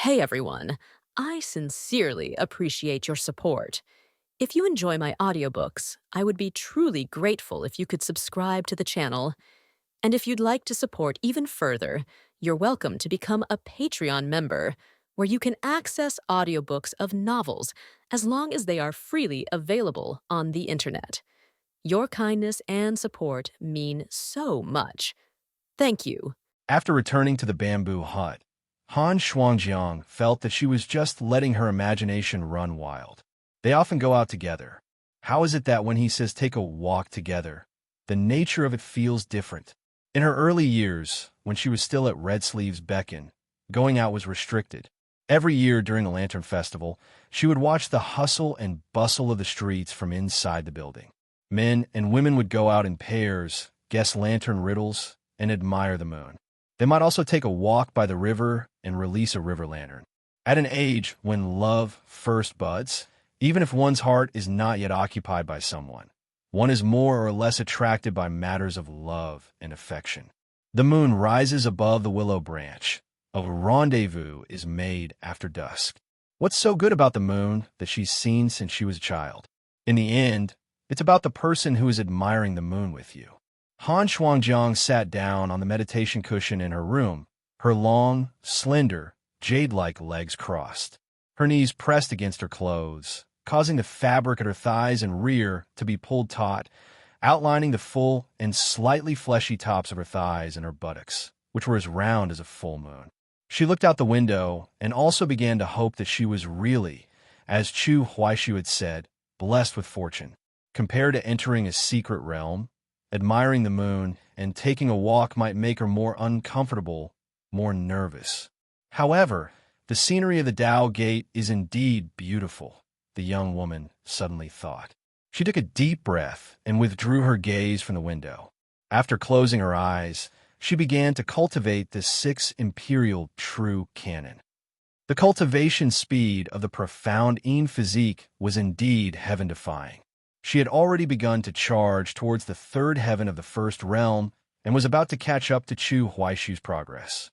Hey everyone, I sincerely appreciate your support. If you enjoy my audiobooks, I would be truly grateful if you could subscribe to the channel. And if you'd like to support even further, you're welcome to become a Patreon member, where you can access audiobooks of novels as long as they are freely available on the internet. Your kindness and support mean so much. Thank you. After returning to the bamboo hut, Han Shuangjiang felt that she was just letting her imagination run wild. They often go out together. How is it that when he says take a walk together, the nature of it feels different? In her early years, when she was still at Red Sleeve's beckon, going out was restricted. Every year during the Lantern Festival, she would watch the hustle and bustle of the streets from inside the building. Men and women would go out in pairs, guess lantern riddles, and admire the moon. They might also take a walk by the river and release a river lantern. At an age when love first buds, even if one's heart is not yet occupied by someone, one is more or less attracted by matters of love and affection. The moon rises above the willow branch. A rendezvous is made after dusk. What's so good about the moon that she's seen since she was a child? In the end, it's about the person who is admiring the moon with you. Han Shuangjiang sat down on the meditation cushion in her room, her long, slender, jade-like legs crossed. Her knees pressed against her clothes, causing the fabric at her thighs and rear to be pulled taut, outlining the full and slightly fleshy tops of her thighs and her buttocks, which were as round as a full moon. She looked out the window and also began to hope that she was really, as Chu Huaishu had said, blessed with fortune. Compared to entering a secret realm, admiring the moon and taking a walk might make her more uncomfortable, more nervous. However, the scenery of the Tao Gate is indeed beautiful, the young woman suddenly thought. She took a deep breath and withdrew her gaze from the window. After closing her eyes, she began to cultivate the 6 imperial true canon. The cultivation speed of the profound Yin physique was indeed heaven-defying. She had already begun to charge towards the 3rd heaven of the 1st realm and was about to catch up to Chu Huaishu's progress.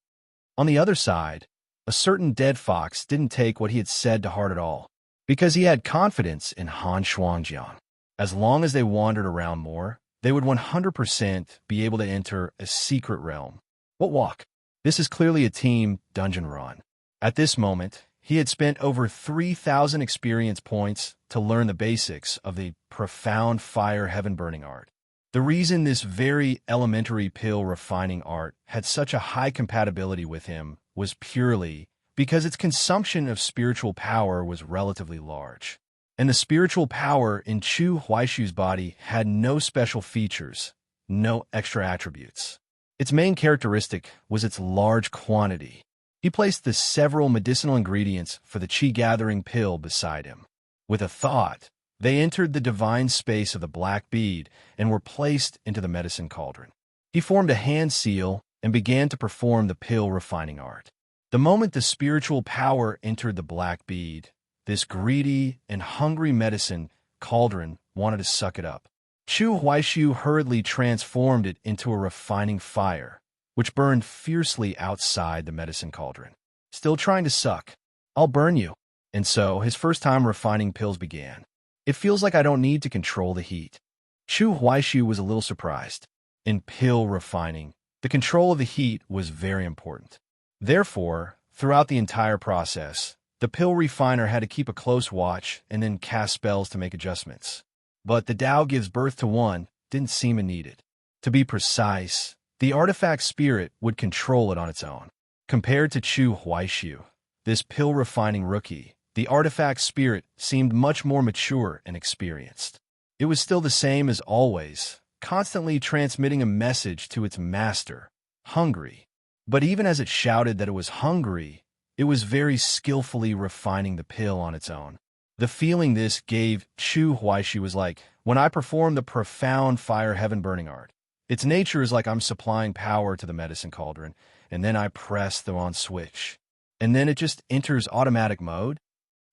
On the other side, a certain dead fox didn't take what he had said to heart at all, because he had confidence in Han Shuangjiang. As long as they wandered around more, they would 100% be able to enter a secret realm. What walk? This is clearly a team dungeon run. At this moment, he had spent over 3,000 experience points to learn the basics of the profound fire heaven-burning art. The reason this very elementary pill refining art had such a high compatibility with him was purely because its consumption of spiritual power was relatively large. And the spiritual power in Chu Huaishu's body had no special features, no extra attributes. Its main characteristic was its large quantity. He placed the several medicinal ingredients for the qi-gathering pill beside him. With a thought, they entered the divine space of the black bead and were placed into the medicine cauldron. He formed a hand seal and began to perform the pill refining art. The moment the spiritual power entered the black bead, this greedy and hungry medicine cauldron wanted to suck it up. Chu Huaishu hurriedly transformed it into a refining fire, which burned fiercely outside the medicine cauldron. Still trying to suck. I'll burn you. And so his first time refining pills began. It feels like I don't need to control the heat. Chu Huaishu was a little surprised. In pill refining, the control of the heat was very important. Therefore, throughout the entire process, the pill refiner had to keep a close watch and then cast spells to make adjustments. But the Tao gives birth to one didn't seem needed. To be precise, the artifact spirit would control it on its own. Compared to Chu Huaishu, this pill refining rookie, the artifact spirit seemed much more mature and experienced. It was still the same as always, constantly transmitting a message to its master, hungry. But even as it shouted that it was hungry, it was very skillfully refining the pill on its own. The feeling this gave Chu Huaishu was like, when I perform the profound fire heaven-burning art. Its nature is like I'm supplying power to the medicine cauldron, and then I press the on switch. And then it just enters automatic mode.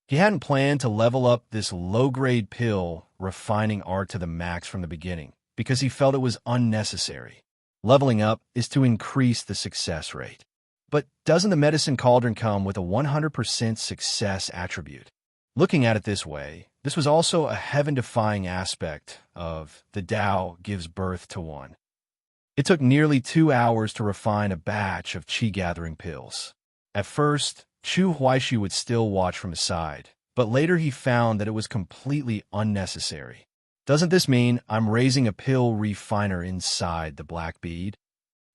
He hadn't planned to level up this low-grade pill refining art to the max from the beginning, because he felt it was unnecessary. Leveling up is to increase the success rate. But doesn't the medicine cauldron come with a 100% success attribute? Looking at it this way, this was also a heaven-defying aspect of the Tao gives birth to one. It took nearly 2 hours to refine a batch of qi-gathering pills. At first, Chu Huaishu would still watch from his side, but later he found that it was completely unnecessary. Doesn't this mean I'm raising a pill refiner inside the black bead?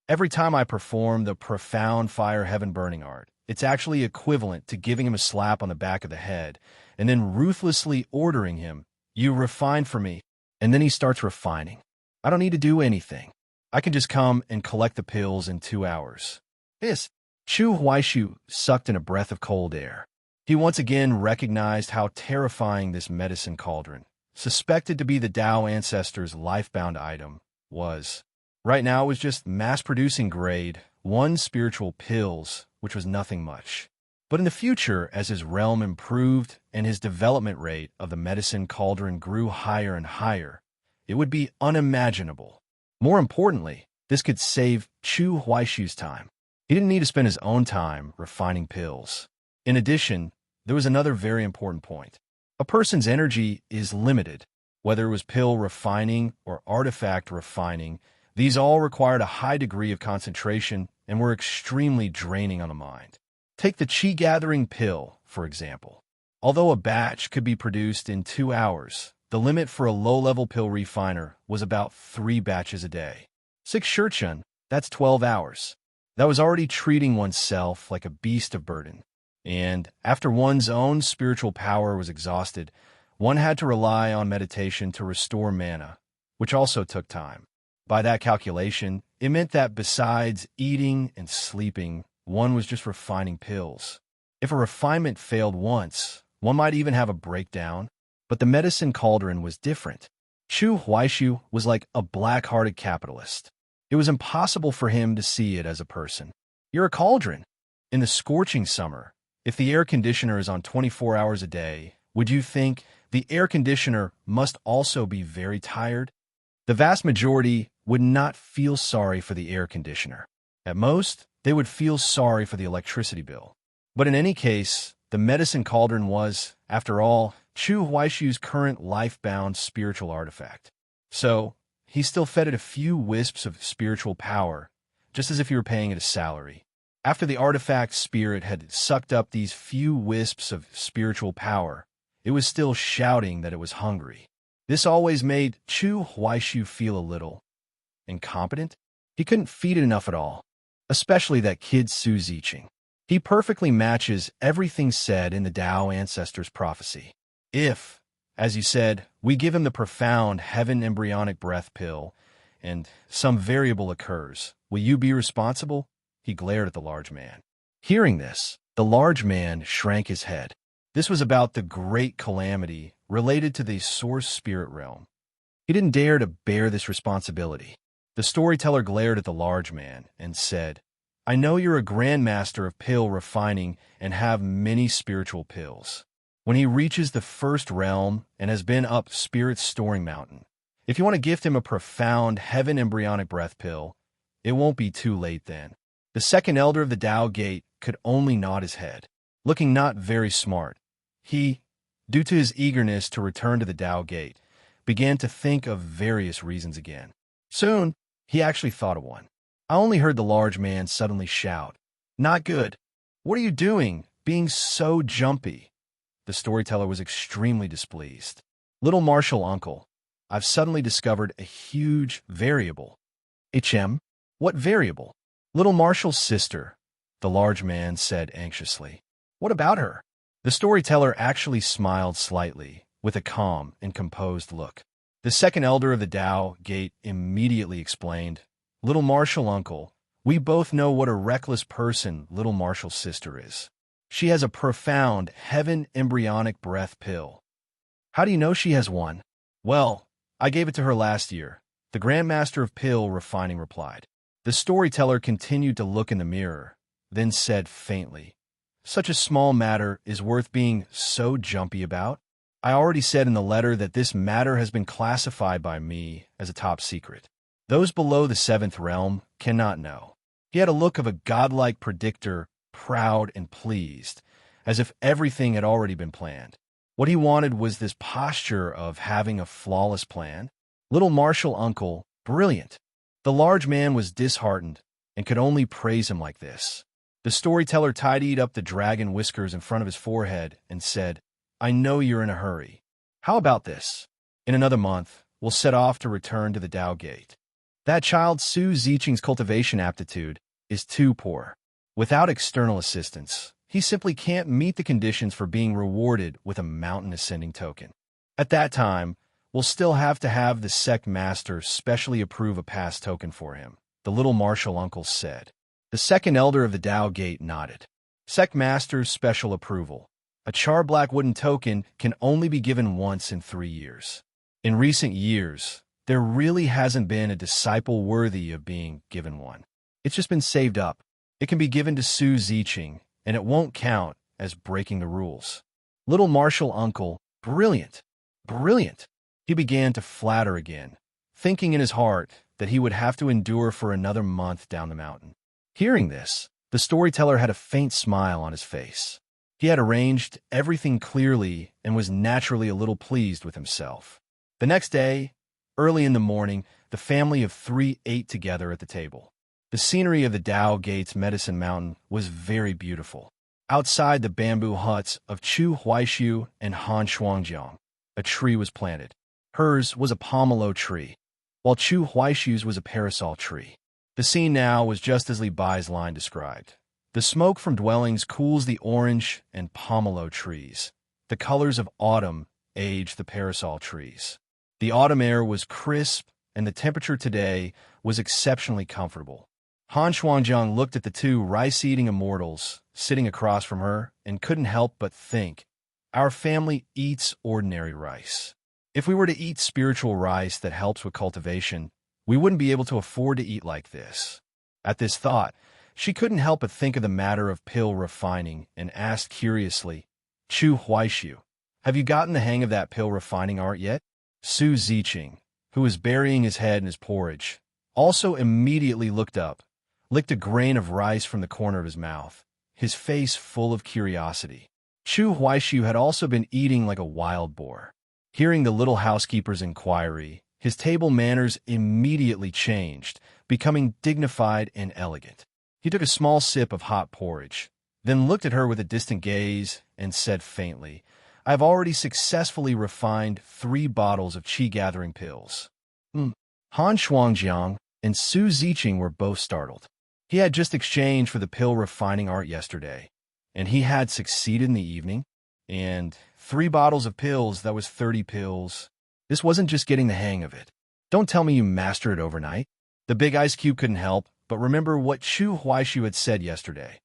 Every time I perform the profound fire heaven burning art, it's actually equivalent to giving him a slap on the back of the head and then ruthlessly ordering him, "You refine for me." And then he starts refining. I don't need to do anything. I can just come and collect the pills in 2 hours. Yes. Chu Huaishu sucked in a breath of cold air. He once again recognized how terrifying this medicine cauldron, suspected to be the Tao ancestors' life-bound item, was. Right now it was just mass-producing grade 1 spiritual pills, which was nothing much. But in the future, as his realm improved and his development rate of the medicine cauldron grew higher and higher, it would be unimaginable. More importantly, this could save Chu Huaishu's time. He didn't need to spend his own time refining pills. In addition, there was another very important point. A person's energy is limited. Whether it was pill refining or artifact refining, these all required a high degree of concentration and were extremely draining on the mind. Take the qi-gathering pill, for example. Although a batch could be produced in 2 hours, the limit for a low-level pill refiner was about 3 batches a day. 6 shirchun, that's 12 hours. That was already treating oneself like a beast of burden. And after one's own spiritual power was exhausted, one had to rely on meditation to restore mana, which also took time. By that calculation, it meant that besides eating and sleeping, one was just refining pills. If a refinement failed once, one might even have a breakdown. But the medicine cauldron was different. Chu Huaishu was like a black-hearted capitalist. It was impossible for him to see it as a person. You're a cauldron. In the scorching summer, if the air conditioner is on 24 hours a day, would you think the air conditioner must also be very tired? The vast majority would not feel sorry for the air conditioner. At most, they would feel sorry for the electricity bill. But in any case, the medicine cauldron was, after all, Chu Huaishu's current life-bound spiritual artifact. So, he still fed it a few wisps of spiritual power, just as if he were paying it a salary. After the artifact spirit had sucked up these few wisps of spiritual power, it was still shouting that it was hungry. This always made Chu Huaishu feel a little incompetent. He couldn't feed it enough at all, especially that kid Su Ziqing. He perfectly matches everything said in the Tao ancestors' prophecy. If, as you said, we give him the profound heaven embryonic breath pill, and some variable occurs, will you be responsible? He glared at the large man. Hearing this, the large man shrank his head. This was about the great calamity related to the source spirit realm. He didn't dare to bear this responsibility. The storyteller glared at the large man and said, I know you're a grandmaster of pill refining and have many spiritual pills. When he reaches the first realm and has been up Spirit's storing mountain, if you want to gift him a profound heaven embryonic breath pill, it won't be too late then. The second elder of the Tao Gate could only nod his head, looking not very smart. He, due to his eagerness to return to the Tao Gate, began to think of various reasons again. Soon, he actually thought of one. I only heard the large man suddenly shout, Not good. What are you doing, being so jumpy? The storyteller was extremely displeased. Little Marshal Uncle, I've suddenly discovered a huge variable. HM? What variable? Little Marshal's sister, the large man said anxiously. What about her? The storyteller actually smiled slightly, with a calm and composed look. The second elder of the Tao Gate immediately explained, Little Marshal Uncle, we both know what a reckless person Little Marshal's sister is. She has a profound heaven embryonic breath pill. How do you know she has one? Well, I gave it to her last year, the Grandmaster of Pill Refining replied. The storyteller continued to look in the mirror, then said faintly, Such a small matter is worth being so jumpy about? I already said in the letter that this matter has been classified by me as a top secret. Those below the 7th realm cannot know. He had a look of a godlike predictor, proud and pleased, as if everything had already been planned. What he wanted was this posture of having a flawless plan. Little Marshall uncle, brilliant. The large man was disheartened and could only praise him like this. The storyteller tidied up the dragon whiskers in front of his forehead and said, I know you're in a hurry. How about this? In another month, we'll set off to return to the Tao Gate. That child Su Ziqing's cultivation aptitude is too poor. Without external assistance, he simply can't meet the conditions for being rewarded with a mountain ascending token. At that time, we'll still have to have the sect master specially approve a pass token for him, the little Marshall uncle said. The second elder of the Tao Gate nodded. Sect master's special approval. A char-black wooden token can only be given once in 3 years. In recent years, there really hasn't been a disciple worthy of being given one. It's just been saved up. It can be given to Su Ziqing, and it won't count as breaking the rules. Little Marshall uncle, brilliant, brilliant. He began to flatter again, thinking in his heart that he would have to endure for another month down the mountain. Hearing this, the storyteller had a faint smile on his face. He had arranged everything clearly and was naturally a little pleased with himself. The next day, early in the morning, the family of 3 ate together at the table. The scenery of the Tao Gate's Medicine Mountain was very beautiful. Outside the bamboo huts of Chu Huaishu and Han Shuangjiang, a tree was planted. Hers was a pomelo tree, while Chu Huaishu's was a parasol tree. The scene now was just as Li Bai's line described. The smoke from dwellings cools the orange and pomelo trees. The colors of autumn age the parasol trees. The autumn air was crisp, and the temperature today was exceptionally comfortable. Han Shuangjiang looked at the 2 rice-eating immortals sitting across from her and couldn't help but think, our family eats ordinary rice. If we were to eat spiritual rice that helps with cultivation, we wouldn't be able to afford to eat like this. At this thought, she couldn't help but think of the matter of pill refining and asked curiously, Chu Huaishu, have you gotten the hang of that pill refining art yet? Su Ziqing, who was burying his head in his porridge, also immediately looked up, licked a grain of rice from the corner of his mouth, his face full of curiosity. Chu Huaishu had also been eating like a wild boar. Hearing the little housekeeper's inquiry, his table manners immediately changed, becoming dignified and elegant. He took a small sip of hot porridge, then looked at her with a distant gaze and said faintly, I've already successfully refined 3 bottles of qi-gathering pills. Han Shuangjiang and Su Ziqing were both startled. He had just exchanged for the pill refining art yesterday, and he had succeeded in the evening. And 3 bottles of pills, that was 30 pills. This wasn't just getting the hang of it. Don't tell me you mastered it overnight. The big ice cube couldn't help but remember what Chu Huaishu had said yesterday.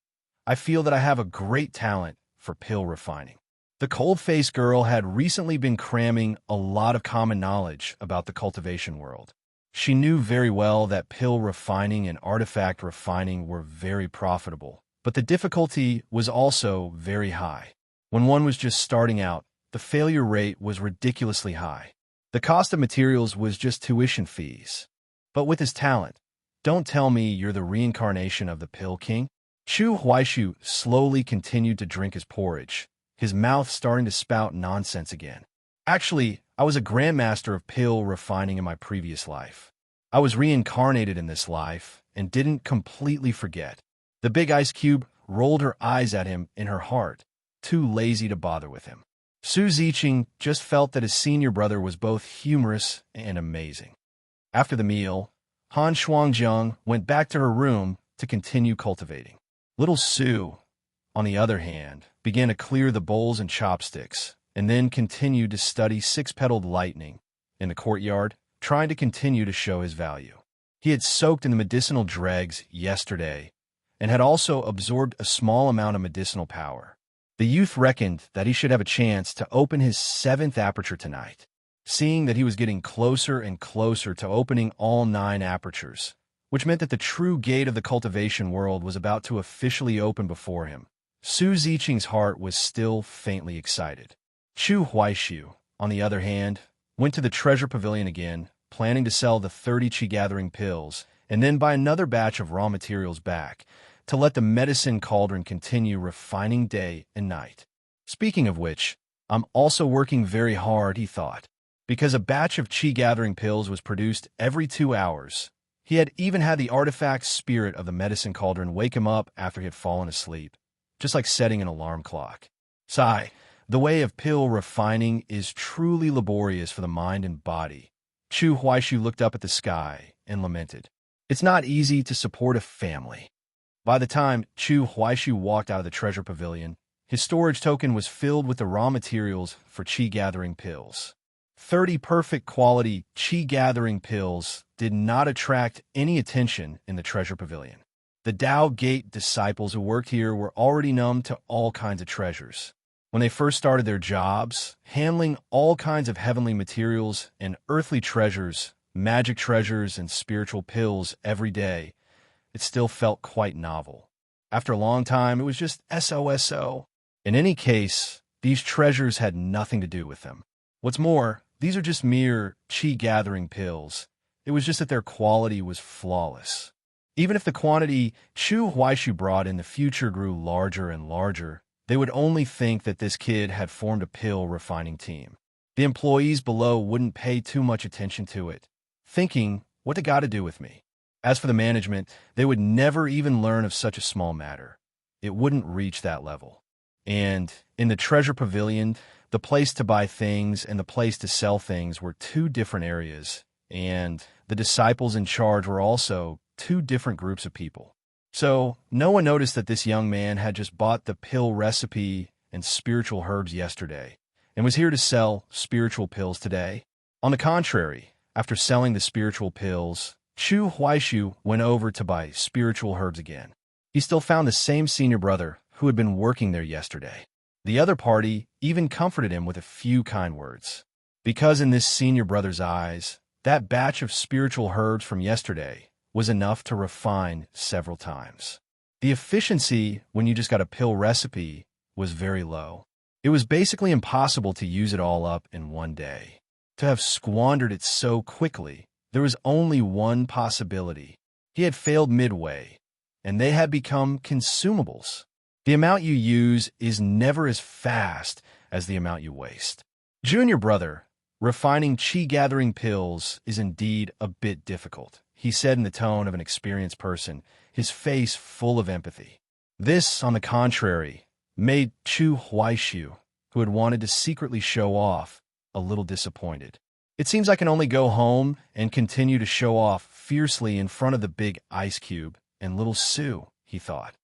I feel that I have a great talent for pill refining. The cold-faced girl had recently been cramming a lot of common knowledge about the cultivation world. She knew very well that pill refining and artifact refining were very profitable, but the difficulty was also very high. When one was just starting out, the failure rate was ridiculously high. The cost of materials was just tuition fees. But with his talent, don't tell me you're the reincarnation of the Pill King. Chu Huaishu slowly continued to drink his porridge, his mouth starting to spout nonsense again. Actually, I was a grandmaster of pill refining in my previous life. I was reincarnated in this life and didn't completely forget. The big ice cube rolled her eyes at him in her heart, too lazy to bother with him. Su Ziqing just felt that his senior brother was both humorous and amazing. After the meal, Han Shuangjiang went back to her room to continue cultivating. Little Su, on the other hand, began to clear the bowls and chopsticks, and then continued to study six-petaled lightning in the courtyard, trying to continue to show his value. He had soaked in the medicinal dregs yesterday, and had also absorbed a small amount of medicinal power. The youth reckoned that he should have a chance to open his 7th aperture tonight. Seeing that he was getting closer and closer to opening all 9 apertures, which meant that the true gate of the cultivation world was about to officially open before him, Su Ziqing's heart was still faintly excited. Chu Huaishu, on the other hand, went to the treasure pavilion again, planning to sell the 30 qi-gathering pills and then buy another batch of raw materials back to let the medicine cauldron continue refining day and night. Speaking of which, I'm also working very hard, he thought, because a batch of chi-gathering pills was produced every 2 hours. He had even had the artifact spirit of the medicine cauldron wake him up after he had fallen asleep, just like setting an alarm clock. Sigh, the way of pill refining is truly laborious for the mind and body. Chu Huaishu looked up at the sky and lamented. It's not easy to support a family. By the time Chu Huaishu walked out of the treasure pavilion, his storage token was filled with the raw materials for chi-gathering pills. 30 perfect quality chi-gathering pills did not attract any attention in the treasure pavilion. The Tao Gate disciples who worked here were already numb to all kinds of treasures. When they first started their jobs, handling all kinds of heavenly materials and earthly treasures, magic treasures and spiritual pills every day, it still felt quite novel. After a long time, it was just SOSO. In any case, these treasures had nothing to do with them. What's more, these are just mere chi-gathering pills. It was just that their quality was flawless. Even if the quantity Chu Huaishu brought in the future grew larger and larger, they would only think that this kid had formed a pill refining team. The employees below wouldn't pay too much attention to it, thinking, what it got to do with me? As for the management, they would never even learn of such a small matter. It wouldn't reach that level. And in the treasure pavilion, the place to buy things and the place to sell things were two different areas, and the disciples in charge were also two different groups of people. So no one noticed that this young man had just bought the pill recipe and spiritual herbs yesterday and was here to sell spiritual pills today. On the contrary, after selling the spiritual pills, Chu Huaishu went over to buy spiritual herbs again. He still found the same senior brother who had been working there yesterday. The other party even comforted him with a few kind words, because in this senior brother's eyes, that batch of spiritual herbs from yesterday was enough to refine several times. The efficiency when you just got a pill recipe was very low. It was basically impossible to use it all up in one day. To have squandered it so quickly, there was only one possibility. He had failed midway, and they had become consumables. The amount you use is never as fast as the amount you waste. Junior brother, refining chi-gathering pills is indeed a bit difficult, he said in the tone of an experienced person, his face full of empathy. This, on the contrary, made Chu Huaishu, who had wanted to secretly show off, a little disappointed. It seems I can only go home and continue to show off fiercely in front of the big ice cube and little Sue, he thought.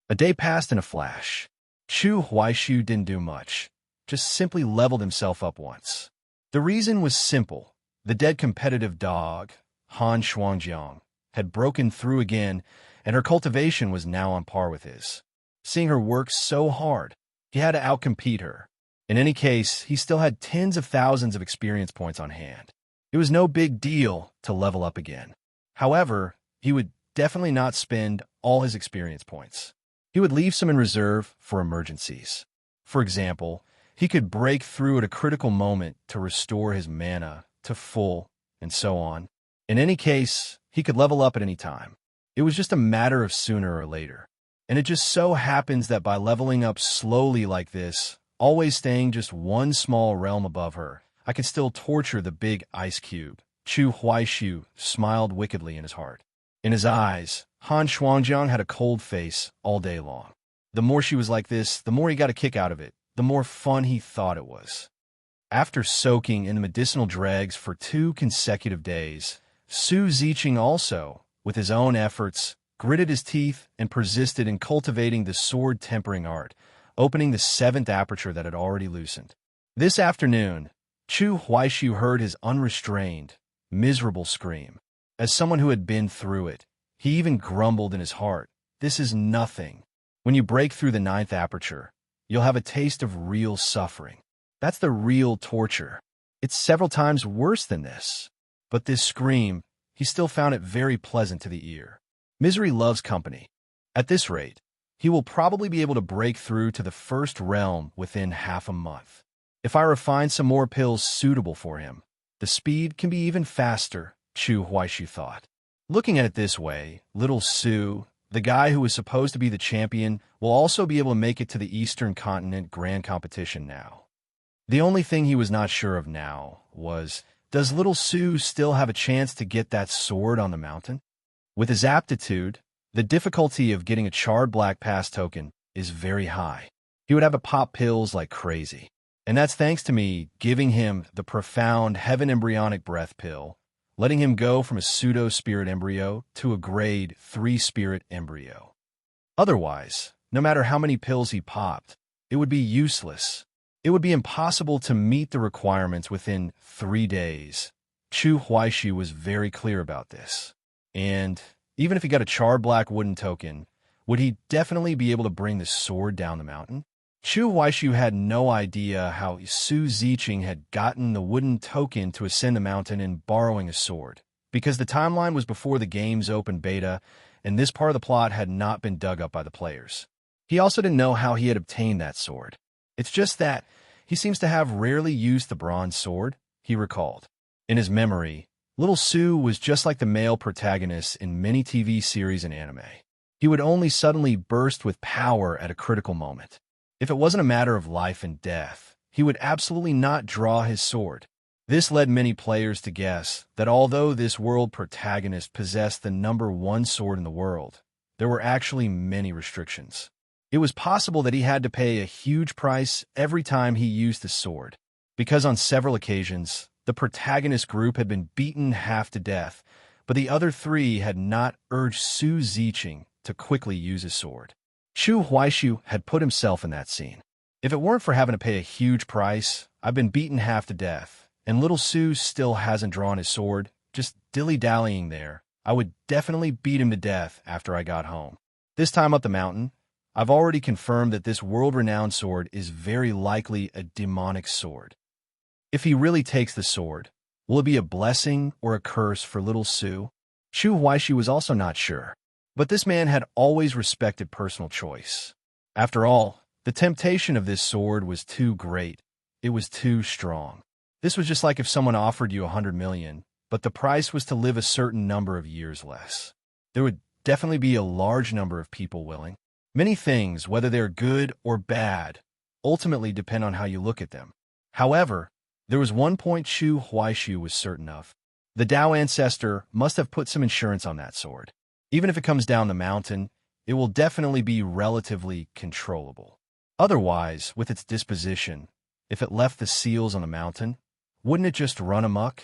A day passed in a flash. Chu Huaishu didn't do much, just simply leveled himself up once. The reason was simple. The dead competitive dog, Han Shuangjiang, had broken through again, and her cultivation was now on par with his. Seeing her work so hard, he had to outcompete her. In any case, he still had tens of thousands of experience points on hand. It was no big deal to level up again. However, he would definitely not spend all his experience points. He would leave some in reserve for emergencies. For example, he could break through at a critical moment to restore his mana to full, and so on. In any case, he could level up at any time. It was just a matter of sooner or later. And it just so happens that by leveling up slowly like this, always staying just one small realm above her, I can still torture the big ice cube. Chu Huaishu smiled wickedly in his heart. In his eyes, Han Shuangjiang had a cold face all day long. The more she was like this, the more he got a kick out of it, the more fun he thought it was. After soaking in the medicinal dregs for 2 consecutive days, Su Ziqing also, with his own efforts, gritted his teeth and persisted in cultivating the sword tempering art, opening the 7th aperture that had already loosened. This afternoon, Chu Huaishu heard his unrestrained, miserable scream. As someone who had been through it, he even grumbled in his heart, "This is nothing. When you break through the 9th aperture, you'll have a taste of real suffering. That's the real torture. It's several times worse than this." But this scream, he still found it very pleasant to the ear. Misery loves company. At this rate, he will probably be able to break through to the 1st realm within half a month. If I refine some more pills suitable for him, the speed can be even faster, Chu Huaishu thought. Looking at it this way, little Sue, the guy who was supposed to be the champion, will also be able to make it to the Eastern Continent Grand Competition now. The only thing he was not sure of now was, does little Sue still have a chance to get that sword on the mountain? With his aptitude, the difficulty of getting a charred black pass token is very high. He would have to pop pills like crazy. And that's thanks to me giving him the profound heaven embryonic breath pill, letting him go from a pseudo-spirit embryo to a grade 3 spirit embryo. Otherwise, no matter how many pills he popped, it would be useless. It would be impossible to meet the requirements within 3 days. Chu Huaixu was very clear about this. And even if he got a charred black wooden token, would he definitely be able to bring the sword down the mountain? Chu Huaixu had no idea how Su Ziqing had gotten the wooden token to ascend the mountain in borrowing a sword, because the timeline was before the game's open beta, and this part of the plot had not been dug up by the players. He also didn't know how he had obtained that sword. It's just that he seems to have rarely used the bronze sword, he recalled. In his memory, little Su was just like the male protagonists in many TV series and anime. He would only suddenly burst with power at a critical moment. If it wasn't a matter of life and death, he would absolutely not draw his sword. This led many players to guess that although this world protagonist possessed the #1 sword in the world, there were actually many restrictions. It was possible that he had to pay a huge price every time he used the sword, because on several occasions, the protagonist group had been beaten half to death, but the other 3 had not urged Su Ziqing to quickly use his sword. Chu Huaixu had put himself in that scene. If it weren't for having to pay a huge price, I've been beaten half to death, and little Su still hasn't drawn his sword, just dilly-dallying there, I would definitely beat him to death after I got home. This time up the mountain, I've already confirmed that this world-renowned sword is very likely a demonic sword. If he really takes the sword, will it be a blessing or a curse for little Su? Chu Huaixu was also not sure. But this man had always respected personal choice. After all, the temptation of this sword was too great. It was too strong. This was just like if someone offered you 100 million, but the price was to live a certain number of years less. There would definitely be a large number of people willing. Many things, whether they're good or bad, ultimately depend on how you look at them. However, there was one point Chu Huaixu was certain of. The Dao ancestor must have put some insurance on that sword. Even if it comes down the mountain, it will definitely be relatively controllable. Otherwise, with its disposition, if it left the seals on the mountain, wouldn't it just run amok?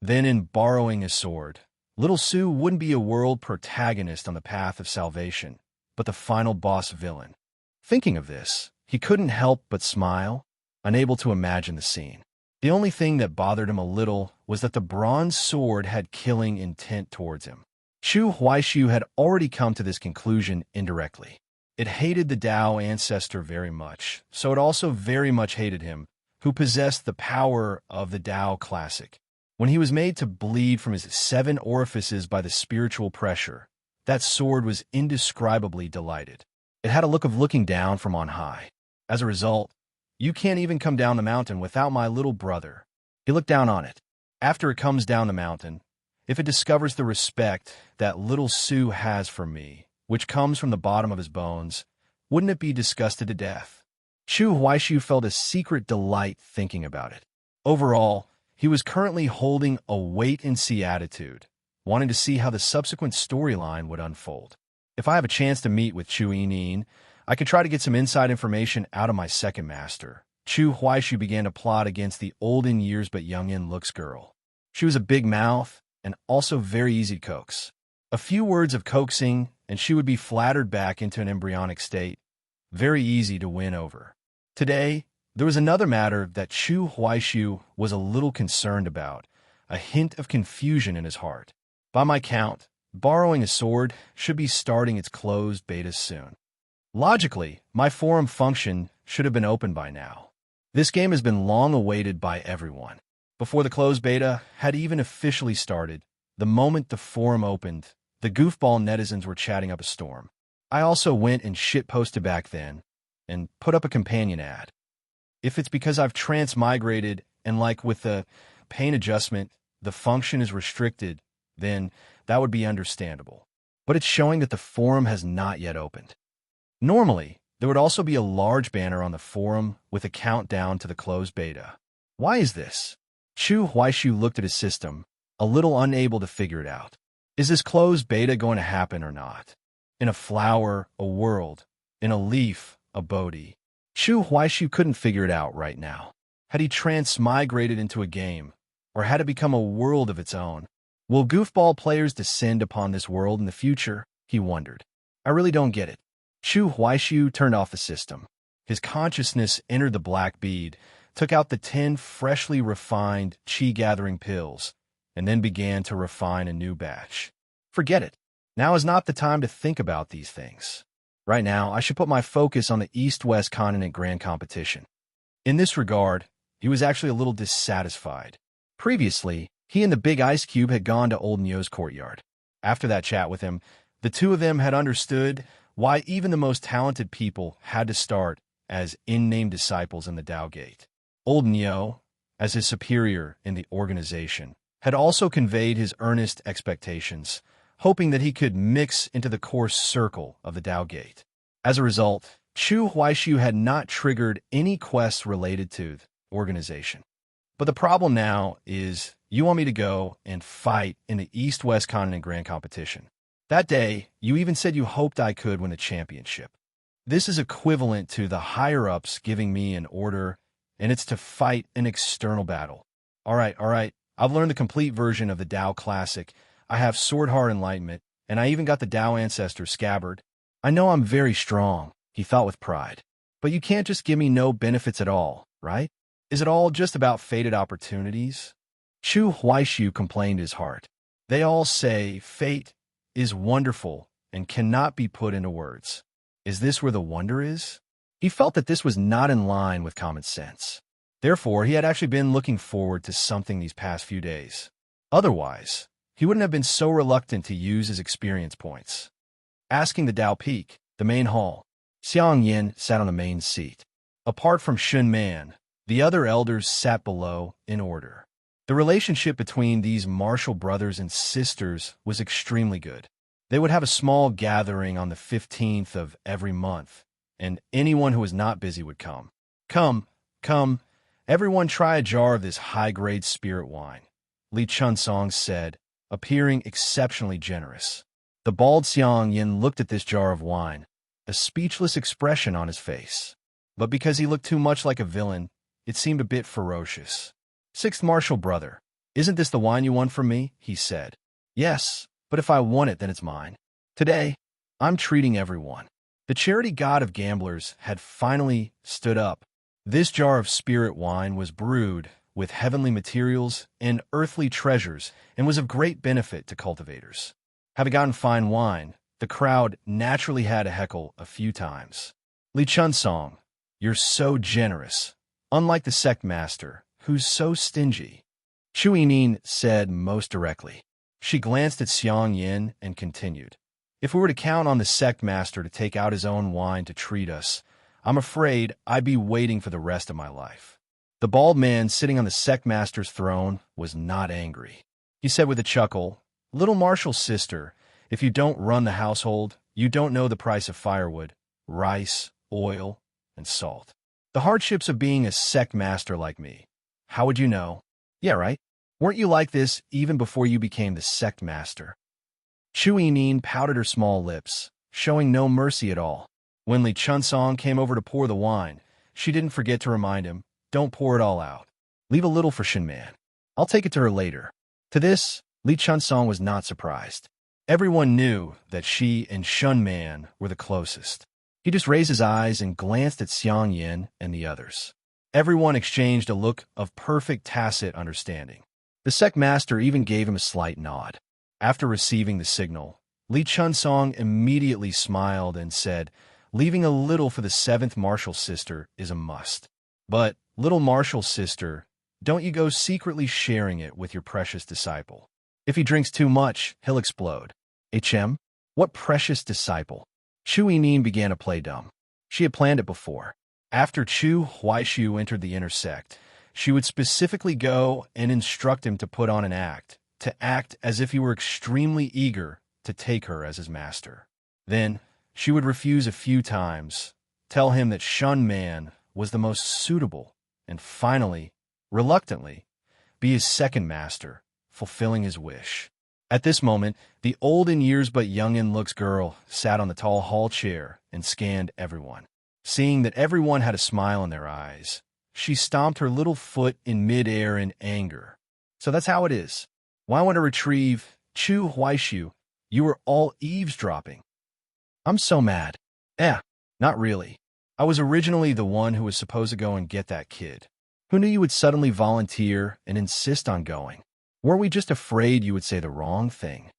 Then in borrowing a sword, little Su wouldn't be a world protagonist on the path of salvation, but the final boss villain. Thinking of this, he couldn't help but smile, unable to imagine the scene. The only thing that bothered him a little was that the bronze sword had killing intent towards him. Chu Huaixu had already come to this conclusion indirectly. It hated the Dao ancestor very much, so it also very much hated him, who possessed the power of the Dao classic. When he was made to bleed from his 7 orifices by the spiritual pressure, that sword was indescribably delighted. It had a look of looking down from on high. As a result, you can't even come down the mountain without my little brother. He looked down on it. After it comes down the mountain, if it discovers the respect that little Su has for me, which comes from the bottom of his bones, wouldn't it be disgusted to death? Chu Huaixu felt a secret delight thinking about it. Overall, he was currently holding a wait-and-see attitude, wanting to see how the subsequent storyline would unfold. If I have a chance to meet with Chu Yining, I could try to get some inside information out of my second master. Chu Huaixu began to plot against the old-in-years but young-in-looks girl. She was a big mouth, and also very easy to coax. A few words of coaxing, and she would be flattered back into an embryonic state. Very easy to win over. Today, there was another matter that Chu Huaixu was a little concerned about, a hint of confusion in his heart. By my count, borrowing a sword should be starting its closed beta soon. Logically, my forum function should have been open by now. This game has been long awaited by everyone. Before the closed beta had even officially started, the moment the forum opened, the goofball netizens were chatting up a storm. I also went and shitposted back then, and put up a companion ad. If it's because I've transmigrated, and like with the pain adjustment, the function is restricted, then that would be understandable. But it's showing that the forum has not yet opened. Normally, there would also be a large banner on the forum with a countdown to the closed beta. Why is this? Chu Huaishu looked at his system, a little unable to figure it out. Is this closed beta going to happen or not? In a flower, a world. In a leaf, a Bodhi. Chu Huaishu couldn't figure it out right now. Had he transmigrated into a game, or had it become a world of its own? Will goofball players descend upon this world in the future? He wondered. I really don't get it. Chu Huaishu turned off the system. His consciousness entered the black bead, took out the 10 freshly refined qi-gathering pills, and then began to refine a new batch. Forget it. Now is not the time to think about these things. Right now, I should put my focus on the East-West Continent Grand Competition. In this regard, he was actually a little dissatisfied. Previously, he and the Big Ice Cube had gone to Old Nyo's courtyard. After that chat with him, the two of them had understood why even the most talented people had to start as in-name disciples in the Tao Gate. Old Nyo, as his superior in the organization, had also conveyed his earnest expectations, hoping that he could mix into the course circle of the Tao Gate. As a result, Chu Huaishu had not triggered any quests related to the organization. But the problem now is, you want me to go and fight in the East-West Continent Grand Competition. That day, you even said you hoped I could win the championship. This is equivalent to the higher-ups giving me an order, and it's to fight an external battle. All right. I've learned the complete version of the Tao Classic. I have Sword Heart Enlightenment, and I even got the Tao Ancestor Scabbard. I know I'm very strong, he thought with pride. But you can't just give me no benefits at all, right? Is it all just about fated opportunities? Chu Huaishu complained his heart. They all say fate is wonderful and cannot be put into words. Is this where the wonder is? He felt that this was not in line with common sense. Therefore, he had actually been looking forward to something these past few days. Otherwise, he wouldn't have been so reluctant to use his experience points. Asking the Tao Peak, the main hall, Xiang Yin sat on the main seat. Apart from Shun Man, the other elders sat below in order. The relationship between these martial brothers and sisters was extremely good. They would have a small gathering on the 15th of every month, and anyone who was not busy would come. Come, everyone try a jar of this high-grade spirit wine, Li Chunsong said, appearing exceptionally generous. The bald Xiang Yin looked at this jar of wine, a speechless expression on his face. But because he looked too much like a villain, it seemed a bit ferocious. Sixth martial brother, isn't this the wine you won from me? He said. Yes, but if I won it, then it's mine. Today, I'm treating everyone. The charity god of gamblers had finally stood up. This jar of spirit wine was brewed with heavenly materials and earthly treasures and was of great benefit to cultivators. Having gotten fine wine, the crowd naturally had to heckle a few times. Li Chunsong, you're so generous, unlike the sect master, who's so stingy. Chu Yinin said most directly. She glanced at Xiang Yin and continued. If we were to count on the sect master to take out his own wine to treat us, I'm afraid I'd be waiting for the rest of my life. The bald man sitting on the sect master's throne was not angry. He said with a chuckle, Little Marshall's sister, if you don't run the household, you don't know the price of firewood, rice, oil, and salt. The hardships of being a sect master like me. How would you know? Yeah, right? Weren't you like this even before you became the sect master? Chu Yinin pouted her small lips, showing no mercy at all. When Li Chunsong came over to pour the wine, she didn't forget to remind him, don't pour it all out. Leave a little for Shin Man. I'll take it to her later. To this, Li Chunsong was not surprised. Everyone knew that she and Shun Man were the closest. He just raised his eyes and glanced at Xiang Yin and the others. Everyone exchanged a look of perfect tacit understanding. The sect master even gave him a slight nod. After receiving the signal, Li Chunsong immediately smiled and said, leaving a little for the seventh martial sister is a must. But, little martial sister, don't you go secretly sharing it with your precious disciple. If he drinks too much, he'll explode. HM? What precious disciple? Chu Yinin began to play dumb. She had planned it before. After Chu Huaishu entered the intersect, she would specifically go and instruct him to put on an act, to act as if he were extremely eager to take her as his master. Then, she would refuse a few times, tell him that Shun Man was the most suitable, and finally, reluctantly, be his second master, fulfilling his wish. At this moment, the old in years but young in looks girl sat on the tall hall chair and scanned everyone. Seeing that everyone had a smile in their eyes, she stomped her little foot in midair in anger. So that's how it is. Why want to retrieve Chu Huaishu? You were all eavesdropping. I'm so mad. Not really. I was originally the one who was supposed to go and get that kid. Who knew you would suddenly volunteer and insist on going? Weren't we just afraid you would say the wrong thing?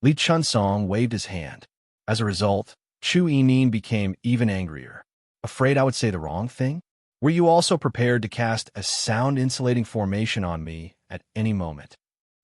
Li Chunsong waved his hand. As a result, Chu Yinin became even angrier. Afraid I would say the wrong thing? Were you also prepared to cast a sound-insulating formation on me at any moment?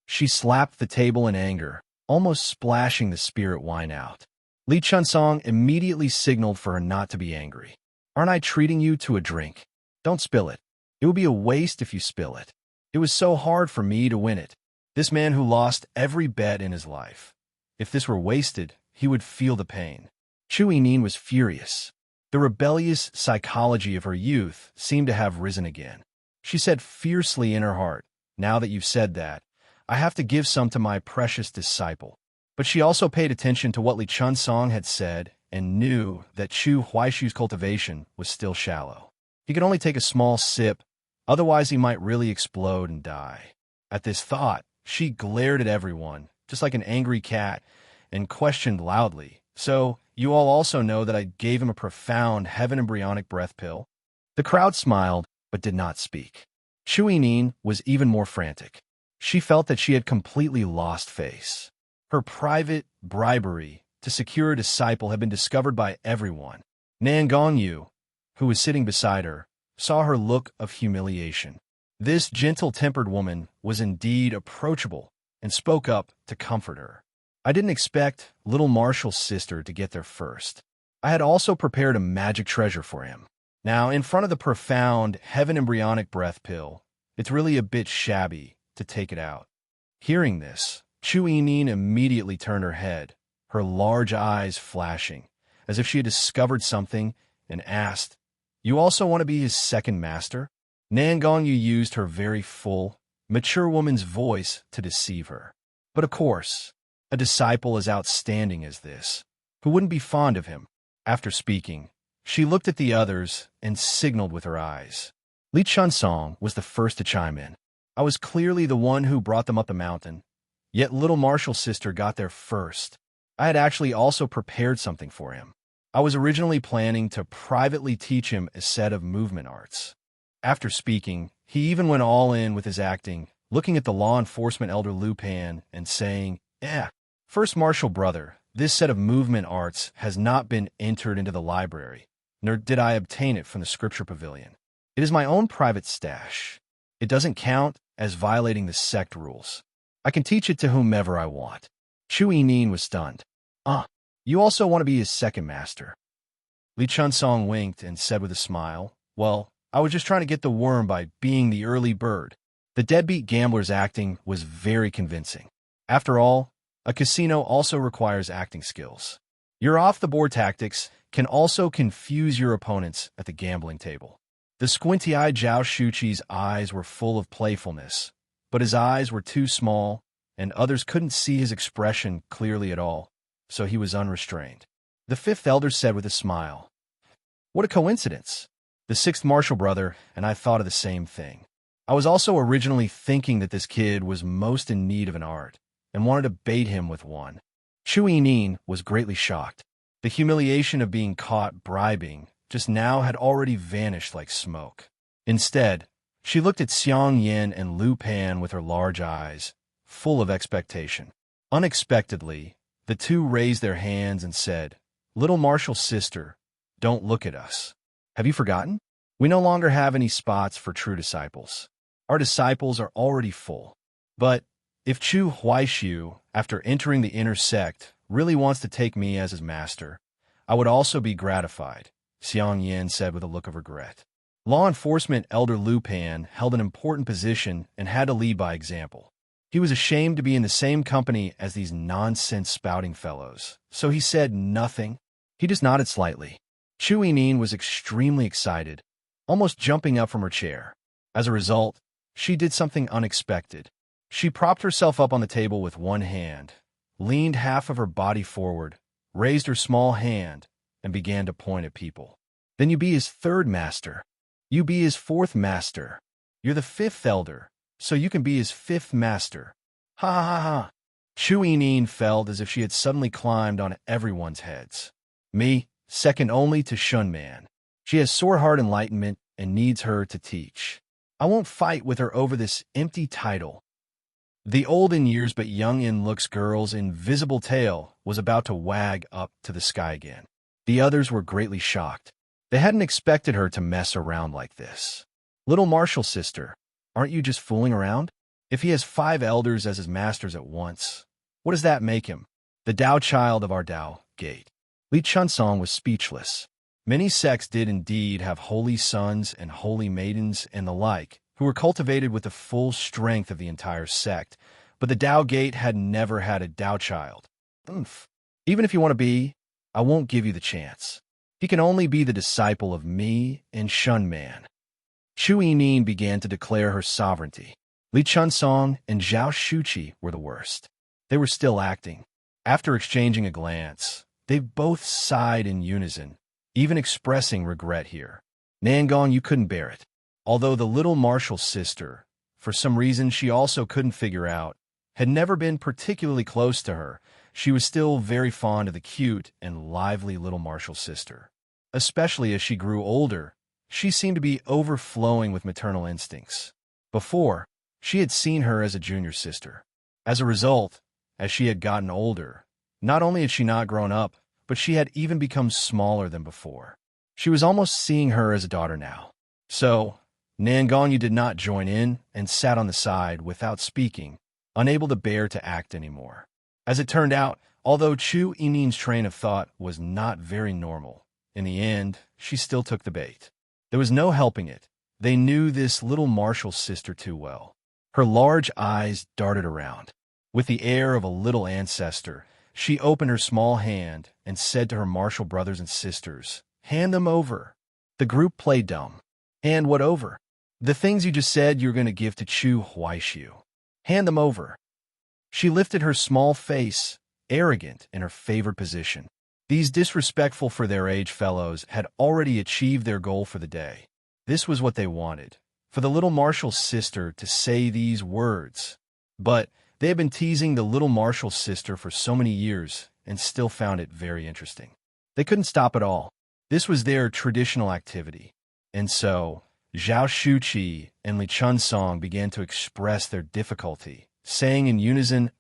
She slapped the table in anger, almost splashing the spirit wine out. Li Chunsong immediately signaled for her not to be angry. Aren't I treating you to a drink? Don't spill it. It would be a waste if you spill it. It was so hard for me to win it. This man who lost every bet in his life. If this were wasted, he would feel the pain. Chu Yinin was furious. The rebellious psychology of her youth seemed to have risen again. She said fiercely in her heart, now that you've said that, I have to give some to my precious disciple. But she also paid attention to what Li Chunsong had said and knew that Chu Huaishu's cultivation was still shallow. He could only take a small sip, otherwise he might really explode and die. At this thought, she glared at everyone, just like an angry cat, and questioned loudly, So, you all also know that I gave him a profound heaven embryonic breath pill? The crowd smiled, but did not speak. Chu Yinin was even more frantic. She felt that she had completely lost face. Her private bribery to secure a disciple had been discovered by everyone. Nan Gongyu, who was sitting beside her, saw her look of humiliation. This gentle-tempered woman was indeed approachable and spoke up to comfort her. I didn't expect little Marshall's sister to get there first. I had also prepared a magic treasure for him. Now, in front of the profound heaven embryonic breath pill, it's really a bit shabby to take it out. Hearing this, Chu Yinin immediately turned her head, her large eyes flashing, as if she had discovered something, and asked, "You also want to be his second master?" Nan Gongyu used her very full, mature woman's voice to deceive her. But of course, a disciple as outstanding as this, who wouldn't be fond of him? After speaking, she looked at the others and signaled with her eyes. Li Chunsong was the first to chime in. I was clearly the one who brought them up the mountain, yet little Marshall's sister got there first. I had actually also prepared something for him. I was originally planning to privately teach him a set of movement arts. After speaking, he even went all in with his acting, looking at the law enforcement elder Lu Pan and saying, First Marshal brother, this set of movement arts has not been entered into the library, nor did I obtain it from the scripture pavilion. It is my own private stash. It doesn't count as violating the sect rules. I can teach it to whomever I want. Chu Yinin was stunned. You also want to be his second master? Li Chunsong winked and said with a smile, Well, I was just trying to get the worm by being the early bird. The deadbeat gambler's acting was very convincing. After all, a casino also requires acting skills. Your off-the-board tactics can also confuse your opponents at the gambling table. The squinty-eyed Zhao Shuqi's eyes were full of playfulness, but his eyes were too small, and others couldn't see his expression clearly at all, so he was unrestrained. The fifth elder said with a smile, What a coincidence! The sixth Marshal brother and I thought of the same thing. I was also originally thinking that this kid was most in need of an art, and wanted to bait him with one. Chu Yinin was greatly shocked. The humiliation of being caught bribing just now had already vanished like smoke. Instead, she looked at Xiang Yin and Lu Pan with her large eyes, full of expectation. Unexpectedly, the two raised their hands and said, Little Marshall's sister, don't look at us. Have you forgotten? We no longer have any spots for true disciples. Our disciples are already full. But if Chu Huaishu, after entering the inner sect, really wants to take me as his master, I would also be gratified, Xiang Yin said with a look of regret. Law enforcement elder Lu Pan held an important position and had to lead by example. He was ashamed to be in the same company as these nonsense-spouting fellows, so he said nothing. He just nodded slightly. Chu Yinyin was extremely excited, almost jumping up from her chair. As a result, she did something unexpected. She propped herself up on the table with one hand, leaned half of her body forward, raised her small hand, and began to point at people. Then you be his third master. You be his fourth master. You're the fifth elder, so you can be his fifth master. Ha ha ha ha. Chu Yinyin felt as if she had suddenly climbed on everyone's heads. Me, second only to Shun Man. She has sword-heart enlightenment and needs her to teach. I won't fight with her over this empty title. The old in years but young in looks girl's invisible tail was about to wag up to the sky again. The others were greatly shocked. They hadn't expected her to mess around like this. Little Marshal sister, aren't you just fooling around? If he has 5 elders as his masters at once, what does that make him? The Tao child of our Tao gate. Li Chunsong was speechless. Many sects did indeed have holy sons and holy maidens and the like, who were cultivated with the full strength of the entire sect, but the Tao gate had never had a Tao child. Even if you want to be, I won't give you the chance. He can only be the disciple of me and Shun Man. Chu Yinyin began to declare her sovereignty. Li Chunsong and Zhao Shuqi were the worst. They were still acting. After exchanging a glance, they both sighed in unison, even expressing regret here. Nangong, you couldn't bear it. Although the little Marshal's sister, for some reason she also couldn't figure out, had never been particularly close to her, she was still very fond of the cute and lively little Marshal's sister. Especially as she grew older, she seemed to be overflowing with maternal instincts. Before, she had seen her as a junior sister. As a result, as she had gotten older, not only had she not grown up, but she had even become smaller than before. She was almost seeing her as a daughter now. So, Nangongyu did not join in and sat on the side without speaking, unable to bear to act anymore. As it turned out, although Chu Yinin's train of thought was not very normal, in the end, she still took the bait. There was no helping it. They knew this little Marshal's sister too well. Her large eyes darted around. With the air of a little ancestor, she opened her small hand and said to her Marshal brothers and sisters, "Hand them over." The group played dumb. "Hand what over?" "The things you just said you're going to give to Chu Huaishu. Hand them over." She lifted her small face, arrogant in her favored position. These disrespectful for their age fellows had already achieved their goal for the day. This was what they wanted, for the little Marshal's sister to say these words. But they had been teasing the little Marshal's sister for so many years and still found it very interesting. They couldn't stop at all. This was their traditional activity. And so, Zhao Shuqi and Li Chunsong began to express their difficulty, saying in unison,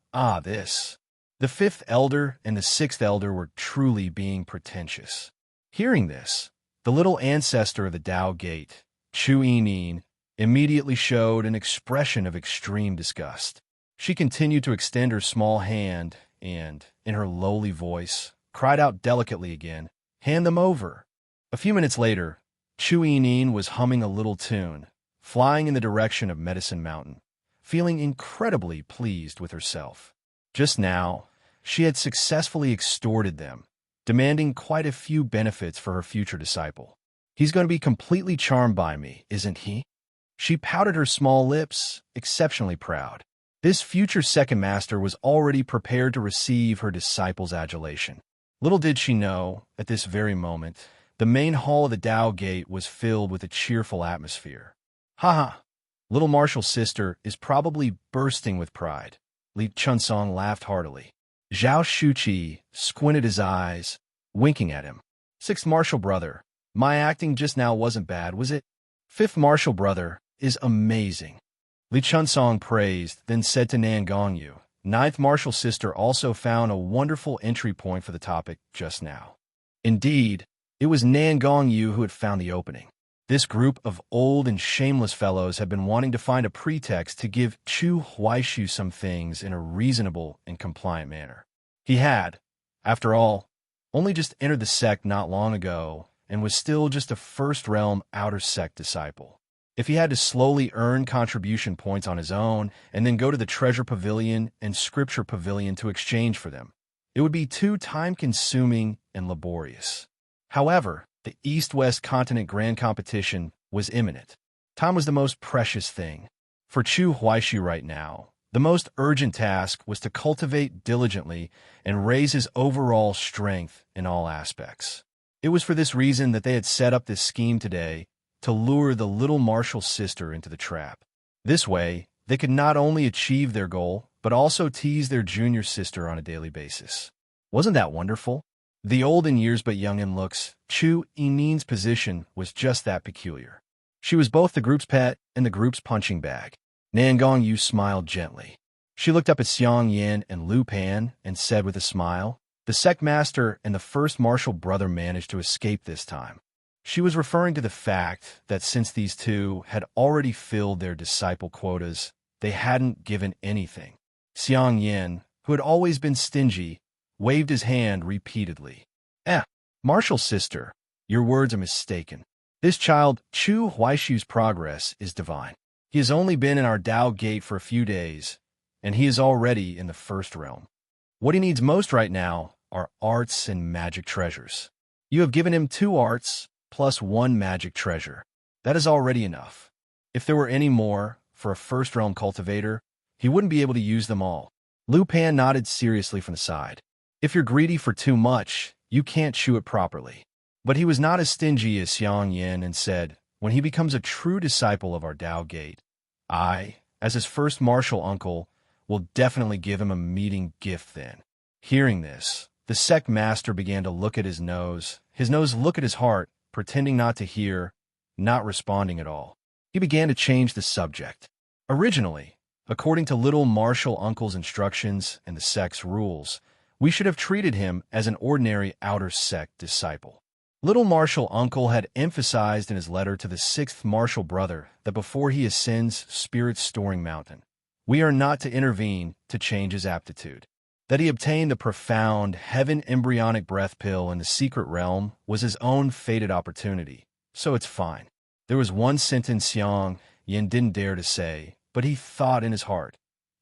this. The 5th elder and the 6th elder were truly being pretentious. Hearing this, the little ancestor of the Tao gate, Chu Yinyin, immediately showed an expression of extreme disgust. She continued to extend her small hand and, in her lowly voice, cried out delicately again, "Hand them over." A few minutes later, Chu Yinyin was humming a little tune, flying in the direction of Medicine Mountain, feeling incredibly pleased with herself. Just now, she had successfully extorted them, demanding quite a few benefits for her future disciple. He's going to be completely charmed by me, isn't he? She pouted her small lips, exceptionally proud. This future second master was already prepared to receive her disciple's adulation. Little did she know, at this very moment, the main hall of the Tao Gate was filled with a cheerful atmosphere. Ha ha! Little Marshal's sister is probably bursting with pride. Li Chunsong laughed heartily. Zhao Shuqi squinted his eyes, winking at him. 6th Marshal brother, my acting just now wasn't bad, was it? 5th Marshal brother is amazing. Li Chunsong praised, then said to Nangongyu, 9th Marshal sister also found a wonderful entry point for the topic just now. Indeed, it was Nangongyu who had found the opening. This group of old and shameless fellows had been wanting to find a pretext to give Chu Huaishu some things in a reasonable and compliant manner. He had, after all, only just entered the sect not long ago and was still just a first-realm outer sect disciple. If he had to slowly earn contribution points on his own and then go to the Treasure Pavilion and Scripture Pavilion to exchange for them, it would be too time-consuming and laborious. However, the East-West Continent Grand Competition was imminent. Time was the most precious thing. For Chu Huaixu right now, the most urgent task was to cultivate diligently and raise his overall strength in all aspects. It was for this reason that they had set up this scheme today to lure the little martial sister into the trap. This way, they could not only achieve their goal, but also tease their junior sister on a daily basis. Wasn't that wonderful? The old in years but young in looks, Chu Yinin's position was just that peculiar. She was both the group's pet and the group's punching bag. Nan Gongyu smiled gently. She looked up at Xiang Yin and Lu Pan and said with a smile, "The sect master and the first martial brother managed to escape this time." She was referring to the fact that since these two had already filled their disciple quotas, they hadn't given anything. Xiang Yin, who had always been stingy, waved his hand repeatedly. Martial sister, your words are mistaken. This child, Chu Huaixu's progress is divine. He has only been in our Dao Gate for a few days, and he is already in the first realm. What he needs most right now are arts and magic treasures. You have given him 2 arts plus 1 magic treasure. That is already enough. If there were any more, for a first realm cultivator, he wouldn't be able to use them all. Lu Pan nodded seriously from the side. If you're greedy for too much, you can't chew it properly. But he was not as stingy as Xiang Yin and said, when he becomes a true disciple of our Dao Gate, I, as his first martial uncle, will definitely give him a meeting gift then. Hearing this, the sect master began to look at his nose look at his heart, pretending not to hear, not responding at all. He began to change the subject. Originally, according to little martial uncle's instructions and the sect's rules, we should have treated him as an ordinary outer sect disciple. Little martial uncle had emphasized in his letter to the 6th martial brother that before he ascends Spirit's storing mountain, we are not to intervene to change his aptitude. That he obtained the profound heaven embryonic breath pill in the secret realm was his own fated opportunity, so it's fine. There was one sentence Xiang Yin didn't dare to say, but he thought in his heart.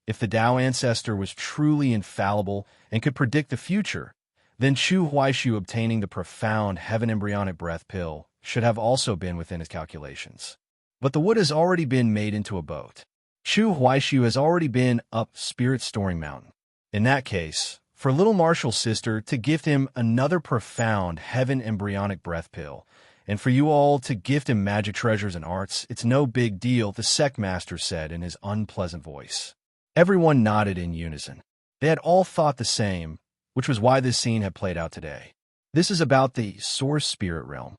If the Dao ancestor was truly infallible and could predict the future, then Chu Huaixu obtaining the profound heaven embryonic breath pill should have also been within his calculations. But the wood has already been made into a boat. Chu Huaixu has already been up Spirit Storing Mountain. In that case, for little martial sister to gift him another profound heaven embryonic breath pill, and for you all to gift him magic treasures and arts, it's no big deal, the sect master said in his unpleasant voice. Everyone nodded in unison. They had all thought the same, which was why this scene had played out today. This is about the source spirit realm.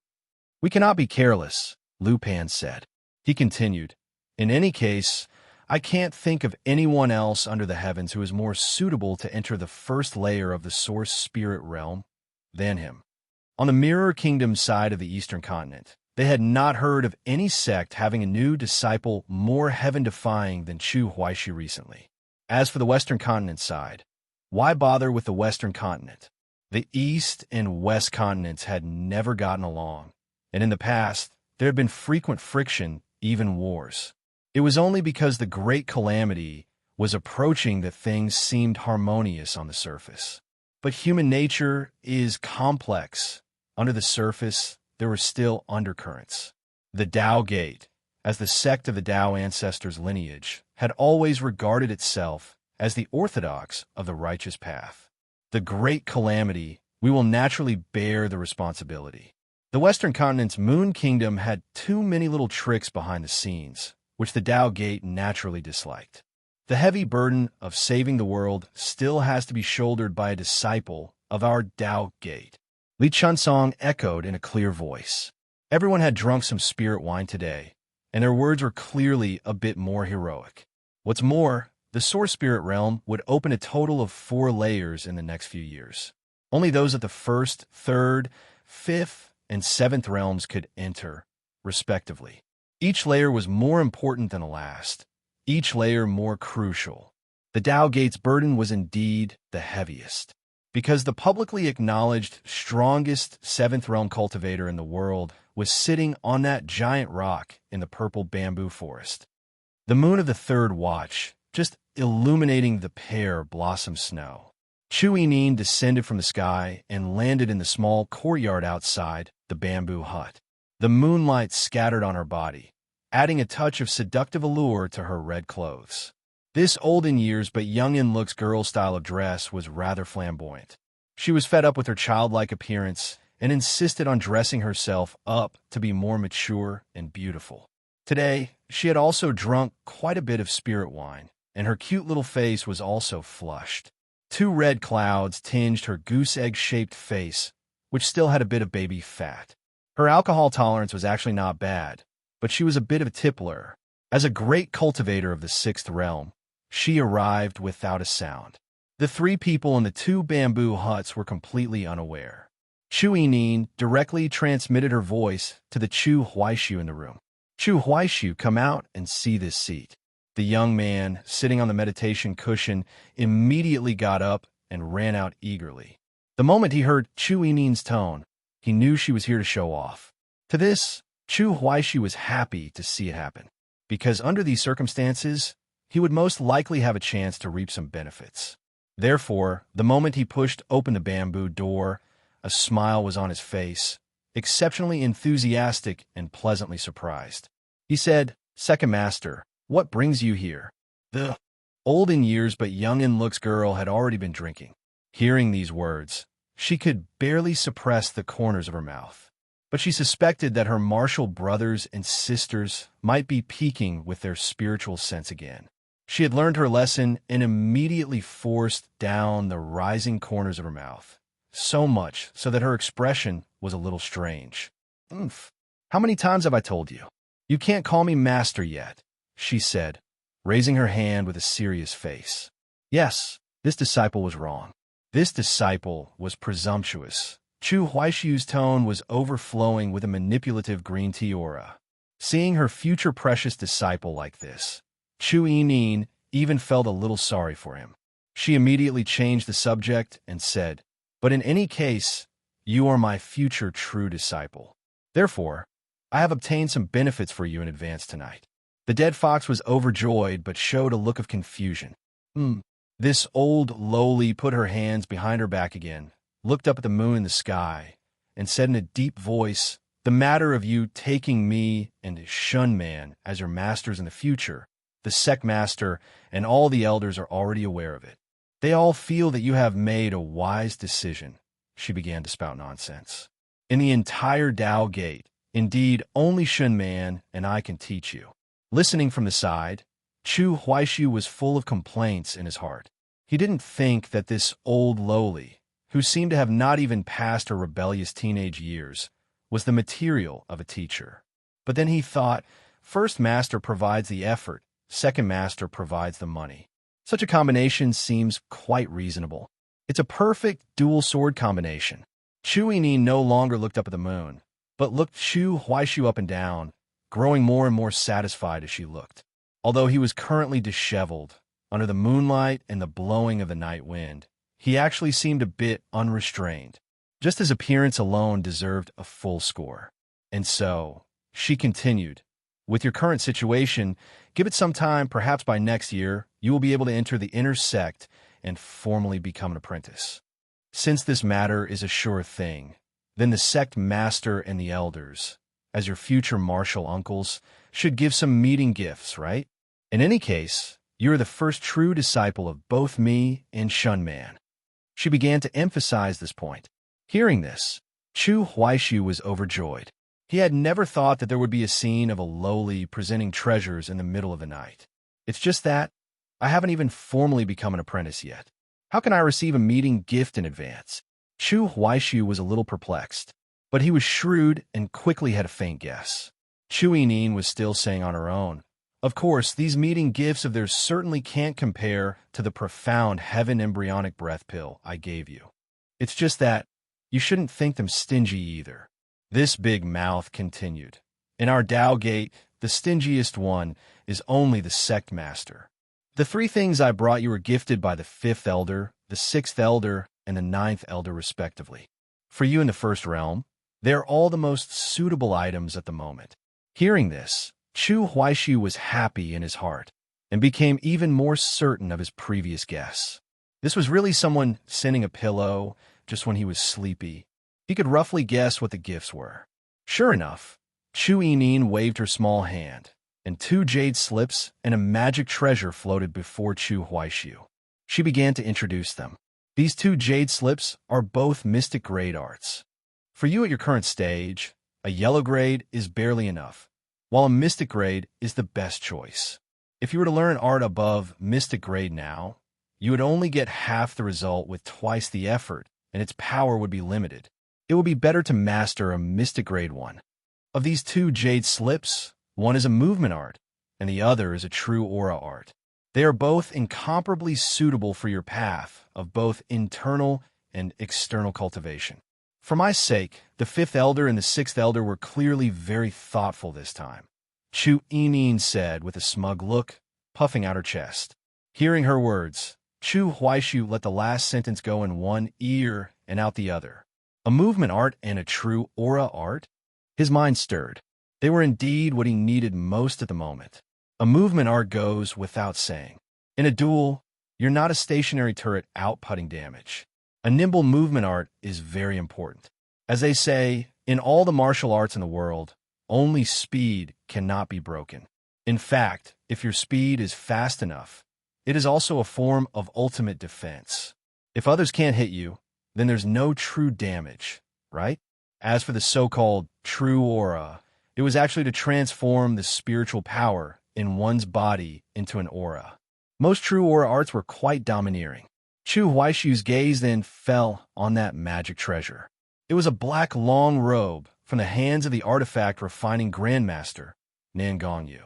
We cannot be careless, Lu Pan said. He continued, in any case, I can't think of anyone else under the heavens who is more suitable to enter the first layer of the source spirit realm than him. On the Mirror Kingdom side of the Eastern Continent, they had not heard of any sect having a new disciple more heaven-defying than Chu Huaixu recently. As for the Western Continent side, why bother with the Western Continent? The East and West continents had never gotten along, and in the past, there had been frequent friction, even wars. It was only because the great calamity was approaching that things seemed harmonious on the surface. But human nature is complex. Under the surface, there were still undercurrents. The Dao Gate, as the sect of the Dao ancestors' lineage, had always regarded itself as the orthodox of the righteous path. The great calamity, we will naturally bear the responsibility. The Western Continent's Moon Kingdom had too many little tricks behind the scenes, which the Dao Gate naturally disliked. The heavy burden of saving the world still has to be shouldered by a disciple of our Dao Gate. Li Chunsong echoed in a clear voice. Everyone had drunk some spirit wine today, and their words were clearly a bit more heroic. What's more, the Source Spirit Realm would open a total of 4 layers in the next few years. Only those of the 1st, 3rd, 5th, and 7th realms could enter, respectively. Each layer was more important than the last, each layer more crucial. The Dao Gate's burden was indeed the heaviest, because the publicly acknowledged strongest 7th realm cultivator in the world was sitting on that giant rock in the purple bamboo forest. The moon of the third watch, just illuminating the pear blossom snow. Chu Yinin descended from the sky and landed in the small courtyard outside the bamboo hut. The moonlight scattered on her body, adding a touch of seductive allure to her red clothes. This old in years but young in looks girl style of dress was rather flamboyant. She was fed up with her childlike appearance and insisted on dressing herself up to be more mature and beautiful. Today, she had also drunk quite a bit of spirit wine, and her cute little face was also flushed. Two red clouds tinged her goose-egg-shaped face, which still had a bit of baby fat. Her alcohol tolerance was actually not bad, but she was a bit of a tippler. As a great cultivator of the sixth realm, she arrived without a sound. The three people in the two bamboo huts were completely unaware. Chu Yinin directly transmitted her voice to the Chu Huaishu in the room. Chu Huaishu, come out and see this seat. The young man, sitting on the meditation cushion, immediately got up and ran out eagerly. The moment he heard Chu Yinin's tone, he knew she was here to show off. To this, Chu Huaishu was happy to see it happen, because under these circumstances, he would most likely have a chance to reap some benefits. Therefore, the moment he pushed open the bamboo door, a smile was on his face, exceptionally enthusiastic and pleasantly surprised. He said, "Second Master, what brings you here?" The old in years but young in looks girl had already been drinking. Hearing these words, she could barely suppress the corners of her mouth. But she suspected that her martial brothers and sisters might be peaking with their spiritual sense again. She had learned her lesson and immediately forced down the rising corners of her mouth, so much so that her expression was a little strange. "Oomph, how many times have I told you? You can't call me master yet," she said, raising her hand with a serious face. Yes, this disciple was wrong. This disciple was presumptuous. Chu Huaishu's tone was overflowing with a manipulative green tea aura. Seeing her future precious disciple like this, Chu Yinin even felt a little sorry for him. She immediately changed the subject and said, "But in any case, you are my future true disciple. Therefore, I have obtained some benefits for you in advance tonight." The dead fox was overjoyed but showed a look of confusion. This old lowly put her hands behind her back again, looked up at the moon in the sky, and said in a deep voice, "The matter of you taking me and Shun Man as your masters in the future, the sect master and all the elders are already aware of it. They all feel that you have made a wise decision." She began to spout nonsense. "In the entire Dao Gate, indeed, only Shun Man and I can teach you." Listening from the side, Chu Huaishu was full of complaints in his heart. He didn't think that this old lowly, who seemed to have not even passed her rebellious teenage years, was the material of a teacher. But then he thought, first master provides the effort, second master provides the money. Such a combination seems quite reasonable. It's a perfect dual sword combination. Chu Yinin no longer looked up at the moon, but looked Chu Huaishu up and down, growing more and more satisfied as she looked. Although he was currently disheveled, under the moonlight and the blowing of the night wind, he actually seemed a bit unrestrained. Just his appearance alone deserved a full score. And so, she continued, "With your current situation, give it some time, perhaps by next year, you will be able to enter the inner sect and formally become an apprentice. Since this matter is a sure thing, then the sect master and the elders, as your future martial uncles, should give some meeting gifts, right? In any case, you are the first true disciple of both me and Shun Man." She began to emphasize this point. Hearing this, Chu Huaishu was overjoyed. He had never thought that there would be a scene of a lowly presenting treasures in the middle of the night. It's just that I haven't even formally become an apprentice yet. How can I receive a meeting gift in advance? Chu Huaishu was a little perplexed, but he was shrewd and quickly had a faint guess. Chu Yinin was still saying on her own, "Of course, these meeting gifts of theirs certainly can't compare to the profound heaven embryonic breath pill I gave you. It's just that you shouldn't think them stingy either." This big mouth continued, "In our Dao Gate, the stingiest one is only the sect master. The three things I brought you were gifted by the fifth elder, the sixth elder, and the ninth elder respectively. For you in the first realm, They're all the most suitable items at the moment. Hearing this, Chu Huaishu was happy in his heart and became even more certain of his previous guess. This was really someone sending a pillow just when he was sleepy. He could roughly guess what the gifts were. Sure enough, Chu Yinin waved her small hand, and 2 jade slips and a magic treasure floated before Chu Huaishu. She began to introduce them. These 2 jade slips are both mystic grade arts. For you at your current stage, a yellow grade is barely enough, while a mystic grade is the best choice. If you were to learn art above mystic grade now, you would only get half the result with twice the effort, and its power would be limited. It would be better to master a mystic grade one. Of these 2 jade slips, one is a movement art, and the other is a true aura art. They are both incomparably suitable for your path of both internal and external cultivation. For my sake, the 5th elder and the 6th elder were clearly very thoughtful this time, Chu Yinin said with a smug look, puffing out her chest. Hearing her words, Chu Huaishu let the last sentence go in one ear and out the other. A movement art and a true aura art? His mind stirred. They were indeed what he needed most at the moment. A movement art goes without saying. In a duel, you're not a stationary turret outputting damage. A nimble movement art is very important. As they say, in all the martial arts in the world, only speed cannot be broken. In fact, if your speed is fast enough, it is also a form of ultimate defense. If others can't hit you, then there's no true damage, right? As for the so-called true aura, it was actually to transform the spiritual power in one's body into an aura. Most true aura arts were quite domineering. Chu Huaishu's gaze then fell on that magic treasure. It was a black long robe from the hands of the artifact refining grandmaster, man.Yu.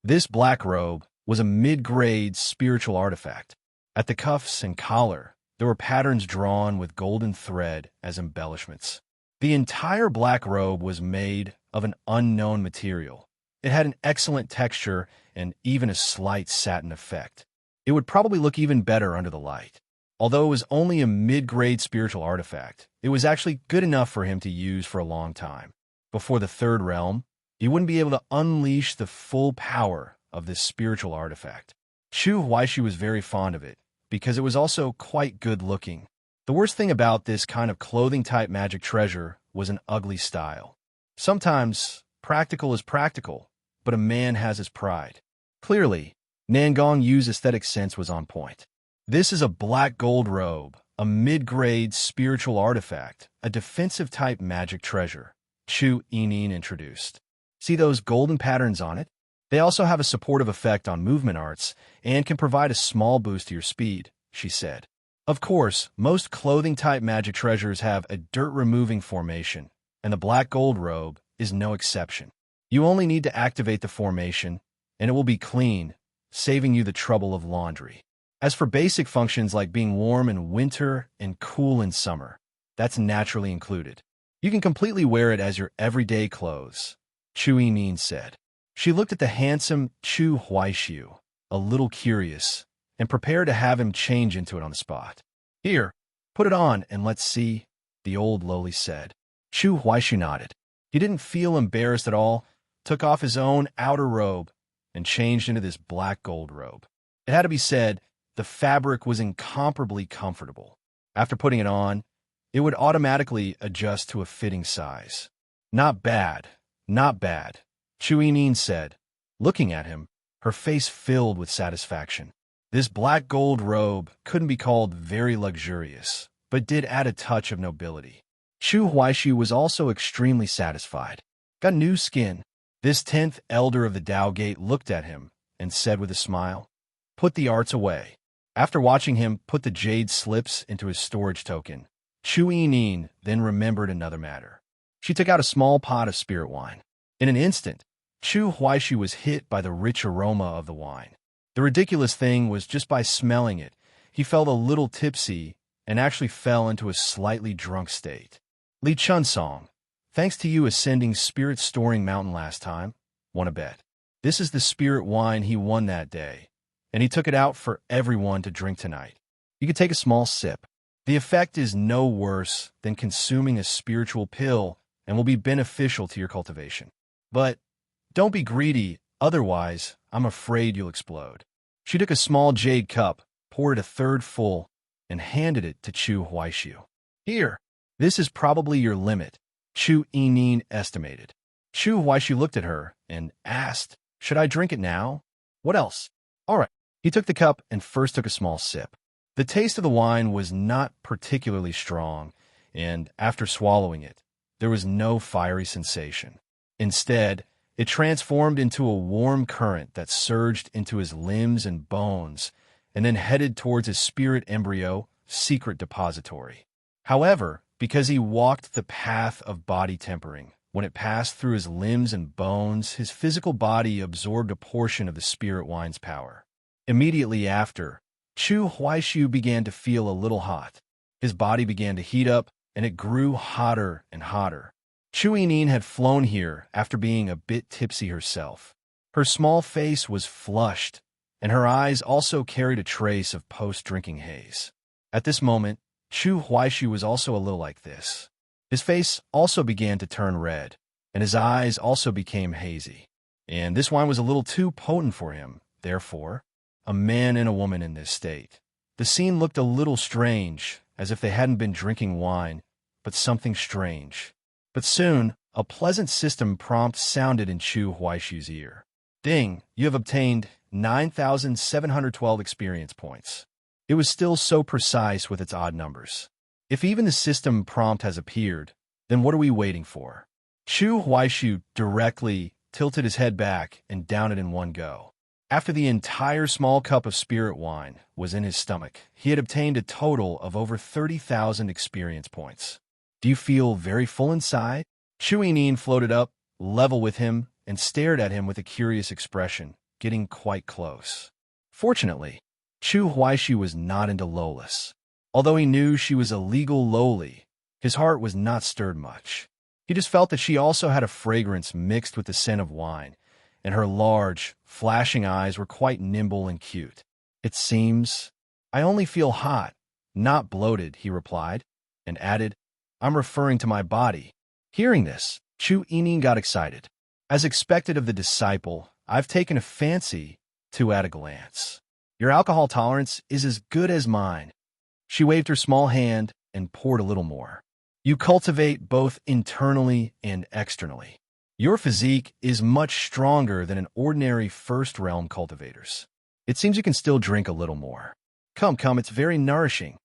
This black robe was a mid-grade spiritual artifact. At the cuffs and collar, there were patterns drawn with golden thread as embellishments. The entire black robe was made of an unknown material. It had an excellent texture and even a slight satin effect. It would probably look even better under the light. Although it was only a mid-grade spiritual artifact, it was actually good enough for him to use for a long time. Before the 3rd realm, he wouldn't be able to unleash the full power of this spiritual artifact. Chu Huaishu was very fond of it, because it was also quite good-looking. The worst thing about this kind of clothing-type magic treasure was an ugly style. Sometimes, practical is practical, but a man has his pride. Clearly, man.Yu's aesthetic sense was on point. This is a black gold robe, a mid-grade spiritual artifact, a defensive-type magic treasure, Chu Yinin introduced. See those golden patterns on it? They also have a supportive effect on movement arts and can provide a small boost to your speed, she said. Of course, most clothing-type magic treasures have a dirt-removing formation, and the black gold robe is no exception. You only need to activate the formation, and it will be clean, saving you the trouble of laundry. As for basic functions like being warm in winter and cool in summer, that's naturally included. You can completely wear it as your everyday clothes, Chu Yinin said. She looked at the handsome Chu Huaishu, a little curious, and prepared to have him change into it on the spot. Here, put it on and let's see, the old lowly said. Chu Huaishu nodded. He didn't feel embarrassed at all, took off his own outer robe, and changed into this black gold robe. It had to be said, the fabric was incomparably comfortable. After putting it on, it would automatically adjust to a fitting size. Not bad, not bad, Chu Yinin said, looking at him, her face filled with satisfaction. This black gold robe couldn't be called very luxurious, but did add a touch of nobility. Chu Huaishu was also extremely satisfied. Got new skin. This 10th elder of the Tao Gate looked at him and said with a smile, "Put the arts away." After watching him put the jade slips into his storage token, Chu Yinin then remembered another matter. She took out a small pot of spirit wine. In an instant, Chu Huaishu was hit by the rich aroma of the wine. The ridiculous thing was just by smelling it, he felt a little tipsy and actually fell into a slightly drunk state. Li Chunsong, thanks to you ascending Spirit Storing Mountain last time, won a bet. This is the spirit wine he won that day, and he took it out for everyone to drink tonight. You could take a small sip. The effect is no worse than consuming a spiritual pill and will be beneficial to your cultivation. But don't be greedy, otherwise I'm afraid you'll explode. She took a small jade cup, poured it a third full, and handed it to Chu Huaishu. Here, this is probably your limit, Chu Yinin estimated. Chu Huaishu looked at her and asked, should I drink it now? What else? All right. He took the cup and first took a small sip. The taste of the wine was not particularly strong, and after swallowing it, there was no fiery sensation. Instead, it transformed into a warm current that surged into his limbs and bones and then headed towards his spirit embryo secret depository. However, because he walked the path of body tempering, when it passed through his limbs and bones, his physical body absorbed a portion of the spirit wine's power. Immediately after, Chu Huaishu began to feel a little hot. His body began to heat up, and it grew hotter and hotter. Chu Yinin had flown here after being a bit tipsy herself. Her small face was flushed, and her eyes also carried a trace of post-drinking haze. At this moment, Chu Huaishu was also a little like this. His face also began to turn red, and his eyes also became hazy. And this wine was a little too potent for him, therefore, a man and a woman in this state. The scene looked a little strange, as if they hadn't been drinking wine, but something strange. But soon, a pleasant system prompt sounded in Chu Huaishu's ear. Ding, you have obtained 9,712 experience points. It was still so precise with its odd numbers. If even the system prompt has appeared, then what are we waiting for? Chu Huaishu directly tilted his head back and downed it in one go. After the entire small cup of spirit wine was in his stomach, he had obtained a total of over 30,000 experience points. Do you feel very full inside? Chu Yinin floated up, level with him, and stared at him with a curious expression, getting quite close. Fortunately, Chu Huaishu was not into Lolas. Although he knew she was a legal lowly, his heart was not stirred much. He just felt that she also had a fragrance mixed with the scent of wine, and her large, flashing eyes were quite nimble and cute. It seems, I only feel hot, not bloated, he replied, and added, I'm referring to my body. Hearing this, Chu Yinin got excited. As expected of the disciple, I've taken a fancy to at a glance. Your alcohol tolerance is as good as mine. She waved her small hand and poured a little more. You cultivate both internally and externally. Your physique is much stronger than an ordinary first-realm cultivator's. It seems you can still drink a little more. Come, it's very nourishing.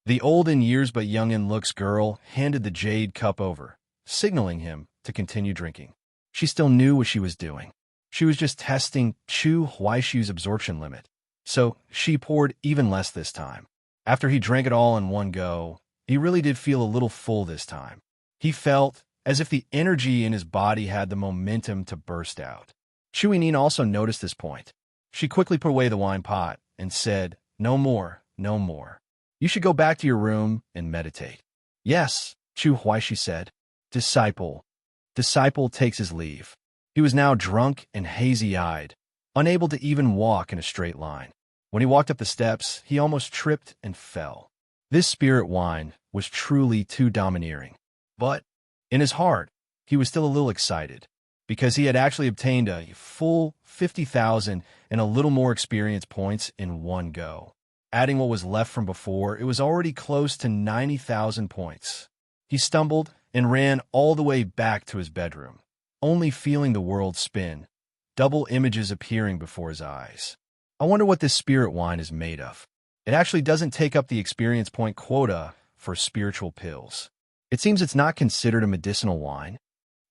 The old in years but young in looks girl handed the jade cup over, signaling him to continue drinking. She still knew what she was doing. She was just testing Chu Huaishu's absorption limit, so she poured even less this time. After he drank it all in one go, he really did feel a little full this time. He felt as if the energy in his body had the momentum to burst out. Chu Yinin also noticed this point. She quickly put away the wine pot and said, No more, no more. You should go back to your room and meditate. Yes, Chu Huaishu said. Disciple takes his leave. He was now drunk and hazy-eyed, unable to even walk in a straight line. When he walked up the steps, he almost tripped and fell. This spirit wine was truly too domineering. But in his heart, he was still a little excited, because he had actually obtained a full 50,000 and a little more experience points in one go. Adding what was left from before, it was already close to 90,000 points. He stumbled and ran all the way back to his bedroom, only feeling the world spin, double images appearing before his eyes. I wonder what this spirit wine is made of. It actually doesn't take up the experience point quota for spiritual pills. It seems it's not considered a medicinal wine.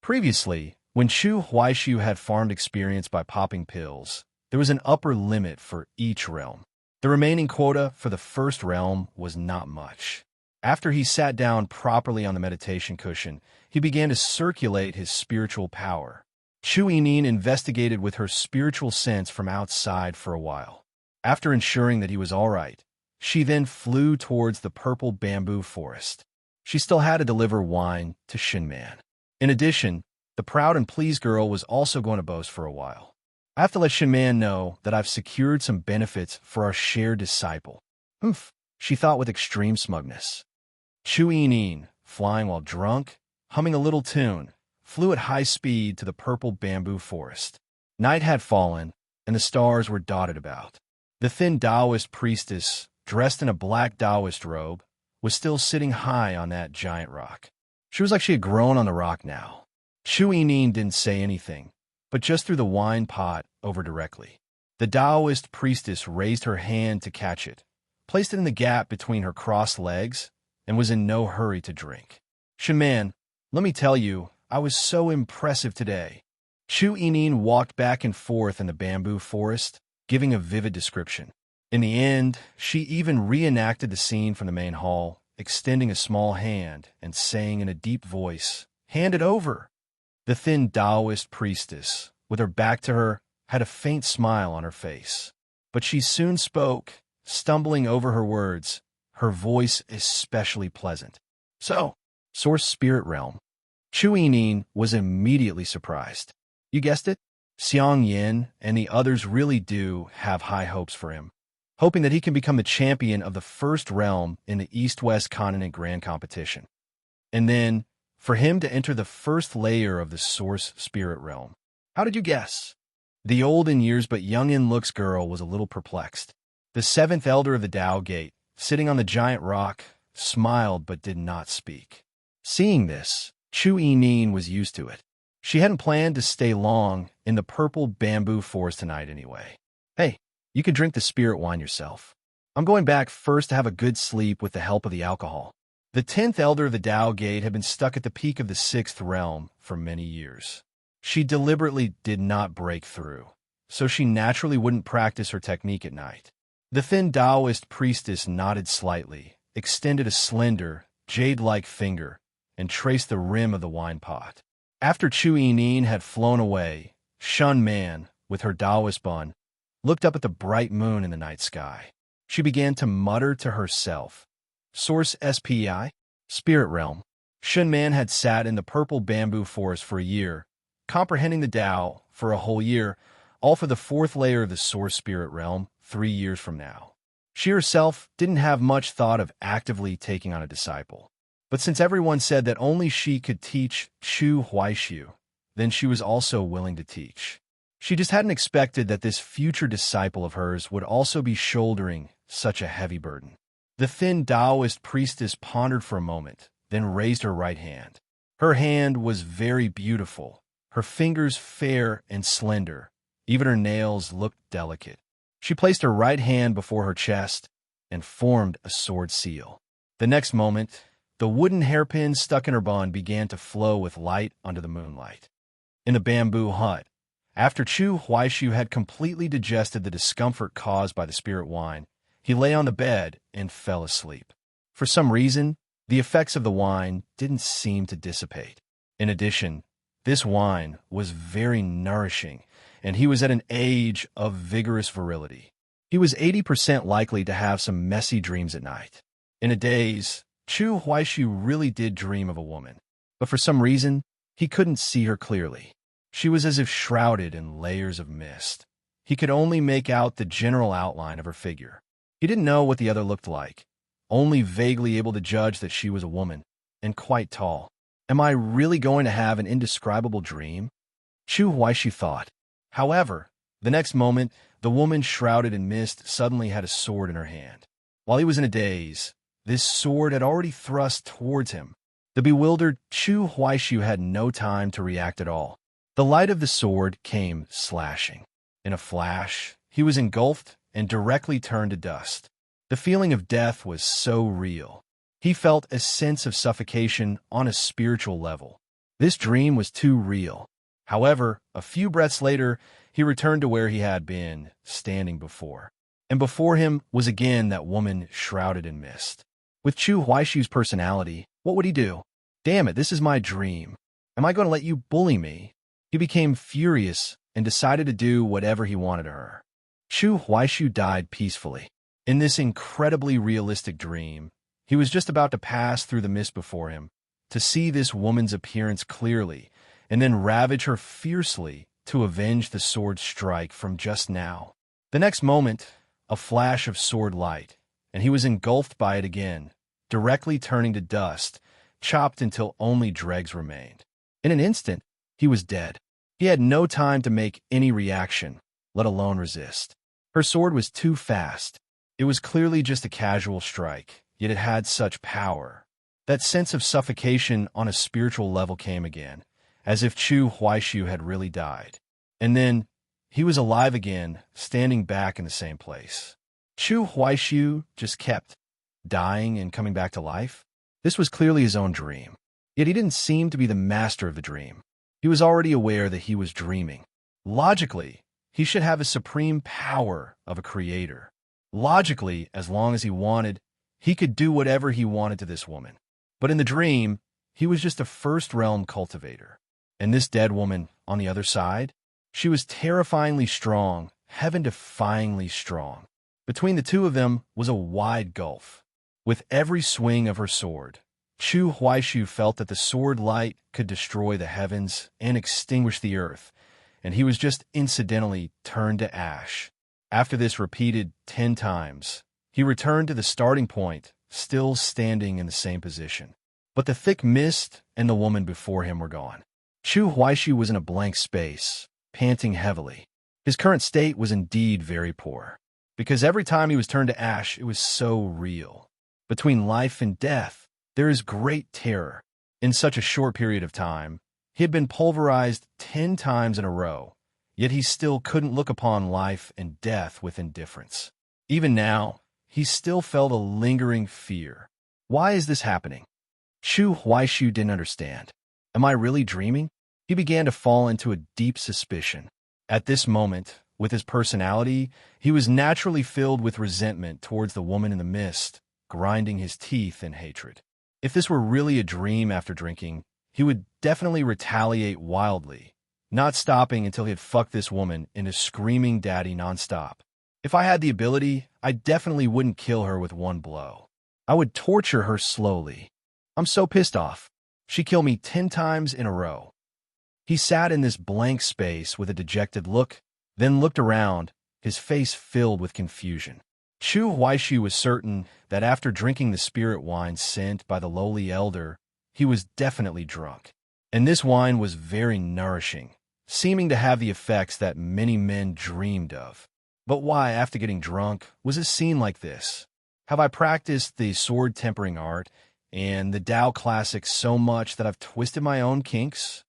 Previously, when Chu Huaishu had farmed experience by popping pills, there was an upper limit for each realm. The remaining quota for the first realm was not much. After he sat down properly on the meditation cushion, he began to circulate his spiritual power. Chu Yinin investigated with her spiritual sense from outside for a while. After ensuring that he was all right, she then flew towards the purple bamboo forest. She still had to deliver wine to Shinman. In addition, the proud and pleased girl was also going to boast for a while. I have to let Shinman know that I've secured some benefits for our shared disciple. Humph, she thought with extreme smugness. Chu Yinin, flying while drunk, humming a little tune, flew at high speed to the purple bamboo forest. Night had fallen, and the stars were dotted about. The thin Taoist priestess, dressed in a black Taoist robe, was still sitting high on that giant rock. She was like she had grown on the rock now. Chu Yinin didn't say anything, but just threw the wine pot over directly. The Taoist priestess raised her hand to catch it, placed it in the gap between her crossed legs, and was in no hurry to drink. Shen Man, let me tell you, I was so impressive today. Chu Yinin walked back and forth in the bamboo forest, giving a vivid description. In the end, she even reenacted the scene from the main hall, extending a small hand and saying in a deep voice, "Hand it over." The thin Taoist priestess, with her back to her, had a faint smile on her face. But she soon spoke, stumbling over her words, her voice especially pleasant. "So, Source Spirit Realm." Chu Yinin was immediately surprised. You guessed it, Xiang Yin and the others really do have high hopes for him, hoping that he can become the champion of the first realm in the East-West Continent Grand Competition. And then, for him to enter the first layer of the Source Spirit Realm. How did you guess? The old in years but young in looks girl was a little perplexed. The seventh elder of the Tao Gate, sitting on the giant rock, smiled but did not speak. Seeing this, Chu Yinin was used to it. She hadn't planned to stay long in the purple bamboo forest tonight anyway. Hey, you can drink the spirit wine yourself. I'm going back first to have a good sleep with the help of the alcohol. The 10th elder of the Tao Gate had been stuck at the peak of the 6th realm for many years. She deliberately did not break through, so she naturally wouldn't practice her technique at night. The thin Taoist priestess nodded slightly, extended a slender, jade-like finger, and traced the rim of the wine pot. After Chu Yinin had flown away, Shen Man, with her Taoist bun, looked up at the bright moon in the night sky. She began to mutter to herself. Source SPI? Spirit Realm. Shen Man had sat in the purple bamboo forest for a year, comprehending the Tao for a whole year, all for the fourth layer of the Source Spirit Realm 3 years from now. She herself didn't have much thought of actively taking on a disciple. But since everyone said that only she could teach Chu Huaishu, then she was also willing to teach. She just hadn't expected that this future disciple of hers would also be shouldering such a heavy burden. The thin Taoist priestess pondered for a moment, then raised her right hand. Her hand was very beautiful, her fingers fair and slender, even her nails looked delicate. She placed her right hand before her chest and formed a sword seal. The next moment, the wooden hairpin stuck in her bun began to flow with light under the moonlight. In the bamboo hut, after Chu Huaishu had completely digested the discomfort caused by the spirit wine, he lay on the bed and fell asleep. For some reason, the effects of the wine didn't seem to dissipate. In addition, this wine was very nourishing, and he was at an age of vigorous virility. He was 80% likely to have some messy dreams at night. In a daze, Chu Huaishu really did dream of a woman, but for some reason, he couldn't see her clearly. She was as if shrouded in layers of mist. He could only make out the general outline of her figure. He didn't know what the other looked like, only vaguely able to judge that she was a woman, and quite tall. Am I really going to have an indescribable dream? Chu Huaishu thought. However, the next moment, the woman shrouded in mist suddenly had a sword in her hand. While he was in a daze, this sword had already thrust towards him. The bewildered Chu Huaishu had no time to react at all. The light of the sword came slashing. In a flash, he was engulfed and directly turned to dust. The feeling of death was so real. He felt a sense of suffocation on a spiritual level. This dream was too real. However, a few breaths later, he returned to where he had been, standing before. And before him was again that woman shrouded in mist. With Chu Huaishu's personality, what would he do? Damn it, this is my dream. Am I going to let you bully me? He became furious and decided to do whatever he wanted to her. Chu Huaishu died peacefully. In this incredibly realistic dream, he was just about to pass through the mist before him, to see this woman's appearance clearly, and then ravage her fiercely to avenge the sword strike from just now. The next moment, a flash of sword light, and he was engulfed by it again, directly turning to dust, chopped until only dregs remained. In an instant, he was dead. He had no time to make any reaction, let alone resist. Her sword was too fast. It was clearly just a casual strike, yet it had such power. That sense of suffocation on a spiritual level came again, as if Chu Huaishu had really died. And then, he was alive again, standing back in the same place. Chu Huaishu just kept dying and coming back to life. This was clearly his own dream. Yet he didn't seem to be the master of the dream. He was already aware that he was dreaming. Logically, he should have the supreme power of a creator. Logically, as long as he wanted, he could do whatever he wanted to this woman. But in the dream, he was just a first-realm cultivator. And this dead woman, on the other side, she was terrifyingly strong, heaven-defyingly strong. Between the two of them was a wide gulf. With every swing of her sword, Chu Huaishu felt that the sword light could destroy the heavens and extinguish the earth, and he was just incidentally turned to ash. After this repeated 10 times, he returned to the starting point, still standing in the same position. But the thick mist and the woman before him were gone. Chu Huaishu was in a blank space, panting heavily. His current state was indeed very poor, because every time he was turned to ash, it was so real. Between life and death, there is great terror. In such a short period of time, he had been pulverized 10 times in a row, yet he still couldn't look upon life and death with indifference. Even now, he still felt a lingering fear. Why is this happening? Chu Huaishu didn't understand. Am I really dreaming? He began to fall into a deep suspicion. At this moment, with his personality, he was naturally filled with resentment towards the woman in the mist, grinding his teeth in hatred. If this were really a dream after drinking, he would definitely retaliate wildly, not stopping until he had fucked this woman into screaming daddy nonstop. If I had the ability, I definitely wouldn't kill her with one blow. I would torture her slowly. I'm so pissed off. She killed me 10 times in a row. He sat in this blank space with a dejected look, then looked around, his face filled with confusion. Chu Huaishu was certain that after drinking the spirit wine sent by the lowly elder, he was definitely drunk. And this wine was very nourishing, seeming to have the effects that many men dreamed of. But why, after getting drunk, was it seen like this? Have I practiced the sword tempering art and the Tao classics so much that I've twisted my own kinks?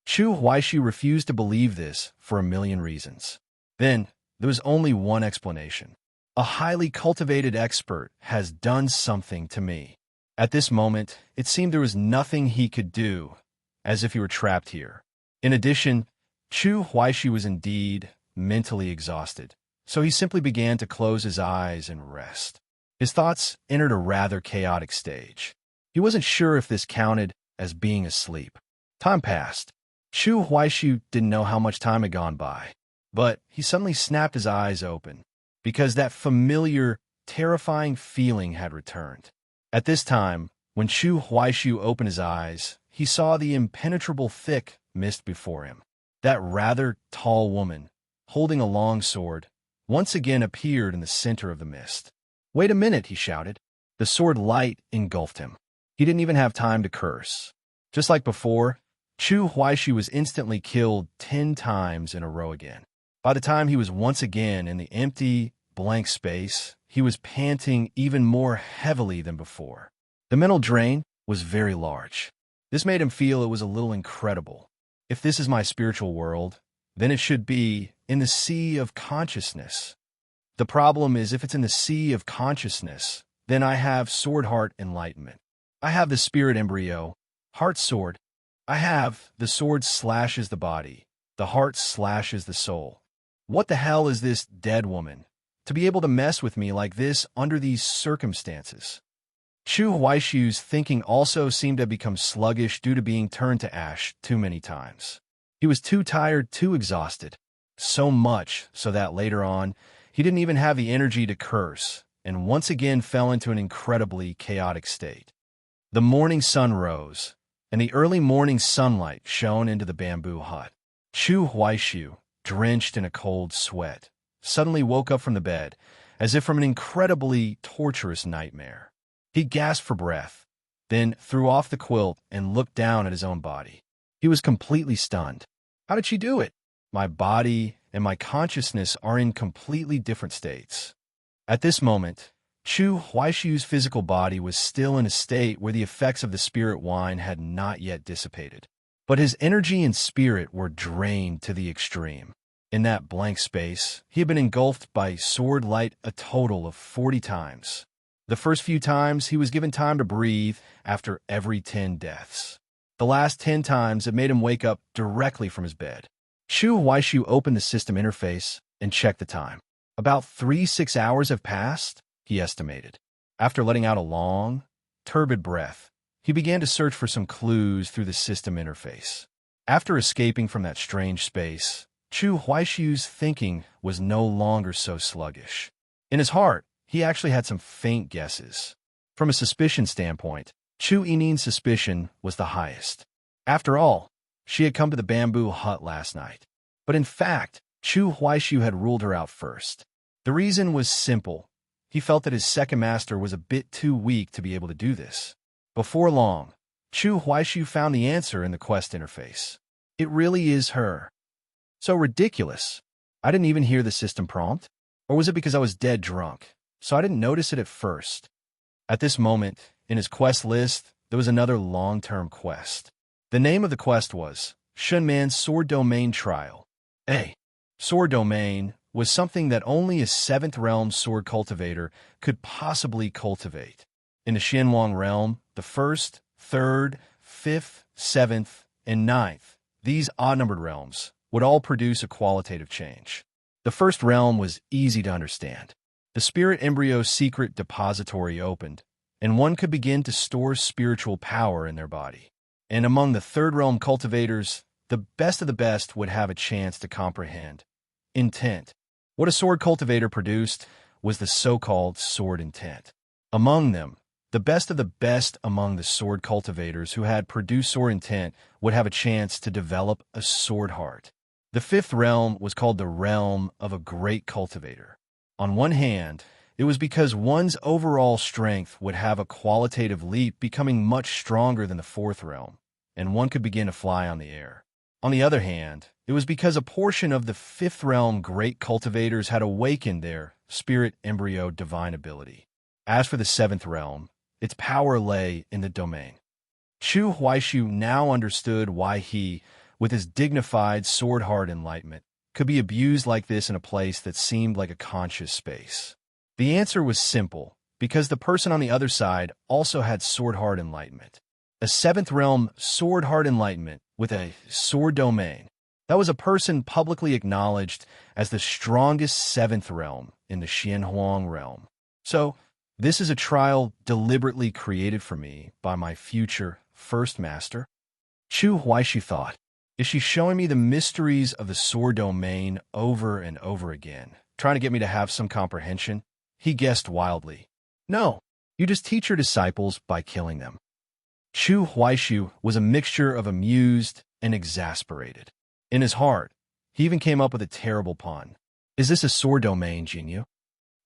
Chu Huaishu refused to believe this for a million reasons. Then, there was only one explanation. A highly cultivated expert has done something to me. At this moment, it seemed there was nothing he could do, as if he were trapped here. In addition, Chu Huaishu was indeed mentally exhausted, so he simply began to close his eyes and rest. His thoughts entered a rather chaotic stage. He wasn't sure if this counted as being asleep. Time passed. Chu Huaishu didn't know how much time had gone by, but he suddenly snapped his eyes open, because that familiar, terrifying feeling had returned. At this time, when Chu Huaishu opened his eyes, he saw the impenetrable thick mist before him. That rather tall woman, holding a long sword, once again appeared in the center of the mist. "Wait a minute," he shouted. The sword light engulfed him. He didn't even have time to curse. Just like before, Chu Huaishu was instantly killed 10 times in a row again. By the time he was once again in the empty, blank space, he was panting even more heavily than before. The mental drain was very large. This made him feel it was a little incredible. If this is my spiritual world, then it should be in the sea of consciousness. The problem is if it's in the sea of consciousness, then I have sword heart enlightenment. I have the spirit embryo, heart sword. I have the sword slashes the body, the heart slashes the soul. What the hell is this dead woman to be able to mess with me like this under these circumstances? Chu Huaishu's thinking also seemed to have become sluggish due to being turned to ash too many times. He was too tired, too exhausted. So much so that later on, he didn't even have the energy to curse, and once again fell into an incredibly chaotic state. The morning sun rose, and the early morning sunlight shone into the bamboo hut. Chu Huaishu, drenched in a cold sweat, suddenly woke up from the bed, as if from an incredibly torturous nightmare. He gasped for breath, then threw off the quilt and looked down at his own body. He was completely stunned. How did she do it? My body and my consciousness are in completely different states. At this moment, Chu Huaishu's physical body was still in a state where the effects of the spirit wine had not yet dissipated. But his energy and spirit were drained to the extreme. In that blank space, he had been engulfed by sword light a total of 40 times. The first few times, he was given time to breathe after every 10 deaths. The last 10 times, it made him wake up directly from his bed. Chu Huaishu opened the system interface and checked the time. About 6 hours have passed, he estimated. After letting out a long, turbid breath, he began to search for some clues through the system interface. After escaping from that strange space, Chu Huaishu's thinking was no longer so sluggish. In his heart, he actually had some faint guesses. From a suspicion standpoint, Chu Yinin's suspicion was the highest. After all, she had come to the bamboo hut last night. But in fact, Chu Huaishu had ruled her out first. The reason was simple. He felt that his second master was a bit too weak to be able to do this. Before long, Chu Huaishu found the answer in the quest interface. It really is her. So ridiculous. I didn't even hear the system prompt. Or was it because I was dead drunk, so I didn't notice it at first? At this moment, in his quest list, there was another long-term quest. The name of the quest was Shunman's Sword Domain Trial. Sword Domain was something that only a 7th realm sword cultivator could possibly cultivate. In the Xianwang realm, the 1st, 3rd, 5th, 7th, and 9th, these odd-numbered realms, would all produce a qualitative change. The first realm was easy to understand. The spirit embryo secret depository opened, and one could begin to store spiritual power in their body. And among the 3rd realm cultivators, the best of the best would have a chance to comprehend intent. What a sword cultivator produced was the so-called sword intent. Among them, the best of the best among the sword cultivators who had produced sword intent would have a chance to develop a sword heart. The 5th realm was called the realm of a great cultivator. On one hand, it was because one's overall strength would have a qualitative leap, becoming much stronger than the 4th realm, and one could begin to fly on the air. On the other hand, it was because a portion of the 5th realm great cultivators had awakened their spirit embryo divine ability. As for the 7th realm, its power lay in the domain. Chu Huaishu now understood why he, with his dignified sword heart enlightenment, could be abused like this in a place that seemed like a conscious space. The answer was simple, because the person on the other side also had sword heart enlightenment. A 7th realm sword heart enlightenment with a sword domain. That was a person publicly acknowledged as the strongest 7th realm in the Xianhuang realm. So, this is a trial deliberately created for me by my future first master. Chu Huaishu thought, is she showing me the mysteries of the sword domain over and over again, trying to get me to have some comprehension? He guessed wildly. No, you just teach your disciples by killing them. Chu Huaishu was a mixture of amused and exasperated. In his heart, he even came up with a terrible pun. Is this a sword domain, Jinyu?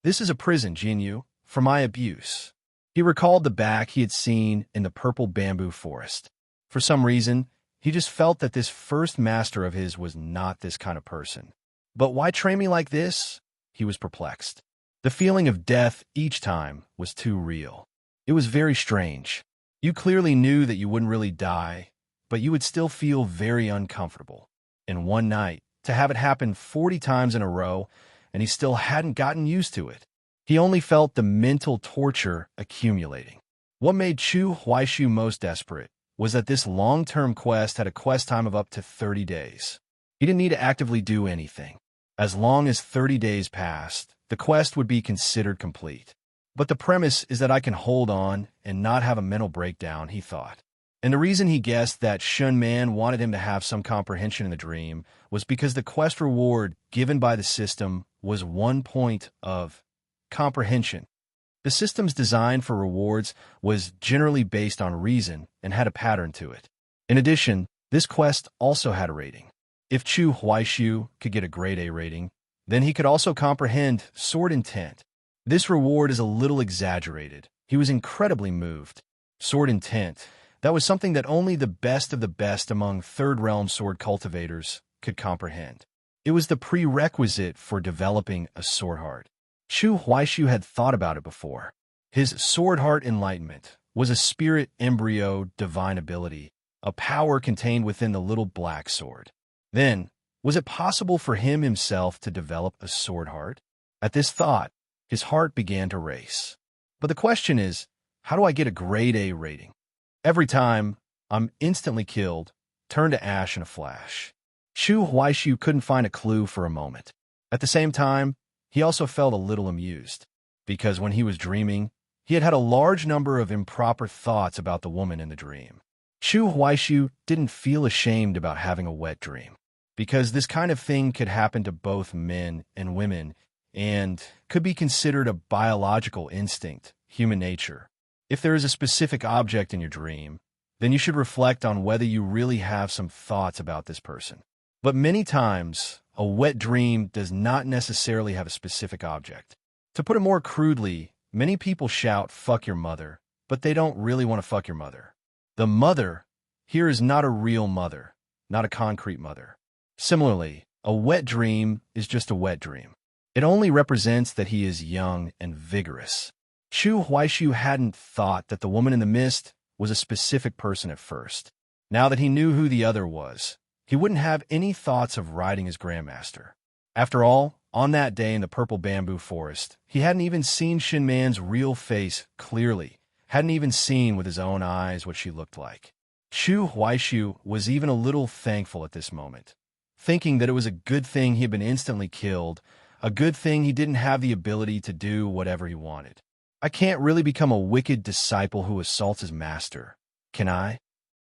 This is a prison, Jinyu, for my abuse. He recalled the back he had seen in the purple bamboo forest. For some reason, he just felt that this first master of his was not this kind of person. But why train me like this? He was perplexed. The feeling of death each time was too real. It was very strange. You clearly knew that you wouldn't really die, but you would still feel very uncomfortable. And one night, to have it happen 40 times in a row, and he still hadn't gotten used to it. He only felt the mental torture accumulating. What made Chu Huaishu most desperate was that this long-term quest had a quest time of up to 30 days. He didn't need to actively do anything. As long as 30 days passed, the quest would be considered complete. But the premise is that I can hold on and not have a mental breakdown, he thought. And the reason he guessed that Shun Man wanted him to have some comprehension in the dream was because the quest reward given by the system was 1 point of comprehension. The system's design for rewards was generally based on reason and had a pattern to it. In addition, this quest also had a rating. If Chu Huaishu could get a grade A rating, then he could also comprehend sword intent. This reward is a little exaggerated. He was incredibly moved. sword intent. That was something that only the best of the best among Third Realm sword cultivators could comprehend. It was the prerequisite for developing a sword heart. Chu Huaishu had thought about it before. His sword heart enlightenment was a spirit embryo divine ability, a power contained within the little black sword. Then, was it possible for him himself to develop a sword heart? At this thought, his heart began to race. But the question is, how do I get a grade A rating? Every time, I'm instantly killed, turned to ash in a flash. Chu Huaishu couldn't find a clue for a moment. At the same time, he also felt a little amused, because when he was dreaming, he had had a large number of improper thoughts about the woman in the dream. Chu Huaishu didn't feel ashamed about having a wet dream, because this kind of thing could happen to both men and women and could be considered a biological instinct, human nature. If there is a specific object in your dream, then you should reflect on whether you really have some thoughts about this person. But many times, a wet dream does not necessarily have a specific object. To put it more crudely, many people shout, "Fuck your mother," but they don't really want to fuck your mother. The mother here is not a real mother, not a concrete mother. Similarly, a wet dream is just a wet dream. It only represents that he is young and vigorous. Chu Huaishu hadn't thought that the woman in the mist was a specific person at first. Now that he knew who the other was, he wouldn't have any thoughts of riding his grandmaster. After all, on that day in the purple bamboo forest, he hadn't even seen Shin Man's real face clearly, hadn't even seen with his own eyes what she looked like. Chu Huaishu was even a little thankful at this moment, thinking that it was a good thing he had been instantly killed, a good thing he didn't have the ability to do whatever he wanted. I can't really become a wicked disciple who assaults his master, can I?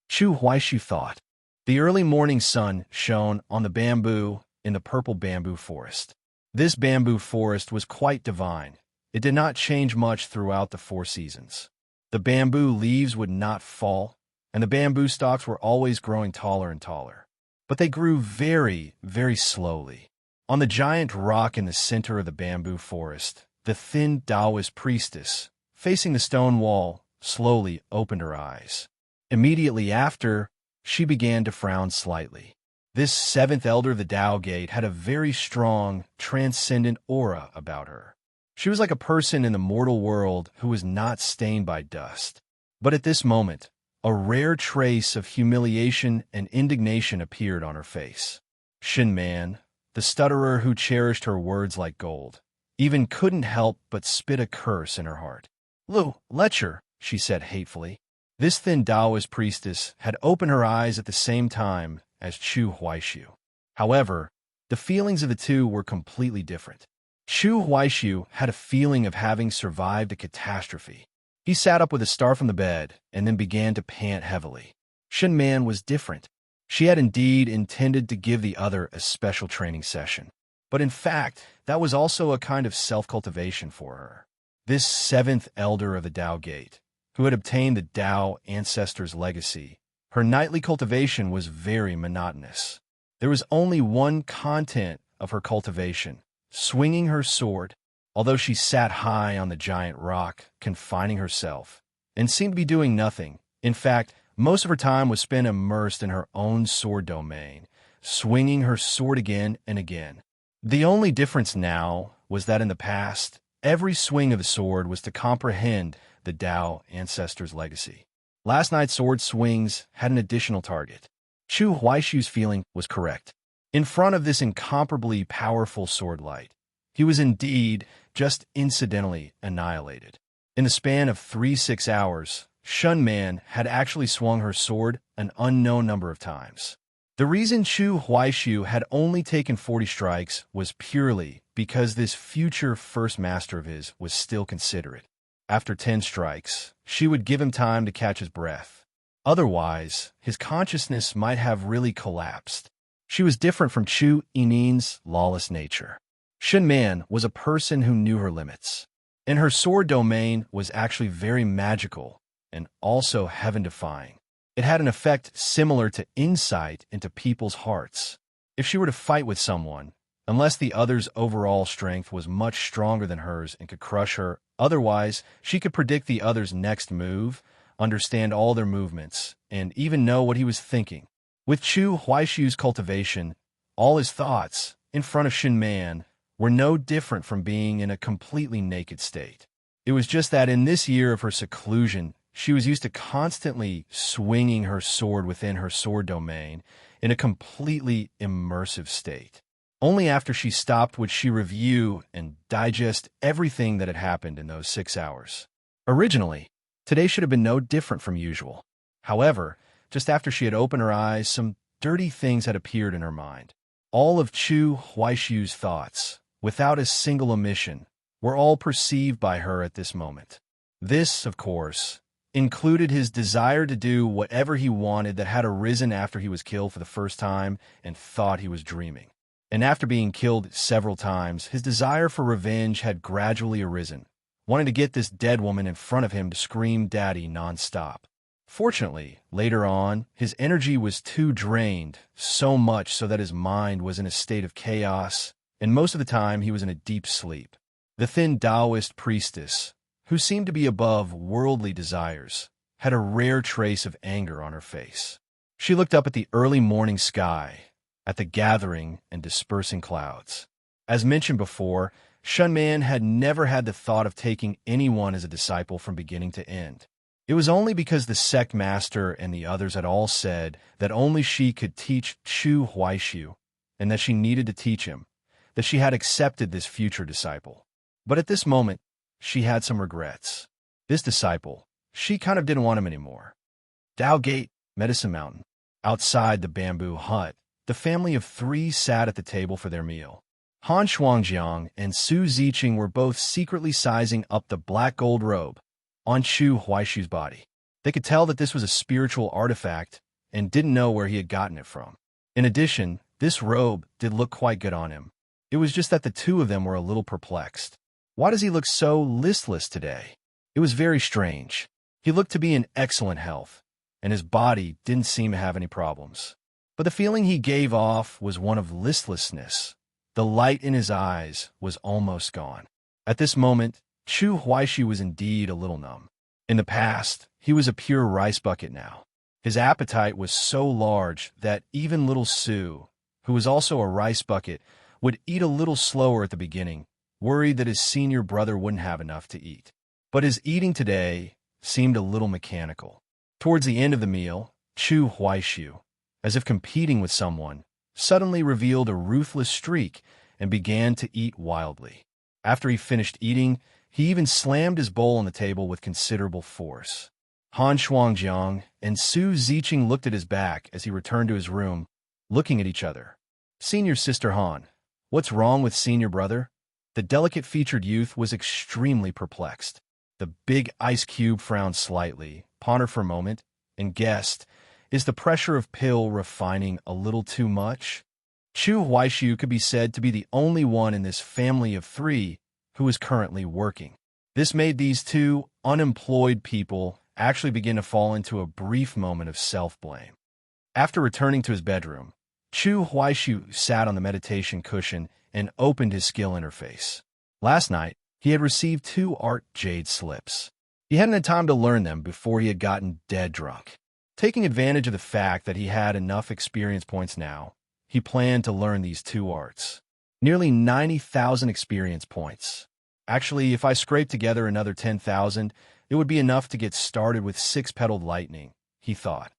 Chu Huaishu thought. The early morning sun shone on the bamboo in the purple bamboo forest. This bamboo forest was quite divine. It did not change much throughout the 4 seasons. The bamboo leaves would not fall, and the bamboo stalks were always growing taller and taller. But they grew very, very slowly. On the giant rock in the center of the bamboo forest, the thin Taoist priestess, facing the stone wall, slowly opened her eyes. Immediately after, she began to frown slightly. This 7th elder of the Tao Gate had a very strong, transcendent aura about her. She was like a person in the mortal world who was not stained by dust. But at this moment, a rare trace of humiliation and indignation appeared on her face. Shin Man, the stutterer who cherished her words like gold, even couldn't help but spit a curse in her heart. "Lu, lecher," she said hatefully. This thin Taoist priestess had opened her eyes at the same time as Chu Huaishu. However, the feelings of the two were completely different. Chu Huaishu had a feeling of having survived a catastrophe. He sat up with a start from the bed and then began to pant heavily. Shin Man was different. She had indeed intended to give the other a special training session. But in fact, that was also a kind of self-cultivation for her. This 7th elder of the Tao Gate, who had obtained the Tao ancestors' legacy, her nightly cultivation was very monotonous. There was only one content of her cultivation, swinging her sword, although she sat high on the giant rock, confining herself, and seemed to be doing nothing. In fact, most of her time was spent immersed in her own sword domain, swinging her sword again and again. The only difference now was that in the past, every swing of the sword was to comprehend the Tao ancestors' legacy. Last night's sword swings had an additional target. Chu Huaishu's feeling was correct. In front of this incomparably powerful sword light, he was indeed just incidentally annihilated. In the span of 3 hours, Shun Man had actually swung her sword an unknown number of times. The reason Chu Huaishu had only taken 40 strikes was purely because this future first master of his was still considerate. After 10 strikes, she would give him time to catch his breath. Otherwise, his consciousness might have really collapsed. She was different from Chu Yinin's lawless nature. Shin Man was a person who knew her limits, and her sword domain was actually very magical and also heaven-defying. It had an effect similar to insight into people's hearts. If she were to fight with someone, unless the other's overall strength was much stronger than hers and could crush her, otherwise she could predict the other's next move, understand all their movements, and even know what he was thinking. With Chu Huaishu's cultivation, all his thoughts, in front of Shen Man, were no different from being in a completely naked state. It was just that in this year of her seclusion, she was used to constantly swinging her sword within her sword domain in a completely immersive state. Only after she stopped would she review and digest everything that had happened in those 6 hours. Originally, today should have been no different from usual. However, just after she had opened her eyes, some dirty things had appeared in her mind. All of Chu Huaishu's thoughts, without a single omission, were all perceived by her at this moment. This, of course, included his desire to do whatever he wanted that had arisen after he was killed for the first time and thought he was dreaming. And after being killed several times, his desire for revenge had gradually arisen, wanting to get this dead woman in front of him to scream daddy nonstop. Fortunately, later on, his energy was too drained, so much so that his mind was in a state of chaos, and most of the time he was in a deep sleep. The thin Taoist priestess, who seemed to be above worldly desires, had a rare trace of anger on her face. She looked up at the early morning sky, at the gathering and dispersing clouds. As mentioned before, Shen Man had never had the thought of taking anyone as a disciple from beginning to end. It was only because the sect master and the others had all said that only she could teach Chu Huaishu, and that she needed to teach him, that she had accepted this future disciple. But at this moment, she had some regrets. This disciple, she kind of didn't want him anymore. Dao Gate, Medicine Mountain. Outside the bamboo hut, the family of 3 sat at the table for their meal. Han Shuangjiang and Su Ziqing were both secretly sizing up the black gold robe on Chu Huaishu's body. They could tell that this was a spiritual artifact and didn't know where he had gotten it from. In addition, this robe did look quite good on him. It was just that the two of them were a little perplexed. Why does he look so listless today? It was very strange. He looked to be in excellent health, and his body didn't seem to have any problems. But the feeling he gave off was one of listlessness. The light in his eyes was almost gone. At this moment, Chu Huaishu was indeed a little numb. In the past, he was a pure rice bucket now. His appetite was so large that even little Su, who was also a rice bucket, would eat a little slower at the beginning, worried that his senior brother wouldn't have enough to eat. But his eating today seemed a little mechanical. Towards the end of the meal, Chu Huaishu, as if competing with someone, suddenly revealed a ruthless streak and began to eat wildly. After he finished eating, he even slammed his bowl on the table with considerable force. Han Shuangjiang and Su Ziqing looked at his back as he returned to his room, looking at each other. Senior Sister Han, what's wrong with senior brother? The delicate-featured youth was extremely perplexed. The big ice cube frowned slightly, pondered for a moment, and guessed, is the pressure of pill refining a little too much? Chu Huaishu could be said to be the only one in this family of 3 who is currently working. This made these 2 unemployed people actually begin to fall into a brief moment of self-blame. After returning to his bedroom, Chu Huaishu sat on the meditation cushion and opened his skill interface. Last night, he had received 2 art jade slips. He hadn't had time to learn them before he had gotten dead drunk. Taking advantage of the fact that he had enough experience points now, he planned to learn these 2 arts. Nearly 90,000 experience points. Actually, if I scraped together another 10,000, it would be enough to get started with 6-petaled lightning, he thought.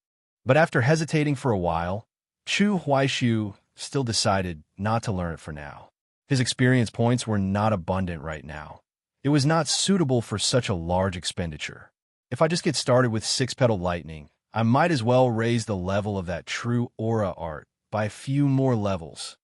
But after hesitating for a while, Chu Huaishu still decided not to learn it for now. His experience points were not abundant right now. It was not suitable for such a large expenditure. If I just get started with 6-petaled lightning, I might as well raise the level of that true aura art by a few more levels.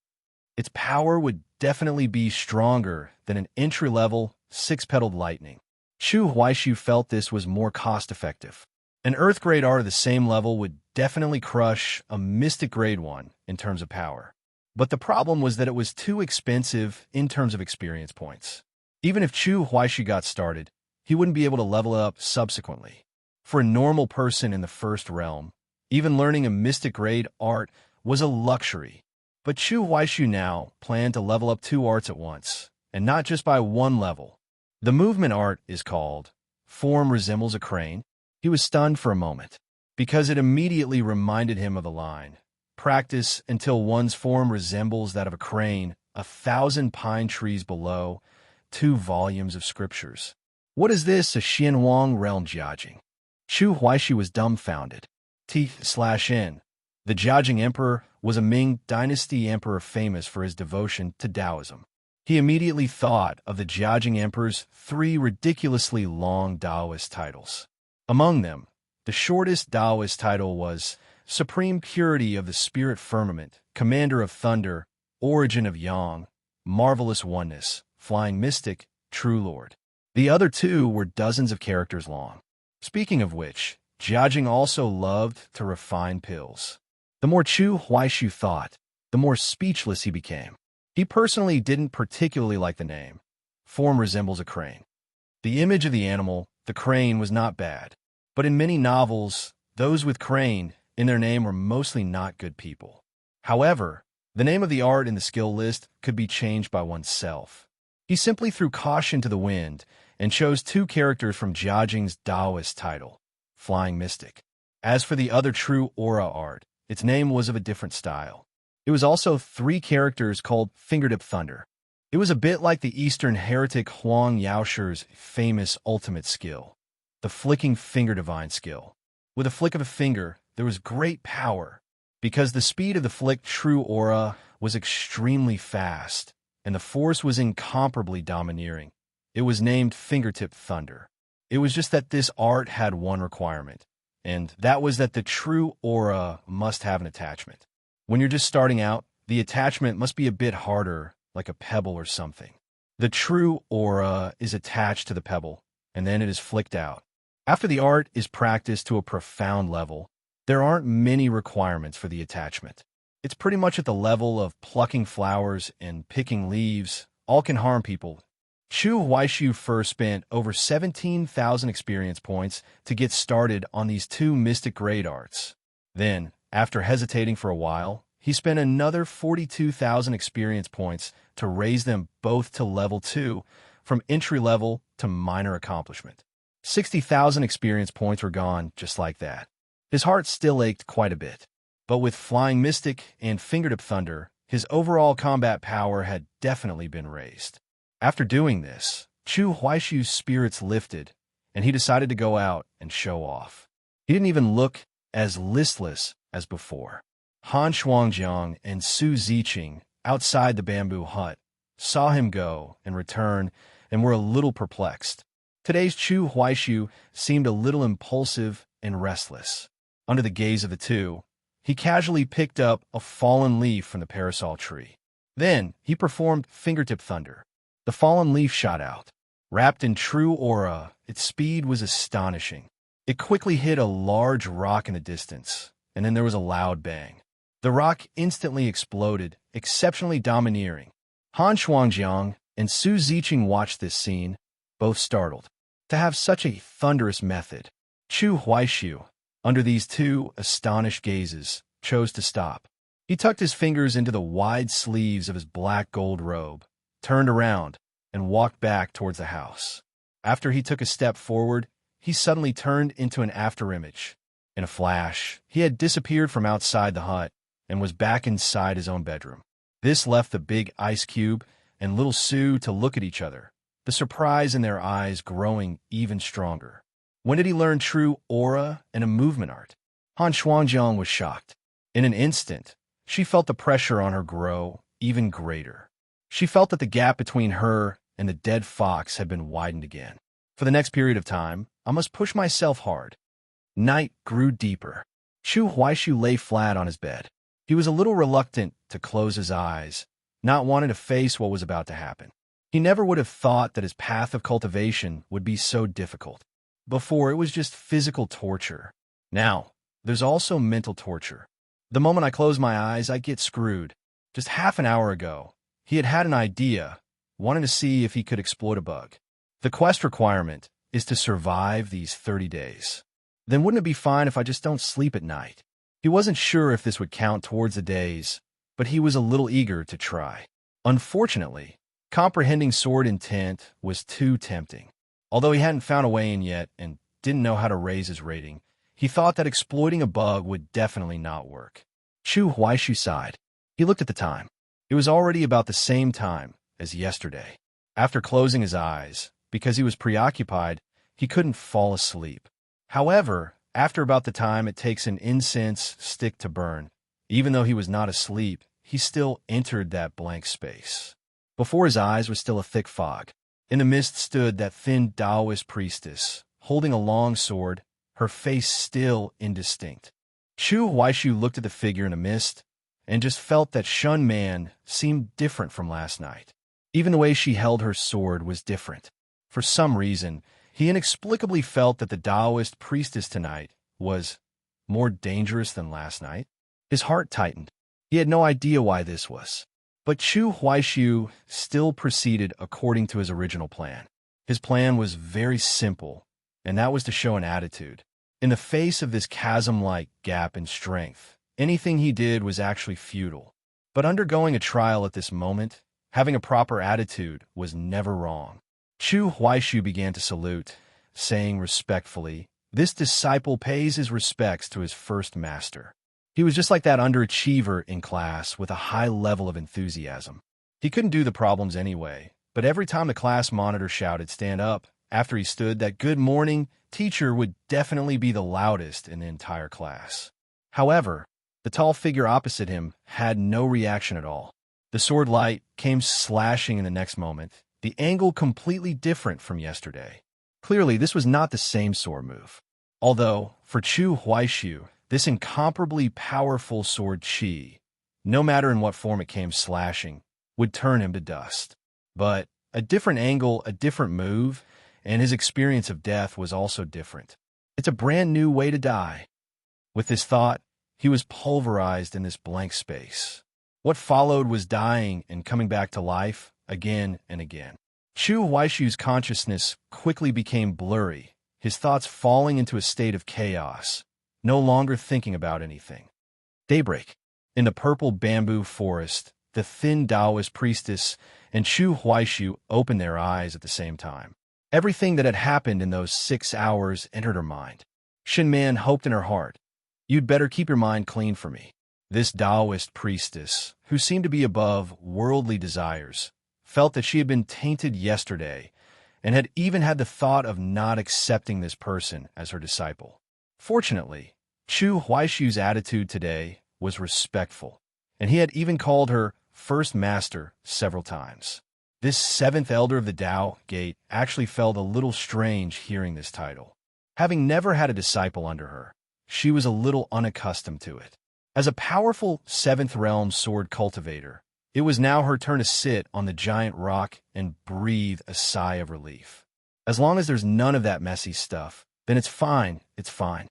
Its power would definitely be stronger than an entry-level 6-petaled lightning. Chu Huaishu felt this was more cost-effective. An Earth-grade art of the same level would definitely crush a Mystic grade 1 in terms of power. But the problem was that it was too expensive in terms of experience points. Even if Chu Huaishu got started, he wouldn't be able to level up subsequently. For a normal person in the first realm, even learning a Mystic grade art was a luxury. But Chu Huaishu now planned to level up 2 arts at once, and not just by 1 level. The movement art is called Form Resembles a Crane. He He was stunned for a moment, because it immediately reminded him of the line, "Practice until one's form resembles that of a crane, 1,000 pine trees below, 2 volumes of scriptures." What is this, a Xianwang realm Jiajing? Chu Huaishi was dumbfounded. Teeth/in. The Jiajing emperor was a Ming dynasty emperor famous for his devotion to Taoism. He immediately thought of the Jiajing emperor's 3 ridiculously long Taoist titles. Among them, the shortest Taoist title was Supreme Purity of the Spirit Firmament, Commander of Thunder, Origin of Yang, Marvelous Oneness, Flying Mystic, True Lord. The other 2 were dozens of characters long. Speaking of which, Jiajing also loved to refine pills. The more Chu Huaishu thought, the more speechless he became. He personally didn't particularly like the name. Form resembles a crane. The image of the animal, the crane, was not bad. But in many novels, those with crane in their name were mostly not good people. However, the name of the art in the skill list could be changed by oneself. He simply threw caution to the wind and chose 2 characters from Jiajing's Taoist title, Flying Mystic. As for the other true aura art, its name was of a different style. It was also 3 characters called Fingertip Thunder. It was a bit like the Eastern heretic Huang Yaoshi's famous ultimate skill, the Flicking Finger Divine skill. With a flick of a finger, there was great power, because the speed of the flick true aura was extremely fast, and the force was incomparably domineering. It was named Fingertip Thunder. It was just that this art had one requirement, and that was that the true aura must have an attachment. When you're just starting out, the attachment must be a bit harder, like a pebble or something. The true aura is attached to the pebble, and then it is flicked out. After the art is practiced to a profound level, there aren't many requirements for the attachment. It's pretty much at the level of plucking flowers and picking leaves. All can harm people. Chu Huaishu first spent over 17,000 experience points to get started on these 2 mystic grade arts. Then, after hesitating for a while, he spent another 42,000 experience points to raise them both to level 2, from entry level to minor accomplishment. 60,000 experience points were gone just like that. His heart still ached quite a bit, but with Flying Mystic and Fingertip Thunder, his overall combat power had definitely been raised. After doing this, Chu Huaishu's spirits lifted, and he decided to go out and show off. He didn't even look as listless as before. Han Shuangjiang and Su Ziqing, outside the bamboo hut, saw him go and return and were a little perplexed. Today's Chu Huaishu seemed a little impulsive and restless. Under the gaze of the 2, he casually picked up a fallen leaf from the parasol tree. Then he performed Fingertip Thunder. The fallen leaf shot out. Wrapped in true aura, its speed was astonishing. It quickly hit a large rock in the distance, and then there was a loud bang. The rock instantly exploded, exceptionally domineering. Han Shuangjiang and Su Ziqing watched this scene, both startled. To have such a thunderous method, Chu Huaishu, under these 2 astonished gazes, chose to stop. He tucked his fingers into the wide sleeves of his black gold robe, turned around, and walked back towards the house. After he took a step forward, he suddenly turned into an afterimage. In a flash, he had disappeared from outside the hut and was back inside his own bedroom. This left the big ice cube and little Sue to look at each other, the surprise in their eyes growing even stronger. When did he learn true aura and a movement art? Han Shuangjiang was shocked. In an instant, she felt the pressure on her grow even greater. She felt that the gap between her and the dead fox had been widened again. For the next period of time, I must push myself hard. Night grew deeper. Chu Huaishu lay flat on his bed. He was a little reluctant to close his eyes, not wanting to face what was about to happen. He never would have thought that his path of cultivation would be so difficult. Before, it was just physical torture. Now, there's also mental torture. The moment I close my eyes, I get screwed. Just half an hour ago, he had an idea, wanting to see if he could exploit a bug. The quest requirement is to survive these 30 days. Then wouldn't it be fine if I just don't sleep at night? He wasn't sure if this would count towards the days, but he was a little eager to try. Unfortunately, comprehending sword intent was too tempting. Although he hadn't found a way in yet, and didn't know how to raise his rating. He thought that exploiting a bug would definitely not work. Chu Huaishu sighed. He looked at the time. It was already about the same time as yesterday. After closing his eyes, because he was preoccupied, he couldn't fall asleep. However, after about the time it takes an incense stick to burn, even though he was not asleep, he still entered that blank space. Before his eyes was still a thick fog. In the mist stood that thin Taoist priestess, holding a long sword, her face still indistinct. Chu Huaishu looked at the figure in the mist and just felt that Shun Man seemed different from last night. Even the way she held her sword was different. For some reason, he inexplicably felt that the Taoist priestess tonight was more dangerous than last night. His heart tightened. He had no idea why this was. But Chu Huaishu still proceeded according to his original plan. His plan was very simple, and that was to show an attitude. In the face of this chasm-like gap in strength, anything he did was actually futile. But undergoing a trial at this moment, having a proper attitude was never wrong. Chu Huaishu began to salute, saying respectfully, "This disciple pays his respects to his first master." He was just like that underachiever in class with a high level of enthusiasm. He couldn't do the problems anyway, but every time the class monitor shouted, "Stand up," after he stood, that "good morning" teacher would definitely be the loudest in the entire class. However, the tall figure opposite him had no reaction at all. The sword light came slashing in the next moment, the angle completely different from yesterday. Clearly, this was not the same sword move. Although, for Chu Huaishu, this incomparably powerful sword chi, no matter in what form it came slashing, would turn him to dust. But a different angle, a different move, and his experience of death was also different. It's a brand new way to die. With this thought, he was pulverized in this blank space. What followed was dying and coming back to life again and again. Chu Huaishu's consciousness quickly became blurry, his thoughts falling into a state of chaos, no longer thinking about anything. Daybreak. In the purple bamboo forest, the thin Taoist priestess and Chu Huaishu opened their eyes at the same time. Everything that had happened in those 6 hours entered her mind. Shin Man hoped in her heart, "You'd better keep your mind clean for me." This Taoist priestess, who seemed to be above worldly desires, felt that she had been tainted yesterday and had even had the thought of not accepting this person as her disciple. Fortunately, Chu Huaishu's attitude today was respectful, and he had even called her first master several times. This seventh elder of the Tao Gate actually felt a little strange hearing this title. Having never had a disciple under her, she was a little unaccustomed to it. As a powerful seventh realm sword cultivator, it was now her turn to sit on the giant rock and breathe a sigh of relief. As long as there's none of that messy stuff, then it's fine, it's fine.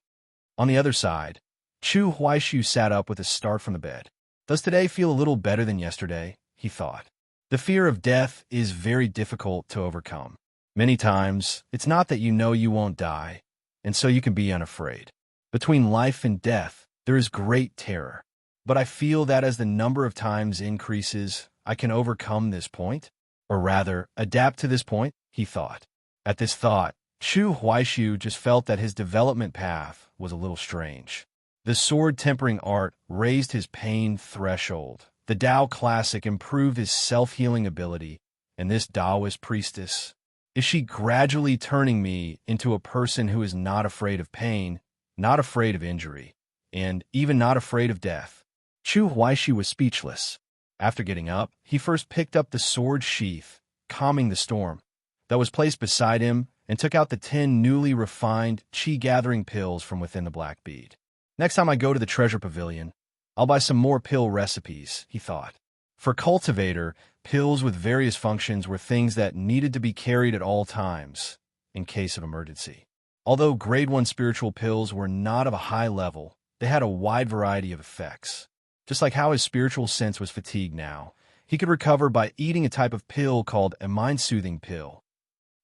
On the other side, Chu Huaishu sat up with a start from the bed. Does today feel a little better than yesterday? He thought. The fear of death is very difficult to overcome. Many times, it's not that you know you won't die, and so you can be unafraid. Between life and death, there is great terror. But I feel that as the number of times increases, I can overcome this point, or rather, adapt to this point, he thought. At this thought, Chu Huaishu just felt that his development path was a little strange. The sword tempering art raised his pain threshold. The Tao Classic improved his self-healing ability, and this Taoist priestess, is she gradually turning me into a person who is not afraid of pain, not afraid of injury, and even not afraid of death? Chu Huaishu was speechless. After getting up, he first picked up the sword sheath, calming the storm, that was placed beside him, and took out the 10 newly refined chi-gathering pills from within the black bead. Next time I go to the treasure pavilion, I'll buy some more pill recipes, he thought. For cultivator, pills with various functions were things that needed to be carried at all times, in case of emergency. Although grade 1 spiritual pills were not of a high level, they had a wide variety of effects. Just like how his spiritual sense was fatigued now, he could recover by eating a type of pill called a mind-soothing pill.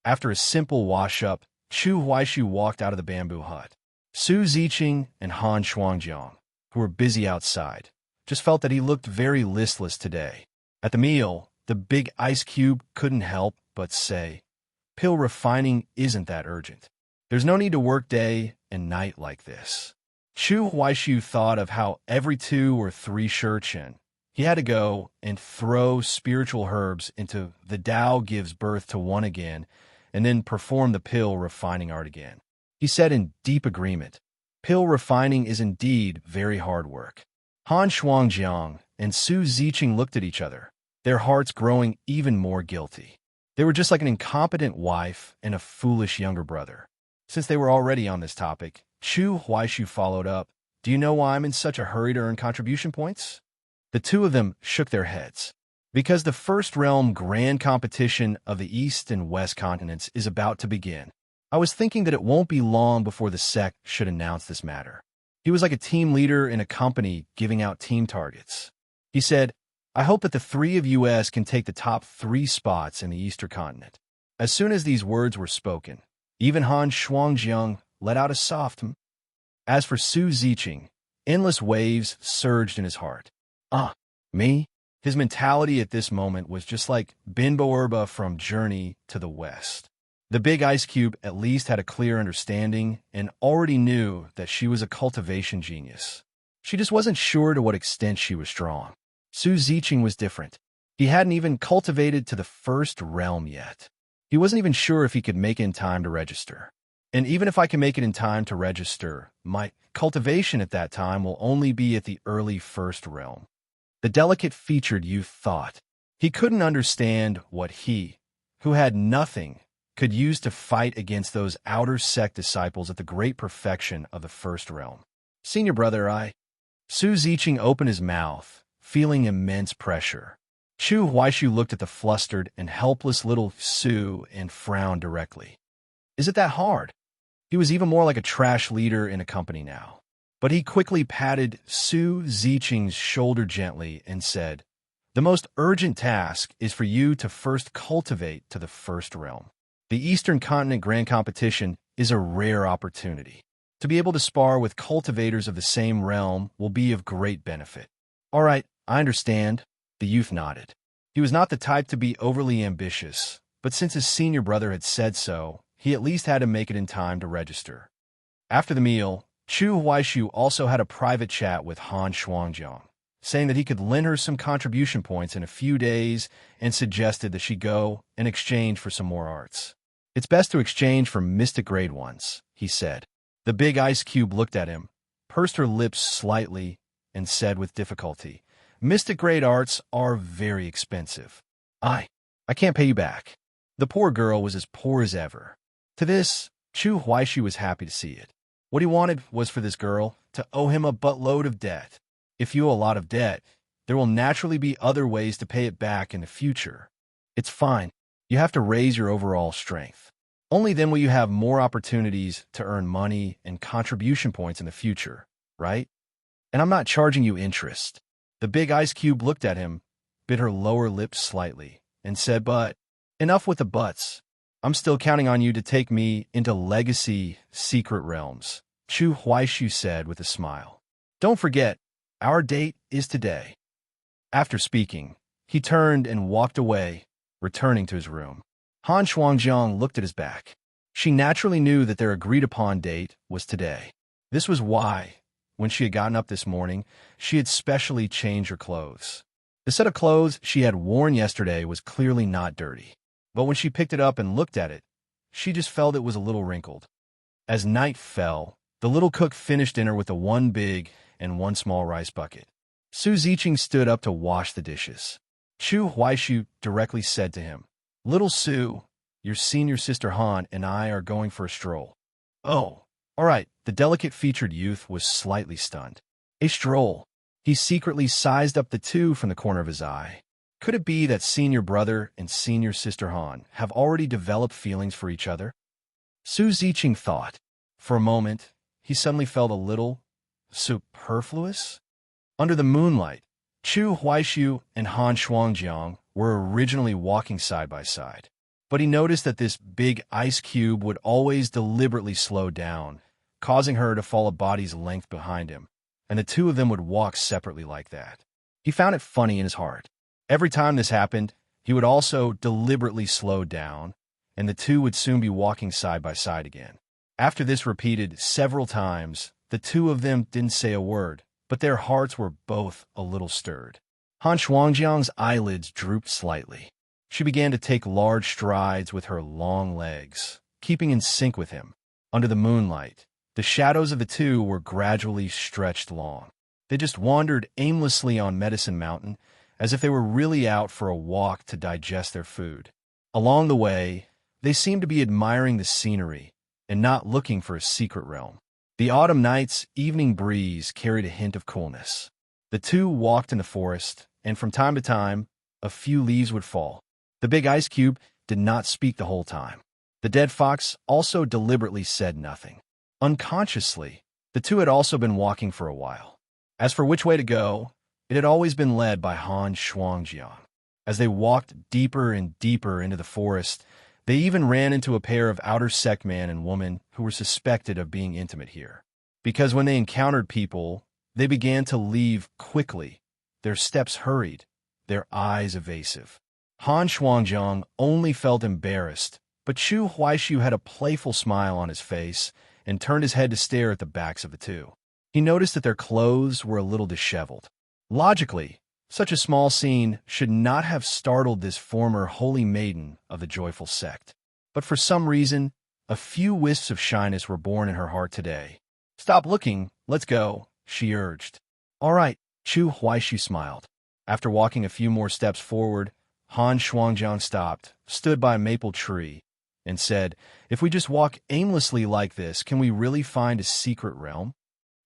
After a simple wash-up, Chu Huaishu walked out of the bamboo hut. Su Ziqing and Han Shuangjiang, who were busy outside, just felt that he looked very listless today. At the meal, the big ice cube couldn't help but say, "Pill refining isn't that urgent." There's no need to work day and night like this. Chu Huaishu thought of how every 2 or 3 shirchen, he had to go and throw spiritual herbs into the Tao gives birth to one again, and then perform the pill refining art again. He said in deep agreement, pill refining is indeed very hard work. Han Shuangjiang and Su Ziqing looked at each other, their hearts growing even more guilty. They were just like an incompetent wife and a foolish younger brother. Since they were already on this topic, Chu Huaishu followed up, do you know why I'm in such a hurry to earn contribution points? The two of them shook their heads. Because the First Realm Grand Competition of the East and West continents is about to begin. I was thinking that it won't be long before the sect should announce this matter. He was like a team leader in a company giving out team targets. He said, I hope that the 3 of us can take the top 3 spots in the Eastern continent. As soon as these words were spoken, even Han Shuangjiang let out a soft "hm." As for Su Ziqing, endless waves surged in his heart. Me? His mentality at this moment was just like Binbo Erba from Journey to the West. The big ice cube at least had a clear understanding and already knew that she was a cultivation genius. She just wasn't sure to what extent she was strong. Su Ziqing was different. He hadn't even cultivated to the First Realm yet. He wasn't even sure if he could make it in time to register. And even if I can make it in time to register, my cultivation at that time will only be at the early First Realm. The delicate-featured youth thought. He couldn't understand what he, who had nothing, could use to fight against those outer sect disciples at the great perfection of the First Realm. Senior brother, Su Ziqing opened his mouth, feeling immense pressure. Chu Huaishu looked at the flustered and helpless little Su and frowned directly. Is it that hard? He was even more like a trash leader in a company now. But he quickly patted Su Ziqing's shoulder gently and said, the most urgent task is for you to first cultivate to the First Realm. The Eastern Continent Grand Competition is a rare opportunity. To be able to spar with cultivators of the same realm will be of great benefit. All right, I understand, the youth nodded. He was not the type to be overly ambitious, but since his senior brother had said so, he at least had to make it in time to register. After the meal, Chu Huaishu also had a private chat with Han Shuangjiang, saying that he could lend her some contribution points in a few days and suggested that she go in exchange for some more arts. It's best to exchange for mystic grade ones, he said. The big ice cube looked at him, pursed her lips slightly, and said with difficulty, mystic grade arts are very expensive. I can't pay you back. The poor girl was as poor as ever. To this, Chu Huaishu was happy to see it. What he wanted was for this girl to owe him a buttload of debt. If you owe a lot of debt, there will naturally be other ways to pay it back in the future. It's fine. You have to raise your overall strength. Only then will you have more opportunities to earn money and contribution points in the future, right? And I'm not charging you interest. The big ice cube looked at him, bit her lower lip slightly, and said, but enough with the buts. I'm still counting on you to take me into legacy secret realms, Chu Huaishu said with a smile. Don't forget, our date is today. After speaking, he turned and walked away, returning to his room. Han Shuangjiang looked at his back. She naturally knew that their agreed-upon date was today. This was why, when she had gotten up this morning, she had specially changed her clothes. The set of clothes she had worn yesterday was clearly not dirty. But when she picked it up and looked at it, she just felt it was a little wrinkled. As night fell, the little cook finished dinner with a 1 big and 1 small rice bucket. Su Ziqing stood up to wash the dishes. Chu Huaishu directly said to him, Little Su, your senior sister Han and I are going for a stroll. Oh, all right. The delicate-featured youth was slightly stunned. A stroll. He secretly sized up the 2 from the corner of his eye. Could it be that senior brother and senior sister Han have already developed feelings for each other? Su Ziqing thought. For a moment, he suddenly felt a little superfluous. Under the moonlight, Chu Huaishu and Han Shuangjiang were originally walking side by side. But he noticed that this big ice cube would always deliberately slow down, causing her to fall a body's length behind him, and the 2 of them would walk separately like that. He found it funny in his heart. Every time this happened, he would also deliberately slow down, and the 2 would soon be walking side by side again. After this repeated several times, the two of them didn't say a word, but their hearts were both a little stirred. Han Shuangjiang's eyelids drooped slightly. She began to take large strides with her long legs, keeping in sync with him. Under the moonlight, the shadows of the two were gradually stretched long. They just wandered aimlessly on Medicine Mountain, as if they were really out for a walk to digest their food. Along the way, they seemed to be admiring the scenery and not looking for a secret realm. The autumn night's evening breeze carried a hint of coolness. The two walked in the forest, and from time to time, a few leaves would fall. The big ice cube did not speak the whole time. The dead fox also deliberately said nothing. Unconsciously, the two had also been walking for a while. As for which way to go, it had always been led by Han Shuangjiang. As they walked deeper and deeper into the forest, they even ran into a pair of outer sect man and woman who were suspected of being intimate here. Because when they encountered people, they began to leave quickly, their steps hurried, their eyes evasive. Han Shuangjiang only felt embarrassed, but Chu Huaishu had a playful smile on his face and turned his head to stare at the backs of the two. He noticed that their clothes were a little disheveled. Logically, such a small scene should not have startled this former holy maiden of the joyful sect. But for some reason, a few wisps of shyness were born in her heart today. "Stop looking, let's go," she urged. "All right," Chu Huaishu smiled. After walking a few more steps forward, Han Shuangjiang stopped, stood by a maple tree, and said, "If we just walk aimlessly like this, can we really find a secret realm?"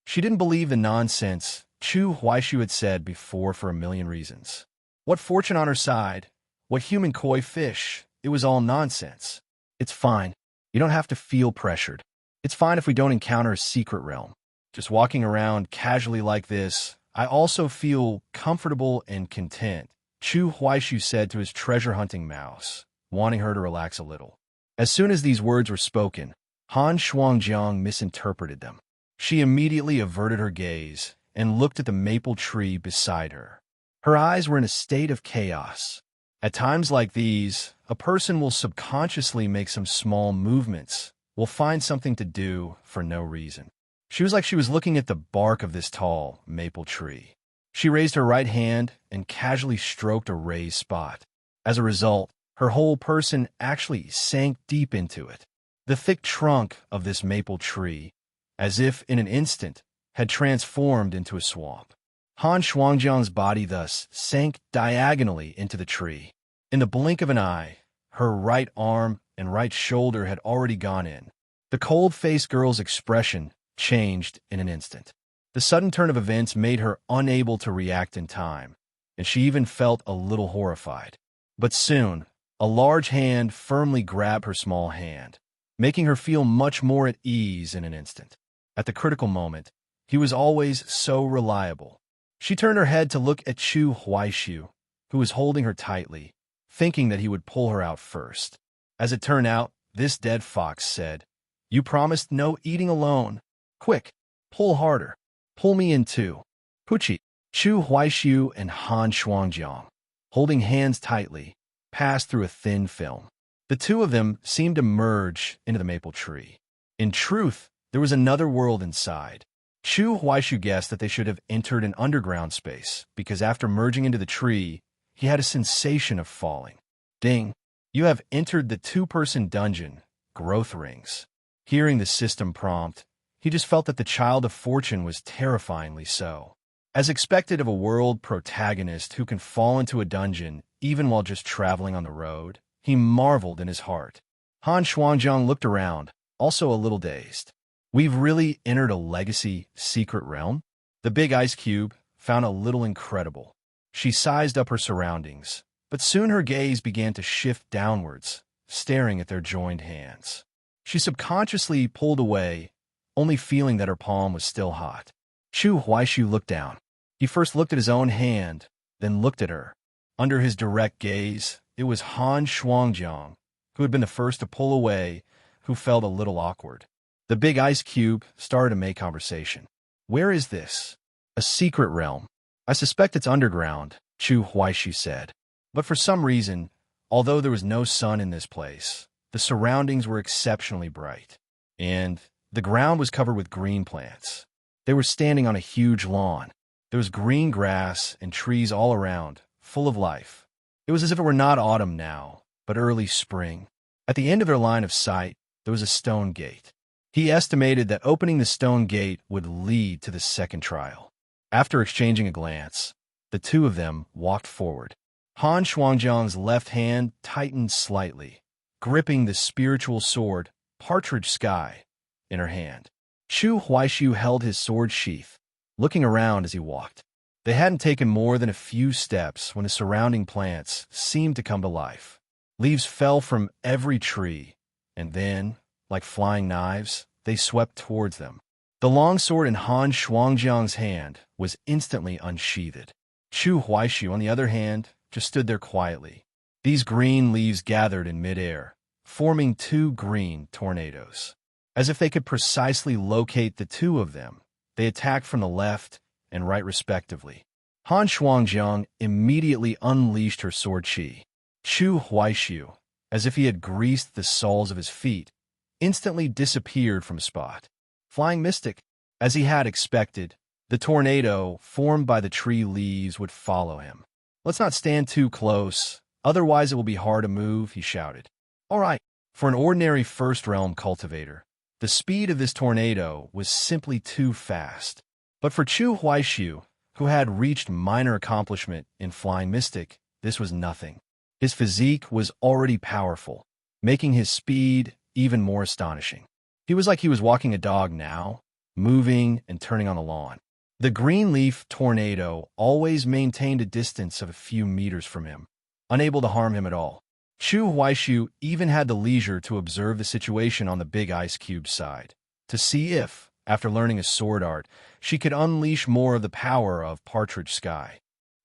She didn't believe the nonsense Chu Huaishu had said before for a million reasons. What fortune on her side? What human koi fish? It was all nonsense. "It's fine. You don't have to feel pressured. It's fine if we don't encounter a secret realm. Just walking around casually like this, I also feel comfortable and content," Chu Huaishu said to his treasure-hunting mouse, wanting her to relax a little. As soon as these words were spoken, Han Shuangjiang misinterpreted them. She immediately averted her gaze and looked at the maple tree beside her. Her eyes were in a state of chaos. At times like these, a person will subconsciously make some small movements, will find something to do for no reason. She was like she was looking at the bark of this tall maple tree. She raised her right hand and casually stroked a raised spot. As a result, her whole person actually sank deep into it. The thick trunk of this maple tree, as if in an instant, had transformed into a swamp. Han Shuangjiang's body thus sank diagonally into the tree. In the blink of an eye, her right arm and right shoulder had already gone in. The cold-faced girl's expression changed in an instant. The sudden turn of events made her unable to react in time, and she even felt a little horrified. But soon, a large hand firmly grabbed her small hand, making her feel much more at ease in an instant. At the critical moment, he was always so reliable. She turned her head to look at Chu Huaishu, who was holding her tightly, thinking that he would pull her out first. As it turned out, this dead fox said, "You promised no eating alone. Quick, pull harder. Pull me in too." Puchi, Chu Huaishu and Han Shuangjiang, holding hands tightly, passed through a thin film. The two of them seemed to merge into the maple tree. In truth, there was another world inside. Chu Huaishu guessed that they should have entered an underground space, because after merging into the tree, he had a sensation of falling. "Ding! You have entered the two-person dungeon, growth rings." Hearing the system prompt, he just felt that the child of fortune was terrifyingly so. As expected of a world protagonist who can fall into a dungeon even while just traveling on the road, he marveled in his heart. Han Shuangjiang looked around, also a little dazed. "We've really entered a legacy secret realm?" The big ice cube found a little incredible. She sized up her surroundings, but soon her gaze began to shift downwards, staring at their joined hands. She subconsciously pulled away, only feeling that her palm was still hot. Chu Huaishu looked down. He first looked at his own hand, then looked at her. Under his direct gaze, it was Han Shuangjiang, who had been the first to pull away, who felt a little awkward. The big ice cube started to make conversation. "Where is this?" "A secret realm. I suspect it's underground," Chu Huaishu said. But for some reason, although there was no sun in this place, the surroundings were exceptionally bright. and the ground was covered with green plants. They were standing on a huge lawn. There was green grass and trees all around, full of life. It was as if it were not autumn now, but early spring. At the end of their line of sight, there was a stone gate. He estimated that opening the stone gate would lead to the second trial. After exchanging a glance, the two of them walked forward. Han Shuangjiang's left hand tightened slightly, gripping the spiritual sword, Partridge Sky, in her hand. Chu Huaishu held his sword sheath, looking around as he walked. They hadn't taken more than a few steps when the surrounding plants seemed to come to life. Leaves fell from every tree, and then, like flying knives, they swept towards them. The long sword in Han Shuangjiang's hand was instantly unsheathed. Chu Huaishu, on the other hand, just stood there quietly. These green leaves gathered in midair, forming two green tornadoes. As if they could precisely locate the two of them, they attacked from the left and right respectively. Han Shuangjiang immediately unleashed her sword chi. Chu Huaishu, as if he had greased the soles of his feet, instantly disappeared from a spot. Flying Mystic, as he had expected, the tornado formed by the tree leaves would follow him. "Let's not stand too close, otherwise it will be hard to move," he shouted. All right, for an ordinary first-realm cultivator, the speed of this tornado was simply too fast. But for Chu Huaishu, who had reached minor accomplishment in Flying Mystic, this was nothing. His physique was already powerful, making his speed even more astonishing. He was like he was walking a dog now, moving and turning on the lawn. The green leaf tornado always maintained a distance of a few meters from him, unable to harm him at all. Chu Huaishu even had the leisure to observe the situation on the big ice cube side, to see if, after learning a sword art, she could unleash more of the power of Partridge Sky.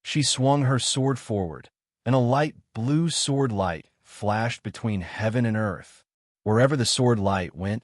She swung her sword forward, and a light blue sword light flashed between heaven and earth. Wherever the sword light went,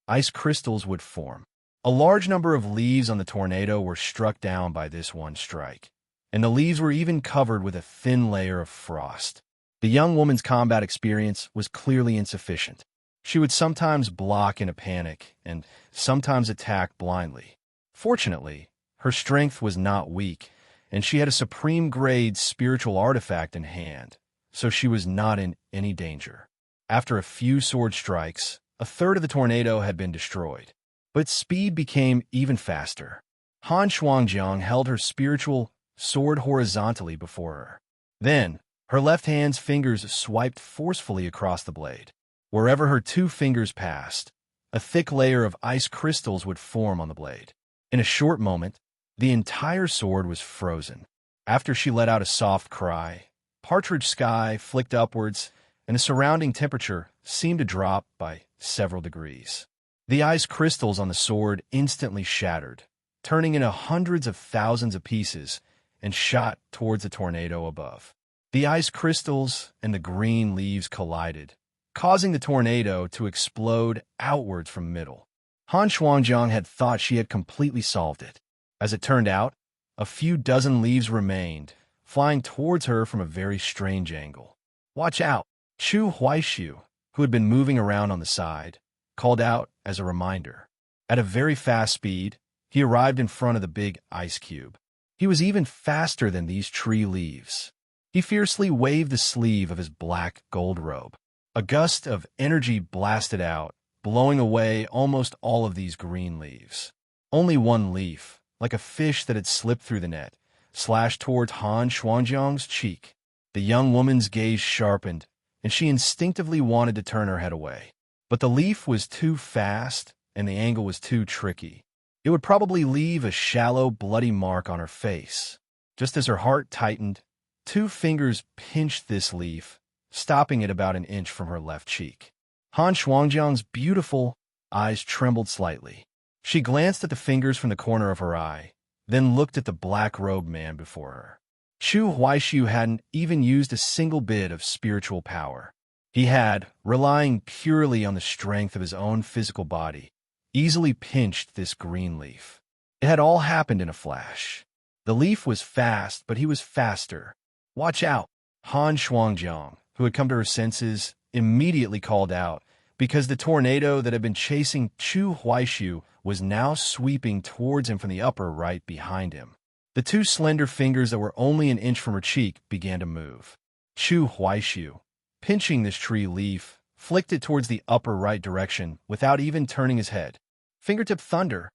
ice crystals would form. A large number of leaves on the tornado were struck down by this one strike, and the leaves were even covered with a thin layer of frost. The young woman's combat experience was clearly insufficient. She would sometimes block in a panic and sometimes attack blindly. Fortunately, her strength was not weak, and she had a supreme-grade spiritual artifact in hand, so she was not in any danger. After a few sword strikes, a third of the tornado had been destroyed, but its speed became even faster. Han Shuangjiang held her spiritual sword horizontally before her. Then, her left hand's fingers swiped forcefully across the blade. Wherever her two fingers passed, a thick layer of ice crystals would form on the blade. In a short moment, the entire sword was frozen. After she let out a soft cry, Partridge Sky flicked upwards, and the surrounding temperature seemed to drop by several degrees. The ice crystals on the sword instantly shattered, turning into hundreds of thousands of pieces, and shot towards the tornado above. The ice crystals and the green leaves collided, causing the tornado to explode outwards from the middle. Han Shuangjiang had thought she had completely solved it. As it turned out, a few dozen leaves remained, flying towards her from a very strange angle. "Watch out!" Chu Huaishu, who had been moving around on the side, called out as a reminder. At a very fast speed, he arrived in front of the big ice cube. He was even faster than these tree leaves. He fiercely waved the sleeve of his black gold robe. A gust of energy blasted out, blowing away almost all of these green leaves. Only one leaf, like a fish that had slipped through the net, slashed towards Han Shuangjiang's cheek. The young woman's gaze sharpened, and she instinctively wanted to turn her head away. But the leaf was too fast, and the angle was too tricky. It would probably leave a shallow, bloody mark on her face. Just as her heart tightened, two fingers pinched this leaf, stopping it about an inch from her left cheek. Han Shuangjiang's beautiful eyes trembled slightly. She glanced at the fingers from the corner of her eye, then looked at the black-robed man before her. Chu Huaishu hadn't even used a single bit of spiritual power. He had, relying purely on the strength of his own physical body, easily pinched this green leaf. It had all happened in a flash. The leaf was fast, but he was faster. "Watch out!" Han Shuangjiang, who had come to her senses, immediately called out, because the tornado that had been chasing Chu Huaishu was now sweeping towards him from the upper right behind him. The two slender fingers that were only an inch from her cheek began to move. Chu Huaishu, pinching this tree leaf, flicked it towards the upper right direction without even turning his head. Fingertip thunder.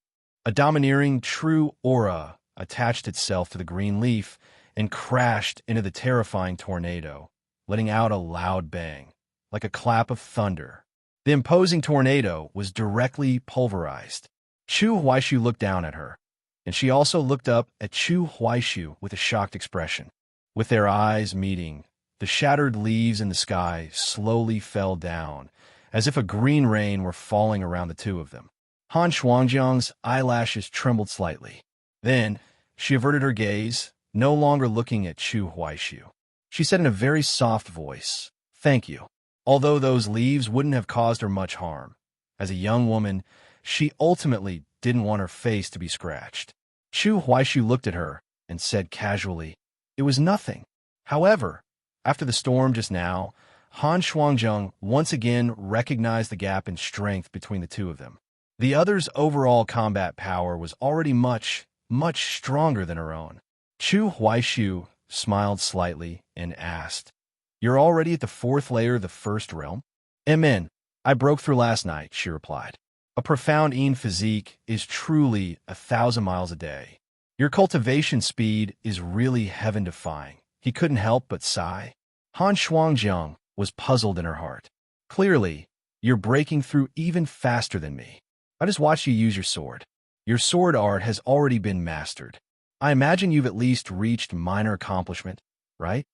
A domineering, true aura attached itself to the green leaf and crashed into the terrifying tornado, letting out a loud bang, like a clap of thunder. The imposing tornado was directly pulverized. Chu Huaishu looked down at her, and she also looked up at Chu Huaishu with a shocked expression. With their eyes meeting, the shattered leaves in the sky slowly fell down, as if a green rain were falling around the two of them. Han Shuangjiang's eyelashes trembled slightly. Then, she averted her gaze, no longer looking at Chu Huaishu. She said in a very soft voice, "Thank you." Although those leaves wouldn't have caused her much harm, as a young woman, she ultimately didn't want her face to be scratched. Chu Huaishu looked at her and said casually, "It was nothing." However, after the storm just now, Han Shuangjiang once again recognized the gap in strength between the two of them. The other's overall combat power was already much stronger than her own. Chu Huaishu smiled slightly and asked, "You're already at the fourth layer of the first realm?" "Amen. I broke through last night," she replied. "A profound Yin physique is truly 1,000 miles a day. Your cultivation speed is really heaven-defying." He couldn't help but sigh. Han Shuangjiang was puzzled in her heart. "Clearly, you're breaking through even faster than me. I just watched you use your sword. Your sword art has already been mastered. I imagine you've at least reached minor accomplishment, right?"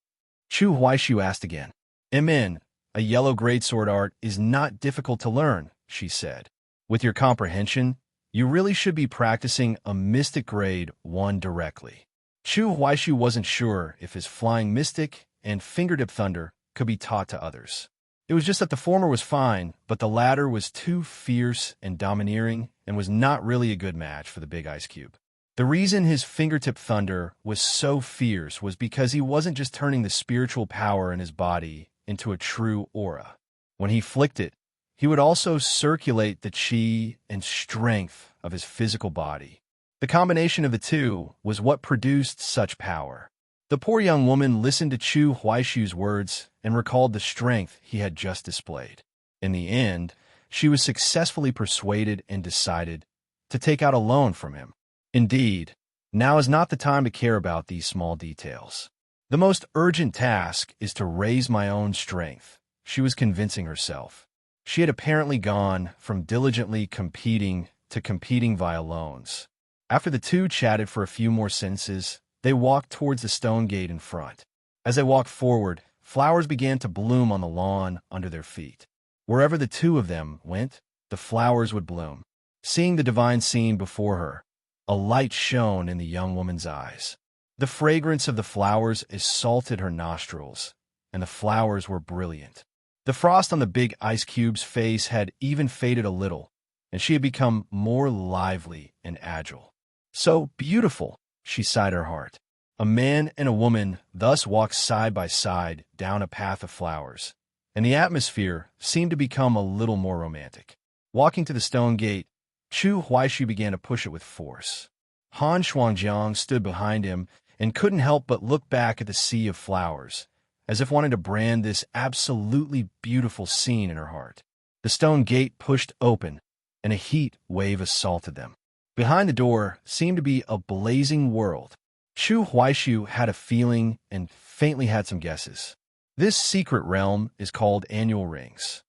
Chu Huaishu asked again. "Amen. A yellow greatsword art is not difficult to learn," she said. "With your comprehension, you really should be practicing a mystic grade 1 directly." Chu Huaishu wasn't sure if his flying mystic and fingertip thunder could be taught to others. It was just that the former was fine, but the latter was too fierce and domineering and was not really a good match for the big ice cube. The reason his fingertip thunder was so fierce was because he wasn't just turning the spiritual power in his body into a true aura. When he flicked it, he would also circulate the qi and strength of his physical body. The combination of the two was what produced such power. The poor young woman listened to Chu Huaishu's words and recalled the strength he had just displayed. In the end, she was successfully persuaded and decided to take out a loan from him. Indeed, now is not the time to care about these small details. The most urgent task is to raise my own strength, she was convincing herself. She had apparently gone from diligently competing to competing via loans. After the two chatted for a few more sentences, they walked towards the stone gate in front. As they walked forward, flowers began to bloom on the lawn under their feet. Wherever the two of them went, the flowers would bloom. Seeing the divine scene before her, a light shone in the young woman's eyes. The fragrance of the flowers assaulted her nostrils, and the flowers were brilliant. The frost on the big ice cube's face had even faded a little, and she had become more lively and agile. "So beautiful," she sighed her heart. A man and a woman thus walked side by side down a path of flowers, and the atmosphere seemed to become a little more romantic. Walking to the stone gate, Chu Huaishu began to push it with force. Han Shuangjiang stood behind him and couldn't help but look back at the sea of flowers, as if wanting to brand this absolutely beautiful scene in her heart. The stone gate pushed open, and a heat wave assaulted them. Behind the door seemed to be a blazing world. Chu Huaishu had a feeling and faintly had some guesses. This secret realm is called Annual Rings.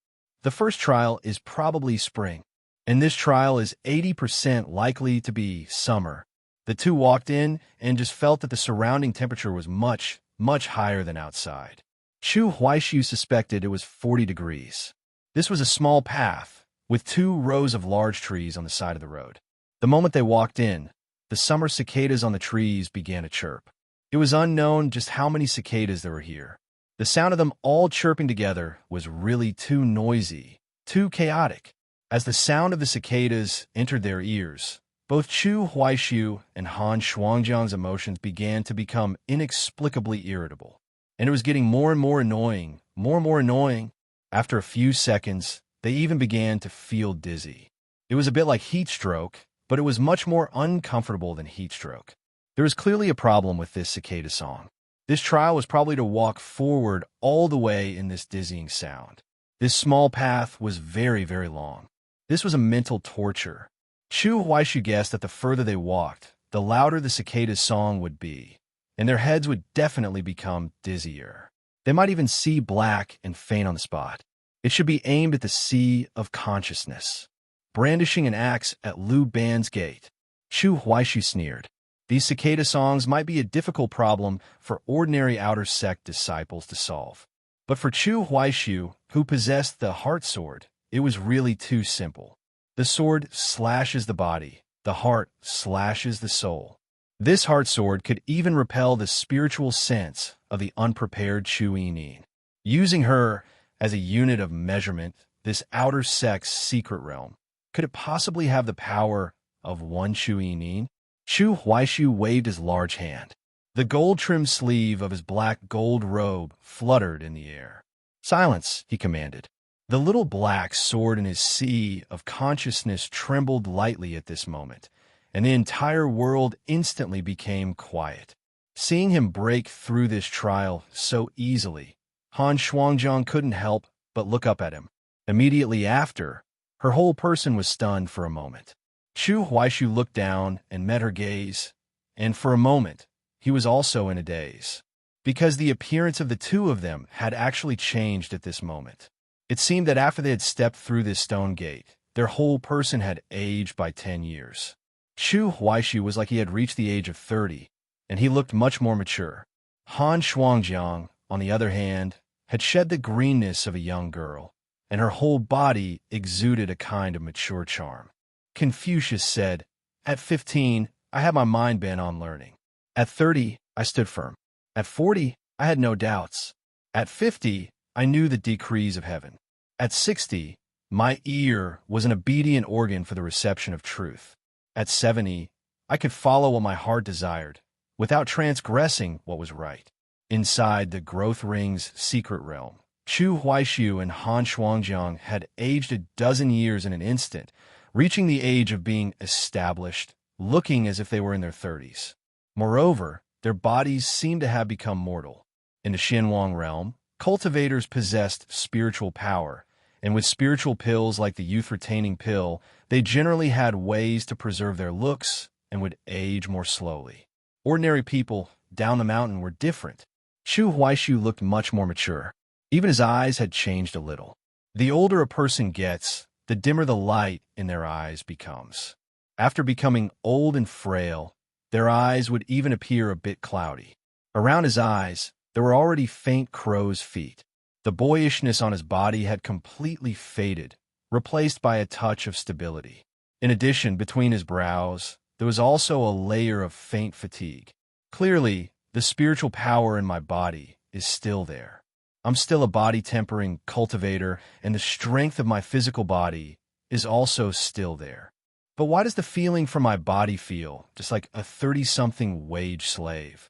The first trial is probably spring, and this trial is 80% likely to be summer. The two walked in and just felt that the surrounding temperature was much higher than outside. Chu Huaishu suspected it was 40 degrees. This was a small path, with 2 rows of large trees on the side of the road. The moment they walked in, the summer cicadas on the trees began to chirp. It was unknown just how many cicadas there were here. The sound of them all chirping together was really too noisy, too chaotic. As the sound of the cicadas entered their ears, both Chu Huaishu and Han Shuangjiang's emotions began to become inexplicably irritable. And it was getting more and more annoying, more and more annoying. After a few seconds, They even began to feel dizzy. It was a bit like heat stroke, but it was much more uncomfortable than heat stroke. There was clearly a problem with this cicada song. This trial was probably to walk forward all the way in this dizzying sound. This small path was very, very long. This was a mental torture. Chu Huaishu guessed that the further they walked, the louder the cicada's song would be, and their heads would definitely become dizzier. They might even see black and faint on the spot. It should be aimed at the sea of consciousness. Brandishing an axe at Liu Ban's gate, Chu Huaishu sneered. These cicada songs might be a difficult problem for ordinary outer sect disciples to solve. But for Chu Huaishu, who possessed the heart sword, it was really too simple. The sword slashes the body, the heart slashes the soul. This heart sword could even repel the spiritual sense of the unprepared Chu Yinin. Using her as a unit of measurement, this outer sect's secret realm, could it possibly have the power of one Chu Yinin? Chu Huaishu waved his large hand. The gold-trimmed sleeve of his black gold robe fluttered in the air. "Silence," he commanded. The little black sword in his sea of consciousness trembled lightly at this moment, and the entire world instantly became quiet. Seeing him break through this trial so easily, Han Shuangjiang couldn't help but look up at him. Immediately after, her whole person was stunned for a moment. Chu Huaishu looked down and met her gaze, and for a moment, he was also in a daze, because the appearance of the two of them had actually changed at this moment. It seemed that after they had stepped through this stone gate, their whole person had aged by 10 years. Chu Huaishu was like he had reached the age of 30, and he looked much more mature. Han Shuangjiang, on the other hand, had shed the greenness of a young girl, and her whole body exuded a kind of mature charm. Confucius said, "At 15, I had my mind bent on learning. At 30, I stood firm. At 40, I had no doubts. At 50, I knew the decrees of heaven. At 60, my ear was an obedient organ for the reception of truth. At 70, I could follow what my heart desired, without transgressing what was right." Inside the growth ring's secret realm, Chu Huaishu and Han Shuangjiang had aged a dozen years in an instant, reaching the age of being established, looking as if they were in their 30s. Moreover, their bodies seemed to have become mortal. In the Xinhuang realm, cultivators possessed spiritual power, and with spiritual pills like the youth-retaining pill, they generally had ways to preserve their looks and would age more slowly. Ordinary people down the mountain were different. Chu Huaishu looked much more mature. Even his eyes had changed a little. The older a person gets, the dimmer the light in their eyes becomes. After becoming old and frail, their eyes would even appear a bit cloudy. Around his eyes, there were already faint crow's feet. The boyishness on his body had completely faded, replaced by a touch of stability. In addition, between his brows, there was also a layer of faint fatigue. Clearly, the spiritual power in my body is still there. I'm still a body-tempering cultivator, and the strength of my physical body is also still there. But why does the feeling from my body feel just like a 30-something wage slave?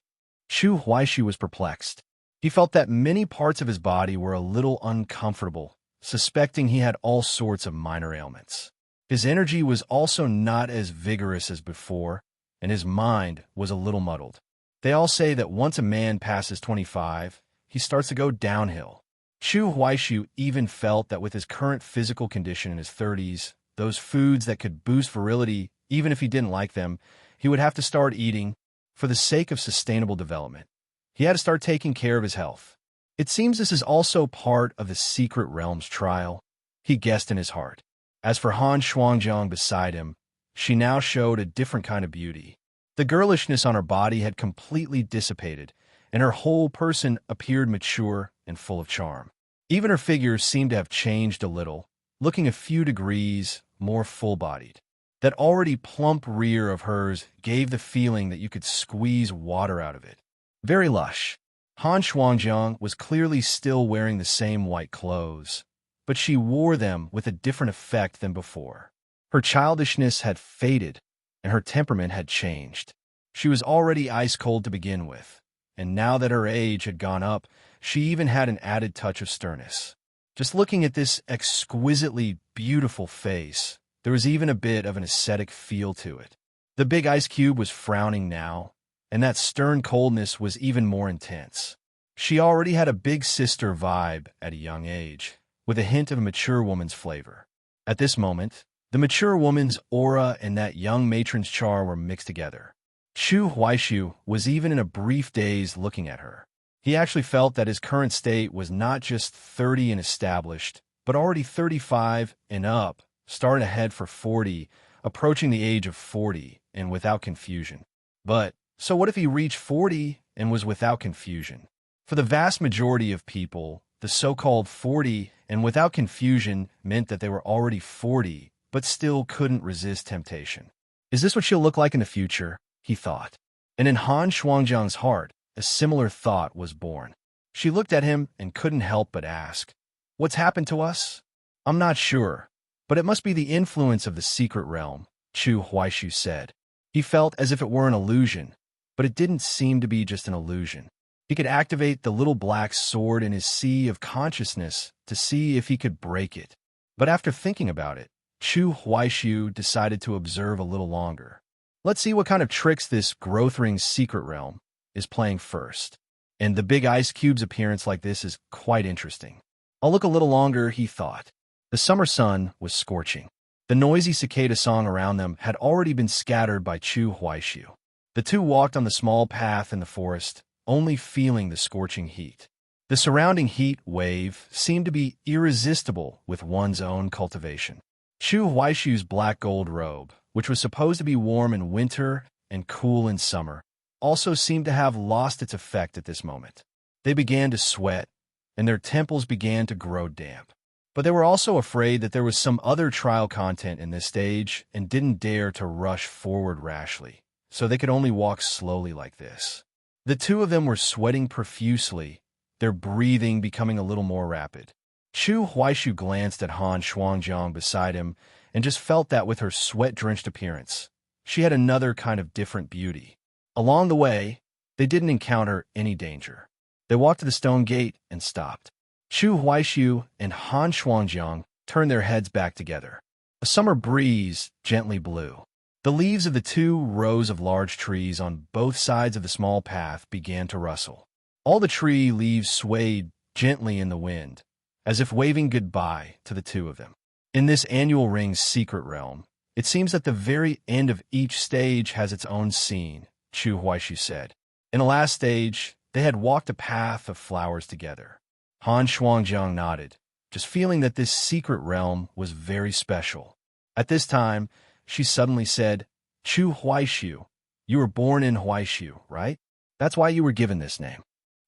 Chu Huaishu was perplexed. He felt that many parts of his body were a little uncomfortable, suspecting he had all sorts of minor ailments. His energy was also not as vigorous as before, and his mind was a little muddled. They all say that once a man passes 25, he starts to go downhill. Chu Huaishu even felt that with his current physical condition in his 30s, those foods that could boost virility, even if he didn't like them, he would have to start eating for the sake of sustainable development. He had to start taking care of his health. It seems this is also part of the secret realm's trial, he guessed in his heart. As for Han Shuangjiang beside him, she now showed a different kind of beauty. The girlishness on her body had completely dissipated, and her whole person appeared mature and full of charm. Even her figure seemed to have changed a little, looking a few degrees more full-bodied. That already plump rear of hers gave the feeling that you could squeeze water out of it. Very lush. Han Shuangjiang was clearly still wearing the same white clothes, but she wore them with a different effect than before. Her childishness had faded, and her temperament had changed. She was already ice-cold to begin with, and now that her age had gone up, she even had an added touch of sternness. Just looking at this exquisitely beautiful face, there was even a bit of an ascetic feel to it. The big ice cube was frowning now, and that stern coldness was even more intense. She already had a big sister vibe at a young age, with a hint of a mature woman's flavor. At this moment, the mature woman's aura and that young matron's charm were mixed together. Chu Huaishu was even in a brief daze looking at her. He actually felt that his current state was not just 30 and established, but already 35 and up, starting to head for 40, approaching the age of 40, and without confusion. But, so what if he reached 40 and was without confusion? For the vast majority of people, the so-called 40 and without confusion meant that they were already 40, but still couldn't resist temptation. Is this what she'll look like in the future? He thought. And in Han Shuangjiang's heart, a similar thought was born. She looked at him and couldn't help but ask, "What's happened to us?" "I'm not sure, but it must be the influence of the secret realm," Chu Huaishu said. He felt as if it were an illusion, but it didn't seem to be just an illusion. He could activate the little black sword in his sea of consciousness to see if he could break it. But after thinking about it, Chu Huaishu decided to observe a little longer. Let's see what kind of tricks this growth ring's secret realm is playing first. And the big ice cube's appearance like this is quite interesting. I'll look a little longer, he thought. The summer sun was scorching. The noisy cicada song around them had already been scattered by Chu Huaishu. The two walked on the small path in the forest, only feeling the scorching heat. The surrounding heat wave seemed to be irresistible with one's own cultivation. Chu Huaishu's black gold robe, which was supposed to be warm in winter and cool in summer, also seemed to have lost its effect at this moment. They began to sweat, and their temples began to grow damp. But they were also afraid that there was some other trial content in this stage and didn't dare to rush forward rashly, so they could only walk slowly like this. The two of them were sweating profusely, their breathing becoming a little more rapid. Chu Huaishu glanced at Han Shuangjiang beside him and just felt that with her sweat-drenched appearance, she had another kind of different beauty. Along the way, they didn't encounter any danger. They walked to the stone gate and stopped. Chu Huaishu and Han Shuangjiang turned their heads back together. A summer breeze gently blew. The leaves of the two rows of large trees on both sides of the small path began to rustle. All the tree leaves swayed gently in the wind, as if waving goodbye to the two of them. In this annual ring's secret realm, it seems that the very end of each stage has its own scene, Chu Huaishu said. In the last stage, they had walked a path of flowers together. Han Shuangjiang nodded, just feeling that this secret realm was very special. At this time, she suddenly said, "Chu Huaishu, you were born in Huaishu, right? That's why you were given this name."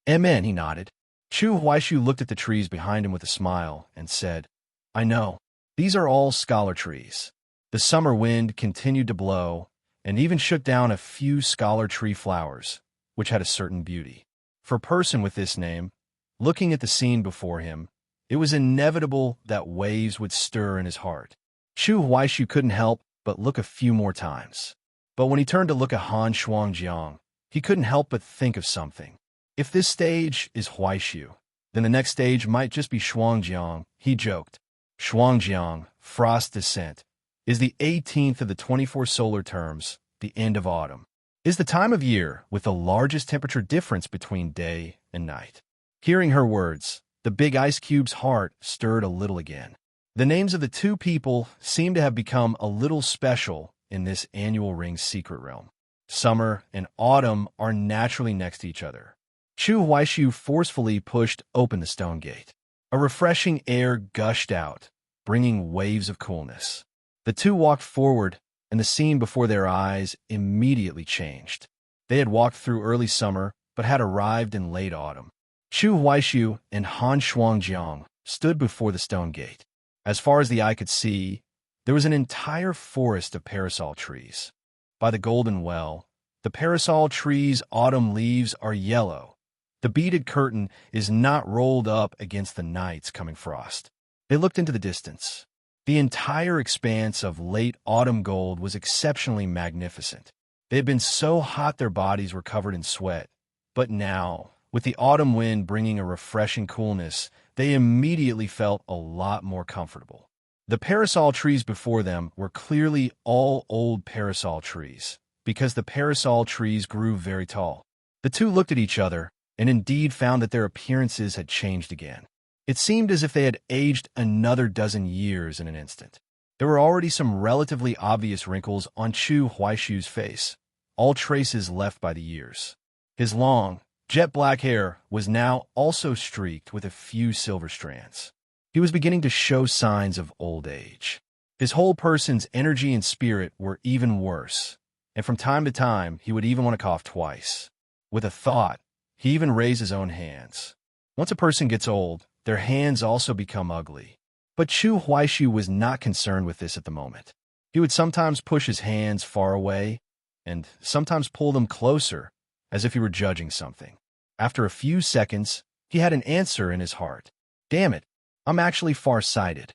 "Amen," he nodded. Chu Huaishu looked at the trees behind him with a smile and said, "I know. These are all scholar trees." The summer wind continued to blow and even shook down a few scholar tree flowers, which had a certain beauty. For a person with this name, looking at the scene before him, it was inevitable that waves would stir in his heart. Chu Huaishu couldn't help but look a few more times. But when he turned to look at Han Shuangjiang, he couldn't help but think of something. If this stage is Huaishu, then the next stage might just be Shuangjiang, he joked. Shuangjiang, frost descent, is the 18th of the 24 solar terms, the end of autumn, is the time of year with the largest temperature difference between day and night. Hearing her words, the big ice cube's heart stirred a little again. The names of the two people seemed to have become a little special in this annual ring's secret realm. Summer and autumn are naturally next to each other. Chu Huaishu forcefully pushed open the stone gate. A refreshing air gushed out, bringing waves of coolness. The two walked forward, and the scene before their eyes immediately changed. They had walked through early summer, but had arrived in late autumn. Chu Huaishu and Han Shuangjiang stood before the stone gate. As far as the eye could see, there was an entire forest of parasol trees. By the golden well, the parasol trees' autumn leaves are yellow. The beaded curtain is not rolled up against the night's coming frost. They looked into the distance. The entire expanse of late autumn gold was exceptionally magnificent. They had been so hot their bodies were covered in sweat, but now, with the autumn wind bringing a refreshing coolness, they immediately felt a lot more comfortable. The parasol trees before them were clearly all old parasol trees, because the parasol trees grew very tall. The two looked at each other and indeed found that their appearances had changed again. It seemed as if they had aged another dozen years in an instant. There were already some relatively obvious wrinkles on Chu Huaishu's face, all traces left by the years. His long, jet black hair was now also streaked with a few silver strands. He was beginning to show signs of old age. His whole person's energy and spirit were even worse, and from time to time he would even want to cough twice. With a thought, he even raised his own hands. Once a person gets old, their hands also become ugly. But Chu Huaishu was not concerned with this at the moment. He would sometimes push his hands far away, and sometimes pull them closer, as if he were judging something. After a few seconds, he had an answer in his heart. Damn it, I'm actually far-sighted.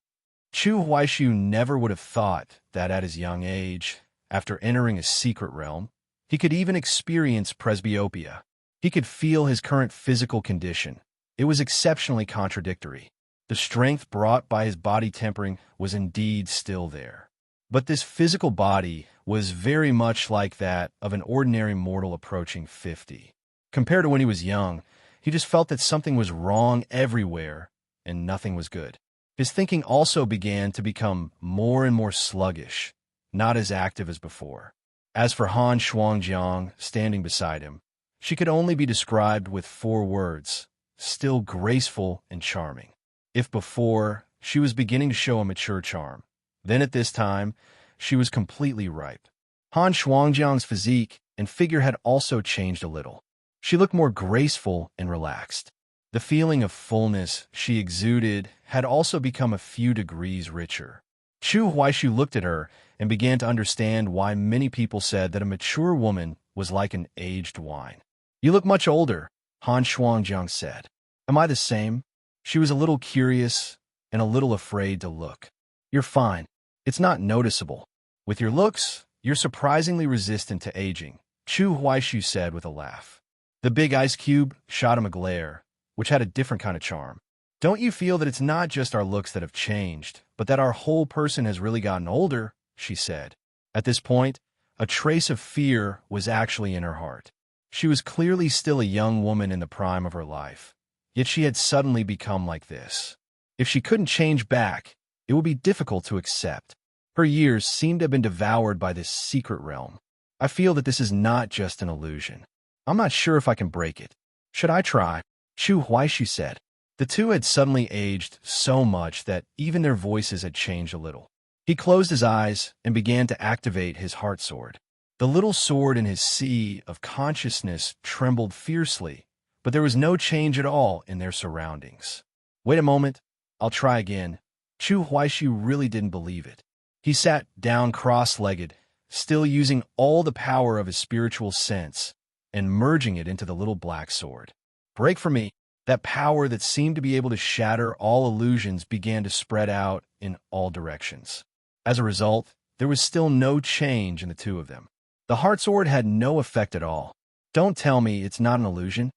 Chu Huaishu never would have thought that at his young age, after entering a secret realm, he could even experience presbyopia. He could feel his current physical condition. It was exceptionally contradictory. The strength brought by his body tempering was indeed still there. But this physical body was very much like that of an ordinary mortal approaching 50. Compared to when he was young, he just felt that something was wrong everywhere and nothing was good. His thinking also began to become more and more sluggish, not as active as before. As for Han Shuangjiang standing beside him, she could only be described with 4 words: still graceful and charming. If before, she was beginning to show a mature charm, then at this time, she was completely ripe. Han Shuangjiang's physique and figure had also changed a little. She looked more graceful and relaxed. The feeling of fullness she exuded had also become a few degrees richer. Chu Huaishu looked at her and began to understand why many people said that a mature woman was like an aged wine. You look much older, Han Shuangjiang said. Am I the same? She was a little curious and a little afraid to look. You're fine. It's not noticeable. With your looks, you're surprisingly resistant to aging, Chu Huaishu said with a laugh. The big ice cube shot him a glare, which had a different kind of charm. Don't you feel that it's not just our looks that have changed, but that our whole person has really gotten older? She said. At this point, a trace of fear was actually in her heart. She was clearly still a young woman in the prime of her life, yet she had suddenly become like this. If she couldn't change back, it would be difficult to accept. Her years seemed to have been devoured by this secret realm. I feel that this is not just an illusion. I'm not sure if I can break it. Should I try? Chu Huaishu said. The two had suddenly aged so much that even their voices had changed a little. He closed his eyes and began to activate his heart sword. The little sword in his sea of consciousness trembled fiercely, but there was no change at all in their surroundings. Wait a moment, I'll try again. Chu Huaishu really didn't believe it. He sat down cross-legged, still using all the power of his spiritual sense and merging it into the little black sword. Break for me. That power that seemed to be able to shatter all illusions began to spread out in all directions. As a result, there was still no change in the two of them. The heart sword had no effect at all. Don't tell me it's not an illusion.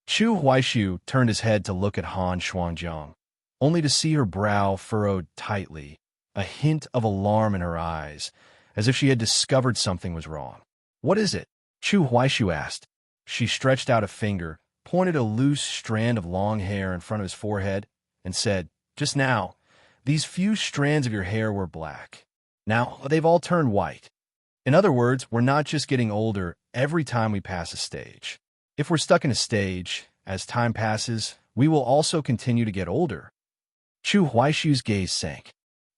Chu Huaishu turned his head to look at Han Shuangjiang, only to see her brow furrowed tightly, a hint of alarm in her eyes, as if she had discovered something was wrong. What is it? Chu Huaishu asked. She stretched out a finger, pointed a loose strand of long hair in front of his forehead, and said, Just now, these few strands of your hair were black. Now, they've all turned white. In other words, we're not just getting older every time we pass a stage. If we're stuck in a stage, as time passes, we will also continue to get older. Chu Huaishu's gaze sank.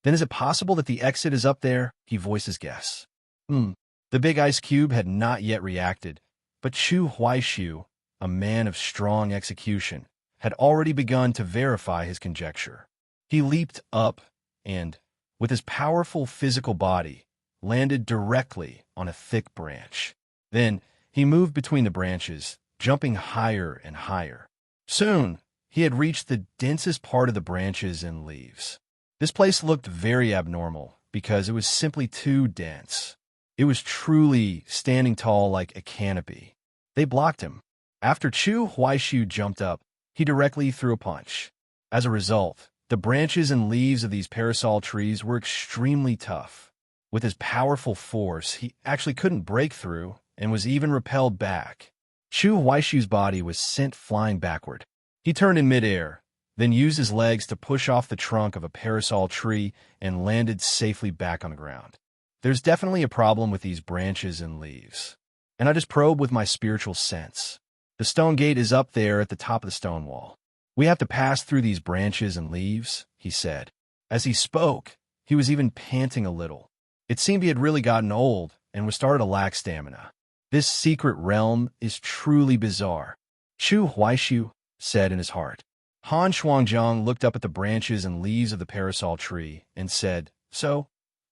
Then is it possible that the exit is up there? He voiced his guess. The big ice cube had not yet reacted, but Chu Huaishu, a man of strong execution, had already begun to verify his conjecture. He leaped up and, with his powerful physical body, landed directly on a thick branch. Then he moved between the branches, jumping higher and higher. Soon, he had reached the densest part of the branches and leaves. This place looked very abnormal because it was simply too dense. It was truly standing tall like a canopy. They blocked him. After Chu Huaishu jumped up, he directly threw a punch. As a result, the branches and leaves of these parasol trees were extremely tough. With his powerful force, he actually couldn't break through and was even repelled back. Chu Huaishu's body was sent flying backward. He turned in midair, then used his legs to push off the trunk of a parasol tree and landed safely back on the ground. There's definitely a problem with these branches and leaves. And I just probe with my spiritual sense. The stone gate is up there at the top of the stone wall. We have to pass through these branches and leaves, he said. As he spoke, he was even panting a little. It seemed he had really gotten old and was starting to lack stamina. This secret realm is truly bizarre, Chu Huaishu said in his heart. Han Shuangjiang looked up at the branches and leaves of the parasol tree and said, "So,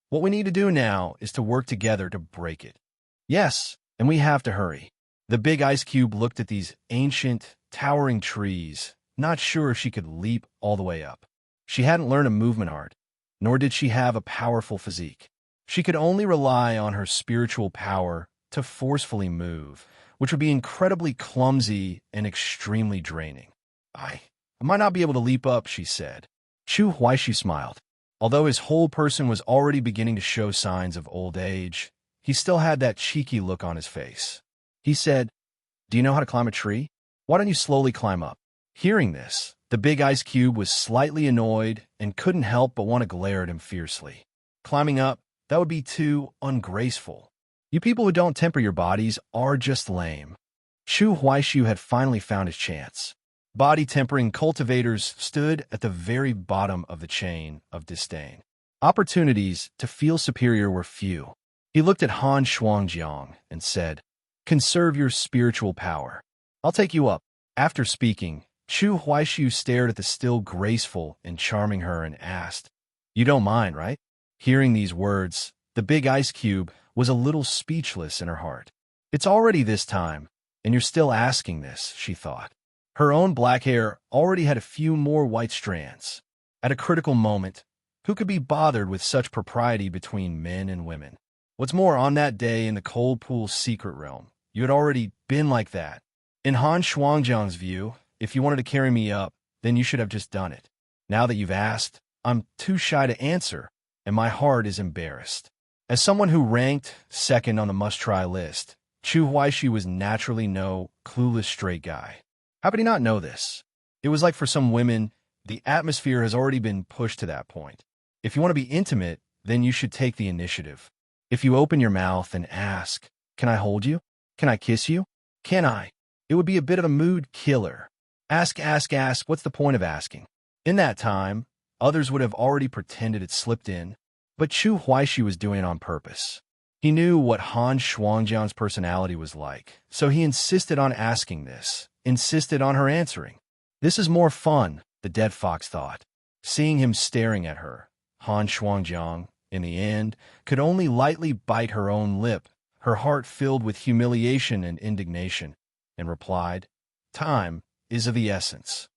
what we need to do now is to work together to break it." "Yes, and we have to hurry." The big ice cube looked at these ancient, towering trees, not sure if she could leap all the way up. She hadn't learned a movement art, nor did she have a powerful physique. She could only rely on her spiritual power to forcefully move, which would be incredibly clumsy and extremely draining. I might not be able to leap up," she said. Chu Huaishu smiled. Although his whole person was already beginning to show signs of old age, he still had that cheeky look on his face. He said, "Do you know how to climb a tree? Why don't you slowly climb up?" Hearing this, the big ice cube was slightly annoyed and couldn't help but want to glare at him fiercely. "Climbing up, that would be too ungraceful. You people who don't temper your bodies are just lame." Chu Huaishu had finally found his chance. Body tempering cultivators stood at the very bottom of the chain of disdain. Opportunities to feel superior were few. He looked at Han Shuangjiang and said, "Conserve your spiritual power. I'll take you up." After speaking, Chu Huaishu stared at the still graceful and charming her and asked, "You don't mind, right?" Hearing these words, the big ice cube was a little speechless in her heart. "It's already this time, and you're still asking this," she thought. Her own black hair already had a few more white strands. At a critical moment, who could be bothered with such propriety between men and women? What's more, on that day in the cold pool secret realm, you had already been like that. In Han Shuangjiang's view, if you wanted to carry me up, then you should have just done it. Now that you've asked, I'm too shy to answer, and my heart is embarrassed. As someone who ranked second on the must-try list, Chu Huaishu was naturally no clueless straight guy. How could he not know this? It was like for some women, the atmosphere has already been pushed to that point. If you want to be intimate, then you should take the initiative. If you open your mouth and ask, "Can I hold you? Can I kiss you? Can I?" It would be a bit of a mood killer. Ask, what's the point of asking? In that time, others would have already pretended it slipped in, but Chu Huaishu was doing it on purpose. He knew what Han Shuangjiang's personality was like, so he insisted on asking this, insisted on her answering. This is more fun, the dead fox thought. Seeing him staring at her, Han Shuangjiang, in the end, could only lightly bite her own lip, her heart filled with humiliation and indignation, and replied, "Time is of the essence."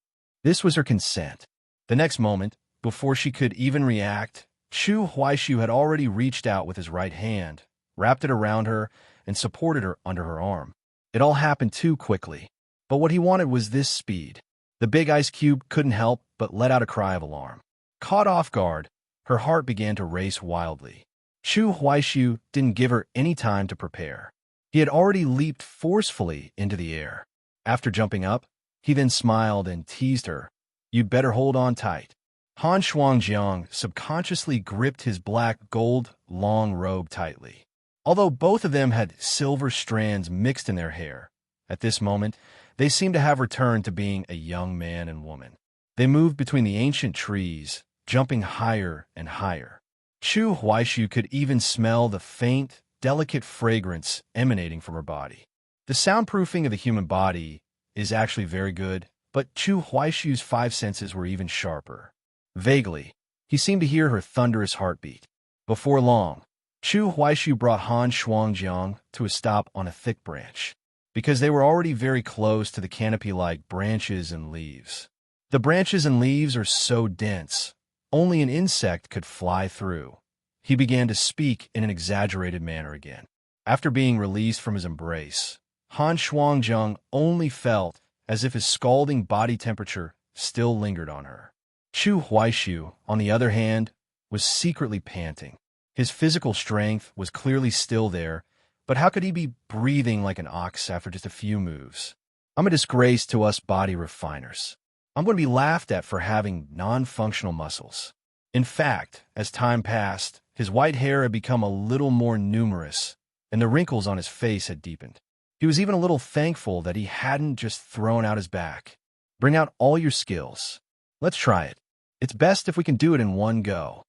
This was her consent. The next moment, before she could even react, Chu Huaishu had already reached out with his right hand, wrapped it around her, and supported her under her arm. It all happened too quickly. But what he wanted was this speed. The big ice cube couldn't help but let out a cry of alarm. Caught off guard, her heart began to race wildly. Chu Huaishu didn't give her any time to prepare. He had already leaped forcefully into the air. After jumping up, he then smiled and teased her. "You'd better hold on tight." Han Shuangjiang subconsciously gripped his black gold long robe tightly. Although both of them had silver strands mixed in their hair, at this moment, they seemed to have returned to being a young man and woman. They moved between the ancient trees, jumping higher and higher. Chu Huaishu could even smell the faint, delicate fragrance emanating from her body. The soundproofing of the human body is actually very good, but Chu Huaishu's five senses were even sharper. Vaguely, he seemed to hear her thunderous heartbeat. Before long, Chu Huaishu brought Han Shuangjiang to a stop on a thick branch, because they were already very close to the canopy-like branches and leaves. The branches and leaves are so dense, only an insect could fly through. He began to speak in an exaggerated manner again. After being released from his embrace, Han Shuangjiang only felt as if his scalding body temperature still lingered on her. Chu Huaishu, on the other hand, was secretly panting. His physical strength was clearly still there, but how could he be breathing like an ox after just a few moves? I'm a disgrace to us body refiners. I'm going to be laughed at for having non-functional muscles. In fact, as time passed, his white hair had become a little more numerous, and the wrinkles on his face had deepened. He was even a little thankful that he hadn't just thrown out his back. Bring out all your skills. Let's try it. It's best if we can do it in one go.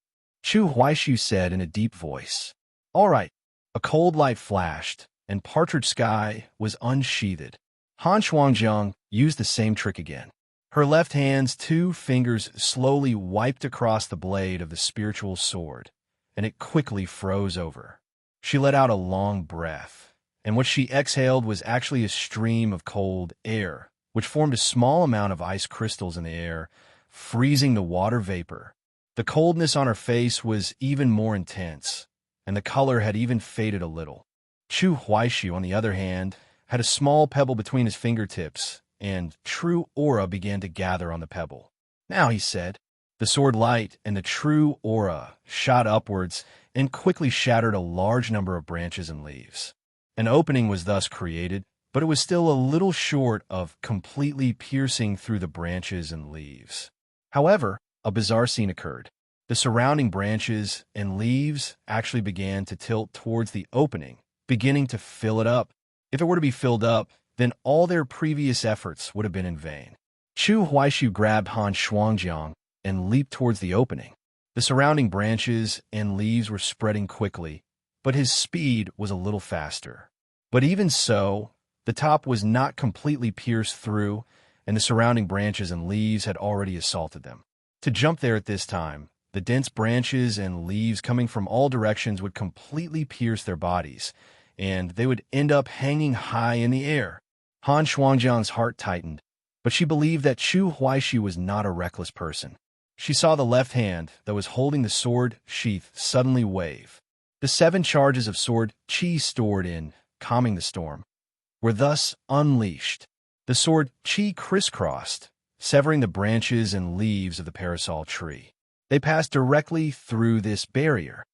Chu Huaishu said in a deep voice. All right. A cold light flashed, and Partridge Sky was unsheathed. Han Shuangjiang used the same trick again. Her left hand's 2 fingers slowly wiped across the blade of the spiritual sword, and it quickly froze over. She let out a long breath, and what she exhaled was actually a stream of cold air, which formed a small amount of ice crystals in the air, freezing the water vapor. The coldness on her face was even more intense, and the color had even faded a little. Chu Huaishu, on the other hand, had a small pebble between his fingertips, and true aura began to gather on the pebble. Now, he said. The sword light and the true aura shot upwards and quickly shattered a large number of branches and leaves. An opening was thus created, but it was still a little short of completely piercing through the branches and leaves. However, a bizarre scene occurred. The surrounding branches and leaves actually began to tilt towards the opening, beginning to fill it up. If it were to be filled up, then all their previous efforts would have been in vain. Chu Huaishu grabbed Han Shuangjiang and leaped towards the opening. The surrounding branches and leaves were spreading quickly, but his speed was a little faster. But even so, the top was not completely pierced through, and the surrounding branches and leaves had already assaulted them. To jump there at this time, the dense branches and leaves coming from all directions would completely pierce their bodies, and they would end up hanging high in the air. Han Shuangjiang's heart tightened, but she believed that Chu Huaishu was not a reckless person. She saw the left hand that was holding the sword sheath suddenly wave. The 7 charges of sword qi stored in calming the storm were thus unleashed. The sword qi crisscrossed, severing the branches and leaves of the parasol tree. They passed directly through this barrier.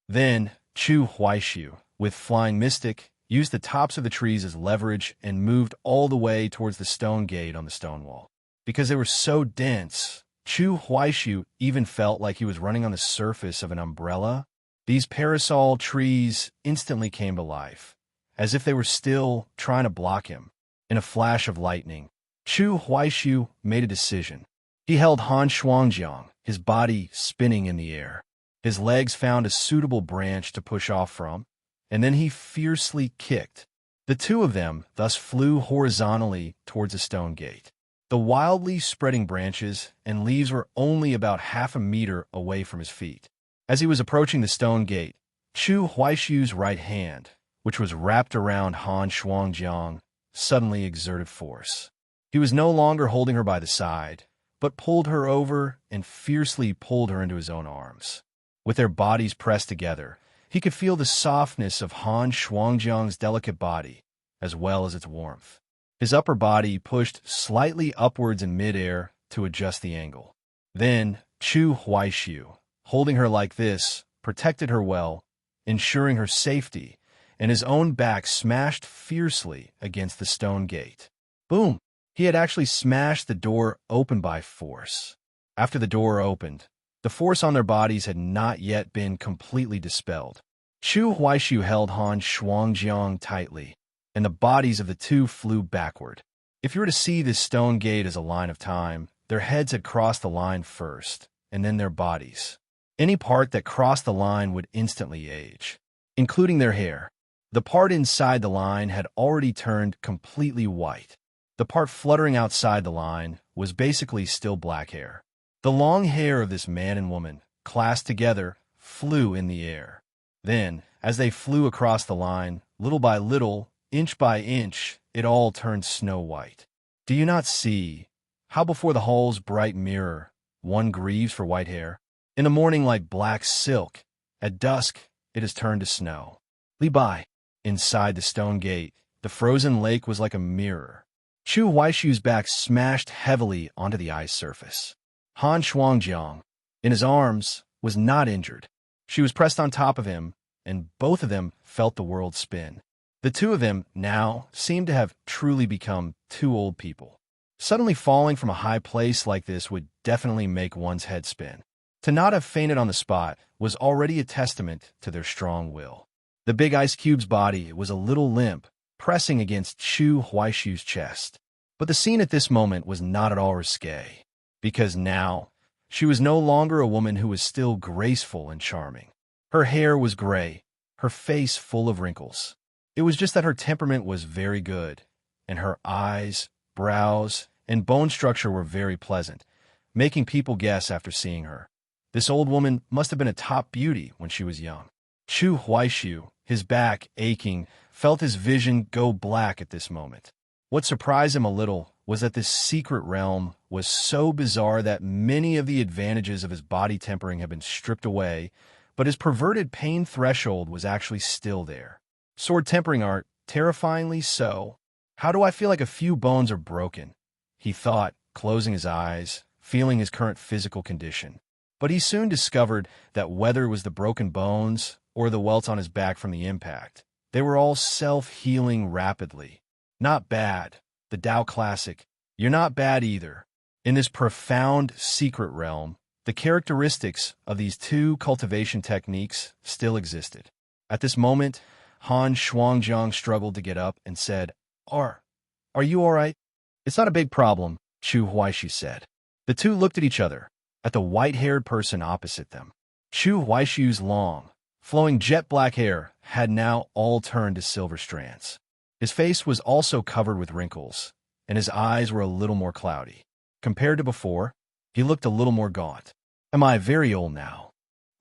Then Chu Huaishu, with Flying Mystic, used the tops of the trees as leverage and moved all the way towards the stone gate on the stone wall. Because they were so dense, Chu Huaishu even felt like he was running on the surface of an umbrella. These parasol trees instantly came to life, as if they were still trying to block him. In a flash of lightning, Chu Huaishu made a decision. He held Han Shuangjiang, his body spinning in the air. His legs found a suitable branch to push off from, and then he fiercely kicked. The 2 of them thus flew horizontally towards a stone gate. The wildly spreading branches and leaves were only about half a meter away from his feet. As he was approaching the stone gate, Chu Huaishu's right hand, which was wrapped around Han Shuangjiang, suddenly exerted force. He was no longer holding her by the side, but pulled her over and fiercely pulled her into his own arms. With their bodies pressed together, he could feel the softness of Han Shuangjiang's delicate body, as well as its warmth. His upper body pushed slightly upwards in midair to adjust the angle. Then Chu Huaishu, holding her like this, protected her well, ensuring her safety, and his own back smashed fiercely against the stone gate. Boom! He had actually smashed the door open by force. After the door opened, the force on their bodies had not yet been completely dispelled. Chu Huaishu held Han Shuangjiang tightly, and the bodies of the 2 flew backward. If you were to see this stone gate as a line of time, their heads had crossed the line first, and then their bodies. Any part that crossed the line would instantly age, including their hair. The part inside the line had already turned completely white. The part fluttering outside the line was basically still black hair. The long hair of this man and woman, clasped together, flew in the air. Then, as they flew across the line, little by little, inch by inch, it all turned snow white. Do you not see how before the hall's bright mirror, one grieves for white hair? In the morning like black silk, at dusk it has turned to snow. Li Bai, inside the stone gate, the frozen lake was like a mirror. Chu Huaishu's back smashed heavily onto the ice surface. Han Shuangjiang, in his arms, was not injured. She was pressed on top of him, and both of them felt the world spin. The two of them now seemed to have truly become two old people. Suddenly falling from a high place like this would definitely make one's head spin. To not have fainted on the spot was already a testament to their strong will. The big ice cube's body was a little limp, pressing against Chu Huaishu's chest. But the scene at this moment was not at all risque, because now she was no longer a woman who was still graceful and charming. Her hair was gray, her face full of wrinkles. It was just that her temperament was very good, and her eyes, brows, and bone structure were very pleasant, making people guess after seeing her. This old woman must have been a top beauty when she was young. Chu Huaishu, his back aching, felt his vision go black at this moment. What surprised him a little was that this secret realm was so bizarre that many of the advantages of his body tempering had been stripped away, but his perverted pain threshold was actually still there. Sword tempering art, terrifyingly so. How do I feel like a few bones are broken? He thought, closing his eyes, feeling his current physical condition. But he soon discovered that whether it was the broken bones or the welts on his back from the impact, they were all self-healing rapidly. Not bad. The Tao classic. You're not bad either. In this profound secret realm, the characteristics of these two cultivation techniques still existed. At this moment, Han Shuangjiang struggled to get up and said, Are you all right? It's not a big problem, Chu Huaishu said. The two looked at each other, at the white-haired person opposite them. Chu Huaishu's long, flowing jet-black hair had now all turned to silver strands. His face was also covered with wrinkles, and his eyes were a little more cloudy. Compared to before, he looked a little more gaunt. Am I very old now?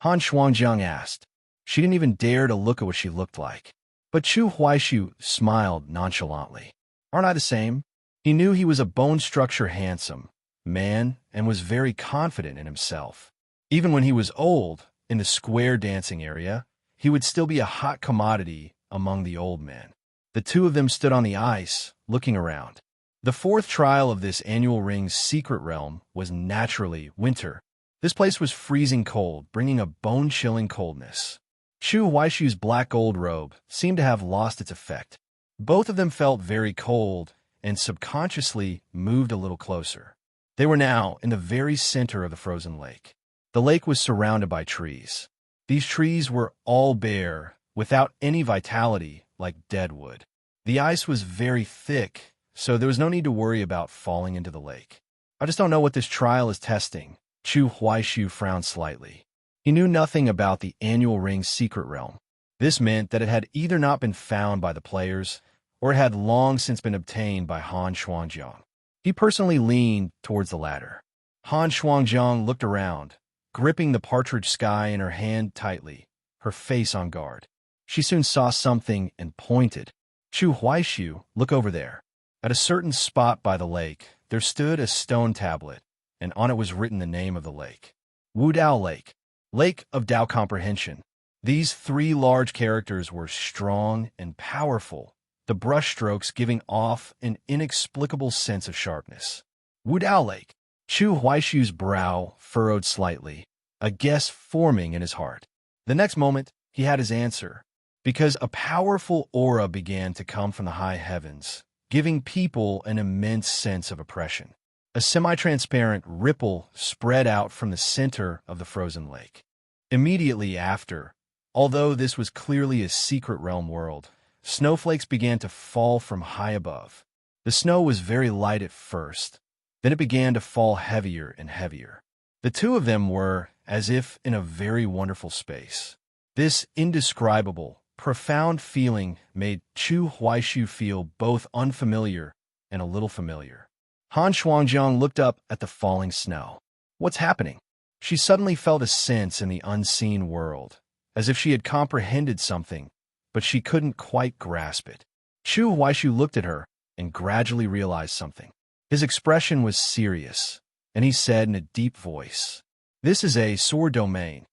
Han Shuangjiang asked. She didn't even dare to look at what she looked like. But Chu Huaishu smiled nonchalantly. Aren't I the same? He knew he was a bone-structure handsome man and was very confident in himself. Even when he was old, in the square dancing area, he would still be a hot commodity among the old men. The two of them stood on the ice, looking around. The fourth trial of this annual ring's secret realm was naturally winter. This place was freezing cold, bringing a bone-chilling coldness. Chu Huaishu's black gold robe seemed to have lost its effect. Both of them felt very cold and subconsciously moved a little closer. They were now in the very center of the frozen lake. The lake was surrounded by trees. These trees were all bare, without any vitality, like dead wood. The ice was very thick, so there was no need to worry about falling into the lake. I just don't know what this trial is testing. Chu Huaishu frowned slightly. He knew nothing about the annual ring's secret realm. This meant that it had either not been found by the players, or it had long since been obtained by Han Shuangjiang. He personally leaned towards the latter. Han Shuangjiang looked around, gripping the partridge sky in her hand tightly, her face on guard. She soon saw something and pointed. Chu Huaishu, look over there. At a certain spot by the lake, there stood a stone tablet, and on it was written the name of the lake. Wudao Lake, Lake of Tao Comprehension. These three large characters were strong and powerful, the brushstrokes giving off an inexplicable sense of sharpness. Wudao Lake. Chu Huaishu's brow furrowed slightly, a guess forming in his heart. The next moment, he had his answer, because a powerful aura began to come from the high heavens, giving people an immense sense of oppression. A semi-transparent ripple spread out from the center of the frozen lake. Immediately after, although this was clearly a secret realm world, snowflakes began to fall from high above. The snow was very light at first, then it began to fall heavier and heavier. The two of them were as if in a very wonderful space. This indescribable, profound feeling made Chu Huaishu feel both unfamiliar and a little familiar. Han Shuangjiang looked up at the falling snow. What's happening? She suddenly felt a sense in the unseen world, as if she had comprehended something, but she couldn't quite grasp it. Chu Huaishu looked at her and gradually realized something. His expression was serious, and he said in a deep voice, This is a sword domain.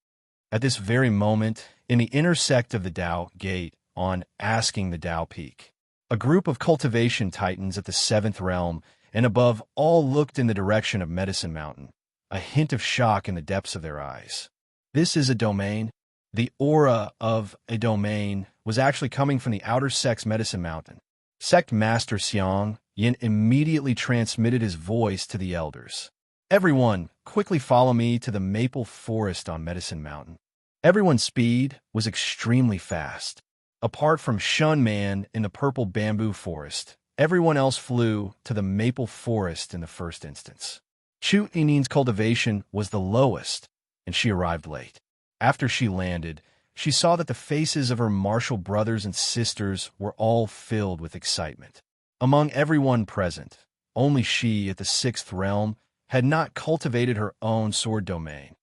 At this very moment, in the intersect of the Tao Gate on Asking the Tao Peak, A group of cultivation titans at the 7th realm and above all looked in the direction of Medicine Mountain, a hint of shock in the depths of their eyes. This is a domain? The aura of a domain was actually coming from the outer sect's Medicine Mountain. Sect Master Xiang Yin immediately transmitted his voice to the elders. Everyone, quickly follow me to the maple forest on Medicine Mountain. Everyone's speed was extremely fast. Apart from Shun Man in the purple bamboo forest, everyone else flew to the maple forest in the first instance. Chu Yinin's cultivation was the lowest, and she arrived late. After she landed, she saw that the faces of her martial brothers and sisters were all filled with excitement. Among everyone present, only she at the 6th realm had not cultivated her own sword domain.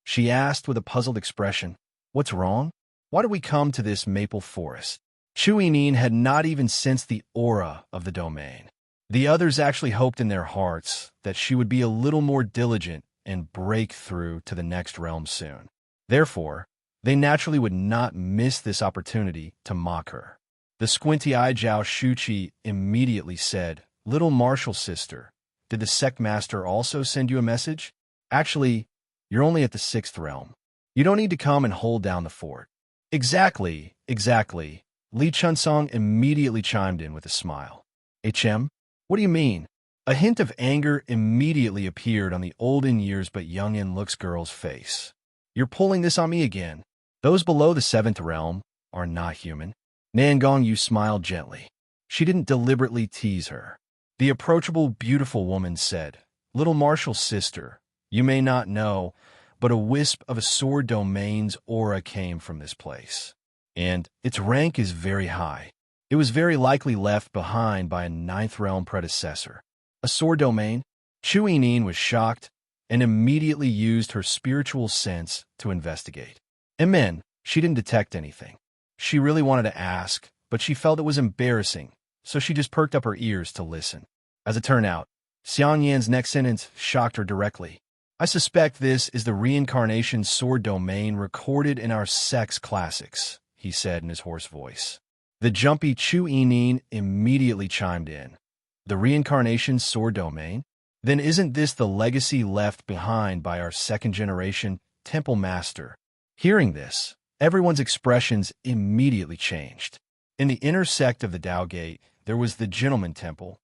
She asked with a puzzled expression, "What's wrong? Why did we come to this maple forest?" Chu Yinin had not even sensed the aura of the domain. The others actually hoped in their hearts that she would be a little more diligent and break through to the next realm soon. Therefore, they naturally would not miss this opportunity to mock her. The squinty-eyed Zhao Shuqi immediately said, "Little martial sister, did the sect master also send you a message? Actually, you're only at the 6th realm. You don't need to come and hold down the fort." Exactly. Li Chunsong immediately chimed in with a smile. "HM? What do you mean?" A hint of anger immediately appeared on the olden years but young in looks girl's face. "You're pulling this on me again. Those below the 7th realm are not human." Nangong Yu smiled gently. She didn't deliberately tease her. The approachable, beautiful woman said, "Little martial sister, you may not know, but a wisp of a sword domain's aura came from this place. And its rank is very high. It was very likely left behind by a 9th realm predecessor." A sword domain? Chu Yinin was shocked and immediately used her spiritual sense to investigate. And then, she didn't detect anything. She really wanted to ask, but she felt it was embarrassing, so she just perked up her ears to listen. As it turned out, Xiang Yan's next sentence shocked her directly. "I suspect this is the reincarnation sword domain recorded in our sex classics," he said in his hoarse voice. The jumpy Chu Yinin immediately chimed in. "The reincarnation sword domain? Then isn't this the legacy left behind by our 2nd generation temple master?" Hearing this, everyone's expressions immediately changed. In the inner sect of the Tao Gate, there was the Gentleman Temple.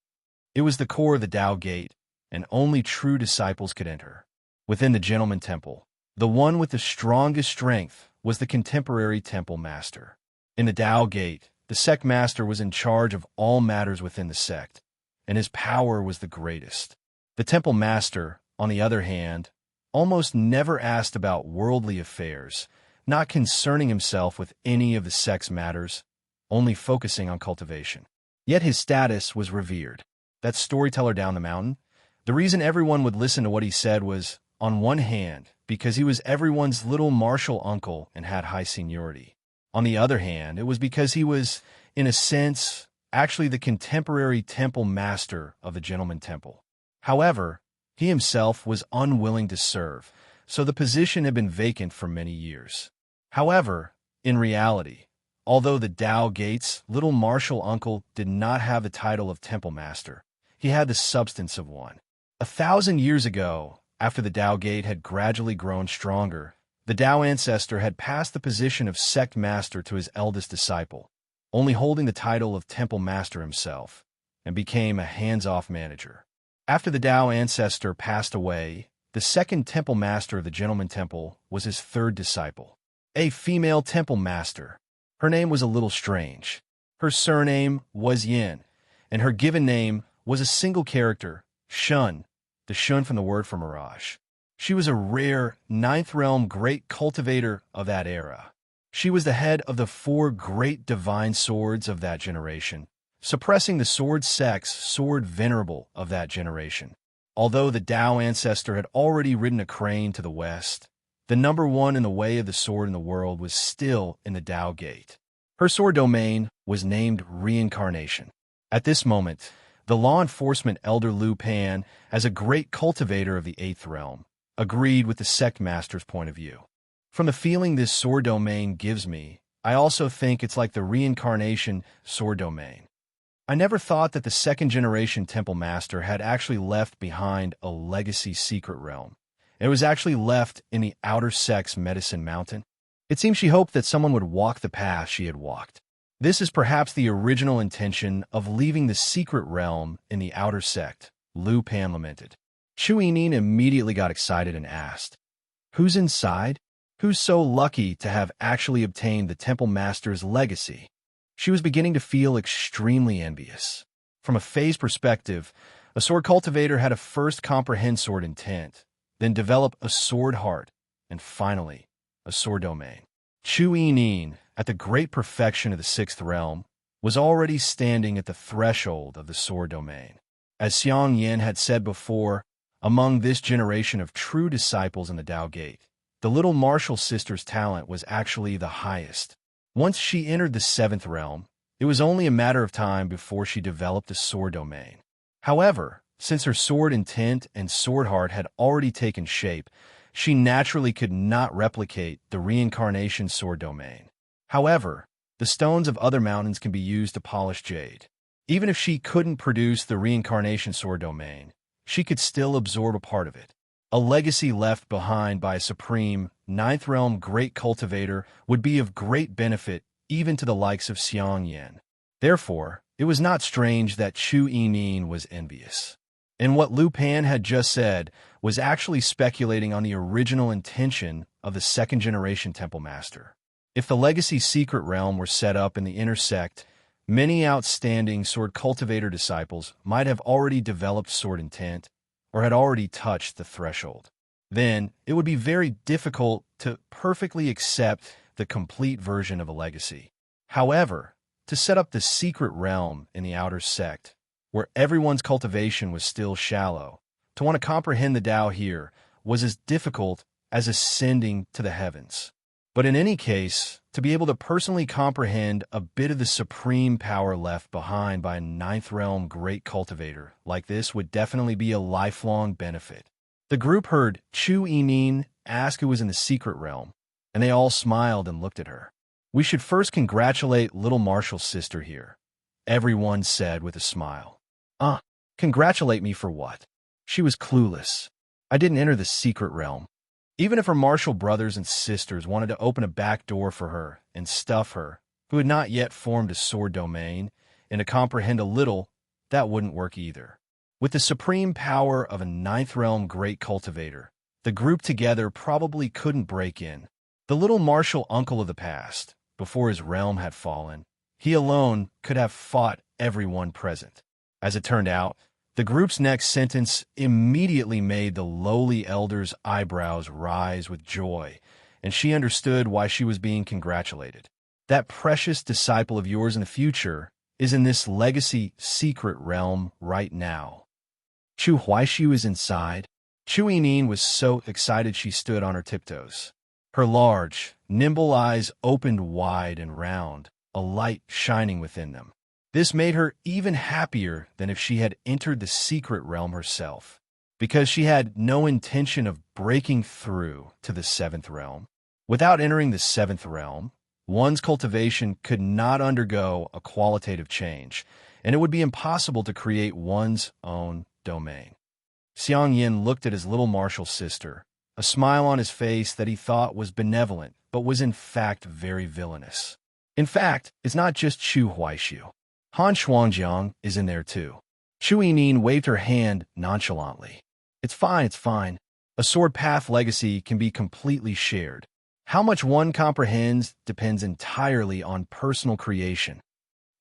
It was the core of the Tao Gate, and only true disciples could enter. Within the Gentleman Temple, the one with the strongest strength was the contemporary temple master. In the Tao Gate, the sect master was in charge of all matters within the sect, and his power was the greatest. The temple master, on the other hand, almost never asked about worldly affairs, not concerning himself with any of the sect's matters, only focusing on cultivation. Yet his status was revered. That storyteller down the mountain, the reason everyone would listen to what he said was, on one hand, because he was everyone's little martial uncle and had high seniority. On the other hand, it was because he was, in a sense, actually the contemporary temple master of the Gentleman Temple. However, he himself was unwilling to serve, so the position had been vacant for many years. However, in reality, although the Tao Gate's little martial uncle did not have the title of temple master, he had the substance of one. 1,000 years ago, after the Tao Gate had gradually grown stronger, the Tao ancestor had passed the position of sect master to his eldest disciple, only holding the title of temple master himself, and became a hands-off manager. After the Tao ancestor passed away, the 2nd temple master of the Gentleman Temple was his 3rd disciple, a female temple master. Her name was a little strange. Her surname was Yin, and her given name was a single character, Shun, the Shun from the word for mirage. She was a rare 9th realm great cultivator of that era. She was the head of the 4 great divine swords of that generation, suppressing the sword sect's sword venerable of that generation. Although the Tao ancestor had already ridden a crane to the west, the number 1 in the way of the sword in the world was still in the Tao Gate. Her sword domain was named Reincarnation. At this moment, the law enforcement elder Lu Pan, as a great cultivator of the 8th realm, agreed with the sect master's point of view. "From the feeling this sword domain gives me, I also think it's like the reincarnation sword domain. I never thought that the second-generation Temple Master had actually left behind a legacy secret realm. It was actually left in the outer sex Medicine Mountain. It seems she hoped that someone would walk the path she had walked. This is perhaps the original intention of leaving the secret realm in the outer sect, Lu Pan lamented. Chu Yinin immediately got excited and asked, "Who's inside? Who's so lucky to have actually obtained the Temple Master's legacy?" She was beginning to feel extremely envious. From a phase perspective, a sword cultivator had to first comprehend sword intent, then develop a sword heart, and finally, a sword domain. Chu Yinin, at the great perfection of the sixth realm, was already standing at the threshold of the sword domain. As Xiang Yin had said before, among this generation of true disciples in the Tao Gate, the little martial sister's talent was actually the highest. Once she entered the seventh realm, it was only a matter of time before she developed a sword domain. However, since her sword intent and sword heart had already taken shape, she naturally could not replicate the reincarnation sword domain. However, the stones of other mountains can be used to polish jade. Even if she couldn't produce the reincarnation sword domain, she could still absorb a part of it. A legacy left behind by a supreme, ninth realm great cultivator would be of great benefit even to the likes of Xiang Yin. Therefore, it was not strange that Chu Yinin was envious. And what Lu Pan had just said was actually speculating on the original intention of the second-generation Temple Master. If the legacy secret realm were set up in the inner sect, many outstanding sword cultivator disciples might have already developed sword intent, or had already touched the threshold. Then, it would be very difficult to perfectly accept the complete version of a legacy. However, to set up the secret realm in the outer sect, where everyone's cultivation was still shallow, to want to comprehend the Tao here was as difficult as ascending to the heavens. But in any case, to be able to personally comprehend a bit of the supreme power left behind by a ninth realm great cultivator like this would definitely be a lifelong benefit. The group heard Chu Yinin ask who was in the secret realm, and they all smiled and looked at her. "We should first congratulate little Marshall's sister here," everyone said with a smile. Congratulate me for what?" She was clueless. "I didn't enter the secret realm." Even if her martial brothers and sisters wanted to open a back door for her and stuff her, who had not yet formed a sword domain, and to comprehend a little, that wouldn't work either. With the supreme power of a ninth realm great cultivator, the group together probably couldn't break in. The little martial uncle of the past, before his realm had fallen, he alone could have fought everyone present. As it turned out, the group's next sentence immediately made the lowly elder's eyebrows rise with joy, and she understood why she was being congratulated. "That precious disciple of yours in the future is in this legacy secret realm right now." Chu Huaishu is inside. Chu Yinin was so excited she stood on her tiptoes. Her large, nimble eyes opened wide and round, a light shining within them. This made her even happier than if she had entered the secret realm herself, because she had no intention of breaking through to the seventh realm. Without entering the seventh realm, one's cultivation could not undergo a qualitative change, and it would be impossible to create one's own domain. Xiang Yin looked at his little martial sister, a smile on his face that he thought was benevolent, but was in fact very villainous. In fact, it's not just Chu Huaishu. Han Shuangjiang is in there too. Chu Yinin waved her hand nonchalantly. It's fine. A sword path legacy can be completely shared. How much one comprehends depends entirely on personal creation.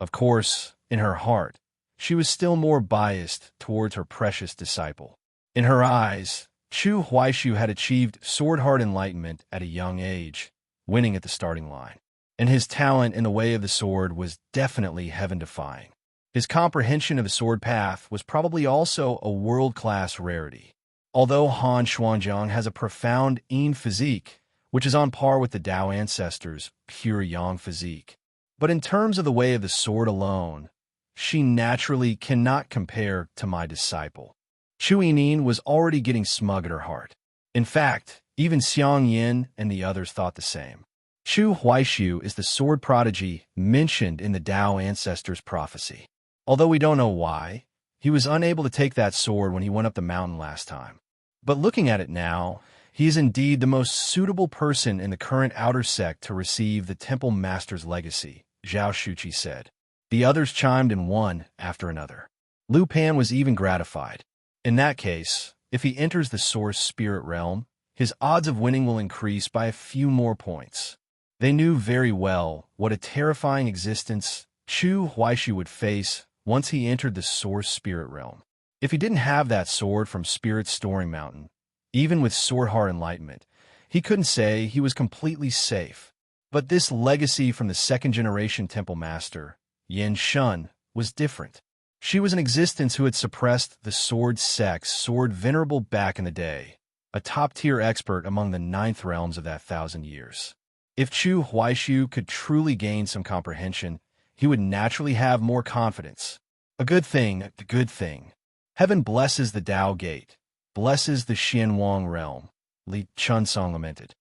Of course, in her heart, she was still more biased towards her precious disciple. In her eyes, Chu Huaishu had achieved sword heart enlightenment at a young age, winning at the starting line. And his talent in the way of the sword was definitely heaven-defying. His comprehension of the sword path was probably also a world-class rarity. Although Han Shuangjiang has a profound Yin physique, which is on par with the Tao ancestors' pure Yang physique, but in terms of the way of the sword alone, she naturally cannot compare to my disciple. Chu Yinin was already getting smug at her heart. In fact, even Xiang Yin and the others thought the same. Chu Huaishu is the sword prodigy mentioned in the Tao ancestors' prophecy. Although we don't know why, he was unable to take that sword when he went up the mountain last time. But looking at it now, he is indeed the most suitable person in the current outer sect to receive the Temple Master's legacy, Zhao Shuqi said. The others chimed in one after another. Lu Pan was even gratified. In that case, if he enters the Source Spirit Realm, his odds of winning will increase by a few more points. They knew very well what a terrifying existence Chu Huaishu would face once he entered the Source Spirit Realm. If he didn't have that sword from Spirit's Storing Mountain, even with Sword Heart Enlightenment, he couldn't say he was completely safe. But this legacy from the second-generation Temple Master, Yan Shun, was different. She was an existence who had suppressed the sword venerable back in the day, a top-tier expert among the 9th realms of that 1,000 years. If Chu Huaishu could truly gain some comprehension, he would naturally have more confidence. A good thing. Heaven blesses the Tao Gate, blesses the Xianwang realm, Li Chunsong lamented.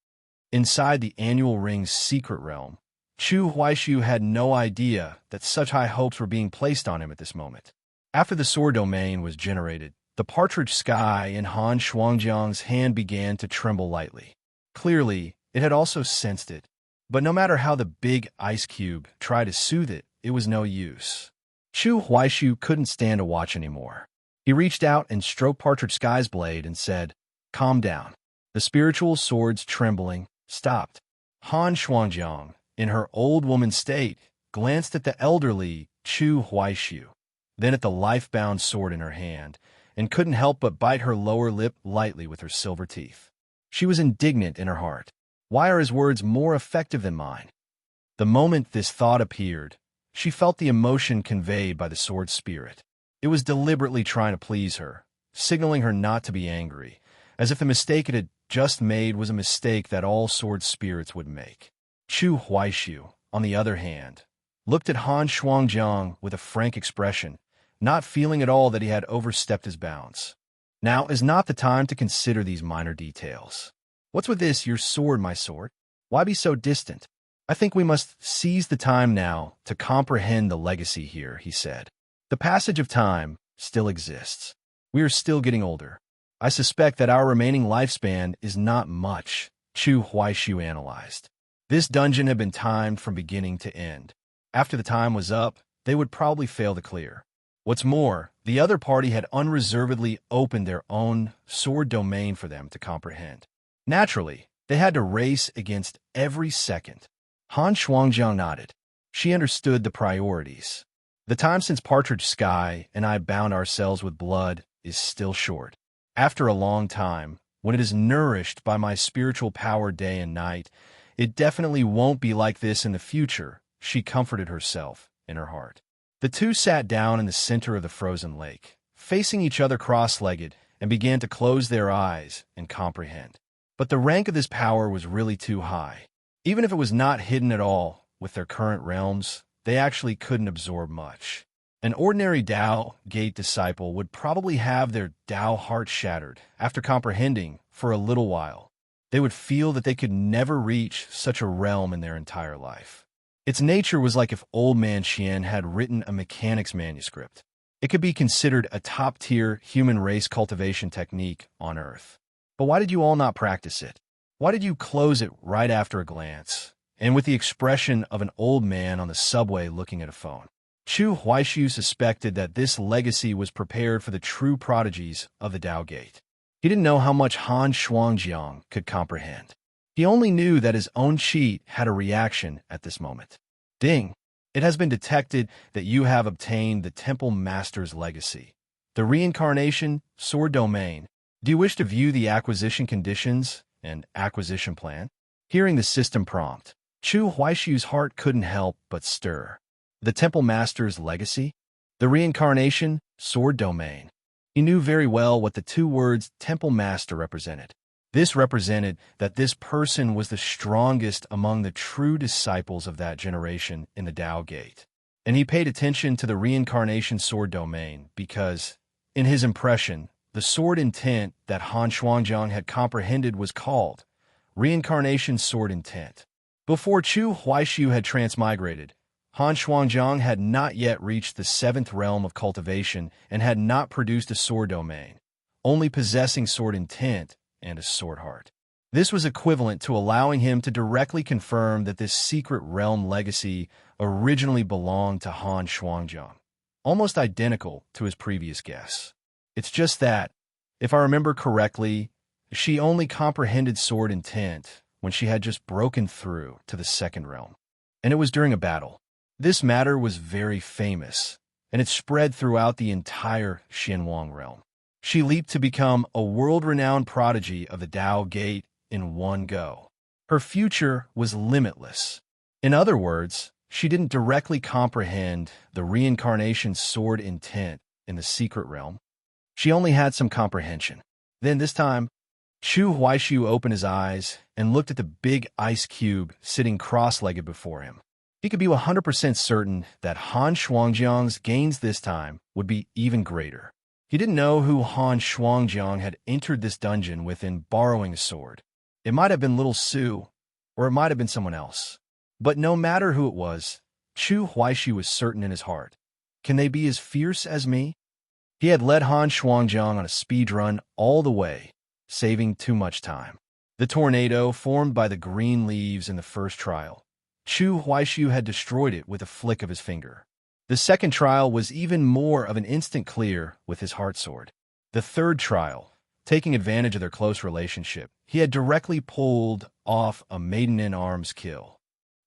Inside the Annual Ring's secret realm, Chu Huaishu had no idea that such high hopes were being placed on him at this moment. After the sword domain was generated, the partridge sky in Han Shuangjiang's hand began to tremble lightly. Clearly, it had also sensed it, but no matter how the big ice cube tried to soothe it, it was no use. Chu Huaishu couldn't stand to watch anymore. He reached out and stroked Partridge Sky's blade and said, "Calm down." The spiritual sword's trembling stopped. Han Shuangjiang, in her old woman state, glanced at the elderly Chu Huaishu, then at the life-bound sword in her hand, and couldn't help but bite her lower lip lightly with her silver teeth. She was indignant in her heart. Why are his words more effective than mine? The moment this thought appeared, she felt the emotion conveyed by the sword spirit. It was deliberately trying to please her, signaling her not to be angry, as if the mistake it had just made was a mistake that all sword spirits would make. Chu Huaishu, on the other hand, looked at Han Shuangjiang with a frank expression, not feeling at all that he had overstepped his bounds. Now is not the time to consider these minor details. What's with this, your sword, my sword? Why be so distant? I think we must seize the time now to comprehend the legacy here, he said. The passage of time still exists. We are still getting older. I suspect that our remaining lifespan is not much, Chu Huaishu analyzed. This dungeon had been timed from beginning to end. After the time was up, they would probably fail to clear. What's more, the other party had unreservedly opened their own sword domain for them to comprehend. Naturally, they had to race against every second. Han Shuangjiang nodded. She understood the priorities. The time since Partridge Sky and I bound ourselves with blood is still short. After a long time, when it is nourished by my spiritual power day and night, it definitely won't be like this in the future, she comforted herself in her heart. The two sat down in the center of the frozen lake, facing each other cross-legged, and began to close their eyes and comprehend. But the rank of this power was really too high. Even if it was not hidden at all with their current realms, they actually couldn't absorb much. An ordinary Tao Gate disciple would probably have their Tao heart shattered after comprehending for a little while. They would feel that they could never reach such a realm in their entire life. Its nature was like if Old Man Xian had written a mechanic's manuscript. It could be considered a top-tier human race cultivation technique on Earth. But why did you all not practice it? Why did you close it right after a glance, and with the expression of an old man on the subway looking at a phone? Chu Huaishu suspected that this legacy was prepared for the true prodigies of the Tao Gate. He didn't know how much Han Shuangjiang could comprehend. He only knew that his own cheat had a reaction at this moment. Ding! It has been detected that you have obtained the Temple Master's legacy, the reincarnation sword domain. Do you wish to view the acquisition conditions and acquisition plan? Hearing the system prompt, Chu Huaishu's heart couldn't help but stir. The Temple Master's legacy? The reincarnation sword domain. He knew very well what the two words Temple Master represented. This represented that this person was the strongest among the true disciples of that generation in the Tao Gate. And he paid attention to the reincarnation sword domain because, in his impression, the sword intent that Han Shuangjiang had comprehended was called Reincarnation Sword Intent. Before Chu Huaishu had transmigrated, Han Shuangjiang had not yet reached the 7th realm of cultivation and had not produced a sword domain, only possessing sword intent and a sword heart. This was equivalent to allowing him to directly confirm that this secret realm legacy originally belonged to Han Shuangjiang, almost identical to his previous guess. It's just that, if I remember correctly, she only comprehended sword intent when she had just broken through to the 2nd realm, and it was during a battle. This matter was very famous, and it spread throughout the entire Xianwang realm. She leaped to become a world-renowned prodigy of the Dao Gate in one go. Her future was limitless. In other words, she didn't directly comprehend the reincarnation sword intent in the secret realm. She only had some comprehension. Then this time, Chu Huaishu opened his eyes and looked at the big ice cube sitting cross-legged before him. He could be 100% certain that Han Shuangjiang's gains this time would be even greater. He didn't know who Han Shuangjiang had entered this dungeon with in borrowing a sword. It might have been little Su, or it might have been someone else. But no matter who it was, Chu Huaishu was certain in his heart. Can they be as fierce as me? He had led Han Shuangjiang on a speed run all the way, saving too much time. The tornado formed by the green leaves in the first trial, Chu Huaishu had destroyed it with a flick of his finger. The second trial was even more of an instant clear with his heart sword. The third trial, taking advantage of their close relationship, he had directly pulled off a maiden-in-arms kill.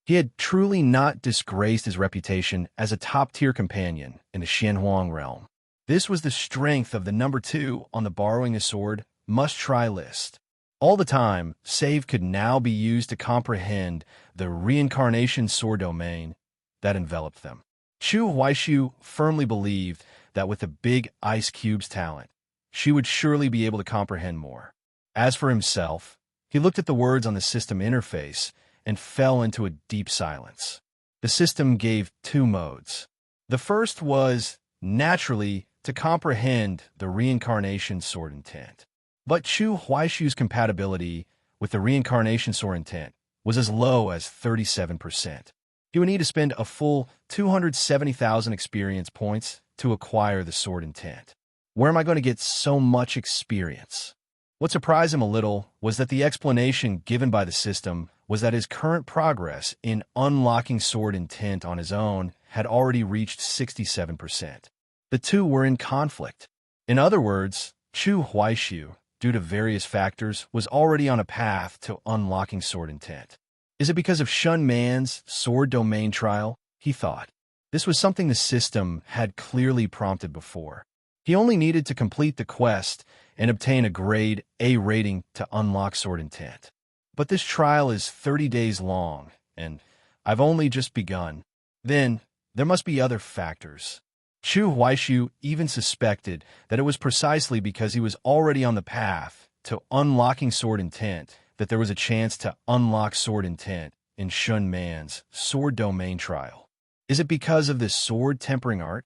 He had truly not disgraced his reputation as a top-tier companion in the Xianhuang realm. This was the strength of the number 2 on the borrowing a sword must-try list. All the time, save could now be used to comprehend the reincarnation sword domain that enveloped them. Chu Huaishu firmly believed that with the big ice cube's talent, she would surely be able to comprehend more. As for himself, he looked at the words on the system interface and fell into a deep silence. The system gave 2 modes. The first was, naturally, to comprehend the reincarnation sword intent. But Chu Huaishu's compatibility with the reincarnation sword intent was as low as 37%. He would need to spend a full 270,000 experience points to acquire the sword intent. Where am I going to get so much experience? What surprised him a little was that the explanation given by the system was that his current progress in unlocking sword intent on his own had already reached 67%. The two were in conflict. In other words, Chu Huaishu, due to various factors, was already on a path to unlocking sword intent. Is it because of Shun Man's sword domain trial? He thought. This was something the system had clearly prompted before. He only needed to complete the quest and obtain a grade A rating to unlock sword intent. But this trial is 30 days long, and I've only just begun. Then, there must be other factors. Chu Huaishu even suspected that it was precisely because he was already on the path to unlocking sword intent that there was a chance to unlock sword intent in Shun Man's sword domain trial. Is it because of this sword tempering art?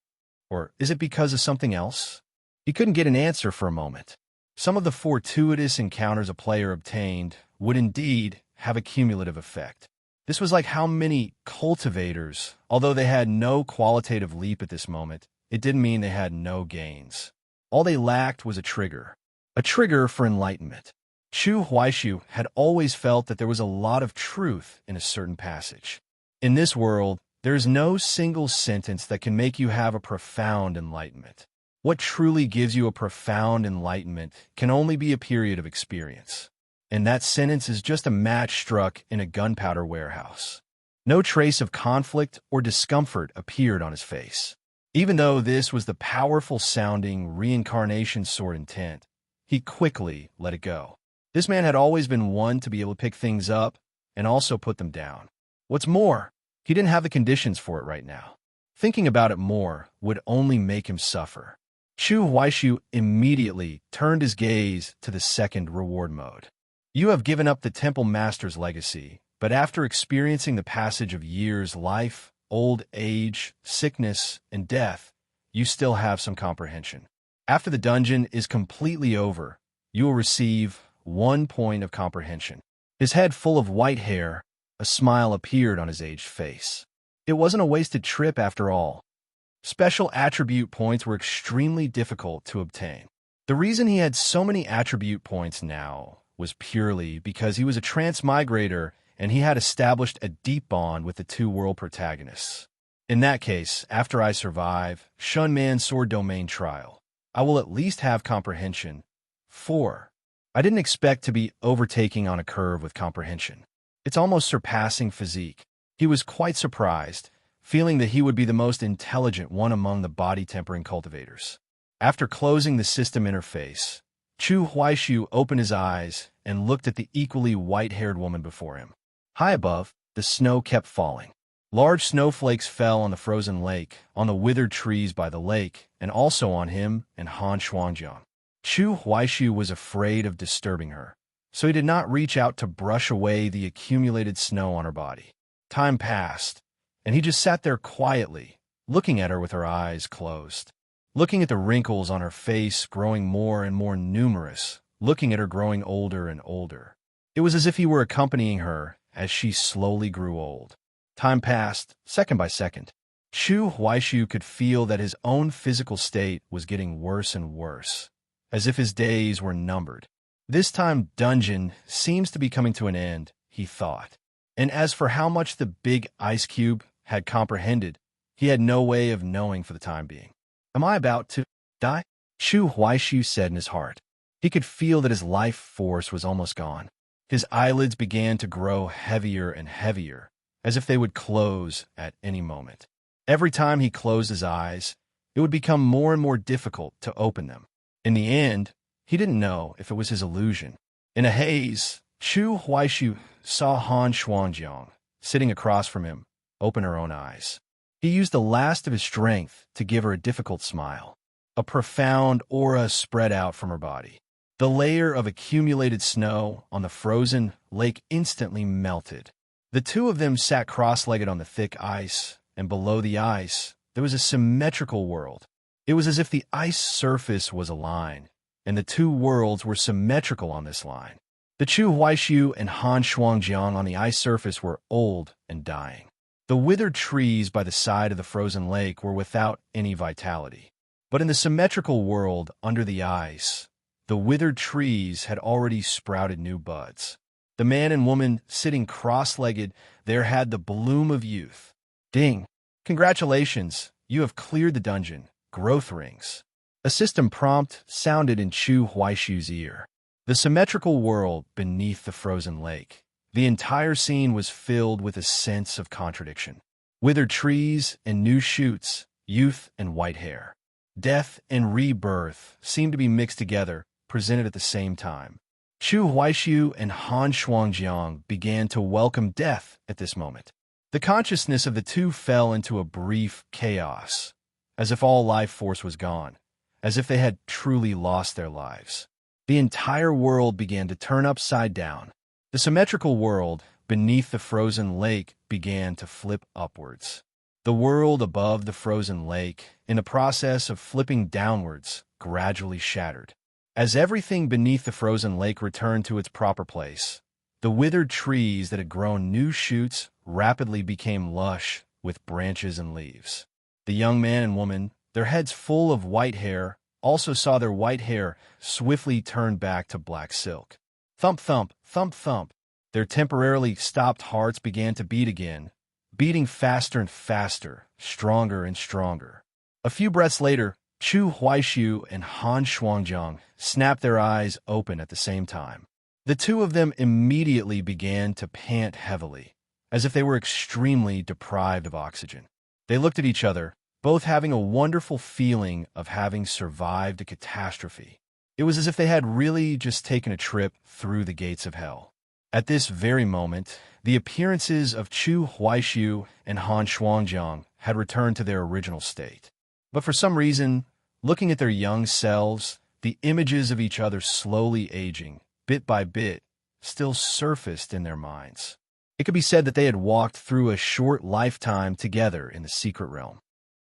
Or is it because of something else? He couldn't get an answer for a moment. Some of the fortuitous encounters a player obtained would indeed have a cumulative effect. This was like how many cultivators, although they had no qualitative leap at this moment, it didn't mean they had no gains. All they lacked was a trigger for enlightenment. Chu Huaishu had always felt that there was a lot of truth in a certain passage. In this world, there is no single sentence that can make you have a profound enlightenment. What truly gives you a profound enlightenment can only be a period of experience. And that sentence is just a match struck in a gunpowder warehouse. No trace of conflict or discomfort appeared on his face. Even though this was the powerful-sounding reincarnation sword intent, he quickly let it go. This man had always been one to be able to pick things up and also put them down. What's more, he didn't have the conditions for it right now. Thinking about it more would only make him suffer. Chu Huaishu immediately turned his gaze to the second reward mode. You have given up the Temple Master's legacy, but after experiencing the passage of years, life, old age, sickness, and death, you still have some comprehension. After the dungeon is completely over, you will receive 1 point of comprehension. His head full of white hair, a smile appeared on his aged face. It wasn't a wasted trip after all. Special attribute points were extremely difficult to obtain. The reason he had so many attribute points now was purely because he was a transmigrator and he had established a deep bond with the two world protagonists. In that case, after I survive, Shun Man Sword Domain Trial, I will at least have comprehension. 4. I didn't expect to be overtaking on a curve with comprehension. It's almost surpassing physique. He was quite surprised, feeling that he would be the most intelligent one among the body-tempering cultivators. After closing the system interface, Chu Huaishu opened his eyes and looked at the equally white-haired woman before him. High above, the snow kept falling. Large snowflakes fell on the frozen lake, on the withered trees by the lake, and also on him and Han Shuangjiang. Chu Huaishu was afraid of disturbing her, so he did not reach out to brush away the accumulated snow on her body. Time passed, and he just sat there quietly, looking at her with her eyes closed, looking at the wrinkles on her face growing more and more numerous, looking at her growing older and older. It was as if he were accompanying her as she slowly grew old. Time passed, second by second. Chu Huaishu could feel that his own physical state was getting worse and worse, as if his days were numbered. This time dungeon seems to be coming to an end, he thought. And as for how much the big ice cube had comprehended, he had no way of knowing for the time being. Am I about to die? Chu Huaishu said in his heart. He could feel that his life force was almost gone. His eyelids began to grow heavier and heavier, as if they would close at any moment. Every time he closed his eyes, it would become more and more difficult to open them. In the end, he didn't know if it was his illusion. In a haze, Chu Huaishu saw Han Shuangjiang, sitting across from him, open her own eyes. He used the last of his strength to give her a difficult smile. A profound aura spread out from her body. The layer of accumulated snow on the frozen lake instantly melted. The two of them sat cross-legged on the thick ice, and below the ice, there was a symmetrical world. It was as if the ice surface was a line, and the two worlds were symmetrical on this line. The Chu Huaishu and Han Shuangjiang on the ice surface were old and dying. The withered trees by the side of the frozen lake were without any vitality. But in the symmetrical world under the ice, the withered trees had already sprouted new buds. The man and woman sitting cross-legged there had the bloom of youth. Ding! Congratulations, you have cleared the dungeon. Growth rings. A system prompt sounded in Chu Huaishu's ear. The symmetrical world beneath the frozen lake. The entire scene was filled with a sense of contradiction. Withered trees and new shoots, youth and white hair. Death and rebirth seemed to be mixed together, presented at the same time. Chu Huaishu and Han Shuangjiang began to welcome death at this moment. The consciousness of the two fell into a brief chaos, as if all life force was gone, as if they had truly lost their lives. The entire world began to turn upside down. The symmetrical world beneath the frozen lake began to flip upwards. The world above the frozen lake, in the process of flipping downwards, gradually shattered. As everything beneath the frozen lake returned to its proper place, the withered trees that had grown new shoots rapidly became lush with branches and leaves. The young man and woman, their heads full of white hair, also saw their white hair swiftly turn back to black silk. Thump, thump, thump, thump. Their temporarily stopped hearts began to beat again, beating faster and faster, stronger and stronger. A few breaths later, Chu Huaishu and Han Shuangjiang snapped their eyes open at the same time. The two of them immediately began to pant heavily, as if they were extremely deprived of oxygen. They looked at each other, both having a wonderful feeling of having survived a catastrophe. It was as if they had really just taken a trip through the gates of hell. At this very moment, the appearances of Chu Huaishu and Han Shuangjiang had returned to their original state. But for some reason, looking at their young selves, the images of each other slowly aging, bit by bit, still surfaced in their minds. It could be said that they had walked through a short lifetime together in the secret realm.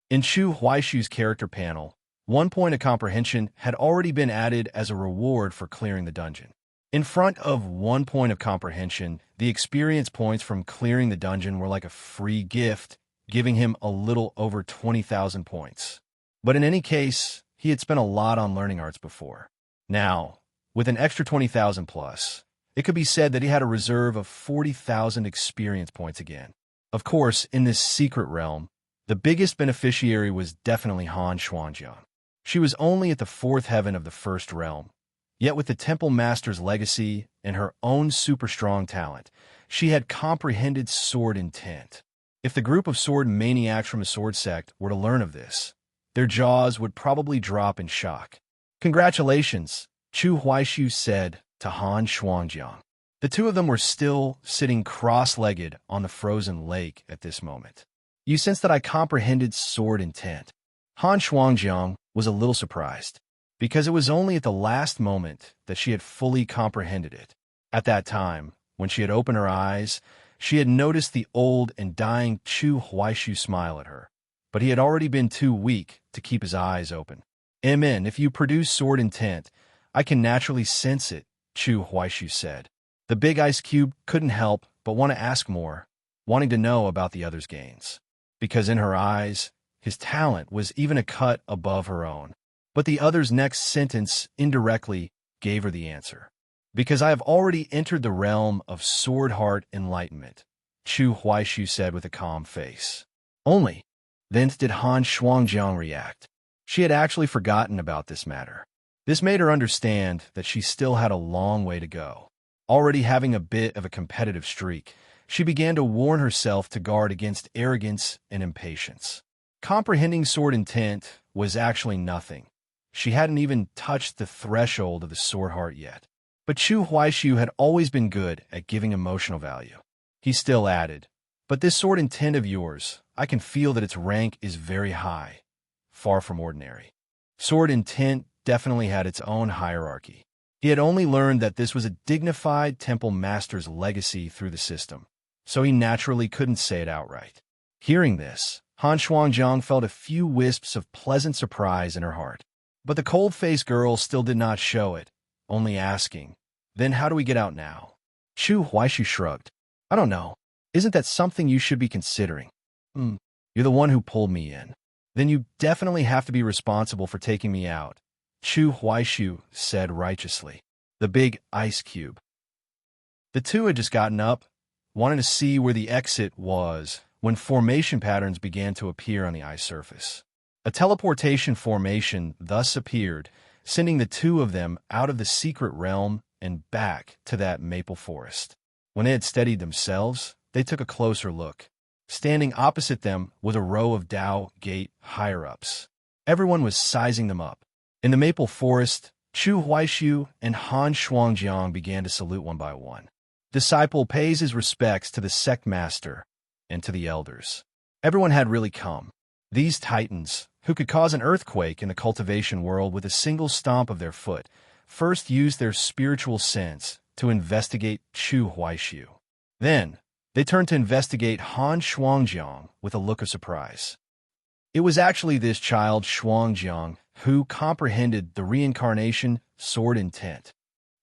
In Chu Huaishu's character panel, 1 point of comprehension had already been added as a reward for clearing the dungeon. In front of 1 point of comprehension, the experience points from clearing the dungeon were like a free gift giving him a little over 20,000 points. But in any case, he had spent a lot on learning arts before. Now, with an extra 20,000 plus, it could be said that he had a reserve of 40,000 experience points again. Of course, in this secret realm, the biggest beneficiary was definitely Han Shuangjiang. She was only at the fourth heaven of the first realm, yet with the Temple Master's legacy and her own super strong talent, she had comprehended sword intent. If the group of sword maniacs from a sword sect were to learn of this, their jaws would probably drop in shock. "Congratulations," Chu Huaishu said to Han Shuangjiang. The two of them were still sitting cross-legged on the frozen lake at this moment. "You sense that I comprehended sword intent." Han Shuangjiang was a little surprised, because it was only at the last moment that she had fully comprehended it. At that time, when she had opened her eyes, she had noticed the old and dying Chu Huaishu smile at her, but he had already been too weak to keep his eyes open. "Amen, if you produce sword intent, I can naturally sense it," Chu Huaishu said. The big ice cube couldn't help but want to ask more, wanting to know about the other's gains, because in her eyes, his talent was even a cut above her own. But the other's next sentence indirectly gave her the answer. "Because I have already entered the realm of sword heart enlightenment," Chu Huaishu said with a calm face. Only then did Han Shuangjiang react. She had actually forgotten about this matter. This made her understand that she still had a long way to go. Already having a bit of a competitive streak, she began to warn herself to guard against arrogance and impatience. Comprehending sword intent was actually nothing. She hadn't even touched the threshold of the sword heart yet. But Chu Huaishu had always been good at giving emotional value. He still added, "But this sword intent of yours, I can feel that its rank is very high, far from ordinary." Sword intent definitely had its own hierarchy. He had only learned that this was a dignified temple master's legacy through the system, so he naturally couldn't say it outright. Hearing this, Han Shuangjiang felt a few wisps of pleasant surprise in her heart. But the cold-faced girl still did not show it, only asking, "Then how do we get out now?" Chu Huaishu shrugged. "I don't know. Isn't that something you should be considering?" You're the one who pulled me in. Then you definitely have to be responsible for taking me out," Chu Huaishu said righteously. The big ice cube. The two had just gotten up, wanting to see where the exit was, when formation patterns began to appear on the ice surface. A teleportation formation thus appeared, sending the two of them out of the secret realm and back to that maple forest. When they had steadied themselves, they took a closer look. Standing opposite them was a row of Dao Gate higher-ups. Everyone was sizing them up. In the maple forest, Chu Huaishu and Han Shuangjiang began to salute one by one. Disciple pays his respects to the sect master and to the elders. Everyone had really come. These titans, who could cause an earthquake in the cultivation world with a single stomp of their foot, first used their spiritual sense to investigate Chu Huaishu. Then, they turned to investigate Han Shuangjiang with a look of surprise. It was actually this child Shuangjiang who comprehended the reincarnation sword intent.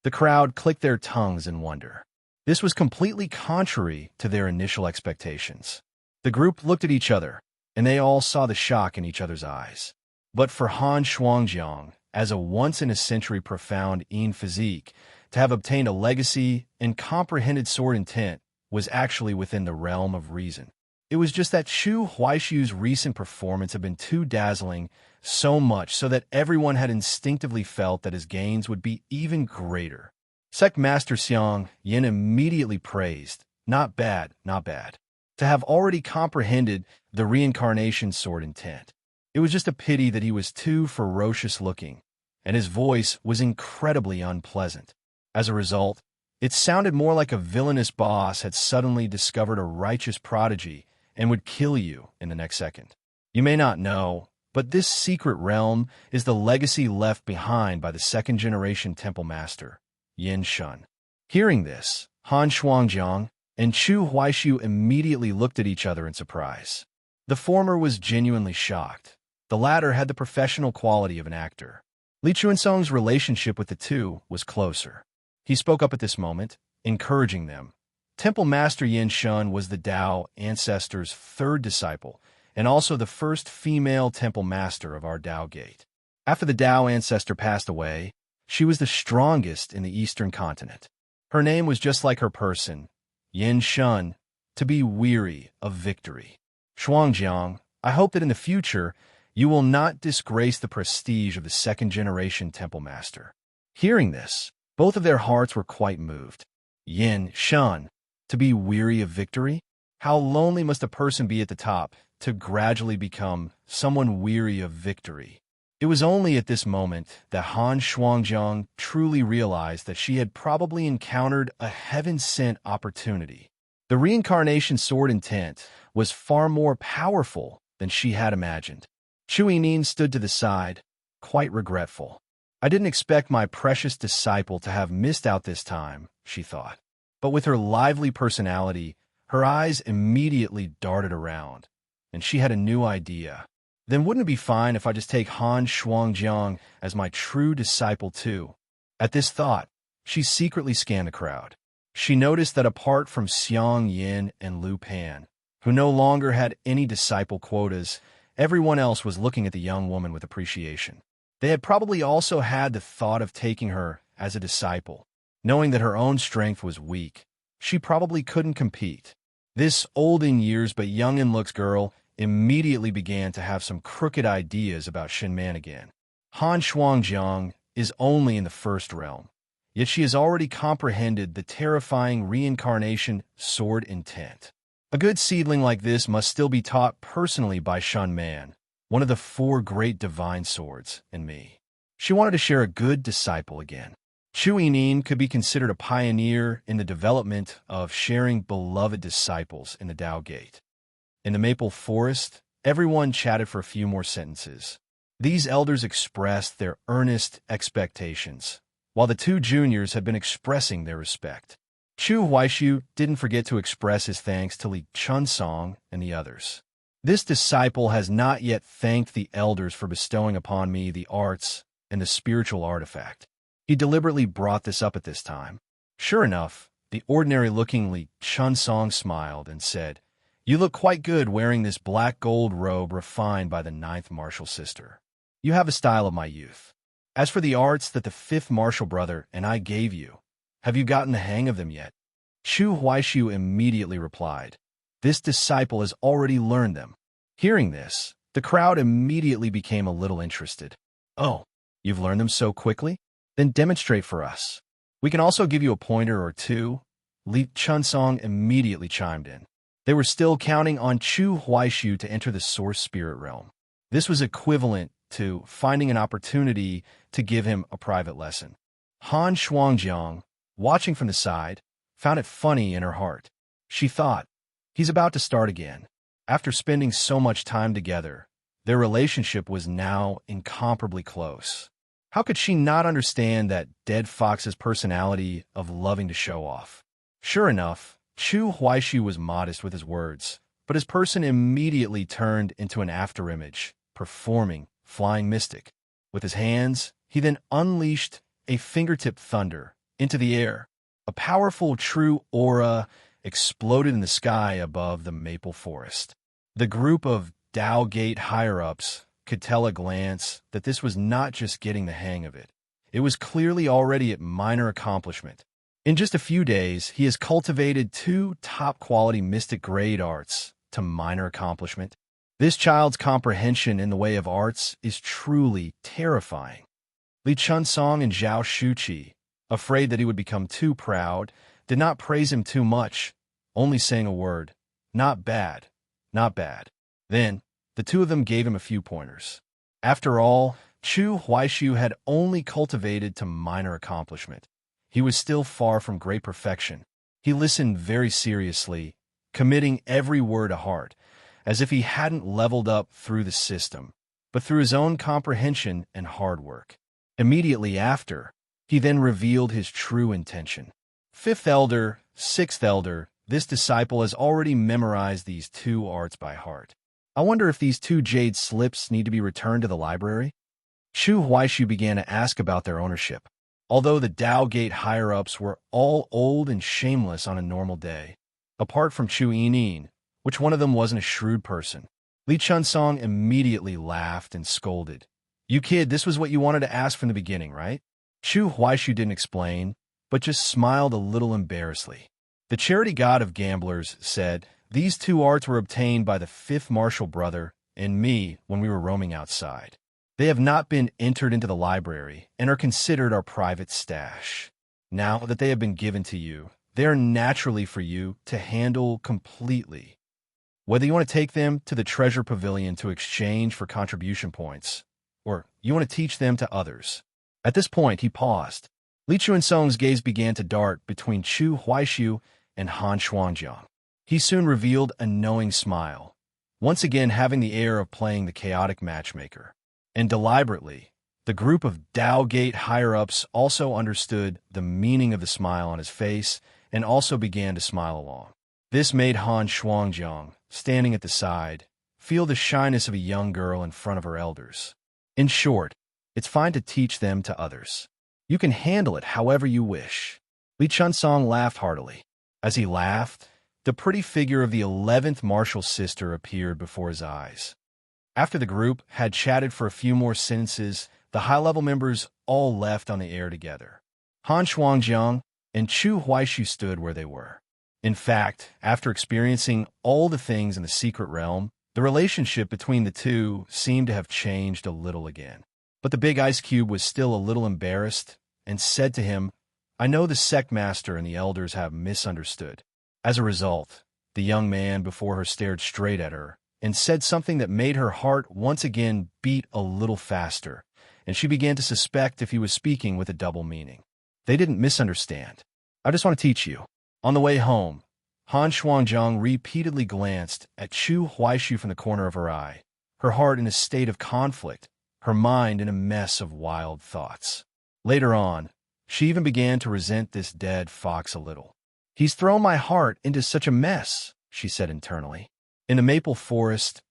The crowd clicked their tongues in wonder. This was completely contrary to their initial expectations. The group looked at each other, and they all saw the shock in each other's eyes. But for Han Shuangjiang, as a once-in-a-century profound Yin physique, to have obtained a legacy and comprehended sword intent was actually within the realm of reason. It was just that Chu Huaishu's recent performance had been too dazzling, so much so that everyone had instinctively felt that his gains would be even greater. Sect Master Xiang Yin immediately praised, "Not bad, not bad," to have already comprehended the reincarnation sword intent. It was just a pity that he was too ferocious looking, and his voice was incredibly unpleasant. As a result, it sounded more like a villainous boss had suddenly discovered a righteous prodigy and would kill you in the next second. You may not know, but this secret realm is the legacy left behind by the second-generation temple master, Yin Shun. Hearing this, Han Shuangjiang and Chu Huaishu immediately looked at each other in surprise. The former was genuinely shocked. The latter had the professional quality of an actor. Li Chuansong's relationship with the two was closer. He spoke up at this moment, encouraging them, Temple Master Yin Shun was the Tao ancestor's third disciple, and also the first female temple master of our Tao Gate. After the Tao ancestor passed away, she was the strongest in the eastern continent. Her name was just like her person, Yin Shun, to be weary of victory. Shuangjiang, I hope that in the future, you will not disgrace the prestige of the second-generation temple master. Hearing this, both of their hearts were quite moved. Yin Shun, to be weary of victory? How lonely must a person be at the top to gradually become someone weary of victory? It was only at this moment that Han Shuangjiang truly realized that she had probably encountered a heaven-sent opportunity. The reincarnation sword intent was far more powerful than she had imagined. Chu Yinin stood to the side, quite regretful. I didn't expect my precious disciple to have missed out this time, she thought. But with her lively personality, her eyes immediately darted around, and she had a new idea. Then wouldn't it be fine if I just take Han Shuangjiang as my true disciple too? At this thought, she secretly scanned the crowd. She noticed that apart from Xiang Yin and Lu Pan, who no longer had any disciple quotas, everyone else was looking at the young woman with appreciation. They had probably also had the thought of taking her as a disciple. Knowing that her own strength was weak, she probably couldn't compete. This old in years but young in looks girl immediately began to have some crooked ideas about Shinman again. Han Shuangjiang is only in the first realm, yet she has already comprehended the terrifying reincarnation sword intent. A good seedling like this must still be taught personally by Shunman, one of the 4 great divine swords, and me. She wanted to share a good disciple again. Chu Yinin could be considered a pioneer in the development of sharing beloved disciples in the Tao Gate. In the maple forest, everyone chatted for a few more sentences. These elders expressed their earnest expectations, while the 2 juniors had been expressing their respect. Chu Huaishu didn't forget to express his thanks to Li Chunsong and the others. This disciple has not yet thanked the elders for bestowing upon me the arts and the spiritual artifact. He deliberately brought this up at this time. Sure enough, the ordinary-looking Li Chunsong smiled and said, "You look quite good wearing this black gold robe refined by the 9th martial sister. You have a style of my youth. As for the arts that the 5th martial brother and I gave you, have you gotten the hang of them yet?" Chu Huaishu immediately replied, "This disciple has already learned them." Hearing this, the crowd immediately became a little interested. "Oh, you've learned them so quickly? Then demonstrate for us. We can also give you a pointer or 2. Li Chunsong immediately chimed in. They were still counting on Chu Huaishu to enter the source spirit realm. This was equivalent to finding an opportunity to give him a private lesson. Han Shuangjiang, watching from the side, found it funny in her heart. She thought, he's about to start again. After spending so much time together, their relationship was now incomparably close. How could she not understand that dead fox's personality of loving to show off? Sure enough, Chu Huaishu was modest with his words, but his person immediately turned into an afterimage, performing Flying Mystic. With his hands, he then unleashed a fingertip thunder into the air. A powerful true aura exploded in the sky above the maple forest. The group of Tao Gate higher-ups could tell at a glance that this was not just getting the hang of it. It was clearly already at minor accomplishment. In just a few days, he has cultivated 2 top-quality mystic grade arts to minor accomplishment. This child's comprehension in the way of arts is truly terrifying. Li Chunsong and Zhao Shuqi, afraid that he would become too proud, did not praise him too much, only saying a word, "Not bad, not bad." Then, the 2 of them gave him a few pointers. After all, Chu Huaishu had only cultivated to minor accomplishment. He was still far from great perfection. He listened very seriously, committing every word to heart, as if he hadn't leveled up through the system, but through his own comprehension and hard work. Immediately after, he then revealed his true intention. 5th elder, 6th elder, this disciple has already memorized these 2 arts by heart. I wonder if these 2 jade slips need to be returned to the library? Chu Huaishu began to ask about their ownership. although the Tao Gate higher-ups were all old and shameless on a normal day. Apart from Chu Yining, which one of them wasn't a shrewd person. Li Chunsong immediately laughed and scolded. "You kid, this was what you wanted to ask from the beginning, right?" Chu Huaishu didn't explain, but just smiled a little embarrassedly. The charity god of gamblers said, "These two arts were obtained by the fifth martial brother and me when we were roaming outside. They have not been entered into the library and are considered our private stash. Now that they have been given to you, they are naturally for you to handle completely. Whether you want to take them to the treasure pavilion to exchange for contribution points, or you want to teach them to others." At this point, he paused. Li Chunsong's gaze began to dart between Chu Huaishu and Han Shuangjiang. He soon revealed a knowing smile, once again having the air of playing the chaotic matchmaker. And deliberately, the group of Tao Gate higher-ups also understood the meaning of the smile on his face and also began to smile along. This made Han Shuangjiang, standing at the side, feel the shyness of a young girl in front of her elders. In short, it's fine to teach them to others. You can handle it however you wish. Li Chunsong laughed heartily. As he laughed, the pretty figure of the 11th martial sister appeared before his eyes. After the group had chatted for a few more sentences, the high-level members all left on the air together. Han Shuangjiang and Chu Huaishu stood where they were. In fact, after experiencing all the things in the secret realm, the relationship between the two seemed to have changed a little again. But the big ice cube was still a little embarrassed and said to him, "I know the sect master and the elders have misunderstood." As a result, the young man before her stared straight at her and said something that made her heart once again beat a little faster, and she began to suspect if he was speaking with a double meaning. They didn't misunderstand. "I just want to teach you." On the way home, Han Shuangjiang repeatedly glanced at Chu Huaishu from the corner of her eye, her heart in a state of conflict, her mind in a mess of wild thoughts. Later on, she even began to resent this dead fox a little. "He's thrown my heart into such a mess," she said internally. In the maple forest,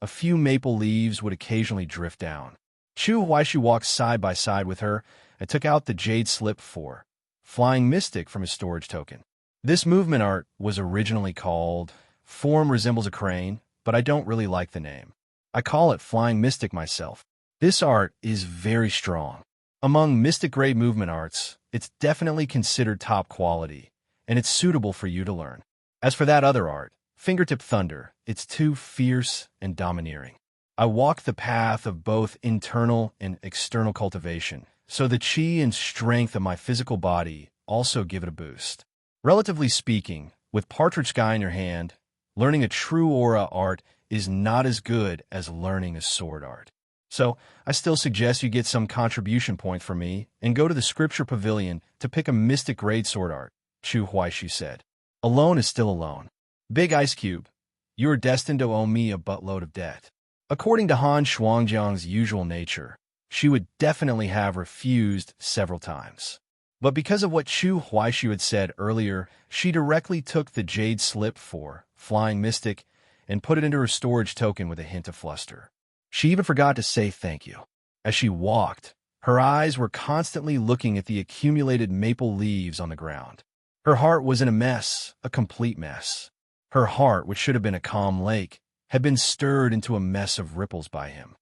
a few maple leaves would occasionally drift down. Chu Huaishu walked side by side with her and took out the jade slip for Flying Mystic from his storage token. This movement art was originally called Form Resembles a Crane, but I don't really like the name. I call it Flying Mystic myself. This art is very strong. Among mystic-grade movement arts, it's definitely considered top quality, and it's suitable for you to learn. As for that other art, Fingertip Thunder, it's too fierce and domineering. I walk the path of both internal and external cultivation, so the chi and strength of my physical body also give it a boost. Relatively speaking, with Partridge Sky in your hand, learning a true aura art is not as good as learning a sword art. So, I still suggest you get some contribution points from me and go to the Scripture Pavilion to pick a mystic grade sword art, Chu Huaishu said. Alone is still alone. Big Ice Cube, you are destined to owe me a buttload of debt. According to Han Shuangjiang's usual nature, she would definitely have refused several times. But because of what Chu Huaishu had said earlier, she directly took the jade slip for Flying Mystic and put it into her storage token with a hint of fluster. She even forgot to say thank you. As she walked, her eyes were constantly looking at the accumulated maple leaves on the ground. Her heart was in a mess, a complete mess. Her heart, which should have been a calm lake, had been stirred into a mess of ripples by him.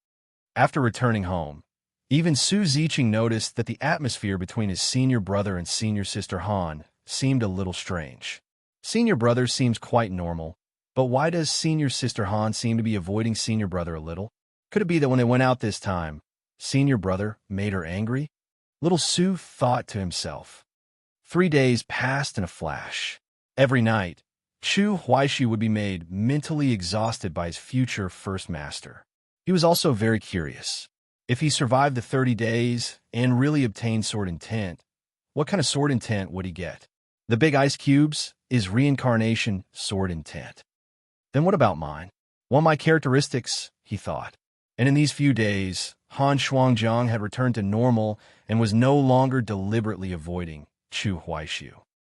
After returning home, even Su Ziqing noticed that the atmosphere between his senior brother and senior sister Han seemed a little strange. Senior brother seems quite normal, but why does senior sister Han seem to be avoiding senior brother a little? Could it be that when they went out this time, senior brother made her angry? Little Su thought to himself. 3 days passed in a flash. Every night, Chu Huaishu would be made mentally exhausted by his future first master. He was also very curious. If he survived the 30 days and really obtained sword intent, what kind of sword intent would he get? The big ice cubes is reincarnation sword intent. Then what about mine? Well, my characteristics, he thought. And in these few days, Han Shuangjiang had returned to normal and was no longer deliberately avoiding Chu Huaishu.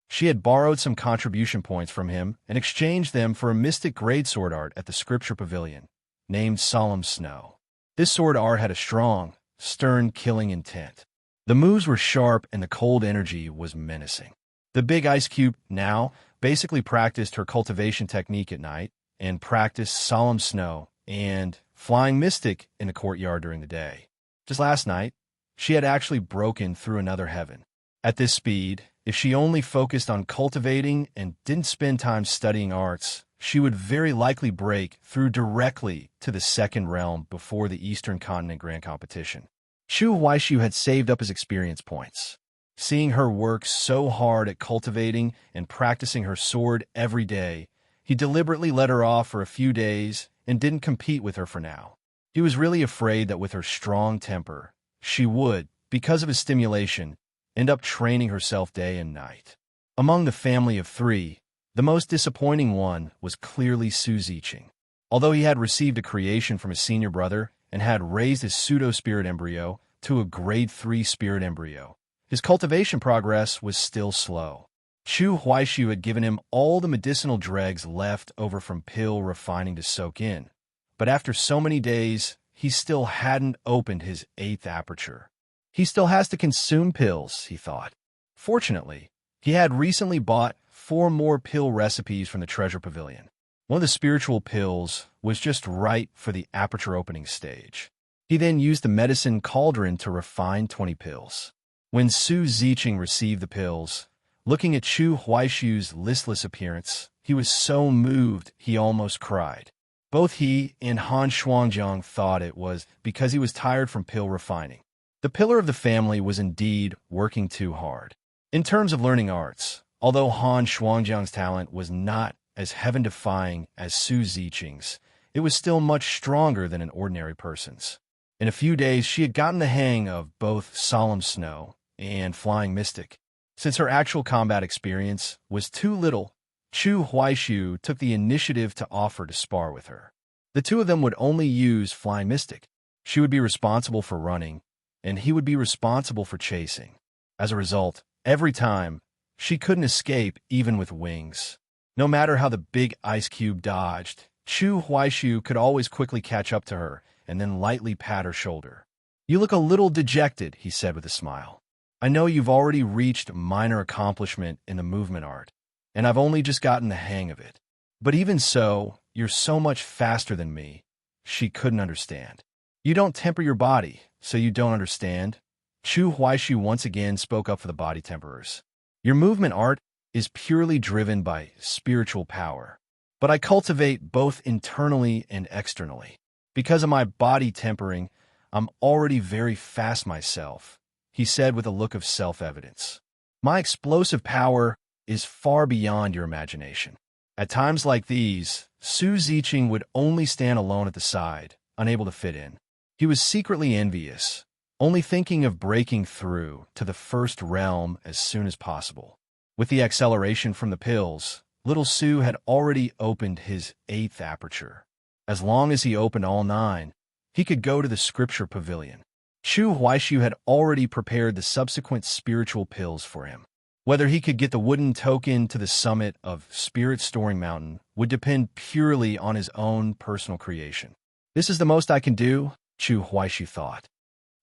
She had borrowed some contribution points from him and exchanged them for a mystic grade sword art at the Scripture Pavilion, named Solemn Snow. This sword art had a strong, stern killing intent. The moves were sharp and the cold energy was menacing. The big ice cube now basically practiced her cultivation technique at night and practiced solemn snow and flying mystic in the courtyard during the day. Just last night, she had actually broken through another heaven. At this speed, if she only focused on cultivating and didn't spend time studying arts, she would very likely break through directly to the second realm before the Eastern Continent Grand Competition. Chu Huaishu had saved up his experience points. Seeing her work so hard at cultivating and practicing her sword every day, he deliberately let her off for a few days and didn't compete with her for now. He was really afraid that with her strong temper, she would, because of his stimulation, end up training herself day and night. Among the family of three, the most disappointing one was clearly Su Ziqing. Although he had received a creation from his senior brother and had raised his pseudo-spirit embryo to a grade 3 spirit embryo, his cultivation progress was still slow. Chu Huaishu had given him all the medicinal dregs left over from pill refining to soak in, but after so many days, he still hadn't opened his 8th aperture. He still has to consume pills, he thought. Fortunately, he had recently bought 4 more pill recipes from the Treasure Pavilion. One of the spiritual pills was just right for the aperture opening stage. He then used the medicine cauldron to refine 20 pills. When Su Ziqing received the pills, looking at Chu Huaishu's listless appearance, he was so moved he almost cried. Both he and Han Shuangjiang thought it was because he was tired from pill refining. The pillar of the family was indeed working too hard. In terms of learning arts, although Han Shuangjiang's talent was not as heaven-defying as Su Ziqing's, it was still much stronger than an ordinary person's. In a few days, she had gotten the hang of both solemn snow and flying mystic. Since her actual combat experience was too little, Chu Huaishu took the initiative to offer to spar with her. The two of them would only use flying mystic. She would be responsible for running, and he would be responsible for chasing. As a result, every time, she couldn't escape even with wings. No matter how the big ice cube dodged, Chu Huaishu could always quickly catch up to her and then lightly pat her shoulder. "You look a little dejected," he said with a smile. "I know you've already reached minor accomplishment in the movement art, and I've only just gotten the hang of it. But even so, you're so much faster than me." She couldn't understand. "You don't temper your body, so you don't understand." Chu Huaishu once again spoke up for the body temperers. "Your movement art is purely driven by spiritual power, but I cultivate both internally and externally. Because of my body tempering, I'm already very fast myself," he said with a look of self-evidence. "My explosive power is far beyond your imagination." At times like these, Su Ziqing would only stand alone at the side, unable to fit in. He was secretly envious, only thinking of breaking through to the first realm as soon as possible. With the acceleration from the pills, little Su had already opened his 8th aperture. As long as he opened all 9, he could go to the Scripture Pavilion. Chu Huaishu had already prepared the subsequent spiritual pills for him. Whether he could get the wooden token to the summit of Spirit Storing Mountain would depend purely on his own personal creation. "This is the most I can do," Chu Huaishu thought.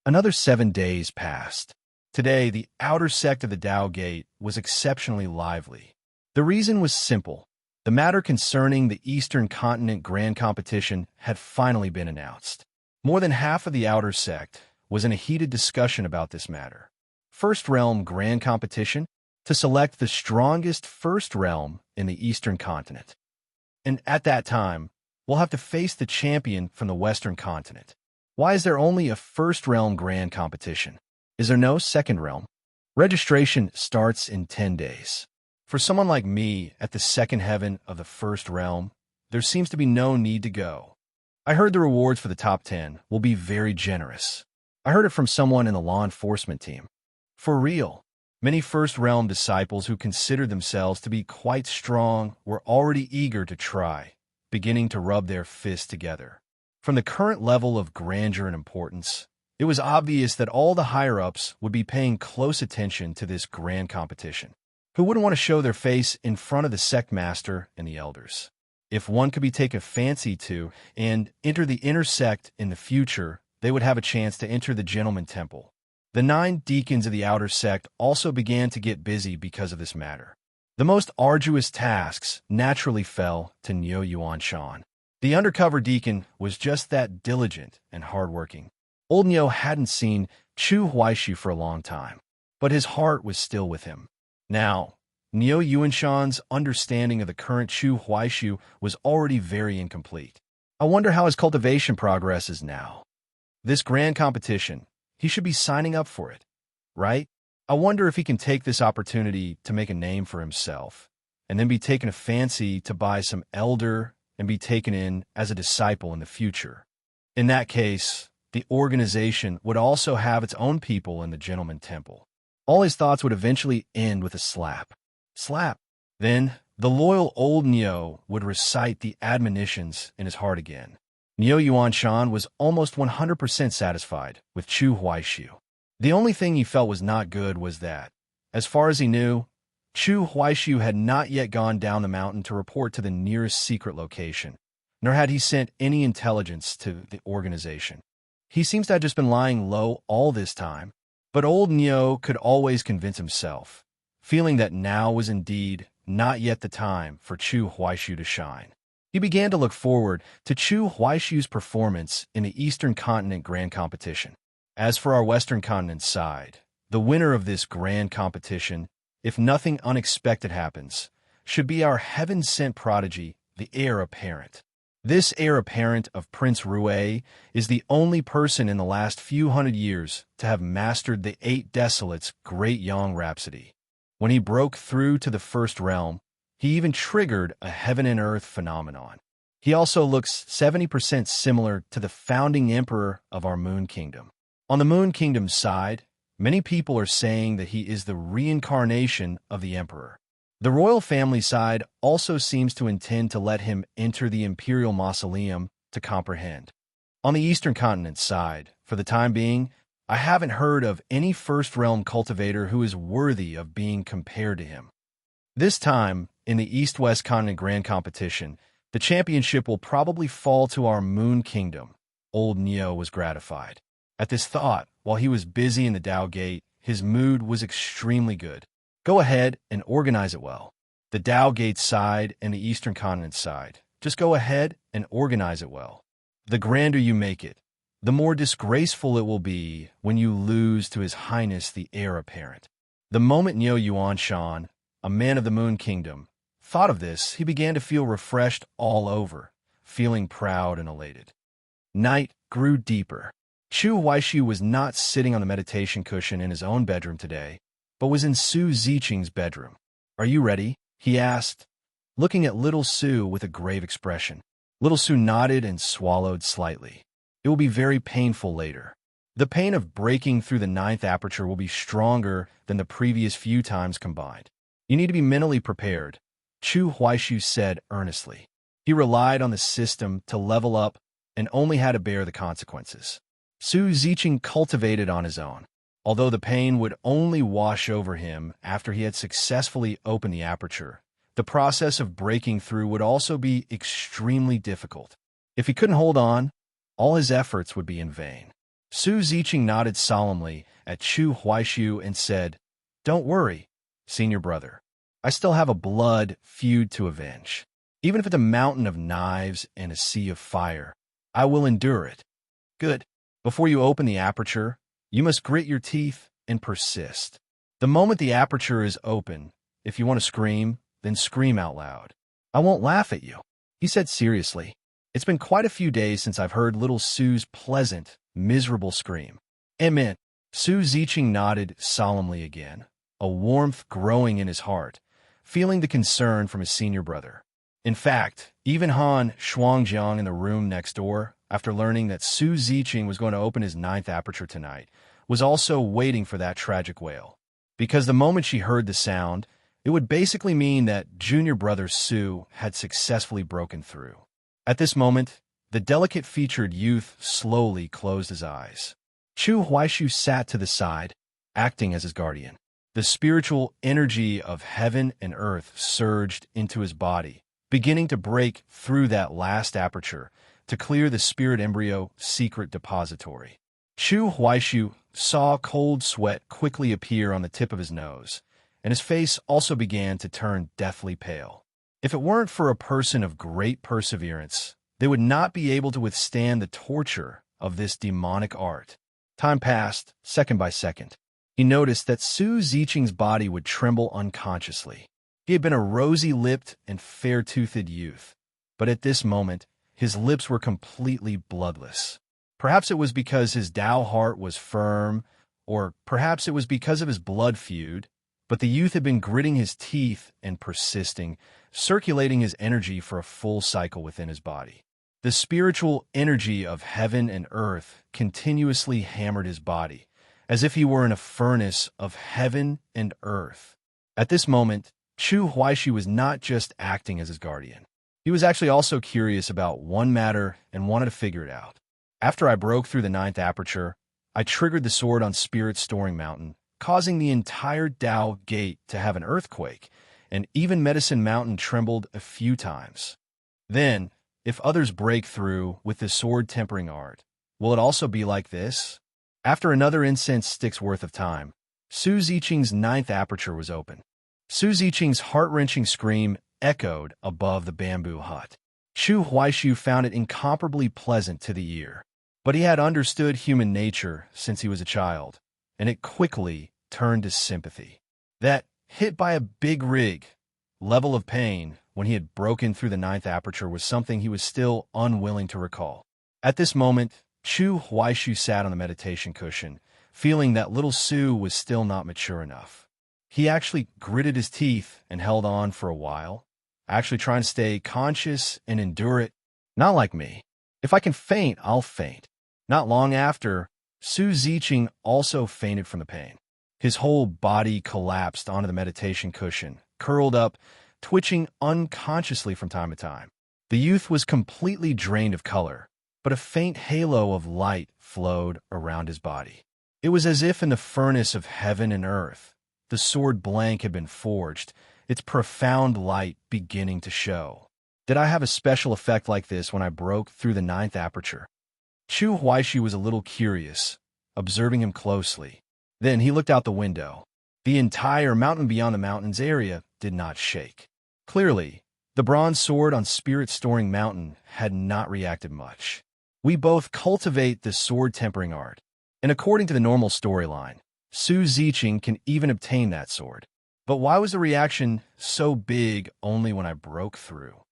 Another 7 days passed. Today, the outer sect of the Tao Gate was exceptionally lively. The reason was simple. The matter concerning the Eastern Continent Grand Competition had finally been announced. More than half of the outer sect was in a heated discussion about this matter. First Realm Grand Competition to select the strongest first realm in the Eastern Continent. And at that time, we'll have to face the champion from the Western Continent. Why is there only a First Realm Grand Competition? Is there no Second Realm? Registration starts in 10 days. For someone like me at the second heaven of the First Realm, there seems to be no need to go. I heard the rewards for the top 10 will be very generous. I heard it from someone in the law enforcement team. For real, many First Realm disciples who considered themselves to be quite strong were already eager to try, beginning to rub their fists together. From the current level of grandeur and importance, it was obvious that all the higher-ups would be paying close attention to this grand competition. Who wouldn't want to show their face in front of the sect master and the elders? If one could be taken fancy to and enter the inner sect in the future, they would have a chance to enter the Gentleman Temple. The 9 deacons of the outer sect also began to get busy because of this matter. The most arduous tasks naturally fell to Neo Yuanshan. The undercover deacon was just that diligent and hardworking. Old Neo hadn't seen Chu Huaishu for a long time, but his heart was still with him. Now, Neo Yuanshan's understanding of the current Chu Huaishu was already very incomplete. I wonder how his cultivation progresses now. This grand competition, he should be signing up for it, right? I wonder if he can take this opportunity to make a name for himself, and then be taken a fancy to buy some elder and be taken in as a disciple in the future. In that case, the organization would also have its own people in the Gentleman Temple. All his thoughts would eventually end with a slap. Slap. Then, the loyal old Neo would recite the admonitions in his heart again. Neo Yuanshan was almost 100% satisfied with Chu Huaishu. The only thing he felt was not good was that, as far as he knew, Chu Huaishu had not yet gone down the mountain to report to the nearest secret location, nor had he sent any intelligence to the organization. He seems to have just been lying low all this time, but old Neo could always convince himself, feeling that now was indeed not yet the time for Chu Huaishu to shine. He began to look forward to Chu Huaishu's performance in the Eastern Continent Grand Competition. As for our Western Continent side, the winner of this grand competition, if nothing unexpected happens, should be our heaven-sent prodigy, the heir apparent. This heir apparent of Prince Rue is the only person in the last few hundred years to have mastered the 8 Desolates' Great Yang Rhapsody. When he broke through to the first realm, he even triggered a heaven and earth phenomenon. He also looks 70% similar to the founding emperor of our Moon Kingdom. On the Moon Kingdom's side, many people are saying that he is the reincarnation of the emperor. The royal family side also seems to intend to let him enter the imperial mausoleum to comprehend. On the Eastern Continent side, for the time being, I haven't heard of any First Realm cultivator who is worthy of being compared to him. This time, in the East-West Continent Grand Competition, the championship will probably fall to our Moon Kingdom. Old Neo was gratified. At this thought, while he was busy in the Dao Gate, his mood was extremely good. Go ahead and organize it well. The Dao Gate side and the Eastern Continent side. Just go ahead and organize it well. The grander you make it, the more disgraceful it will be when you lose to His Highness the Heir Apparent. The moment Neo Yuanshan, a man of the Moon Kingdom, thought of this, he began to feel refreshed all over, feeling proud and elated. Night grew deeper. Chu Huaishu was not sitting on the meditation cushion in his own bedroom today, but was in Su Ziqing's bedroom. "Are you ready?" he asked, looking at little Su with a grave expression. Little Su nodded and swallowed slightly. It will be very painful later. The pain of breaking through the 9th aperture will be stronger than the previous few times combined. You need to be mentally prepared, Chu Huaishu said earnestly. He relied on the system to level up and only had to bear the consequences. Su Ziqing cultivated on his own, although the pain would only wash over him after he had successfully opened the aperture. The process of breaking through would also be extremely difficult. If he couldn't hold on, all his efforts would be in vain. Su Ziqing nodded solemnly at Chu Huaishu and said, "Don't worry, senior brother. I still have a blood feud to avenge. Even if it's a mountain of knives and a sea of fire, I will endure it." "Good. Before you open the aperture, you must grit your teeth and persist. The moment the aperture is open, if you want to scream, then scream out loud. I won't laugh at you," he said seriously. "It's been quite a few days since I've heard little Su's pleasant, miserable scream." "Amen." Su Ziqing nodded solemnly again, a warmth growing in his heart, feeling the concern from his senior brother. In fact, even Han Shuangjiang in the room next door, after learning that Su Ziqing was going to open his 9th aperture tonight, was also waiting for that tragic wail. Because the moment she heard the sound, it would basically mean that junior brother Su had successfully broken through. At this moment, the delicate-featured youth slowly closed his eyes. Chu Huaishu sat to the side, acting as his guardian. The spiritual energy of heaven and earth surged into his body, beginning to break through that last aperture to clear the spirit embryo secret depository. Chu Huaishu saw cold sweat quickly appear on the tip of his nose, and his face also began to turn deathly pale. If it weren't for a person of great perseverance, they would not be able to withstand the torture of this demonic art. Time passed, second by second. He noticed that Su Ziqing's body would tremble unconsciously. He had been a rosy-lipped and fair-toothed youth, but at this moment, his lips were completely bloodless. Perhaps it was because his Dao heart was firm, or perhaps it was because of his blood feud, but the youth had been gritting his teeth and persisting, circulating his energy for a full cycle within his body. The spiritual energy of heaven and earth continuously hammered his body, as if he were in a furnace of heaven and earth. At this moment, Chu Huaishi was not just acting as his guardian. He was actually also curious about one matter and wanted to figure it out. After I broke through the 9th aperture, I triggered the sword on Spirit Storing Mountain, causing the entire Dao Gate to have an earthquake, and even Medicine Mountain trembled a few times. Then, if others break through with the sword tempering art, will it also be like this? After another incense stick's worth of time, Su Ziqing's 9th aperture was open. Su Ziqing's heart-wrenching scream echoed above the bamboo hut. Chu Huaishu found it incomparably pleasant to the ear, but he had understood human nature since he was a child, and it quickly turned to sympathy. That hit by a big rig level of pain when he had broken through the 9th aperture was something he was still unwilling to recall. At this moment, Chu Huaishu sat on the meditation cushion, feeling that little Su was still not mature enough. He actually gritted his teeth and held on for a while, actually trying to stay conscious and endure it. Not like me. If I can faint, I'll faint. Not long after, Su Ziqing also fainted from the pain. His whole body collapsed onto the meditation cushion, curled up, twitching unconsciously from time to time. The youth was completely drained of color, but a faint halo of light flowed around his body. It was as if in the furnace of heaven and earth, the sword blank had been forged, its profound light beginning to show. Did I have a special effect like this when I broke through the 9th aperture? Chu Huaishi was a little curious, observing him closely. Then he looked out the window. The entire mountain beyond the mountains area did not shake. Clearly, the bronze sword on Spirit Storing Mountain had not reacted much. We both cultivate the sword tempering art, and according to the normal storyline, Su Ziqing can even obtain that sword. But why was the reaction so big only when I broke through?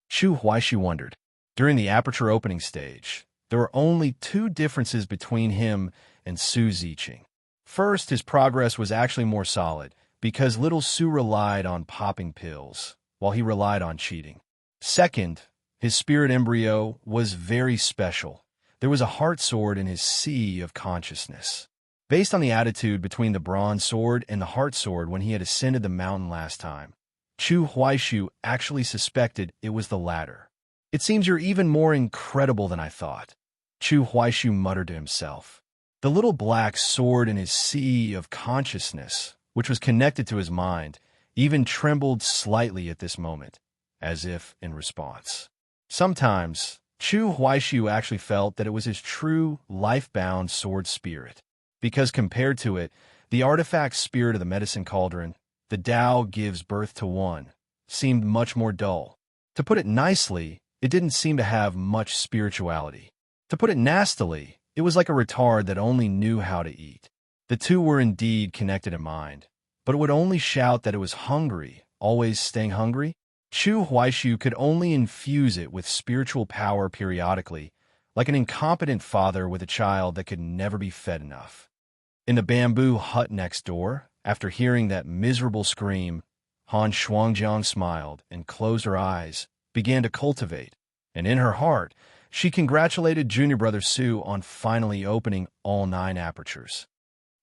Chu Huaishi wondered. During the aperture opening stage, there were only 2 differences between him and Su Ziqing. First, his progress was actually more solid, because little Su relied on popping pills, while he relied on cheating. Second, his spirit embryo was very special. There was a heart sword in his sea of consciousness. Based on the attitude between the bronze sword and the heart sword when he had ascended the mountain last time, Chu Huaishu actually suspected it was the latter. It seems you're even more incredible than I thought, Chu Huaishu muttered to himself. The little black sword in his sea of consciousness, which was connected to his mind, even trembled slightly at this moment, as if in response. Sometimes, Chu Huaishu actually felt that it was his true, life-bound sword spirit, because compared to it, the artifact spirit of the medicine cauldron, the Tao gives birth to one, seemed much more dull. To put it nicely, it didn't seem to have much spirituality. To put it nastily, it was like a retard that only knew how to eat. The two were indeed connected in mind, but it would only shout that it was hungry, always staying hungry. Chu Huaishu could only infuse it with spiritual power periodically, like an incompetent father with a child that could never be fed enough. In the bamboo hut next door, after hearing that miserable scream, Han Shuangjiang smiled and closed her eyes, began to cultivate, and in her heart, she congratulated junior brother Su on finally opening all 9 apertures.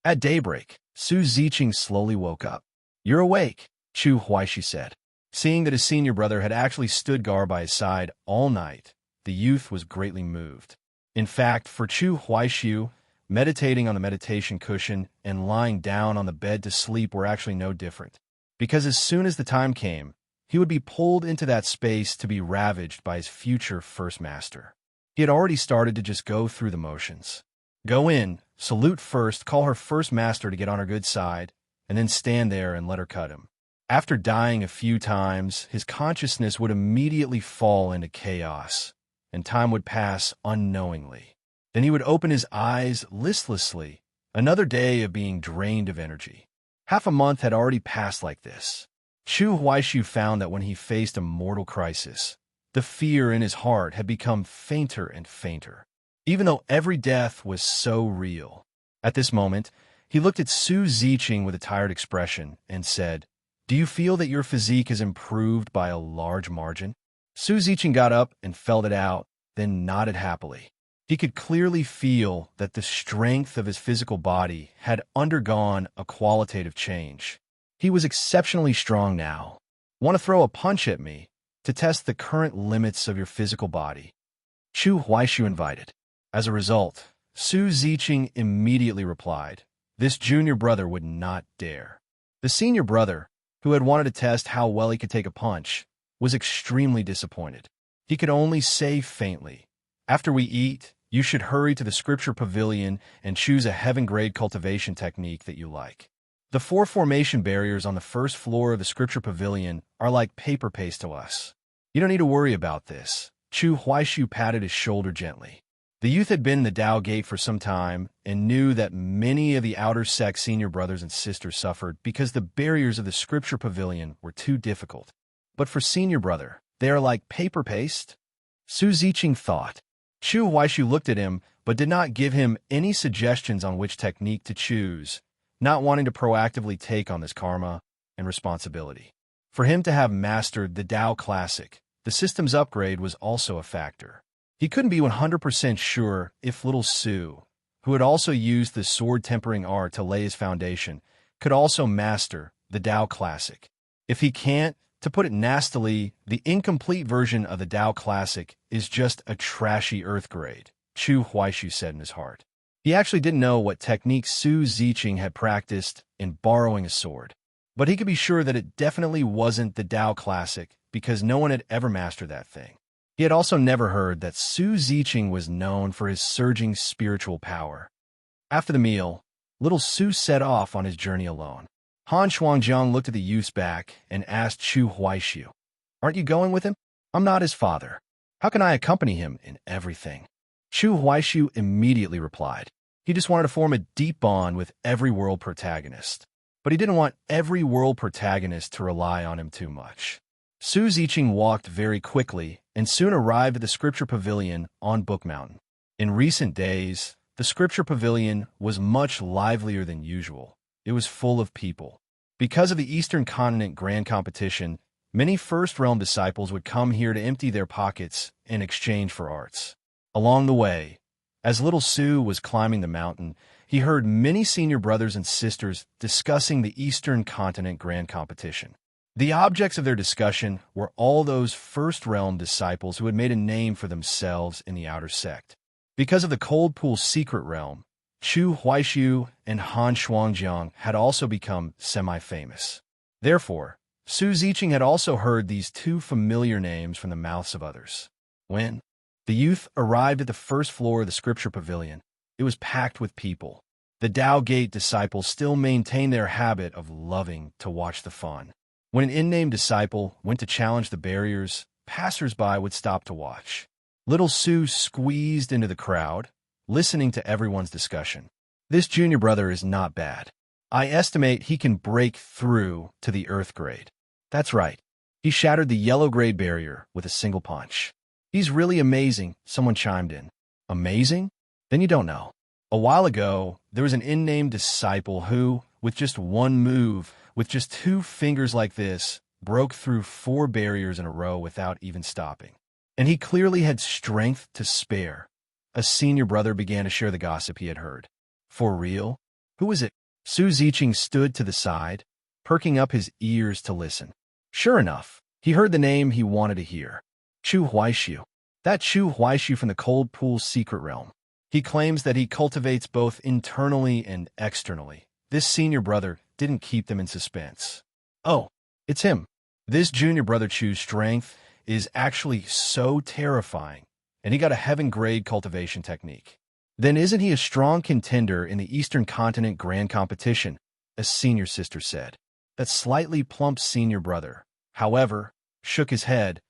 At daybreak, Su Ziqing slowly woke up. "You're awake," Chu Huaishi said. Seeing that his senior brother had actually stood guard by his side all night, the youth was greatly moved. In fact, for Chu Huaishu, meditating on the meditation cushion and lying down on the bed to sleep were actually no different, because as soon as the time came, he would be pulled into that space to be ravaged by his future first master. He had already started to just go through the motions. Go in, salute first, call her first master to get on her good side, and then stand there and let her cut him. After dying a few times, his consciousness would immediately fall into chaos, and time would pass unknowingly. Then he would open his eyes listlessly, another day of being drained of energy. Half a month had already passed like this. Chu Huaishu found that when he faced a mortal crisis, the fear in his heart had become fainter and fainter, even though every death was so real. At this moment, he looked at Su Ziqing with a tired expression and said, "Do you feel that your physique has improved by a large margin?" Su Ziqing got up and felt it out, then nodded happily. He could clearly feel that the strength of his physical body had undergone a qualitative change. He was exceptionally strong now. "Want to throw a punch at me to test the current limits of your physical body?" Chu Huaishu invited. As a result, Su Ziqing immediately replied, "This junior brother would not dare." The senior brother, who had wanted to test how well he could take a punch, was extremely disappointed. He could only say faintly, "After we eat, you should hurry to the scripture pavilion and choose a heaven-grade cultivation technique that you like. The 4 formation barriers on the first floor of the scripture pavilion are like paper paste to us. You don't need to worry about this." Chu Huaishu patted his shoulder gently. The youth had been in the Tao Gate for some time and knew that many of the outer sect senior brothers and sisters suffered because the barriers of the scripture pavilion were too difficult. But for senior brother, they are like paper paste? Su Ziqing thought. Chu Huaishu looked at him, but did not give him any suggestions on which technique to choose, not wanting to proactively take on this karma and responsibility. For him to have mastered the Tao Classic, the system's upgrade was also a factor. He couldn't be 100% sure if little Su, who had also used the sword tempering art to lay his foundation, could also master the Tao Classic. If he can't, to put it nastily, the incomplete version of the Tao Classic is just a trashy earth grade, Chu Huaishu said in his heart. He actually didn't know what technique Su Ziqing had practiced in borrowing a sword, but he could be sure that it definitely wasn't the Tao Classic because no one had ever mastered that thing. He had also never heard that Su Ziqing was known for his surging spiritual power. After the meal, little Su set off on his journey alone. Han Shuangjiang looked at the youth's back and asked Chu Huaishu, "Aren't you going with him?" "I'm not his father. How can I accompany him in everything?" Chu Huaishu immediately replied. He just wanted to form a deep bond with every world protagonist. But he didn't want every world protagonist to rely on him too much. Su Ziqing walked very quickly and soon arrived at the Scripture Pavilion on Book Mountain. In recent days, the Scripture Pavilion was much livelier than usual. It was full of people. Because of the Eastern Continent Grand Competition, many First Realm disciples would come here to empty their pockets in exchange for arts. Along the way, as little Su was climbing the mountain, he heard many senior brothers and sisters discussing the Eastern Continent Grand Competition. The objects of their discussion were all those First Realm disciples who had made a name for themselves in the outer sect. Because of the Cold Pool Secret Realm, Chu Huaishu and Han Shuangjiang had also become semi-famous. Therefore, Su Ziqing had also heard these 2 familiar names from the mouths of others. When the youth arrived at the first floor of the Scripture Pavilion, it was packed with people. The Tao Gate disciples still maintained their habit of loving to watch the fun. When an unnamed disciple went to challenge the barriers, passers-by would stop to watch. Little Su squeezed into the crowd, listening to everyone's discussion. "This junior brother is not bad. I estimate he can break through to the earth grade." "That's right. He shattered the yellow grade barrier with a single punch." "He's really amazing," someone chimed in. "Amazing? Then you don't know." A while ago, there was an unnamed disciple who, with just one move, with just 2 fingers like this, broke through 4 barriers in a row without even stopping. And he clearly had strength to spare. A senior brother began to share the gossip he had heard. "For real? Who was it?" Su Ziqing stood to the side, perking up his ears to listen. Sure enough, he heard the name he wanted to hear. Chu Huaishu. That Chu Huaishu from the Cold Pool Secret Realm. He claims that he cultivates both internally and externally. This senior brother didn't keep them in suspense. "Oh, it's him." This junior brother Chu's strength is actually so terrifying, and he got a heaven-grade cultivation technique. Then isn't he a strong contender in the Eastern Continent Grand Competition? A senior sister said. That slightly plump senior brother, however, shook his head,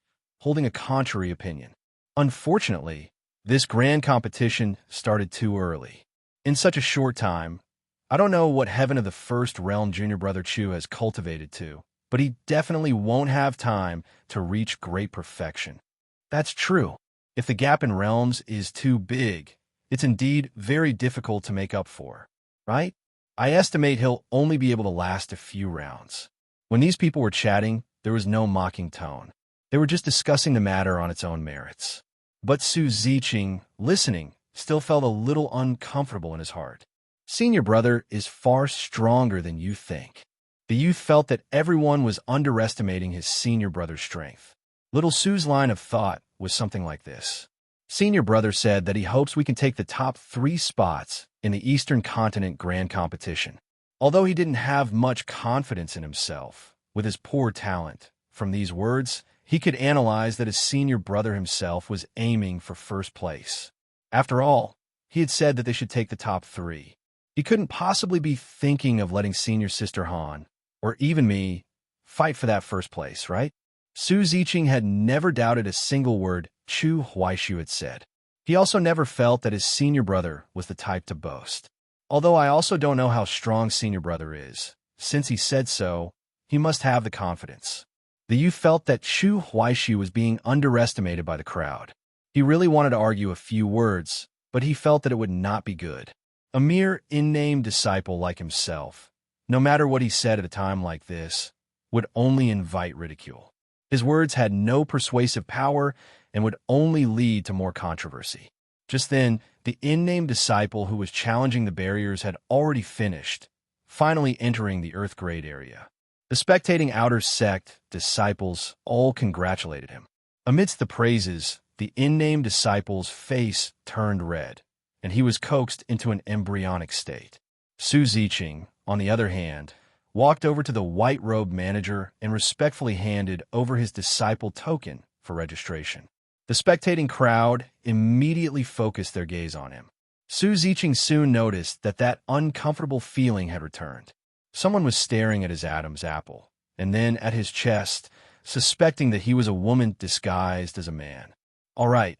holding a contrary opinion. Unfortunately, this grand competition started too early. In such a short time, I don't know what heaven of the first realm junior brother Chu has cultivated to, but he definitely won't have time to reach great perfection. That's true. If the gap in realms is too big, it's indeed very difficult to make up for, right? I estimate he'll only be able to last a few rounds. When these people were chatting, there was no mocking tone. They were just discussing the matter on its own merits. But Su Ziqing, listening, still felt a little uncomfortable in his heart. Senior brother is far stronger than you think. The youth felt that everyone was underestimating his senior brother's strength. Little Su's line of thought was something like this. Senior brother said that he hopes we can take the top 3 spots in the Eastern Continent Grand Competition. Although he didn't have much confidence in himself, with his poor talent, from these words, he could analyze that his senior brother himself was aiming for first place. After all, he had said that they should take the top 3. He couldn't possibly be thinking of letting senior sister Han, or even me, fight for that first place, right? Su Ziqing had never doubted a single word Chu Huaishu had said. He also never felt that his senior brother was the type to boast. Although I also don't know how strong senior brother is. Since he said so, he must have the confidence. The youth felt that Chu Huaishu was being underestimated by the crowd. He really wanted to argue a few words, but he felt that it would not be good. A mere in-name disciple like himself, no matter what he said at a time like this, would only invite ridicule. His words had no persuasive power and would only lead to more controversy. Just then, the in-name disciple who was challenging the barriers had already finished, finally entering the Earth Grade area. The spectating outer sect disciples all congratulated him. Amidst the praises, the in-name disciple's face turned red, and he was coaxed into an embryonic state. Su Ziqing, on the other hand, walked over to the white-robed manager and respectfully handed over his disciple token for registration. The spectating crowd immediately focused their gaze on him. Su Ziqing soon noticed that uncomfortable feeling had returned. Someone was staring at his Adam's apple, and then at his chest, suspecting that he was a woman disguised as a man. "All right,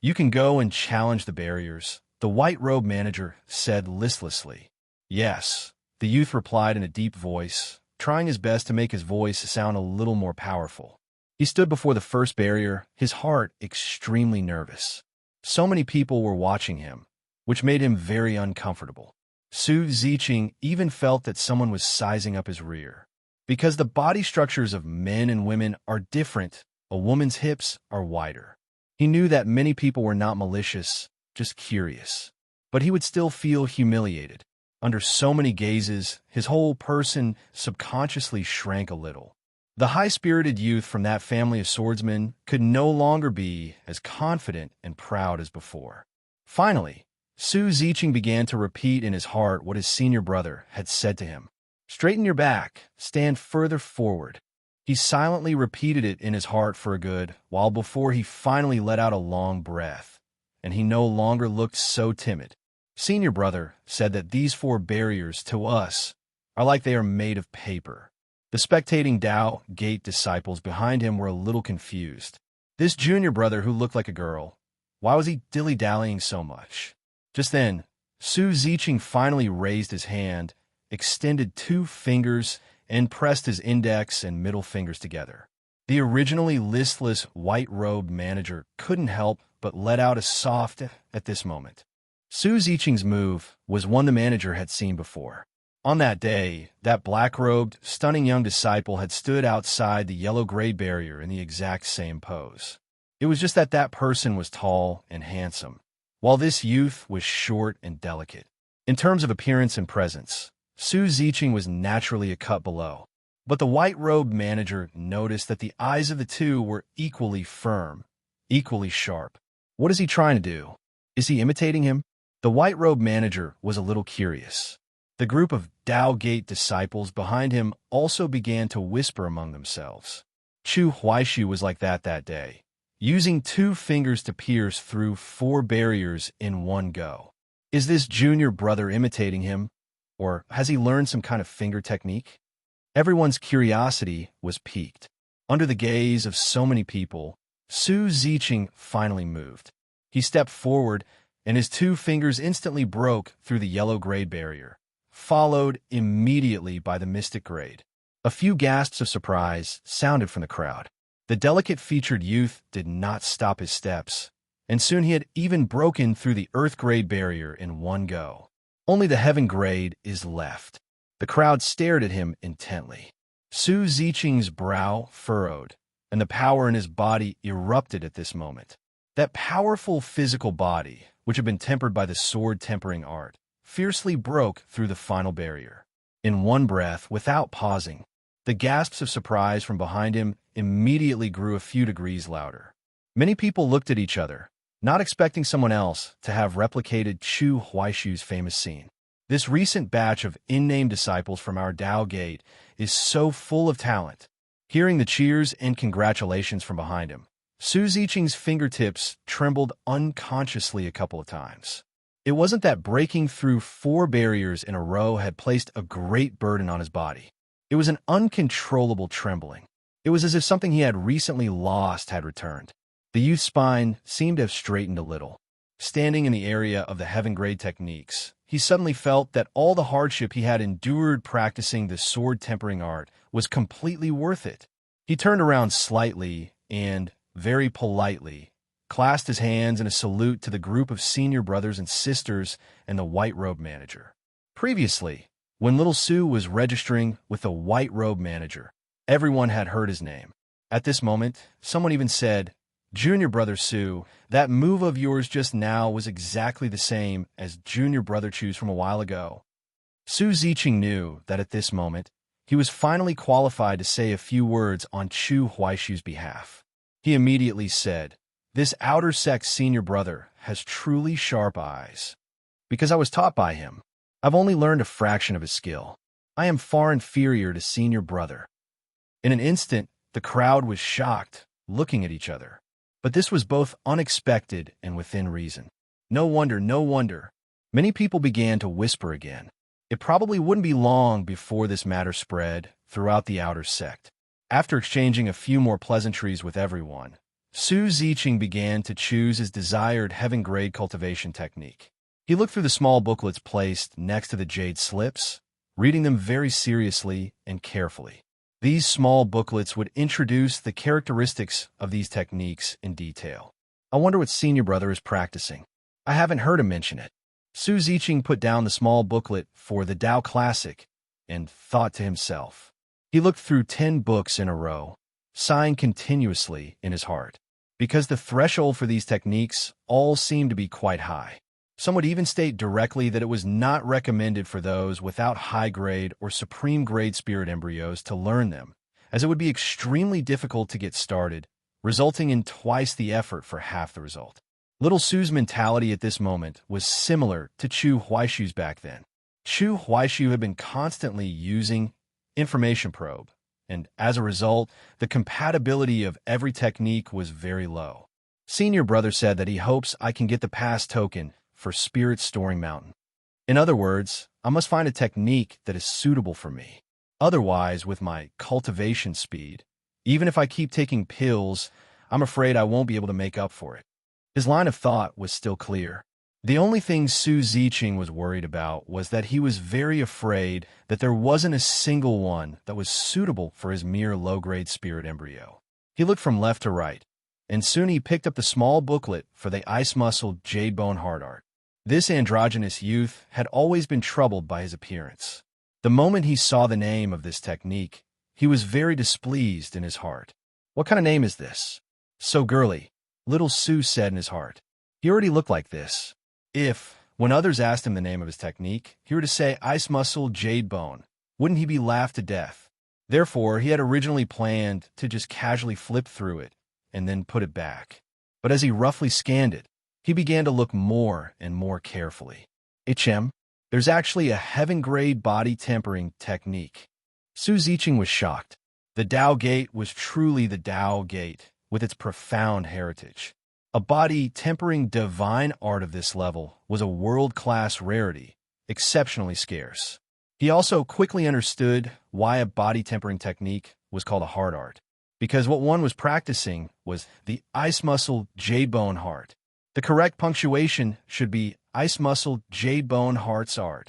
you can go and challenge the barriers," the white-robed manager said listlessly. "Yes," the youth replied in a deep voice, trying his best to make his voice sound a little more powerful. He stood before the first barrier, his heart extremely nervous. So many people were watching him, which made him very uncomfortable. Su Ziqing even felt that someone was sizing up his rear. Because the body structures of men and women are different, a woman's hips are wider. He knew that many people were not malicious, just curious. But he would still feel humiliated. Under so many gazes, his whole person subconsciously shrank a little. The high-spirited youth from that family of swordsmen could no longer be as confident and proud as before. Finally, Su Ziqing began to repeat in his heart what his senior brother had said to him. "Straighten your back, stand further forward." He silently repeated it in his heart for a good while before he finally let out a long breath, and he no longer looked so timid. Senior brother said that these 4 barriers to us are like they are made of paper. The spectating Dao Gate disciples behind him were a little confused. This junior brother who looked like a girl, why was he dilly-dallying so much? Just then, Su Ziqing finally raised his hand, extended 2 fingers, and pressed his index and middle fingers together. The originally listless white-robed manager couldn't help but let out a soft at this moment. Su Ziqing's move was one the manager had seen before. On that day, that black-robed, stunning young disciple had stood outside the yellow-gray barrier in the exact same pose. It was just that person was tall and handsome, while this youth was short and delicate. In terms of appearance and presence, Su Ziqing was naturally a cut below. But the white-robed manager noticed that the eyes of the two were equally firm, equally sharp. What is he trying to do? Is he imitating him? The white-robed manager was a little curious. The group of Dao Gate disciples behind him also began to whisper among themselves. Chu Huaishu was like that day, using 2 fingers to pierce through 4 barriers in one go. Is this junior brother imitating him? Or has he learned some kind of finger technique? Everyone's curiosity was piqued. Under the gaze of so many people, Su Ziqing finally moved. He stepped forward, and his two fingers instantly broke through the yellow grade barrier, followed immediately by the mystic grade. A few gasps of surprise sounded from the crowd. The delicate-featured youth did not stop his steps, and soon he had even broken through the earth grade barrier in one go. Only the heaven grade is left. The crowd stared at him intently. Su Ziqing's brow furrowed, and the power in his body erupted at this moment. That powerful physical body, which had been tempered by the sword-tempering art, fiercely broke through the final barrier. In one breath, without pausing, the gasps of surprise from behind him immediately grew a few degrees louder. Many people looked at each other, not expecting someone else to have replicated Chu Huaishu's famous scene. This recent batch of in-name disciples from our Dao Gate is so full of talent. Hearing the cheers and congratulations from behind him, Su Ziqing's fingertips trembled unconsciously a couple of times. It wasn't that breaking through 4 barriers in a row had placed a great burden on his body. It was an uncontrollable trembling. It was as if something he had recently lost had returned. The youth's spine seemed to have straightened a little. Standing in the area of the heaven grade techniques, he suddenly felt that all the hardship he had endured practicing the sword-tempering art was completely worth it. He turned around slightly and, very politely, clasped his hands in a salute to the group of senior brothers and sisters and the white-robe manager. Previously, when little Su was registering with the white-robe manager, everyone had heard his name. At this moment, someone even said, "Junior brother Su, that move of yours just now was exactly the same as junior brother Chu's from a while ago." Su Ziqing knew that at this moment, he was finally qualified to say a few words on Chu Huaishu's behalf. He immediately said, "This outer sect senior brother has truly sharp eyes. Because I was taught by him, I've only learned a fraction of his skill. I am far inferior to senior brother." In an instant, the crowd was shocked, looking at each other. But this was both unexpected and within reason. No wonder, no wonder. Many people began to whisper again. It probably wouldn't be long before this matter spread throughout the outer sect. After exchanging a few more pleasantries with everyone, Su Ziqing began to choose his desired heaven-grade cultivation technique. He looked through the small booklets placed next to the jade slips, reading them very seriously and carefully. These small booklets would introduce the characteristics of these techniques in detail. I wonder what senior brother is practicing. I haven't heard him mention it. Su Ziqing put down the small booklet for the Tao Classic and thought to himself. He looked through 10 books in a row, sighing continuously in his heart, because the threshold for these techniques all seemed to be quite high. Some would even state directly that it was not recommended for those without high-grade or supreme-grade spirit embryos to learn them, as it would be extremely difficult to get started, resulting in twice the effort for half the result. Little Su's mentality at this moment was similar to Chu Huaishu's back then. Chu Huaishu had been constantly using information probe, and as a result, the compatibility of every technique was very low. Senior brother said that he hopes I can get the pass token for Spirit Storing Mountain. In other words, I must find a technique that is suitable for me. Otherwise, with my cultivation speed, even if I keep taking pills, I'm afraid I won't be able to make up for it. His line of thought was still clear. The only thing Su Ziqing was worried about was that he was very afraid that there wasn't a single one that was suitable for his mere low-grade spirit embryo. He looked from left to right, and soon he picked up the small booklet for the ice-muscled jade bone heart art. This androgynous youth had always been troubled by his appearance. The moment he saw the name of this technique, he was very displeased in his heart. What kind of name is this? So girly, little Su said in his heart. He already looked like this. If, when others asked him the name of his technique, he were to say ice muscle jade bone, wouldn't he be laughed to death? Therefore, he had originally planned to just casually flip through it and then put it back. But as he roughly scanned it, he began to look more and more carefully. There's actually a heaven-grade body tempering technique. Su Ziqing was shocked. The Tao Gate was truly the Tao Gate, with its profound heritage. A body tempering divine art of this level was a world-class rarity, exceptionally scarce. He also quickly understood why a body tempering technique was called a heart art, because what one was practicing was the ice muscle J-bone heart. The correct punctuation should be ice muscle J-bone heart's art.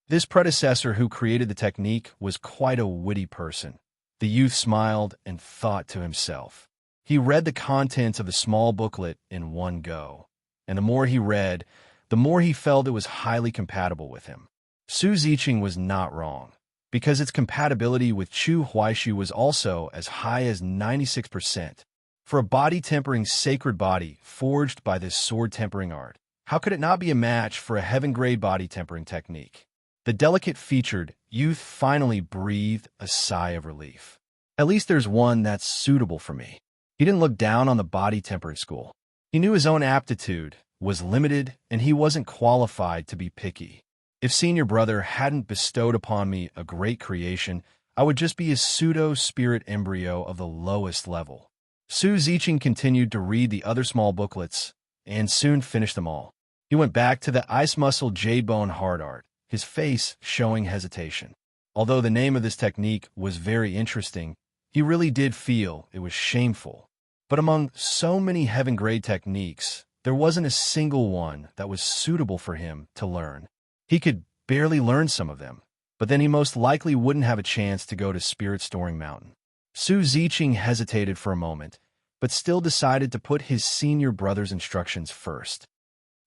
This predecessor who created the technique was quite a witty person. The youth smiled and thought to himself. He read the contents of the small booklet in one go, and the more he read, the more he felt it was highly compatible with him. Su Ziqing was not wrong, because its compatibility with Chu Huaishu was also as high as 96%. For a body-tempering sacred body forged by this sword-tempering art, how could it not be a match for a heaven-grade body-tempering technique? The delicate-featured youth finally breathed a sigh of relief. At least there's one that's suitable for me. He didn't look down on the body-tempering school. He knew his own aptitude was limited, and he wasn't qualified to be picky. If senior brother hadn't bestowed upon me a great creation, I would just be a pseudo-spirit embryo of the lowest level. Su Ziqing continued to read the other small booklets and soon finished them all. He went back to the ice muscle J-bone heart art, his face showing hesitation. Although the name of this technique was very interesting, he really did feel it was shameful. But among so many heaven-grade techniques, there wasn't a single one that was suitable for him to learn. He could barely learn some of them, but then he most likely wouldn't have a chance to go to Spirit Storing Mountain. Su Ziqing hesitated for a moment, but still decided to put his senior brother's instructions first.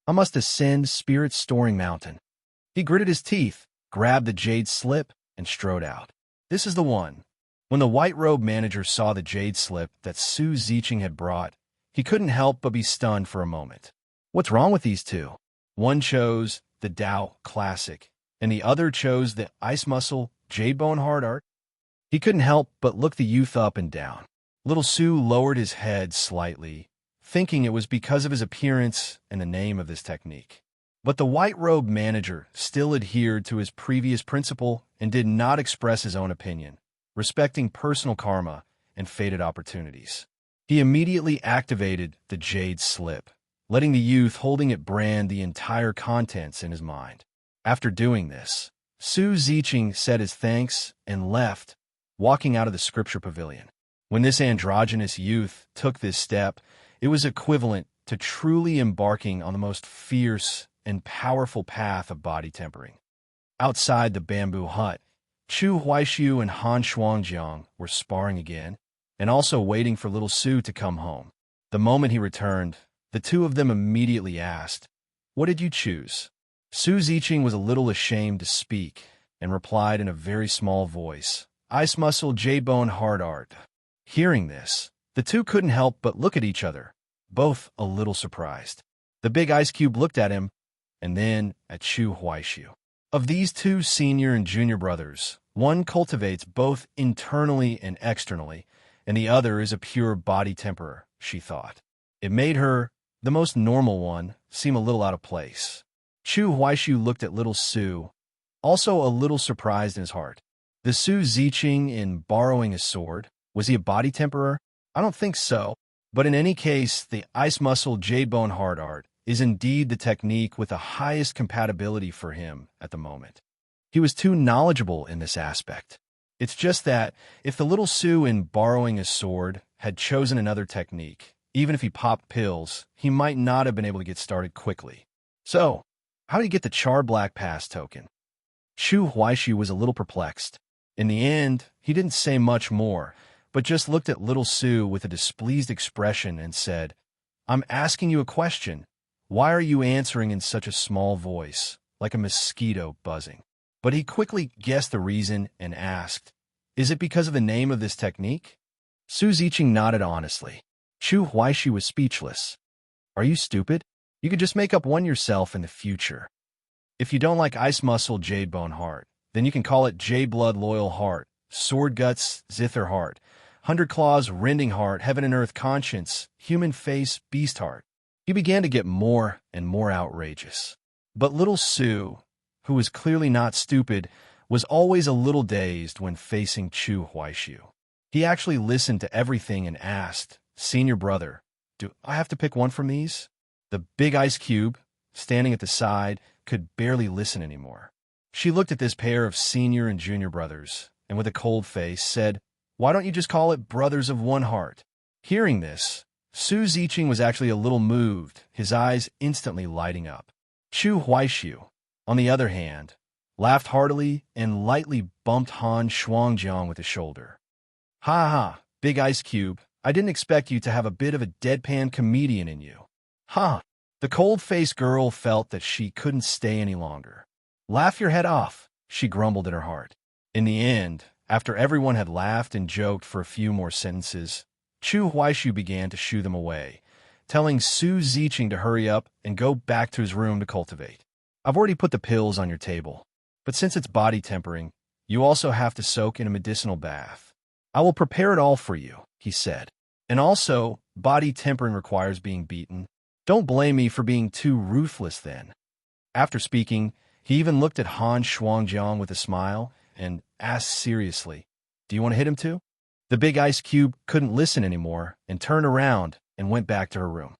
I must ascend Spirit Storing Mountain. He gritted his teeth, grabbed the jade slip, and strode out. This is the one. When the white-robe manager saw the jade slip that Su Ziqing had brought, he couldn't help but be stunned for a moment. What's wrong with these two? One chose the Tao Classic, and the other chose the Ice Muscle J-bone Hard Art. He couldn't help but look the youth up and down. Little Su lowered his head slightly, thinking it was because of his appearance and the name of this technique. But the white-robed manager still adhered to his previous principle and did not express his own opinion, respecting personal karma and fated opportunities. He immediately activated the jade slip, letting the youth holding it brand the entire contents in his mind. After doing this, Su Ziqing said his thanks and left, walking out of the scripture pavilion. When this androgynous youth took this step, it was equivalent to truly embarking on the most fierce and powerful path of body tempering. Outside the bamboo hut, Chu Huaishu and Han Shuangjiang were sparring again, and also waiting for little Su to come home. The moment he returned, the two of them immediately asked, "What did you choose?" Su Ziqing was a little ashamed to speak, and replied in a very small voice, "Ice Muscle J-bone Hard Art." Hearing this, the two couldn't help but look at each other, both a little surprised. The big ice cube looked at him, and then at Chu Huaishu. Of these two senior and junior brothers, one cultivates both internally and externally, and the other is a pure body temperer, she thought. It made her, the most normal one, seem a little out of place. Chu Huaishu looked at little Su, also a little surprised in his heart. The Su Ziqing in borrowing a sword, was he a body temperer? I don't think so, but in any case, the ice muscle J-bone hard art is indeed the technique with the highest compatibility for him at the moment. He was too knowledgeable in this aspect. It's just that if the little Su in borrowing a sword had chosen another technique, even if he popped pills, he might not have been able to get started quickly. So, how did he get the Char Black Pass token? Chu Huaishu was a little perplexed. In the end, he didn't say much more, but just looked at little Su with a displeased expression and said, "I'm asking you a question. Why are you answering in such a small voice, like a mosquito buzzing?" But he quickly guessed the reason and asked, "Is it because of the name of this technique?" Su Ziqing nodded honestly. Chu Huaishu was speechless. "Are you stupid? You could just make up one yourself in the future. If you don't like Ice Muscle Jade Bone Heart, then you can call it J Blood Loyal Heart, Sword Guts Zither Heart, 100 Claws Rending Heart, Heaven and Earth Conscience, Human Face Beast Heart." He began to get more and more outrageous. But little Su, who was clearly not stupid, was always a little dazed when facing Chu Huaishu. He actually listened to everything and asked, "Senior brother, Do I have to pick one from these? The big ice cube, standing at the side, could barely listen anymore. She looked at this pair of senior and junior brothers, and with a cold face said, "Why don't you just call it brothers of one heart?" Hearing this, Su Ziqing was actually a little moved, his eyes instantly lighting up. Chu Huaishu, on the other hand, laughed heartily and lightly bumped Han Shuangjiang with his shoulder. "Ha ha, big ice cube, I didn't expect you to have a bit of a deadpan comedian in you." "Ha!" The cold-faced girl felt that she couldn't stay any longer. "Laugh your head off," she grumbled in her heart. In the end, after everyone had laughed and joked for a few more sentences, Chu Huaishu began to shoo them away, telling Su Ziqing to hurry up and go back to his room to cultivate. "I've already put the pills on your table, but since it's body tempering, you also have to soak in a medicinal bath. I will prepare it all for you," he said. "And also, body tempering requires being beaten. Don't blame me for being too ruthless then." After speaking, he even looked at Han Shuangjiang with a smile and asked seriously, "Do you want to hit him too?" The big ice cube couldn't listen anymore and turned around and went back to her room.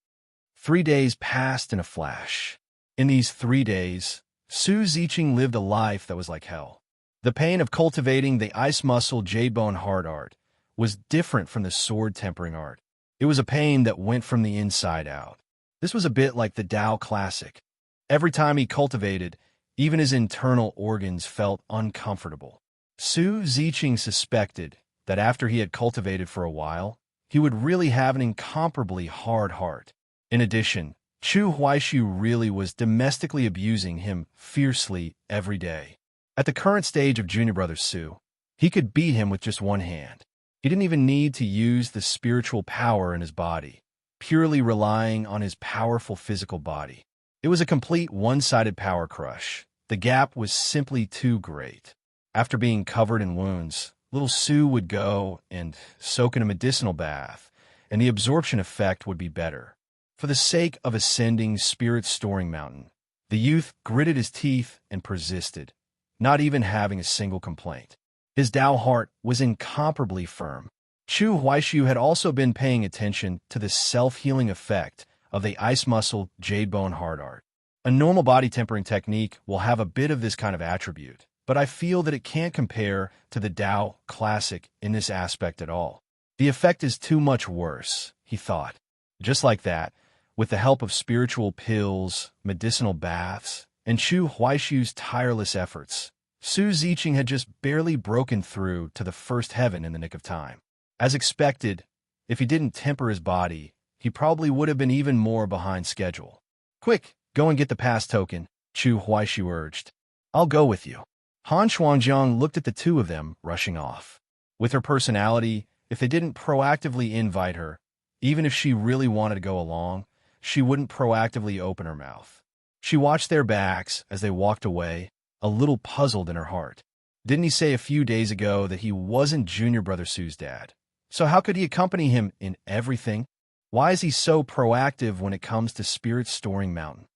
3 days passed in a flash. In these 3 days, Su Ziqing lived a life that was like hell. The pain of cultivating the ice muscle jade bone heart art was different from the sword tempering art. It was a pain that went from the inside out. This was a bit like the Tao Classic. Every time he cultivated, even his internal organs felt uncomfortable. Su Ziqing suspected that after he had cultivated for a while, he would really have an incomparably hard heart. In addition, Chu Huaishu really was domestically abusing him fiercely every day. At the current stage of Junior Brother Su, he could beat him with just one hand. He didn't even need to use the spiritual power in his body, purely relying on his powerful physical body. It was a complete one-sided power crush. The gap was simply too great. After being covered in wounds, little Su would go and soak in a medicinal bath, and the absorption effect would be better. For the sake of ascending spirit-storing mountain, the youth gritted his teeth and persisted, not even having a single complaint. His Tao heart was incomparably firm. Chu Huaishu had also been paying attention to the self-healing effect of the ice muscle jade bone heart art. A normal body tempering technique will have a bit of this kind of attribute, but I feel that it can't compare to the Tao Classic in this aspect at all. The effect is too much worse, he thought. Just like that, with the help of spiritual pills, medicinal baths, and Chu Huaishu's tireless efforts, Su Ziqing had just barely broken through to the first heaven in the nick of time. As expected, if he didn't temper his body, he probably would have been even more behind schedule. "Quick, go and get the pass token," Chu Huaishu urged. "I'll go with you." Han Shuangjiang looked at the two of them rushing off. With her personality, if they didn't proactively invite her, even if she really wanted to go along, she wouldn't proactively open her mouth. She watched their backs as they walked away, a little puzzled in her heart. Didn't he say a few days ago that he wasn't Junior Brother Su's dad? So how could he accompany him in everything? Why is he so proactive when it comes to spirit-storing mountain?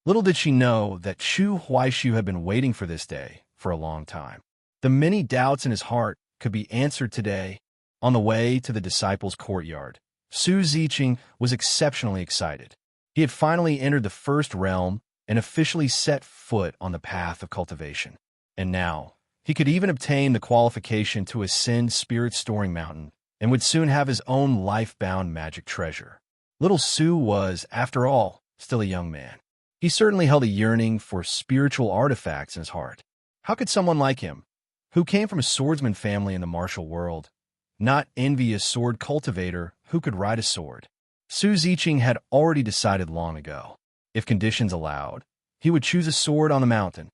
Little did she know that Chu Huaishu had been waiting for this day for a long time. The many doubts in his heart could be answered today. On the way to the disciples' courtyard, Su Ziqing was exceptionally excited. He had finally entered the first realm and officially set foot on the path of cultivation. And now, he could even obtain the qualification to ascend spirit-storing mountain and would soon have his own life-bound magic treasure. Little Su was, after all, still a young man. He certainly held a yearning for spiritual artifacts in his heart. How could someone like him, who came from a swordsman family in the martial world, not envy a sword cultivator who could ride a sword? Su Ziqing had already decided long ago. If conditions allowed, he would choose a sword on the mountain.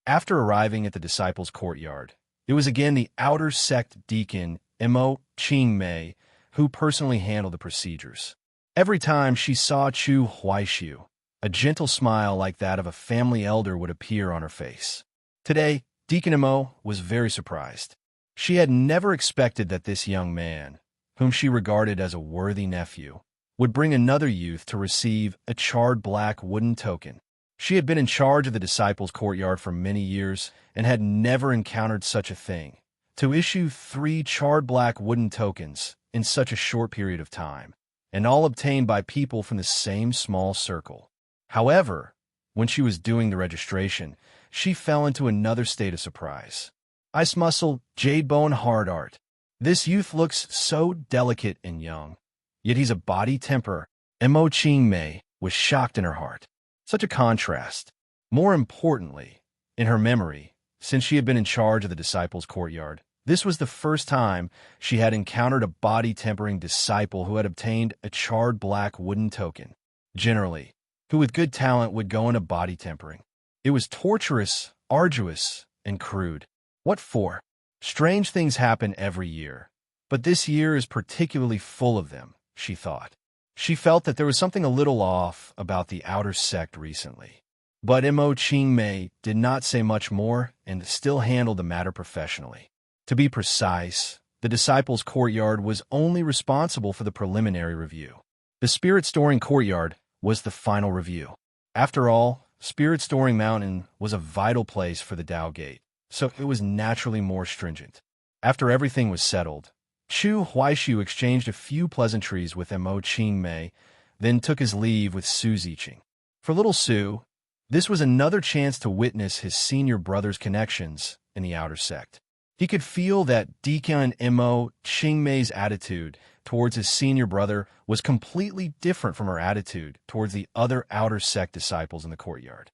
After arriving at the disciples' courtyard, it was again the outer sect deacon, Mo Qingmei, who personally handled the procedures. Every time she saw Chu Huaishu, a gentle smile like that of a family elder would appear on her face. Today, Deacon Mo was very surprised. She had never expected that this young man, whom she regarded as a worthy nephew, would bring another youth to receive a charred black wooden token. She had been in charge of the disciples' courtyard for many years and had never encountered such a thing. To issue 3 charred black wooden tokens in such a short period of time, and all obtained by people from the same small circle. However, when she was doing the registration, she fell into another state of surprise. Ice muscle, jade bone, hard art. This youth looks so delicate and young, yet he's a body temper. Mo Ching Mei was shocked in her heart. Such a contrast. More importantly, in her memory, since she had been in charge of the disciples' courtyard, this was the first time she had encountered a body-tempering disciple who had obtained a charred black wooden token. Generally, who with good talent would go into body tempering. It was torturous, arduous, and crude. What for? Strange things happen every year, but this year is particularly full of them, she thought. She felt that there was something a little off about the outer sect recently. But Mo Ching Mei did not say much more and still handled the matter professionally. To be precise, the disciples' courtyard was only responsible for the preliminary review. The Spirit Storing Courtyard was the final review. After all, Spirit Storing Mountain was a vital place for the Tao Gate, so it was naturally more stringent. After everything was settled, Chu Huaishu exchanged a few pleasantries with Mo Ching Mei, then took his leave with Su Ziqing. For little Su, this was another chance to witness his senior brother's connections in the outer sect. He could feel that Deacon Mo Ching Mei's attitude towards his senior brother was completely different from her attitude towards the other outer sect disciples in the courtyard.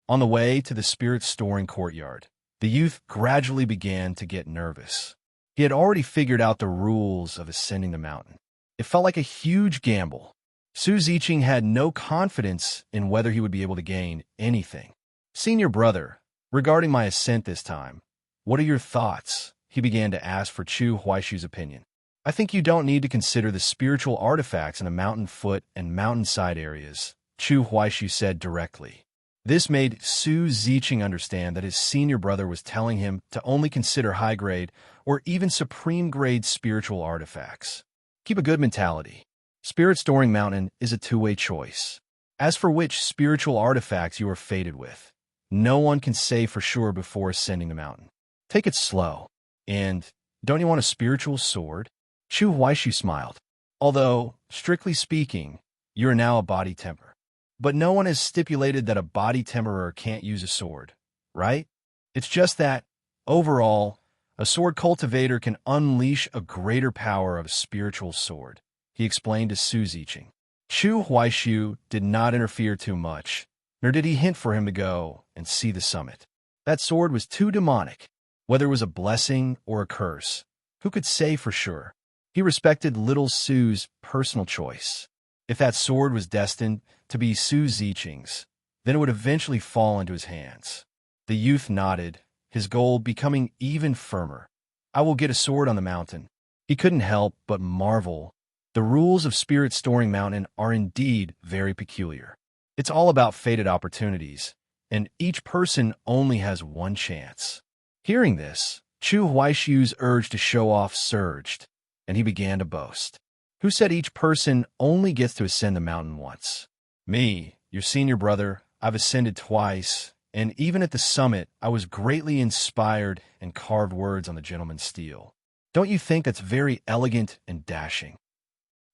On the way to the Spirit Storing Courtyard, the youth gradually began to get nervous. He had already figured out the rules of ascending the mountain. It felt like a huge gamble. Su Ziqing had no confidence in whether he would be able to gain anything. Senior brother, regarding my ascent this time, what are your thoughts? He began to ask for Chu Huaishu's opinion. I think you don't need to consider the spiritual artifacts in the mountain foot and mountainside areas, Chu Huaishu said directly. This made Su Ziqing understand that his senior brother was telling him to only consider high-grade or even supreme-grade spiritual artifacts. Keep a good mentality. Spirit Storing Mountain is a two-way choice. As for which spiritual artifacts you are fated with, no one can say for sure before ascending the mountain. Take it slow. And don't you want a spiritual sword? Chu Huaishu smiled. Although, strictly speaking, you are now a body temper. But no one has stipulated that a body temperer can't use a sword, right? It's just that, overall, a sword cultivator can unleash a greater power of a spiritual sword, he explained to Su Ziqing. Chu Huaishu did not interfere too much, nor did he hint for him to go and see the summit. That sword was too demonic. Whether it was a blessing or a curse, who could say for sure? He respected little Su's personal choice. If that sword was destined to be Su Ziqing's, then it would eventually fall into his hands. The youth nodded, his goal becoming even firmer. I will get a sword on the mountain. He couldn't help but marvel. The rules of Spirit Storing Mountain are indeed very peculiar. It's all about fated opportunities, and each person only has one chance. Hearing this, Chu Huaishu's urge to show off surged, and he began to boast. Who said each person only gets to ascend the mountain once? Me, your senior brother, I've ascended twice, and even at the summit, I was greatly inspired and carved words on the gentleman's steel. Don't you think that's very elegant and dashing?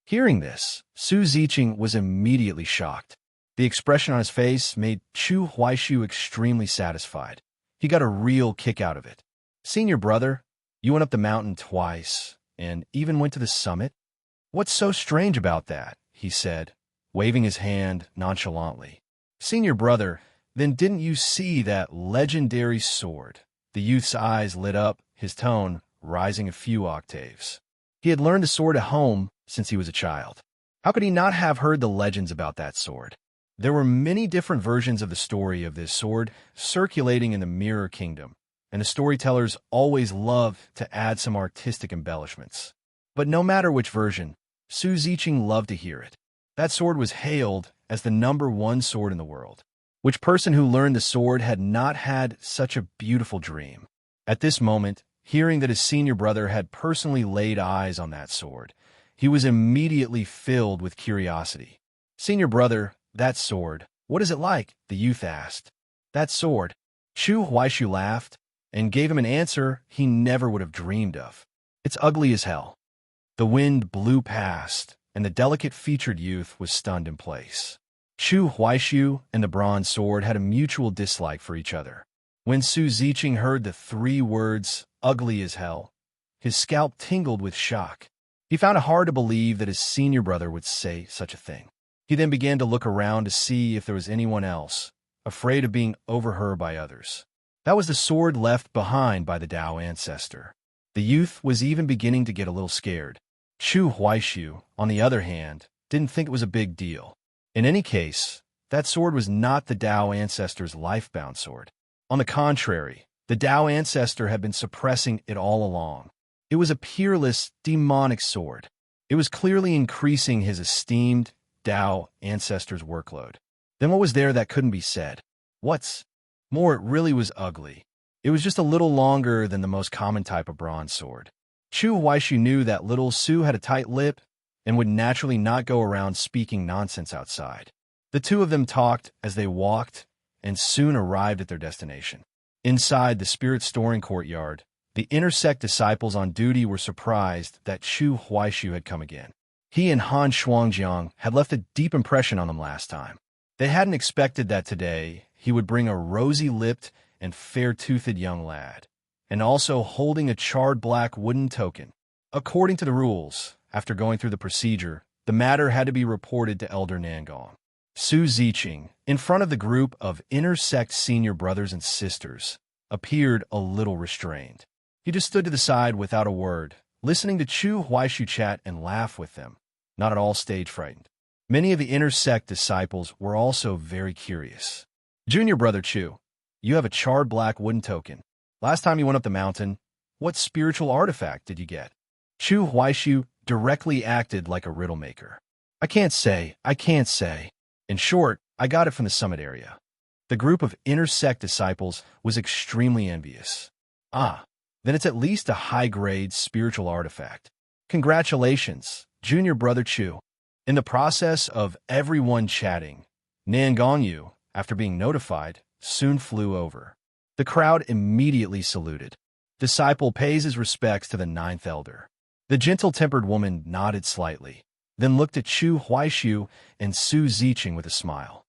Hearing this, Su Ziqing was immediately shocked. The expression on his face made Chu Huaishu extremely satisfied. He got a real kick out of it. Senior brother, you went up the mountain twice, and even went to the summit? What's so strange about that? He said, waving his hand nonchalantly. Senior brother, then didn't you see that legendary sword? The youth's eyes lit up, his tone rising a few octaves. He had learned the sword at home since he was a child. How could he not have heard the legends about that sword? There were many different versions of the story of this sword circulating in the Mirror Kingdom, and the storytellers always love to add some artistic embellishments. But no matter which version, Su Ziqing loved to hear it. That sword was hailed as the #1 sword in the world. Which person who learned the sword had not had such a beautiful dream? At this moment, hearing that his senior brother had personally laid eyes on that sword, he was immediately filled with curiosity. Senior brother, that sword, what is it like? The youth asked. That sword. Chu Huaishu laughed and gave him an answer he never would have dreamed of. It's ugly as hell. The wind blew past, and the delicate-featured youth was stunned in place. Chu Huaishu and the bronze sword had a mutual dislike for each other. When Su Ziqing heard the 3 words, ugly as hell, his scalp tingled with shock. He found it hard to believe that his senior brother would say such a thing. He then began to look around to see if there was anyone else, afraid of being overheard by others. That was the sword left behind by the Dao ancestor. The youth was even beginning to get a little scared. Chu Huaishu, on the other hand, didn't think it was a big deal. In any case, that sword was not the Dao ancestor's life-bound sword. On the contrary, the Dao ancestor had been suppressing it all along. It was a peerless, demonic sword. It was clearly increasing his esteemed Dao ancestor's workload. Then what was there that couldn't be said? What's more, it really was ugly. It was just a little longer than the most common type of bronze sword. Chu Huaishu knew that little Su had a tight lip and would naturally not go around speaking nonsense outside. The two of them talked as they walked and soon arrived at their destination. Inside the spirit storing courtyard, the intersect disciples on duty were surprised that Chu Huaishu had come again. He and Han Shuangjiang had left a deep impression on them last time. They hadn't expected that today he would bring a rosy-lipped and fair-toothed young lad, and also holding a charred black wooden token. According to the rules, after going through the procedure, the matter had to be reported to Elder Nangong. Su Ziqing, in front of the group of intersect senior brothers and sisters, appeared a little restrained. He just stood to the side without a word, listening to Chu Huaishu chat and laugh with them, not at all stage frightened. Many of the intersect disciples were also very curious. Junior brother Chu, you have a charred black wooden token. Last time you went up the mountain, what spiritual artifact did you get? Chu Huaishu directly acted like a riddle maker. I can't say. In short, I got it from the summit area. The group of intersect disciples was extremely envious. Ah, then it's at least a high-grade spiritual artifact. Congratulations, junior brother Chu. In the process of everyone chatting, Nangongyu, after being notified, soon flew over. The crowd immediately saluted. Disciple pays his respects to the 9th elder. The gentle-tempered woman nodded slightly, then looked at Chu Huaishu and Su Ziqing with a smile.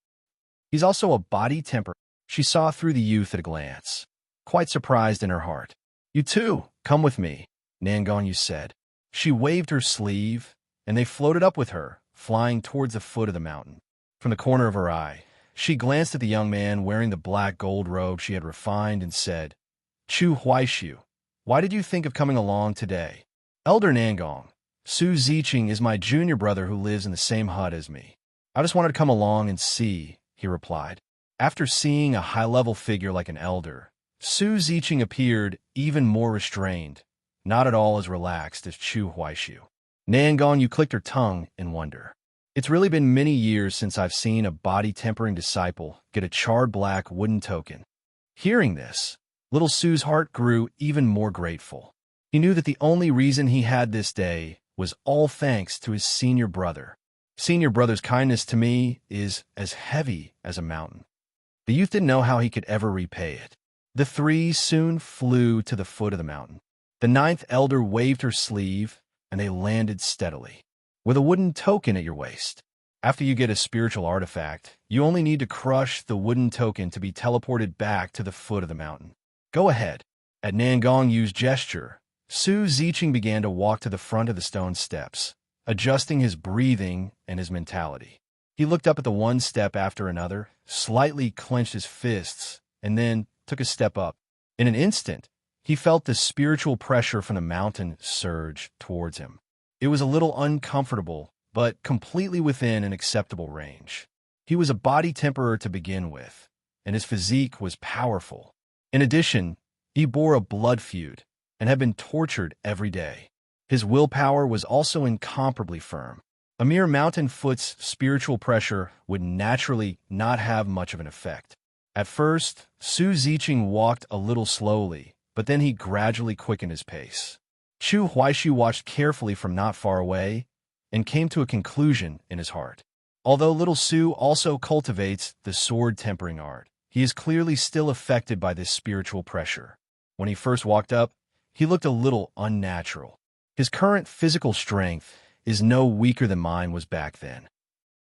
He's also a body temper. She saw through the youth at a glance, quite surprised in her heart. You too, come with me, Nangongyu said. She waved her sleeve, and they floated up with her, flying towards the foot of the mountain. From the corner of her eye, she glanced at the young man wearing the black gold robe she had refined and said, Chu Huaishu, why did you think of coming along today? Elder Nangong, Su Ziqing is my junior brother who lives in the same hut as me. I just wanted to come along and see, he replied. After seeing a high-level figure like an elder, Su Ziqing appeared even more restrained, not at all as relaxed as Chu Huaishu. Nangong, you clicked her tongue in wonder. It's really been many years since I've seen a body-tempering disciple get a charred black wooden token. Hearing this, little Su's heart grew even more grateful. He knew that the only reason he had this day was all thanks to his senior brother. Senior brother's kindness to me is as heavy as a mountain. The youth didn't know how he could ever repay it. The 3 soon flew to the foot of the mountain. The 9th elder waved her sleeve, and they landed steadily, with a wooden token at your waist. After you get a spiritual artifact, you only need to crush the wooden token to be teleported back to the foot of the mountain. Go ahead. At Nangongyu's gesture, Su Ziqing began to walk to the front of the stone steps, adjusting his breathing and his mentality. He looked up at the one step after another, slightly clenched his fists, and then took a step up. In an instant, he felt the spiritual pressure from the mountain surge towards him. It was a little uncomfortable, but completely within an acceptable range. He was a body temperer to begin with, and his physique was powerful. In addition, he bore a blood feud and had been tortured every day. His willpower was also incomparably firm. A mere mountain foot's spiritual pressure would naturally not have much of an effect. At first, Su Ziqing walked a little slowly, but then he gradually quickened his pace. Chu Huaishu watched carefully from not far away and came to a conclusion in his heart. Although little Su also cultivates the sword-tempering art, he is clearly still affected by this spiritual pressure. When he first walked up, he looked a little unnatural. His current physical strength is no weaker than mine was back then.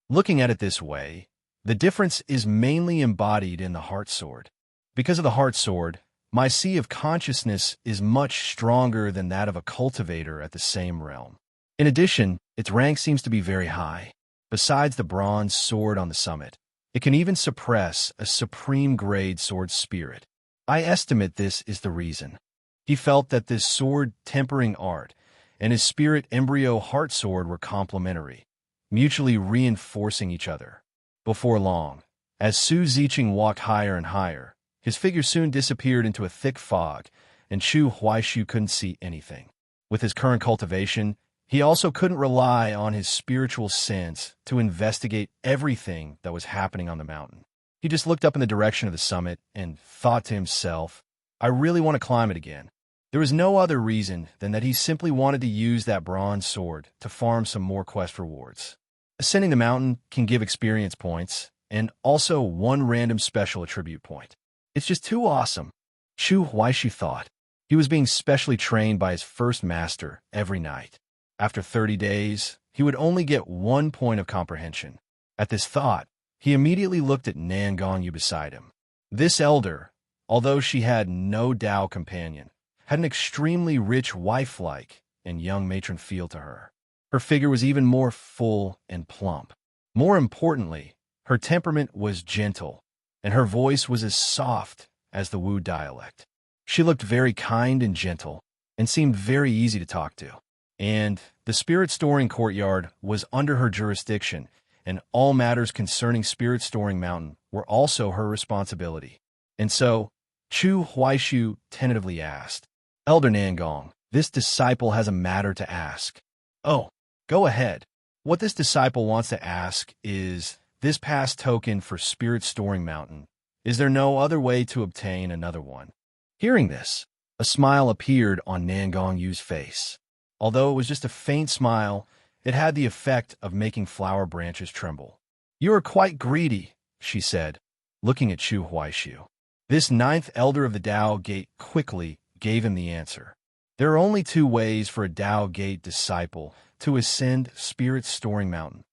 Looking at it this way, the difference is mainly embodied in the heart sword. Because of the heart sword, my sea of consciousness is much stronger than that of a cultivator at the same realm. In addition, its rank seems to be very high. Besides the bronze sword on the summit, it can even suppress a supreme grade sword spirit. I estimate this is the reason. He felt that this sword tempering art and his spirit embryo heart sword were complementary, mutually reinforcing each other. Before long, as Su Ziqing walked higher and higher, his figure soon disappeared into a thick fog, and Chu Huaishu couldn't see anything. With his current cultivation, he also couldn't rely on his spiritual sense to investigate everything that was happening on the mountain. He just looked up in the direction of the summit and thought to himself, I really want to climb it again. There was no other reason than that he simply wanted to use that bronze sword to farm some more quest rewards. Ascending the mountain can give experience points, and also one random special attribute point. It's just too awesome. Chu Huaishu thought. He was being specially trained by his first master every night. After 30 days, he would only get 1 point of comprehension. At this thought, he immediately looked at Nan Gongyu beside him. This elder, although she had no Dao companion, had an extremely rich wife-like and young matron feel to her. Her figure was even more full and plump. More importantly, her temperament was gentle, and her voice was as soft as the Wu dialect. She looked very kind and gentle, and seemed very easy to talk to. And the spirit storing courtyard was under her jurisdiction, and all matters concerning Spirit Storing Mountain were also her responsibility. And so, Chu Huaishu tentatively asked, Elder Nangong, this disciple has a matter to ask. Oh, go ahead. What this disciple wants to ask is, this past token for Spirit Storing Mountain, is there no other way to obtain another one? Hearing this, a smile appeared on Nangong Yu's face. Although it was just a faint smile, it had the effect of making flower branches tremble. You are quite greedy, she said, looking at Chu Huaishu. This 9th elder of the Dao Gate quickly gave him the answer. There are only 2 ways for a Dao Gate disciple to ascend Spirit Storing Mountain.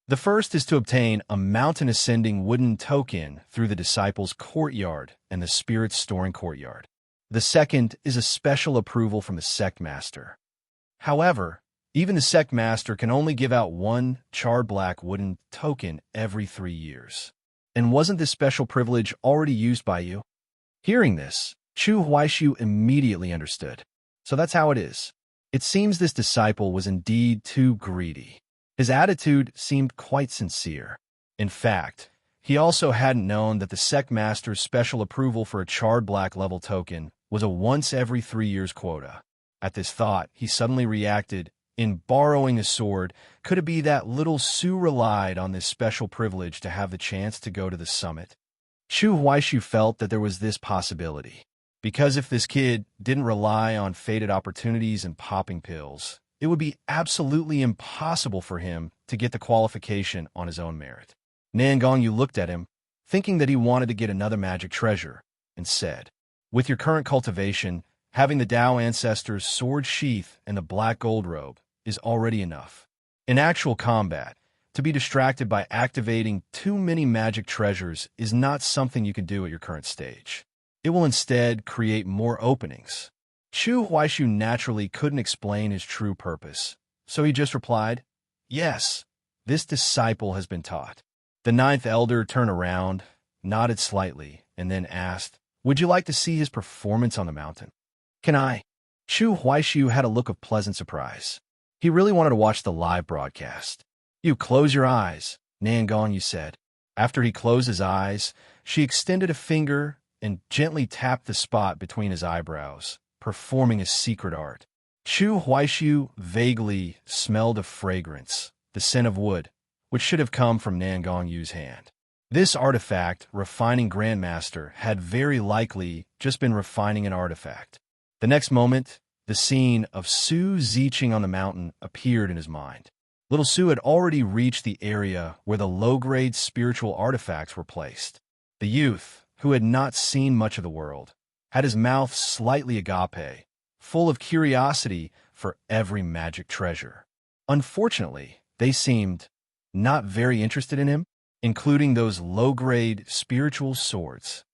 The first is to obtain a mountain-ascending wooden token through the disciple's courtyard and the Spirit Storing Courtyard. The second is a special approval from the sect master. However, even the sect master can only give out 1 charred black wooden token every 3 years. And wasn't this special privilege already used by you? Hearing this, Chu Huaishu immediately understood. So that's how it is. It seems this disciple was indeed too greedy. His attitude seemed quite sincere. In fact, he also hadn't known that the sect master's special approval for a charred black level token was a once every 3 years quota. At this thought, he suddenly reacted, in borrowing a sword, could it be that little Su relied on this special privilege to have the chance to go to the summit? Chu Huaishu felt that there was this possibility. Because if this kid didn't rely on fated opportunities and popping pills, it would be absolutely impossible for him to get the qualification on his own merit. Nangongyu looked at him, thinking that he wanted to get another magic treasure, and said, with your current cultivation, having the Dao ancestors' sword sheath and the black gold robe is already enough. In actual combat, to be distracted by activating too many magic treasures is not something you can do at your current stage. It will instead create more openings. Chu Huaishu naturally couldn't explain his true purpose, so he just replied, yes, this disciple has been taught. The 9th elder turned around, nodded slightly, and then asked, would you like to see his performance on the mountain? Can I? Chu Huaishu had a look of pleasant surprise. He really wanted to watch the live broadcast. You close your eyes, Nangongyu said. After he closed his eyes, she extended a finger and gently tapped the spot between his eyebrows, performing a secret art. Chu Huaishu vaguely smelled a fragrance, the scent of wood, which should have come from Nangongyu's hand. This artifact refining grandmaster had very likely just been refining an artifact. The next moment, the scene of Su Ziqing on the mountain appeared in his mind. Little Su had already reached the area where the low-grade spiritual artifacts were placed. The youth, who had not seen much of the world, had his mouth slightly agape, full of curiosity for every magic treasure. Unfortunately, they seemed not very interested in him, including those low-grade spiritual swords.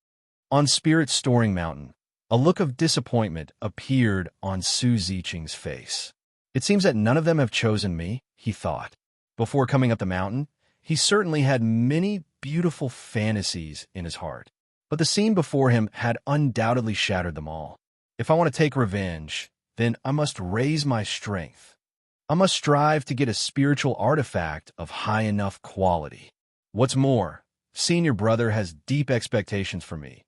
On Spirit Storing Mountain, a look of disappointment appeared on Su Ziqing's face. It seems that none of them have chosen me, he thought. Before coming up the mountain, he certainly had many beautiful fantasies in his heart. But the scene before him had undoubtedly shattered them all. If I want to take revenge, then I must raise my strength. I must strive to get a spiritual artifact of high enough quality. What's more, Senior Brother has deep expectations for me,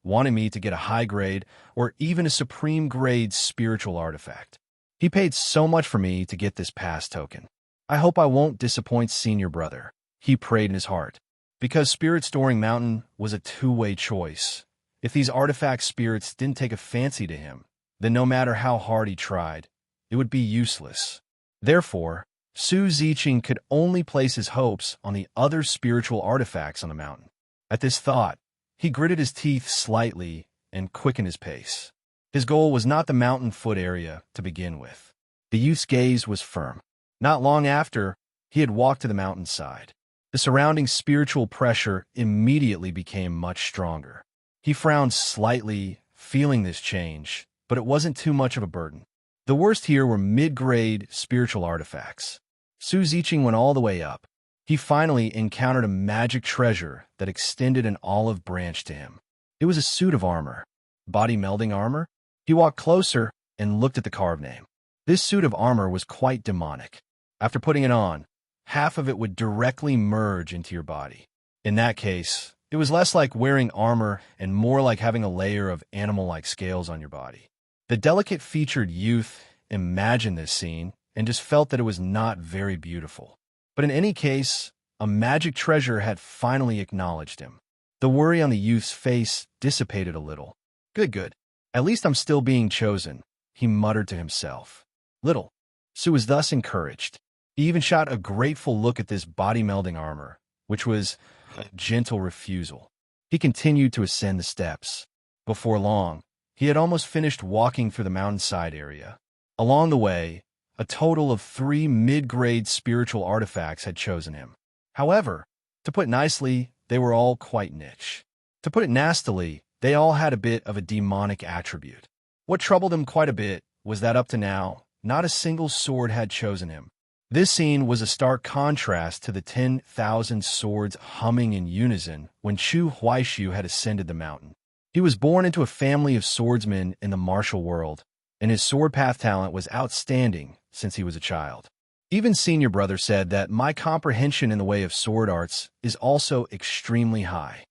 wanting me to get a high grade or even a supreme grade spiritual artifact. He paid so much for me to get this pass token. I hope I won't disappoint Senior Brother, he prayed in his heart. Because Spirit Storing Mountain was a two-way choice. If these artifact spirits didn't take a fancy to him, then no matter how hard he tried, it would be useless. Therefore, Su Ziqing could only place his hopes on the other spiritual artifacts on the mountain. At this thought, he gritted his teeth slightly and quickened his pace. His goal was not the mountain foot area to begin with. The youth's gaze was firm. Not long after, he had walked to the mountainside. The surrounding spiritual pressure immediately became much stronger. He frowned slightly, feeling this change, but it wasn't too much of a burden. The worst here were mid-grade spiritual artifacts. Su Ziqing went all the way up. He finally encountered a magic treasure that extended an olive branch to him. It was a suit of armor. Body melding armor? He walked closer and looked at the carved name. This suit of armor was quite demonic. After putting it on, half of it would directly merge into your body. In that case, it was less like wearing armor and more like having a layer of animal-like scales on your body. The delicate-featured youth imagined this scene and just felt that it was not very beautiful. But in any case, a magic treasure had finally acknowledged him. The worry on the youth's face dissipated a little. Good. At least I'm still being chosen, he muttered to himself. Little. Su was thus encouraged. He even shot a grateful look at this body-melding armor, which was a gentle refusal. He continued to ascend the steps. Before long, he had almost finished walking through the mountainside area. Along the way, a total of 3 mid-grade spiritual artifacts had chosen him. However, to put nicely, they were all quite niche. To put it nastily, they all had a bit of a demonic attribute. What troubled him quite a bit was that up to now, not a single sword had chosen him. This scene was a stark contrast to the 10,000 swords humming in unison when Chu Huaishu had ascended the mountain. He was born into a family of swordsmen in the martial world, and his sword path talent was outstanding since he was a child. Even Senior Brother said that my comprehension in the way of sword arts is also extremely high.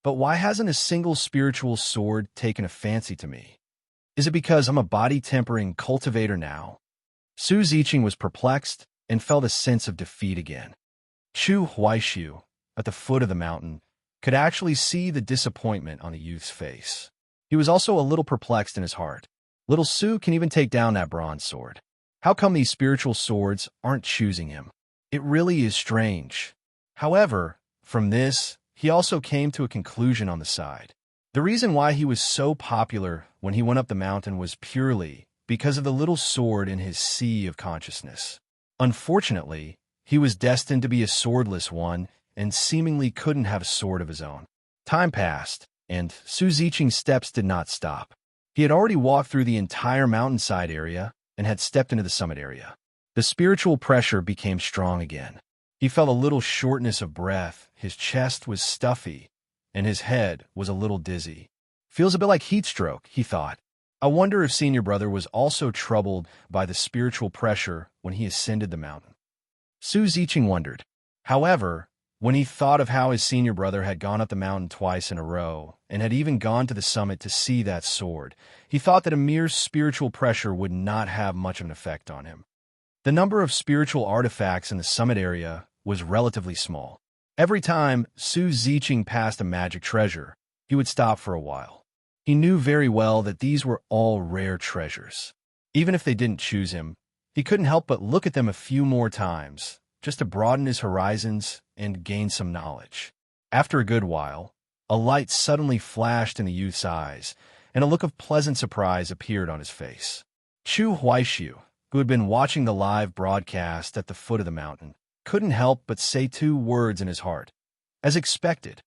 But why hasn't a single spiritual sword taken a fancy to me? Is it because I'm a body-tempering cultivator now? Su Ziqing was perplexed and felt a sense of defeat again. Chu Huaishu, at the foot of the mountain, could actually see the disappointment on the youth's face. He was also a little perplexed in his heart. Little Su can even take down that bronze sword. How come these spiritual swords aren't choosing him? It really is strange. However, from this, he also came to a conclusion on the side. The reason why he was so popular when he went up the mountain was purely because of the little sword in his sea of consciousness. Unfortunately, he was destined to be a swordless one and seemingly couldn't have a sword of his own. Time passed, and Su Ziqing's steps did not stop. He had already walked through the entire mountainside area and had stepped into the summit area. The spiritual pressure became strong again. He felt a little shortness of breath, his chest was stuffy, and his head was a little dizzy. Feels a bit like heat stroke, he thought. I wonder if Senior Brother was also troubled by the spiritual pressure when he ascended the mountain. Su Ziqing wondered. However, when he thought of how his Senior Brother had gone up the mountain twice in a row and had even gone to the summit to see that sword, he thought that a mere spiritual pressure would not have much of an effect on him. The number of spiritual artifacts in the summit area was relatively small. Every time Su Ziqing passed a magic treasure, he would stop for a while. He knew very well that these were all rare treasures. Even if they didn't choose him, he couldn't help but look at them a few more times, just to broaden his horizons and gain some knowledge. After a good while, a light suddenly flashed in the youth's eyes, and a look of pleasant surprise appeared on his face. Chu Huaishu, who had been watching the live broadcast at the foot of the mountain, couldn't help but say two words in his heart, as expected,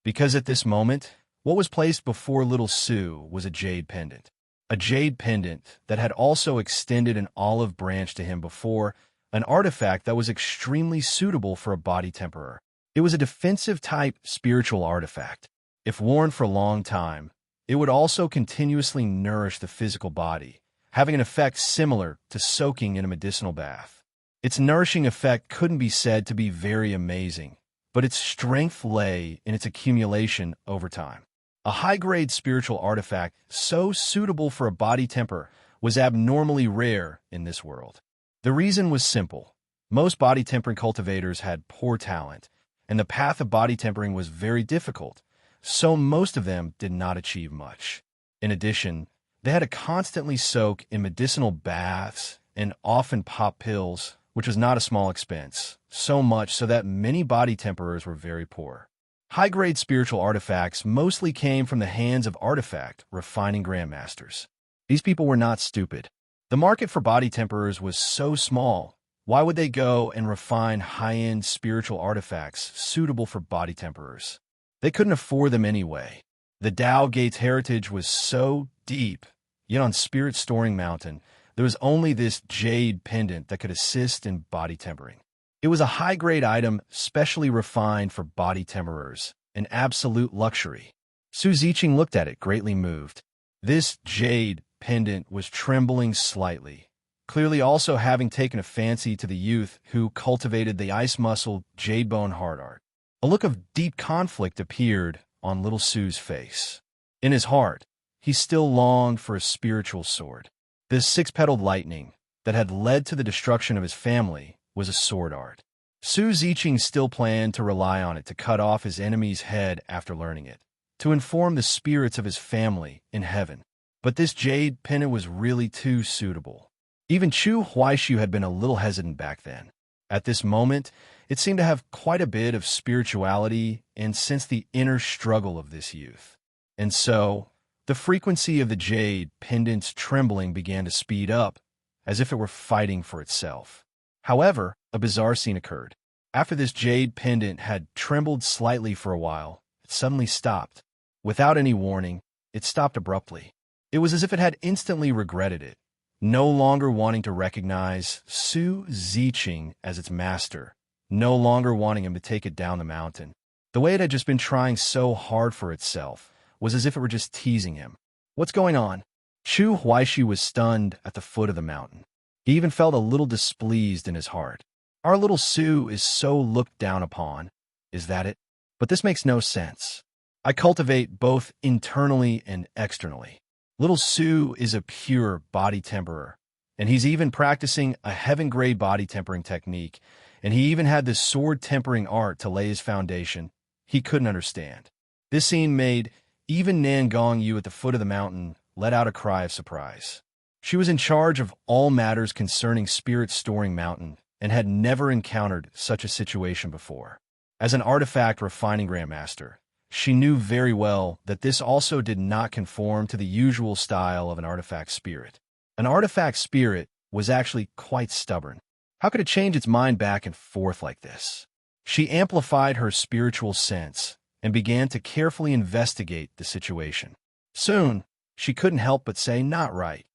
because at this moment, what was placed before little Sue was a jade pendant. A jade pendant that had also extended an olive branch to him before, an artifact that was extremely suitable for a body temperer. It was a defensive-type spiritual artifact. If worn for a long time, it would also continuously nourish the physical body, having an effect similar to soaking in a medicinal bath. Its nourishing effect couldn't be said to be very amazing, but its strength lay in its accumulation over time. A high-grade spiritual artifact so suitable for a body temper was abnormally rare in this world. The reason was simple. Most body tempering cultivators had poor talent, and the path of body tempering was very difficult, so most of them did not achieve much. In addition, they had to constantly soak in medicinal baths and often pop pills, which was not a small expense, so much so that many body temperers were very poor. High-grade spiritual artifacts mostly came from the hands of artifact refining grandmasters. These people were not stupid. The market for body temperers was so small. Why would they go and refine high-end spiritual artifacts suitable for body temperers? They couldn't afford them anyway. The Tao Gate's heritage was so deep, yet on Spirit Storing Mountain, there was only this jade pendant that could assist in body tempering. It was a high-grade item specially refined for body temperers, an absolute luxury. Su Ziqing looked at it, greatly moved. This jade pendant was trembling slightly, clearly also having taken a fancy to the youth who cultivated the ice-muscle jade-bone heart art. A look of deep conflict appeared on little Su's face. In his heart, he still longed for a spiritual sword. This six-petaled lightning that had led to the destruction of his family was a sword art. Su Ziqing still planned to rely on it to cut off his enemy's head after learning it, to inform the spirits of his family in heaven. But this jade pendant was really too suitable. Even Chu Huaishu had been a little hesitant back then. At this moment, it seemed to have quite a bit of spirituality and sensed the inner struggle of this youth. And so, the frequency of the jade pendant's trembling began to speed up, as if it were fighting for itself. However, a bizarre scene occurred. After this jade pendant had trembled slightly for a while, it suddenly stopped. Without any warning, it stopped abruptly. It was as if it had instantly regretted it, no longer wanting to recognize Su Ziqing as its master, no longer wanting him to take it down the mountain. The way it had just been trying so hard for itself was as if it were just teasing him. What's going on? Chu Huaishu was stunned at the foot of the mountain. He even felt a little displeased in his heart. Our little Su is so looked down upon. Is that it? But this makes no sense. I cultivate both internally and externally. Little Su is a pure body temperer, and he's even practicing a heaven-grade body tempering technique, and he even had this sword tempering art to lay his foundation. He couldn't understand. This scene made even Nan Gongyu at the foot of the mountain let out a cry of surprise. She was in charge of all matters concerning Spirit Storing Mountain and had never encountered such a situation before. As an artifact refining grandmaster, she knew very well that this also did not conform to the usual style of an artifact spirit. An artifact spirit was actually quite stubborn. How could it change its mind back and forth like this? She amplified her spiritual sense and began to carefully investigate the situation. Soon, she couldn't help but say, "Not right."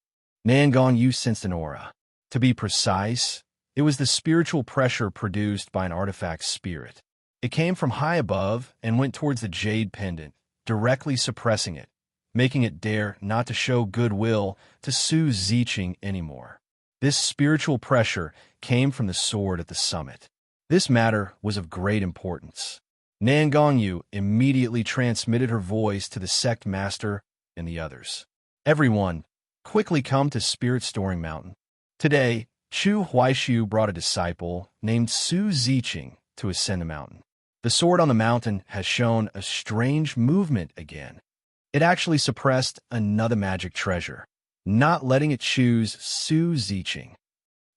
Nan Gongyu sensed an aura. To be precise, it was the spiritual pressure produced by an artifact spirit. It came from high above and went towards the jade pendant, directly suppressing it, making it dare not to show goodwill to Su Ziqing anymore. This spiritual pressure came from the sword at the summit. This matter was of great importance. Nan Gongyu immediately transmitted her voice to the sect master and the others. Everyone, quickly come to Spirit Storing Mountain. Today, Chu Huaishu brought a disciple named Su Ziqing to ascend the mountain. The sword on the mountain has shown a strange movement again. It actually suppressed another magic treasure, not letting it choose Su Ziqing.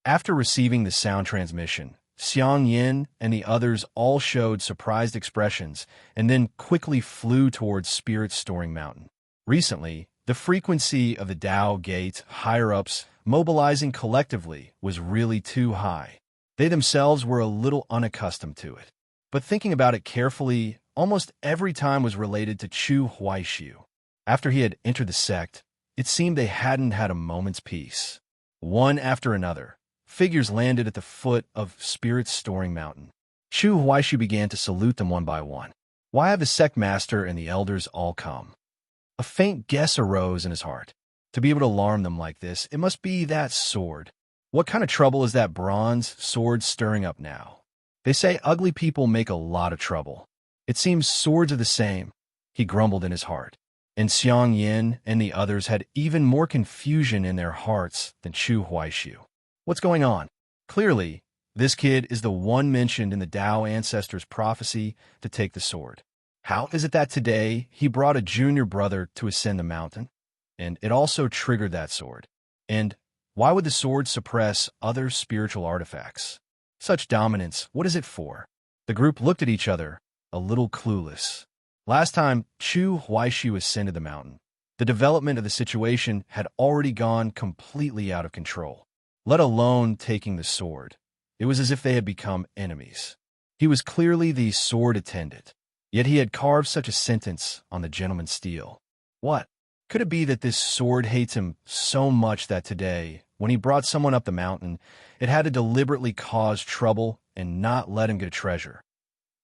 After receiving the sound transmission, Xiang Yin and the others all showed surprised expressions and then quickly flew towards Spirit Storing Mountain. Recently, The frequency of the Tao Gate higher-ups mobilizing collectively was really too high. They themselves were a little unaccustomed to it. But thinking about it carefully, almost every time was related to Chu Huaishu. After he had entered the sect, it seemed they hadn't had a moment's peace. One after another, figures landed at the foot of Spirit Storing Mountain. Chu Huaishu began to salute them one by one. Why have the sect master and the elders all come? A faint guess arose in his heart. To be able to alarm them like this, it must be that sword. What kind of trouble is that bronze sword stirring up now? They say ugly people make a lot of trouble. It seems swords are the same, he grumbled in his heart. And Xiang Yin and the others had even more confusion in their hearts than Chu Huaishu. What's going on? Clearly, this kid is the one mentioned in the Tao ancestors' prophecy to take the sword. How is it that today he brought a junior brother to ascend the mountain? And it also triggered that sword. And why would the sword suppress other spiritual artifacts? Such dominance, what is it for? The group looked at each other, a little clueless. Last time Chu Huaishu ascended the mountain, the development of the situation had already gone completely out of control, let alone taking the sword. It was as if they had become enemies. He was clearly the sword attendant, yet he had carved such a sentence on the gentleman's steel. What? Could it be that this sword hates him so much that today, when he brought someone up the mountain, it had to deliberately cause trouble and not let him get a treasure?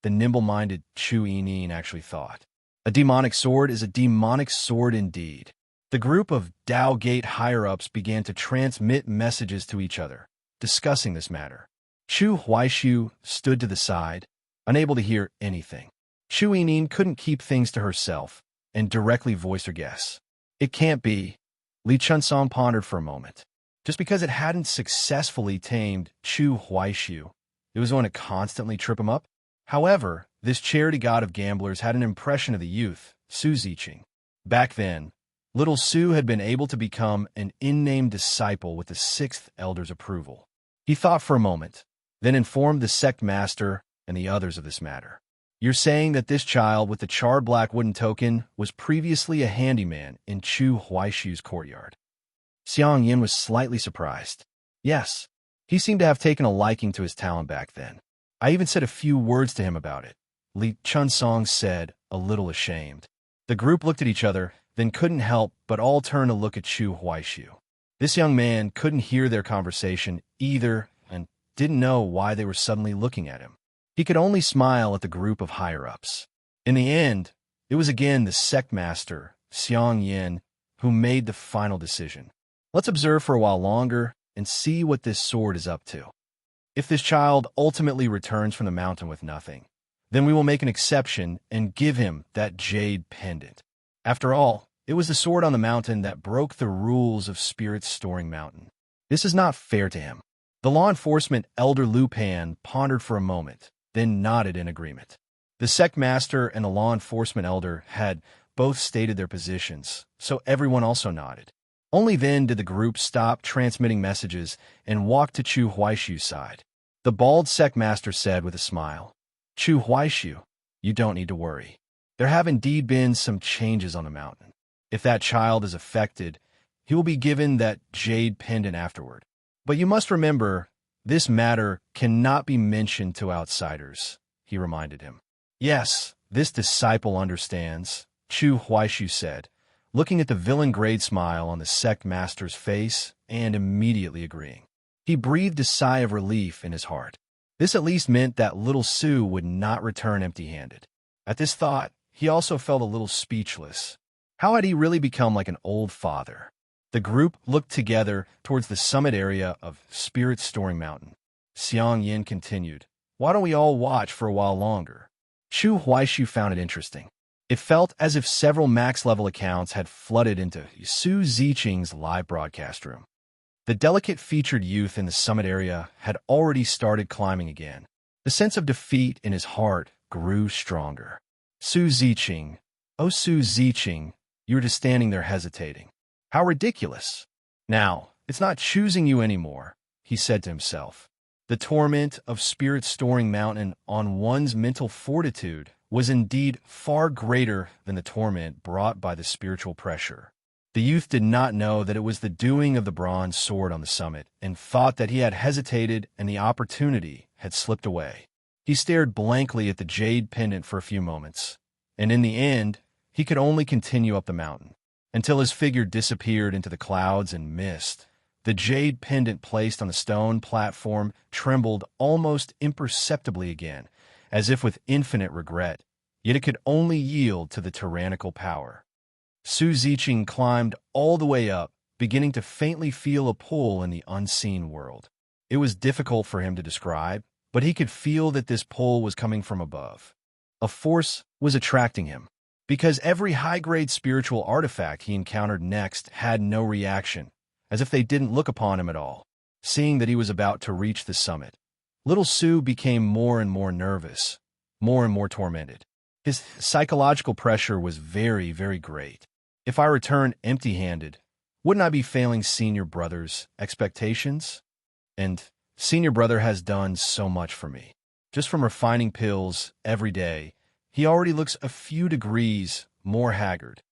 The nimble-minded Chu Yinin actually thought. A demonic sword is a demonic sword indeed. The group of Tao Gate higher-ups began to transmit messages to each other, discussing this matter. Chu Huaishu stood to the side, unable to hear anything. Chu Yinin couldn't keep things to herself and directly voiced her guess. It can't be. Li Chunsong pondered for a moment. Just because it hadn't successfully tamed Chu Huaishu, it was going to constantly trip him up? However, this charity god of gamblers had an impression of the youth, Su Ziqing. Back then, little Su had been able to become an in-name disciple with the sixth elder's approval. He thought for a moment, then informed the sect master and the others of this matter. You're saying that this child with the charred black wooden token was previously a handyman in Chu Huaishu's courtyard? Xiang Yin was slightly surprised. Yes, he seemed to have taken a liking to his talent back then. I even said a few words to him about it, Li Chunsong said, a little ashamed. The group looked at each other, then couldn't help but all turn to look at Chu Huaishu. This young man couldn't hear their conversation either and didn't know why they were suddenly looking at him. He could only smile at the group of higher-ups. In the end, it was again the sect master, Xiang Yin, who made the final decision. Let's observe for a while longer and see what this sword is up to. If this child ultimately returns from the mountain with nothing, then we will make an exception and give him that jade pendant. After all, it was the sword on the mountain that broke the rules of Spirit Storing Mountain. This is not fair to him. The law enforcement elder Lu Pan pondered for a moment, then nodded in agreement. The sect master and the law enforcement elder had both stated their positions, so everyone also nodded. Only then did the group stop transmitting messages and walk to Chu Huaishu's side. The bald sect master said with a smile, Chu Huaishu, you don't need to worry. There have indeed been some changes on the mountain. If that child is affected, he will be given that jade pendant afterward. But you must remember, this matter cannot be mentioned to outsiders, he reminded him. Yes, this disciple understands, Chu Huaishu said, looking at the villain-grade smile on the sect master's face and immediately agreeing. He breathed a sigh of relief in his heart. This at least meant that little Su would not return empty-handed. At this thought, he also felt a little speechless. How had he really become like an old father? The group looked together towards the summit area of Spirit Storing Mountain. Xiang Yin continued, why don't we all watch for a while longer? Chu Huaishu found it interesting. It felt as if several max-level accounts had flooded into Su Ziqing's live broadcast room. The delicate-featured youth in the summit area had already started climbing again. The sense of defeat in his heart grew stronger. Su Ziqing, oh Su Ziqing, you were just standing there hesitating. How ridiculous. Now, it's not choosing you anymore, he said to himself. The torment of Spirit Storing Mountain on one's mental fortitude was indeed far greater than the torment brought by the spiritual pressure. The youth did not know that it was the doing of the bronze sword on the summit, and thought that he had hesitated and the opportunity had slipped away. He stared blankly at the jade pendant for a few moments, and in the end, he could only continue up the mountain, until his figure disappeared into the clouds and mist. The jade pendant placed on the stone platform trembled almost imperceptibly again, as if with infinite regret, yet it could only yield to the tyrannical power. Su Ziqing climbed all the way up, beginning to faintly feel a pull in the unseen world. It was difficult for him to describe, but he could feel that this pull was coming from above. A force was attracting him, because every high-grade spiritual artifact he encountered next had no reaction, as if they didn't look upon him at all. Seeing that he was about to reach the summit, little Su became more and more nervous, more and more tormented. His psychological pressure was very, very great. If I return empty-handed, wouldn't I be failing senior brother's expectations? And senior brother has done so much for me. Just from refining pills every day, he already looks a few degrees more haggard.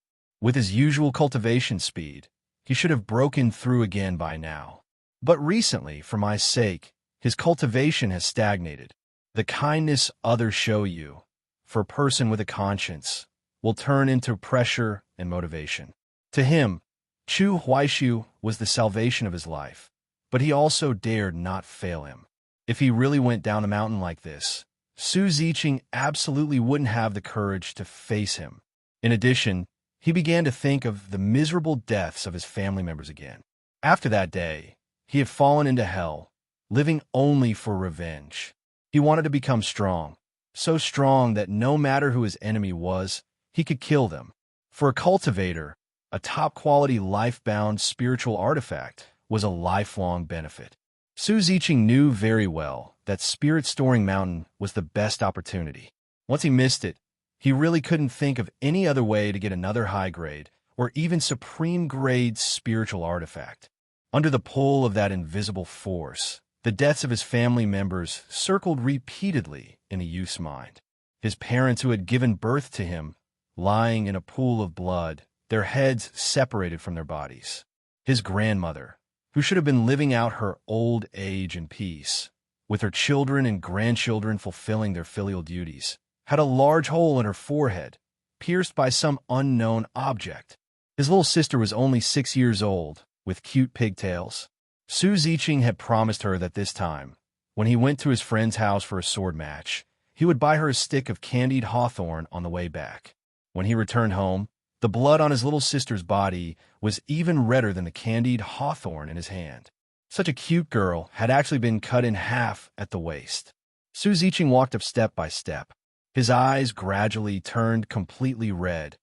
With his usual cultivation speed, he should have broken through again by now. But recently, for my sake, his cultivation has stagnated. The kindness others show you, for a person with a conscience, will turn into pressure and motivation. To him, Chu Huaishu was the salvation of his life, but he also dared not fail him. If he really went down a mountain like this, Su Ziqing absolutely wouldn't have the courage to face him. In addition, he began to think of the miserable deaths of his family members again. After that day, he had fallen into hell, living only for revenge. He wanted to become strong, so strong that no matter who his enemy was, he could kill them. For a cultivator, a top-quality life-bound spiritual artifact was a lifelong benefit. Su Ziqing knew very well that spirit-storing mountain was the best opportunity. Once he missed it, he really couldn't think of any other way to get another high-grade or even supreme-grade spiritual artifact. Under the pull of that invisible force, the deaths of his family members circled repeatedly in the youth's mind. His parents who had given birth to him, lying in a pool of blood, their heads separated from their bodies. His grandmother, who should have been living out her old age in peace, with her children and grandchildren fulfilling their filial duties, had a large hole in her forehead, pierced by some unknown object. His little sister was only 6 years old, with cute pigtails. Su Ziqing had promised her that this time, when he went to his friend's house for a sword match, he would buy her a stick of candied hawthorn on the way back. When he returned home, the blood on his little sister's body was even redder than the candied hawthorn in his hand. Such a cute girl had actually been cut in half at the waist. Su Ziqing walked up step by step. His eyes gradually turned completely red,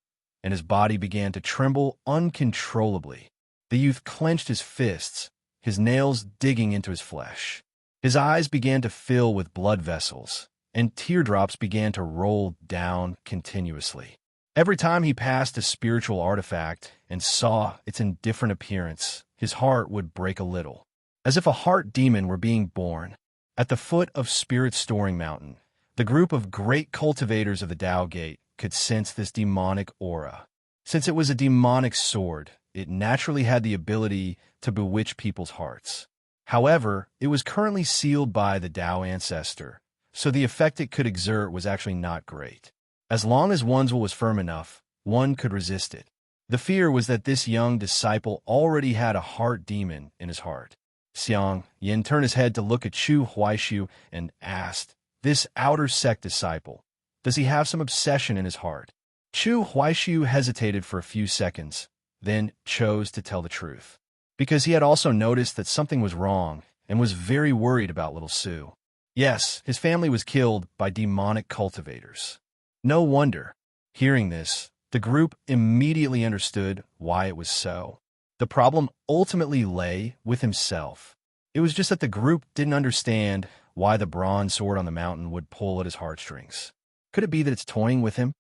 and his body began to tremble uncontrollably. The youth clenched his fists, his nails digging into his flesh. His eyes began to fill with blood vessels, and teardrops began to roll down continuously. Every time he passed a spiritual artifact and saw its indifferent appearance, his heart would break a little, as if a heart demon were being born. At the foot of Spirit Storing Mountain, the group of great cultivators of the Tao Gate could sense this demonic aura. Since it was a demonic sword, it naturally had the ability to bewitch people's hearts. However, it was currently sealed by the Tao Ancestor, so the effect it could exert was actually not great. As long as one's will was firm enough, one could resist it. The fear was that this young disciple already had a heart demon in his heart. Xiang Yin turned his head to look at Chu Huaishu and asked, "This outer sect disciple, does he have some obsession in his heart?" Chu Huaishu hesitated for a few seconds, then chose to tell the truth, because he had also noticed that something was wrong and was very worried about little Su. Yes, his family was killed by demonic cultivators. No wonder. Hearing this, the group immediately understood why it was so. The problem ultimately lay with himself. It was just that the group didn't understand why the bronze sword on the mountain would pull at his heartstrings. Could it be that it's toying with him?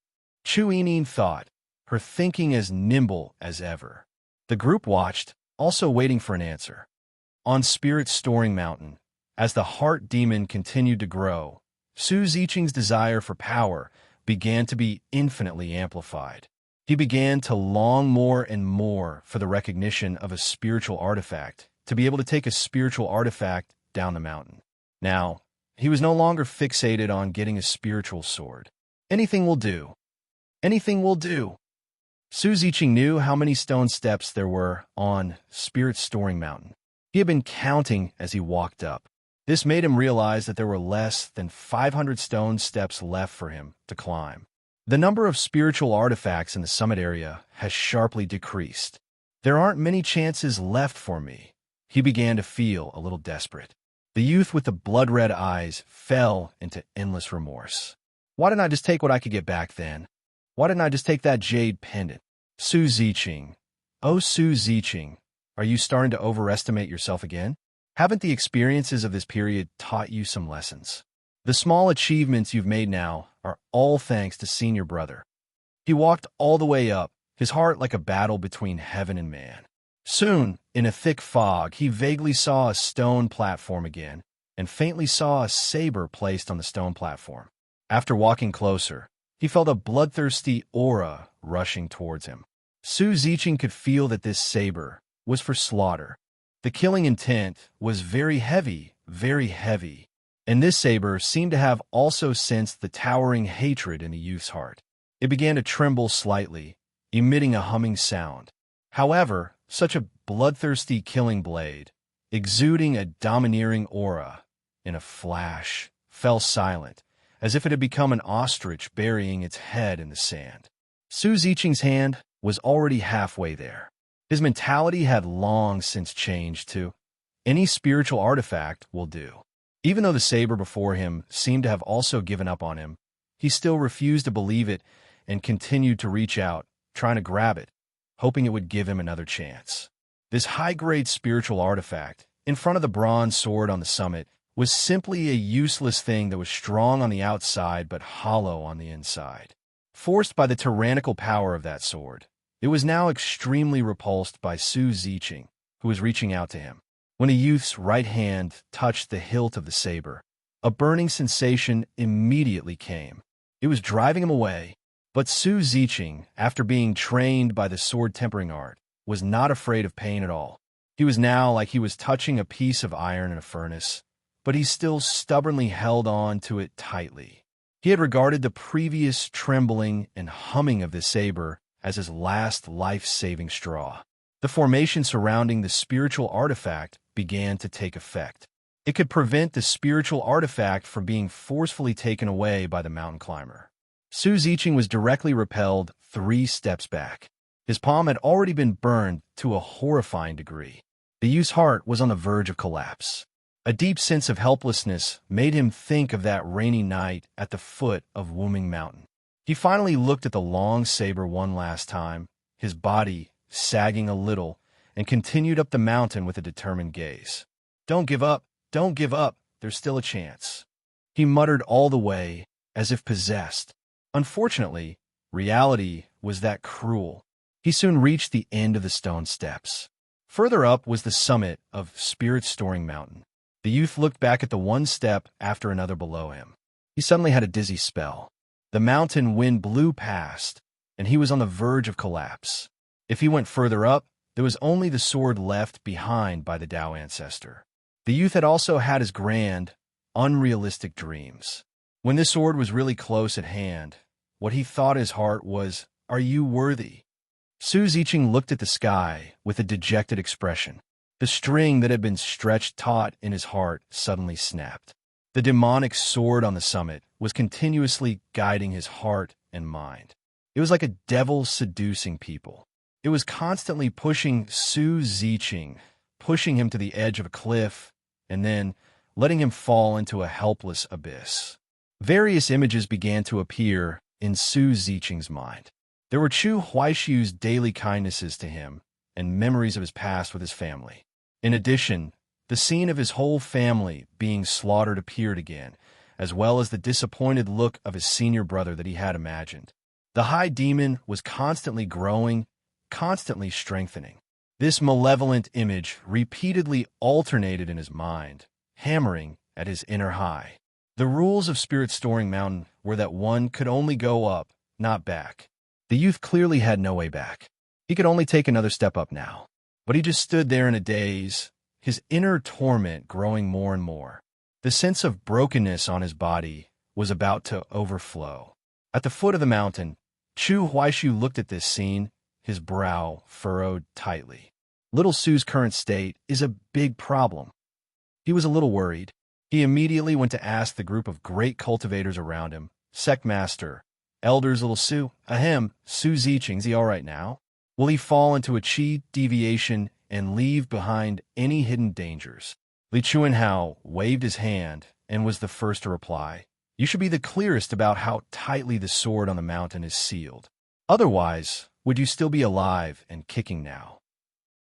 Chu Yinyin thought, her thinking as nimble as ever. The group watched, also waiting for an answer. On Spirit Storing Mountain, as the heart demon continued to grow, Su Ziqing's desire for power began to be infinitely amplified. He began to long more and more for the recognition of a spiritual artifact, to be able to take a spiritual artifact down the mountain. Now, he was no longer fixated on getting a spiritual sword. Anything will do. Anything will do. Su Ziqing knew how many stone steps there were on Spirit Storing Mountain. He had been counting as he walked up. This made him realize that there were less than 500 stone steps left for him to climb. The number of spiritual artifacts in the summit area has sharply decreased. There aren't many chances left for me. He began to feel a little desperate. The youth with the blood-red eyes fell into endless remorse. Why didn't I just take what I could get back then? Why didn't I just take that jade pendant? Su Ziqing. Oh, Su Ziqing, are you starting to overestimate yourself again? Haven't the experiences of this period taught you some lessons? The small achievements you've made now are all thanks to senior brother. He walked all the way up, his heart like a battle between heaven and man. Soon, in a thick fog, he vaguely saw a stone platform again, and faintly saw a saber placed on the stone platform. After walking closer, he felt a bloodthirsty aura rushing towards him. Su Ziqing could feel that this saber was for slaughter. The killing intent was very heavy, and this saber seemed to have also sensed the towering hatred in the youth's heart. It began to tremble slightly, emitting a humming sound. However, such a bloodthirsty killing blade, exuding a domineering aura, in a flash, fell silent, as if it had become an ostrich burying its head in the sand. Su Ziqing's hand was already halfway there. His mentality had long since changed to, any spiritual artifact will do. Even though the saber before him seemed to have also given up on him, he still refused to believe it and continued to reach out, trying to grab it, hoping it would give him another chance. This high-grade spiritual artifact, in front of the bronze sword on the summit, was simply a useless thing that was strong on the outside but hollow on the inside. Forced by the tyrannical power of that sword, it was now extremely repulsed by Su Ziqing, who was reaching out to him. When the youth's right hand touched the hilt of the saber, a burning sensation immediately came. It was driving him away, but Su Ziqing, after being trained by the sword tempering art, was not afraid of pain at all. He was now like he was touching a piece of iron in a furnace, but he still stubbornly held on to it tightly. He had regarded the previous trembling and humming of the saber as his last life-saving straw. The formation surrounding the spiritual artifact began to take effect. It could prevent the spiritual artifact from being forcefully taken away by the mountain climber. Su Ziqing was directly repelled 3 steps back. His palm had already been burned to a horrifying degree. The youth's heart was on the verge of collapse. A deep sense of helplessness made him think of that rainy night at the foot of Wuming Mountain. He finally looked at the long saber one last time, his body sagging a little, and continued up the mountain with a determined gaze. Don't give up, there's still a chance. He muttered all the way, as if possessed. Unfortunately, reality was that cruel. He soon reached the end of the stone steps. Further up was the summit of Spirit Storing Mountain. The youth looked back at the one step after another below him. He suddenly had a dizzy spell. The mountain wind blew past, and he was on the verge of collapse. If he went further up, there was only the sword left behind by the Tao ancestor. The youth had also had his grand, unrealistic dreams. When this sword was really close at hand, what he thought his heart was, "Are you worthy?" Su Ziqing looked at the sky with a dejected expression. The string that had been stretched taut in his heart suddenly snapped. The demonic sword on the summit was continuously guiding his heart and mind. It was like a devil seducing people. It was constantly pushing Su Ziqing, pushing him to the edge of a cliff, and then letting him fall into a helpless abyss. Various images began to appear in Su Ziqing's mind. There were Chu Huaishu's daily kindnesses to him and memories of his past with his family. In addition, the scene of his whole family being slaughtered appeared again, as well as the disappointed look of his senior brother that he had imagined. The high demon was constantly growing, constantly strengthening. This malevolent image repeatedly alternated in his mind, hammering at his inner high. The rules of Spirit Storing Mountain were that one could only go up, not back. The youth clearly had no way back. He could only take another step up now. But he just stood there in a daze, his inner torment growing more and more. The sense of brokenness on his body was about to overflow. At the foot of the mountain, Chu Huaishu looked at this scene, his brow furrowed tightly. Little Su's current state is a big problem. He was a little worried. He immediately went to ask the group of great cultivators around him, Sect Master, Elders Little Su, Su Ziqing's he all right now? Will he fall into a qi deviation and leave behind any hidden dangers? Li Chuanhao waved his hand and was the first to reply. You should be the clearest about how tightly the sword on the mountain is sealed. Otherwise, would you still be alive and kicking now?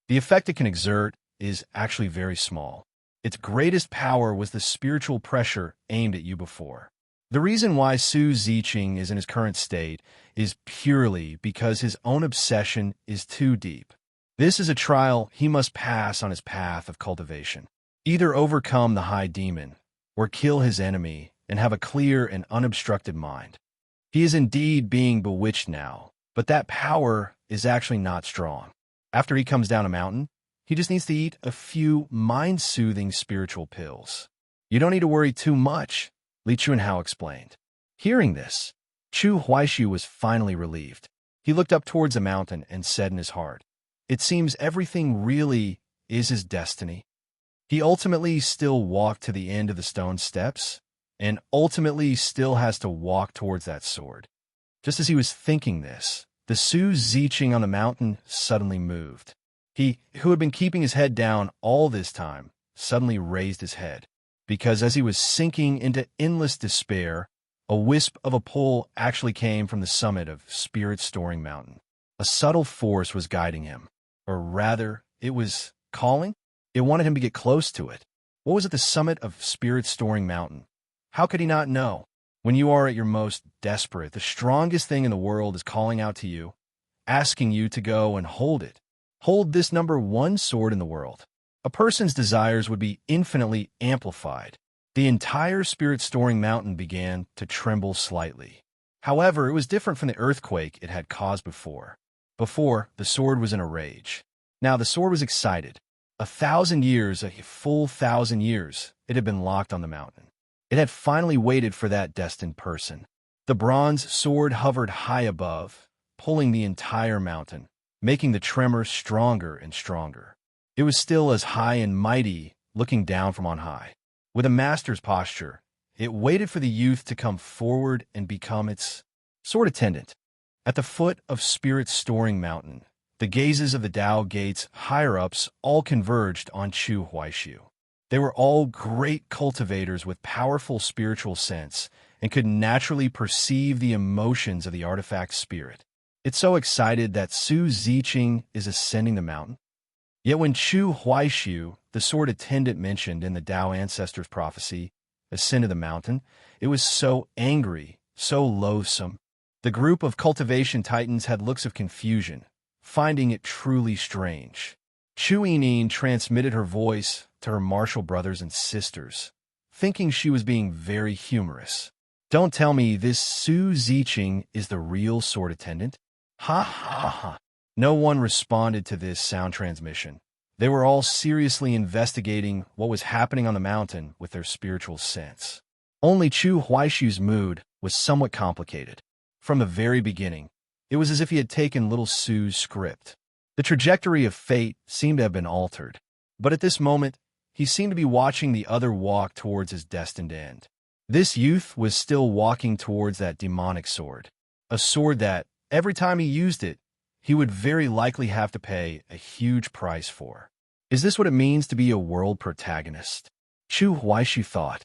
The effect it can exert is actually very small. Its greatest power was the spiritual pressure aimed at you before. The reason why Su Ziqing is in his current state is purely because his own obsession is too deep. This is a trial he must pass on his path of cultivation. Either overcome the high demon, or kill his enemy and have a clear and unobstructed mind. He is indeed being bewitched now, but that power is actually not strong. After he comes down a mountain, he just needs to eat a few mind-soothing spiritual pills. You don't need to worry too much, Li Chuanhao explained. Hearing this, Chu Huaishu was finally relieved. He looked up towards the mountain and said in his heart, it seems everything really is his destiny. He ultimately still walked to the end of the stone steps, and ultimately still has to walk towards that sword. Just as he was thinking this, the Su Ziqing on the mountain suddenly moved. He, who had been keeping his head down all this time, suddenly raised his head, because as he was sinking into endless despair, a wisp of a pull actually came from the summit of Spirit-Storing Mountain. A subtle force was guiding him, or rather, it was calling. It wanted him to get close to it. What was at the summit of Spirit-Storing Mountain? How could he not know? When you are at your most desperate, the strongest thing in the world is calling out to you, asking you to go and hold it. Hold this number one sword in the world. A person's desires would be infinitely amplified. The entire Spirit-Storing Mountain began to tremble slightly. However, it was different from the earthquake it had caused before. Before, the sword was in a rage. Now the sword was excited. 1,000 years, a full 1,000 years, it had been locked on the mountain. It had finally waited for that destined person. The bronze sword hovered high above, pulling the entire mountain, making the tremor stronger and stronger. It was still as high and mighty, looking down from on high. With a master's posture, it waited for the youth to come forward and become its sword attendant. At the foot of Spirit-Storing Mountain, the gazes of the Tao Gate's higher-ups all converged on Chu Huaishu. They were all great cultivators with powerful spiritual sense and could naturally perceive the emotions of the artifact spirit. It's so excited that Su Ziqing is ascending the mountain. Yet when Chu Huaishu, the sword attendant mentioned in the Tao Ancestors' prophecy, ascended the mountain, it was so angry, so loathsome. The group of cultivation titans had looks of confusion, finding it truly strange. Chu Yinin transmitted her voice to her martial brothers and sisters, thinking she was being very humorous. Don't tell me this Su Ziqing is the real sword attendant? Ha ha ha. No one responded to this sound transmission. They were all seriously investigating what was happening on the mountain with their spiritual sense. Only Chu Huaishu's mood was somewhat complicated. From the very beginning, it was as if he had taken little Su's script. The trajectory of fate seemed to have been altered. But at this moment, he seemed to be watching the other walk towards his destined end. This youth was still walking towards that demonic sword. A sword that, every time he used it, he would very likely have to pay a huge price for. Is this what it means to be a world protagonist? Chu Huaishu thought.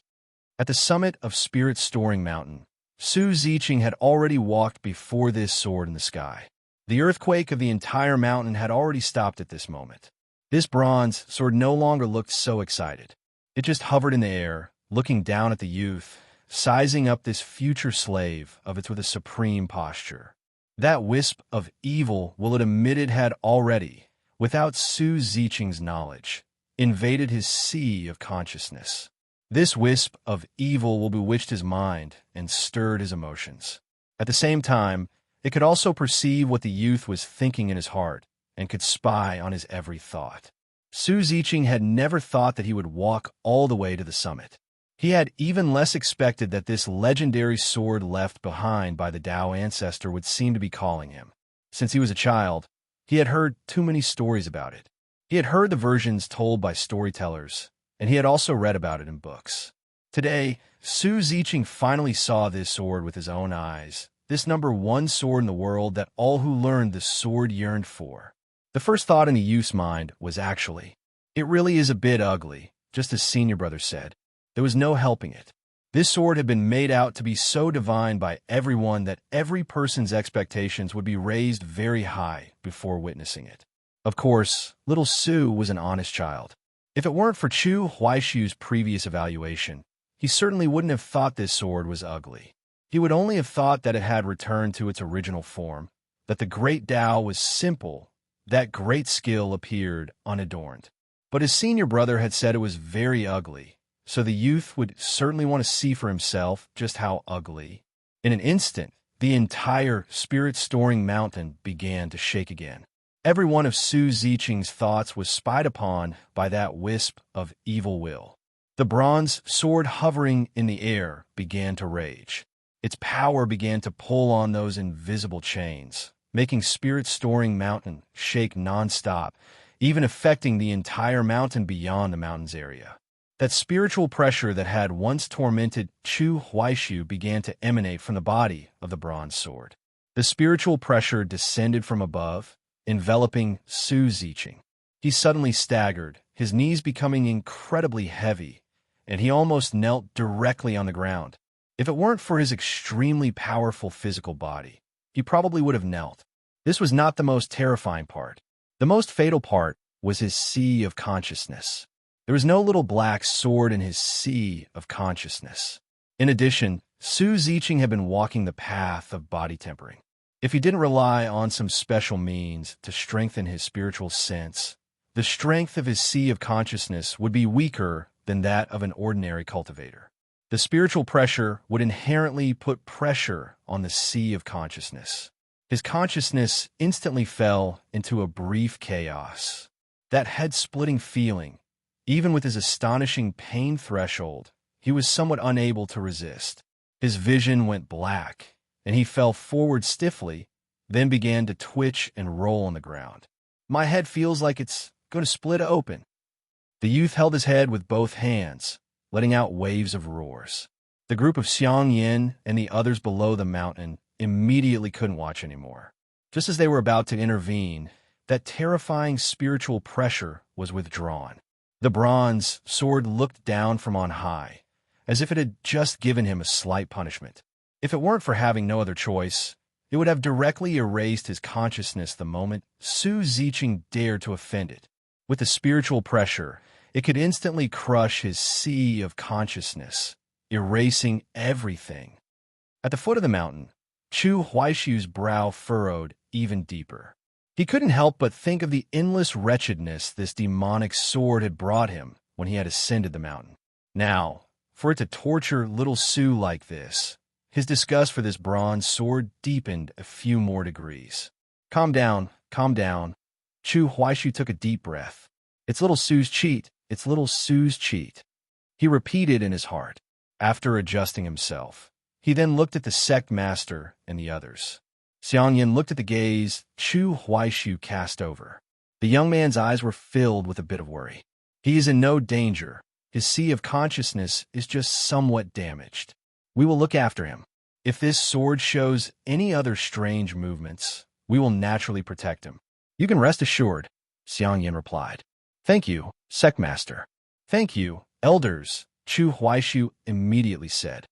At the summit of Spirit-Storing Mountain, Su Ziqing had already walked before this sword in the sky. The earthquake of the entire mountain had already stopped at this moment. This bronze sword no longer looked so excited. It just hovered in the air, looking down at the youth, sizing up this future slave of its with a supreme posture. That wisp of evil will it emitted had already, without Su Ziqing's knowledge, invaded his sea of consciousness. This wisp of evil will bewitched his mind and stirred his emotions. At the same time, It could also perceive what the youth was thinking in his heart and could spy on his every thought. Su Ziqing had never thought that he would walk all the way to the summit. He had even less expected that this legendary sword left behind by the Tao ancestor would seem to be calling him. Since he was a child, he had heard too many stories about it. He had heard the versions told by storytellers, and he had also read about it in books. Today, Su Ziqing finally saw this sword with his own eyes, this #1 sword in the world that all who learned the sword yearned for. The first thought in the youth's mind was actually, it really is a bit ugly, just as Senior Brother said. There was no helping it. This sword had been made out to be so divine by everyone that every person's expectations would be raised very high before witnessing it. Of course, little Su was an honest child. If it weren't for Chu Huaishu's previous evaluation, he certainly wouldn't have thought this sword was ugly. He would only have thought that it had returned to its original form, that the great Tao was simple, that great skill appeared unadorned. But his senior brother had said it was very ugly, so the youth would certainly want to see for himself just how ugly. In an instant, the entire spirit-storing mountain began to shake again. Every one of Su Ziqing's thoughts was spied upon by that wisp of evil will. The bronze sword hovering in the air began to rage. Its power began to pull on those invisible chains, making spirit-storing mountain shake non-stop, even affecting the entire mountain beyond the mountain's area. That spiritual pressure that had once tormented Chu Huaishu began to emanate from the body of the bronze sword. The spiritual pressure descended from above, enveloping Su Ziqing. He suddenly staggered, his knees becoming incredibly heavy, and he almost knelt directly on the ground. If it weren't for his extremely powerful physical body, he probably would have knelt. This was not the most terrifying part. The most fatal part was his sea of consciousness. There was no little black sword in his sea of consciousness. In addition, Su Ziqing had been walking the path of body tempering. If he didn't rely on some special means to strengthen his spiritual sense, the strength of his sea of consciousness would be weaker than that of an ordinary cultivator. The spiritual pressure would inherently put pressure on the sea of consciousness. His consciousness instantly fell into a brief chaos. That head-splitting feeling, even with his astonishing pain threshold, he was somewhat unable to resist. His vision went black, and he fell forward stiffly, then began to twitch and roll on the ground. My head feels like it's going to split open. The youth held his head with both hands, letting out waves of roars. The group of Xiang Yin and the others below the mountain immediately couldn't watch anymore. Just as they were about to intervene, that terrifying spiritual pressure was withdrawn. The bronze sword looked down from on high, as if it had just given him a slight punishment. If it weren't for having no other choice, it would have directly erased his consciousness the moment Su Ziqing dared to offend it. With the spiritual pressure, it could instantly crush his sea of consciousness, erasing everything. At the foot of the mountain, Chu Huaishu's brow furrowed even deeper. He couldn't help but think of the endless wretchedness this demonic sword had brought him when he had ascended the mountain. Now, for it to torture little Su like this, his disgust for this bronze sword deepened a few more degrees. Calm down, calm down. Chu Huaishu took a deep breath. It's little Su's cheat. It's little Su's cheat. He repeated in his heart, after adjusting himself. He then looked at the sect master and the others. Xiang Yin looked at the gaze Chu Huaishu cast over. The young man's eyes were filled with a bit of worry. He is in no danger. His sea of consciousness is just somewhat damaged. We will look after him. If this sword shows any other strange movements, we will naturally protect him. You can rest assured, Xiang Yin replied. Thank you, sect master. Thank you, elders, Chu Huaishu immediately said.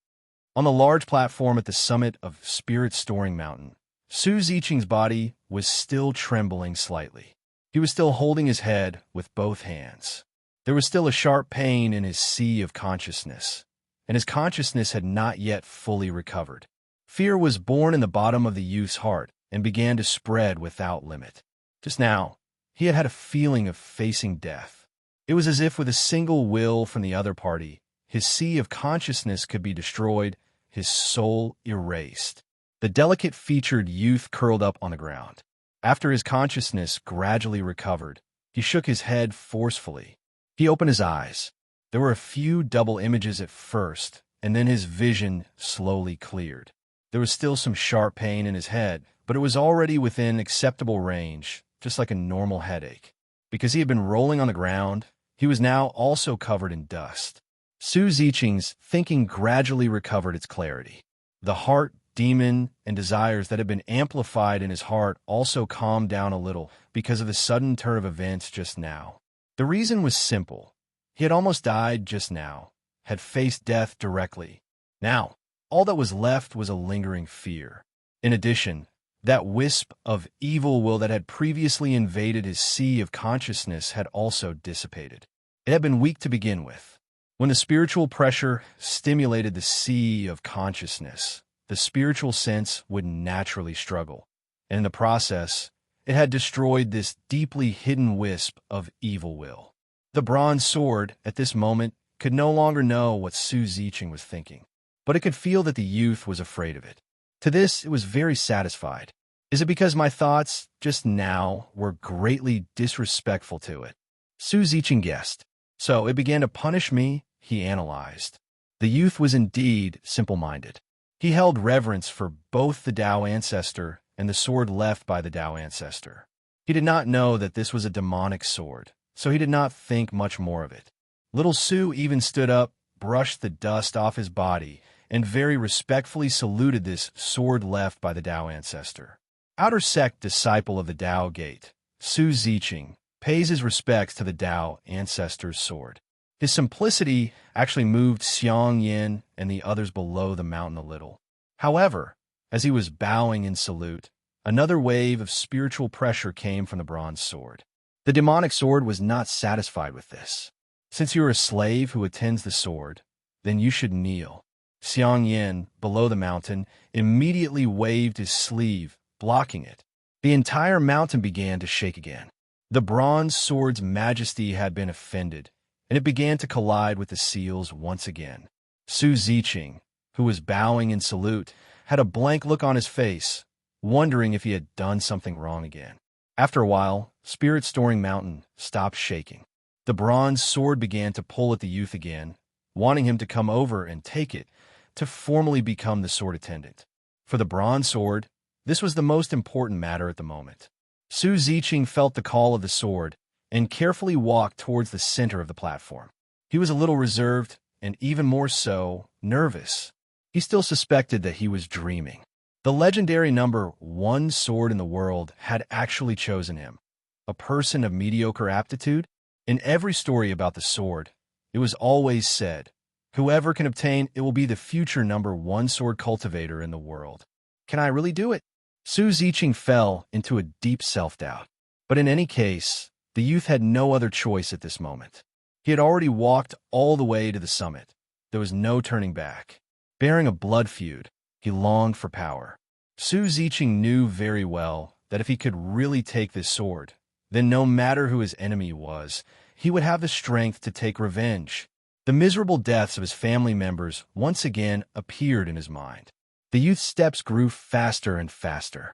On the large platform at the summit of Spirit-Storing Mountain, Su Ziqing's body was still trembling slightly. He was still holding his head with both hands. There was still a sharp pain in his sea of consciousness, and his consciousness had not yet fully recovered. Fear was born in the bottom of the youth's heart and began to spread without limit. Just now, he had had a feeling of facing death. It was as if with a single will from the other party, his sea of consciousness could be destroyed, his soul erased. The delicate-featured youth curled up on the ground. After his consciousness gradually recovered, he shook his head forcefully. He opened his eyes. There were a few double images at first, and then his vision slowly cleared. There was still some sharp pain in his head, but it was already within acceptable range, just like a normal headache. Because he had been rolling on the ground, he was now also covered in dust. Su Ziqing's thinking gradually recovered its clarity. The heart, demon, and desires that had been amplified in his heart also calmed down a little because of the sudden turn of events just now. The reason was simple. He had almost died just now, had faced death directly. Now, all that was left was a lingering fear. In addition, that wisp of evil will that had previously invaded his sea of consciousness had also dissipated. It had been weak to begin with. When the spiritual pressure stimulated the sea of consciousness, the spiritual sense would naturally struggle, and in the process, it had destroyed this deeply hidden wisp of evil will. The bronze sword, at this moment, could no longer know what Su Ziqing was thinking, but it could feel that the youth was afraid of it. To this, it was very satisfied. Is it because my thoughts, just now, were greatly disrespectful to it? Su Ziqing guessed. So it began to punish me, he analyzed. The youth was indeed simple-minded. He held reverence for both the Tao ancestor and the sword left by the Tao ancestor. He did not know that this was a demonic sword, so he did not think much more of it. Little Su even stood up, brushed the dust off his body, and very respectfully saluted this sword left by the Tao ancestor. Outer sect disciple of the Tao Gate, Su Ziqing, pays his respects to the Tao ancestor's sword. His simplicity actually moved Xiang Yin and the others below the mountain a little. However, as he was bowing in salute, another wave of spiritual pressure came from the bronze sword. The demonic sword was not satisfied with this. Since you are a slave who attends the sword, then you should kneel. Xiang Yin, below the mountain, immediately waved his sleeve, blocking it. The entire mountain began to shake again. The bronze sword's majesty had been offended, and it began to collide with the seals once again. Su Ziqing, who was bowing in salute, had a blank look on his face, wondering if he had done something wrong again. After a while, Spirit Storing Mountain stopped shaking. The bronze sword began to pull at the youth again, wanting him to come over and take it, to formally become the sword attendant. For the bronze sword, this was the most important matter at the moment. Su Ziqing felt the call of the sword and carefully walked towards the center of the platform. He was a little reserved, and even more so, nervous. He still suspected that he was dreaming. The legendary number 1 sword in the world had actually chosen him. A person of mediocre aptitude? In every story about the sword, it was always said, whoever can obtain it will be the future number 1 sword cultivator in the world. Can I really do it? Su Ziqing fell into a deep self-doubt. But in any case, the youth had no other choice at this moment. He had already walked all the way to the summit. There was no turning back. Bearing a blood feud, he longed for power. Su Ziqing knew very well that if he could really take this sword, then no matter who his enemy was, he would have the strength to take revenge. The miserable deaths of his family members once again appeared in his mind. The youth's steps grew faster and faster.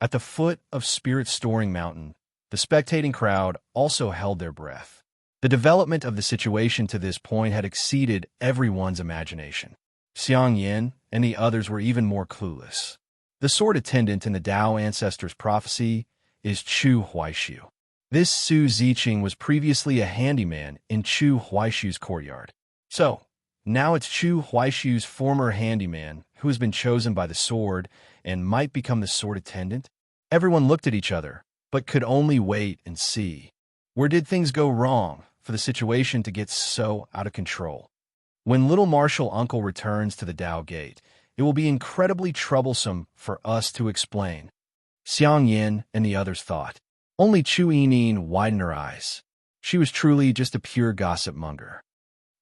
At the foot of Spirit Storing Mountain, the spectating crowd also held their breath. The development of the situation to this point had exceeded everyone's imagination. Xiang Yin and the others were even more clueless. The sword attendant in the Tao ancestor's prophecy is Chu Huaishu. This Su Ziqing was previously a handyman in Chu Huaishu's courtyard. So, now it's Chu Huaishu's former handyman who has been chosen by the sword and might become the sword attendant. Everyone looked at each other, but could only wait and see. Where did things go wrong for the situation to get so out of control? When little Marshal Uncle returns to the Tao Gate, it will be incredibly troublesome for us to explain. Xiang Yin and the others thought. Only Chu Yining widened her eyes. She was truly just a pure gossip monger.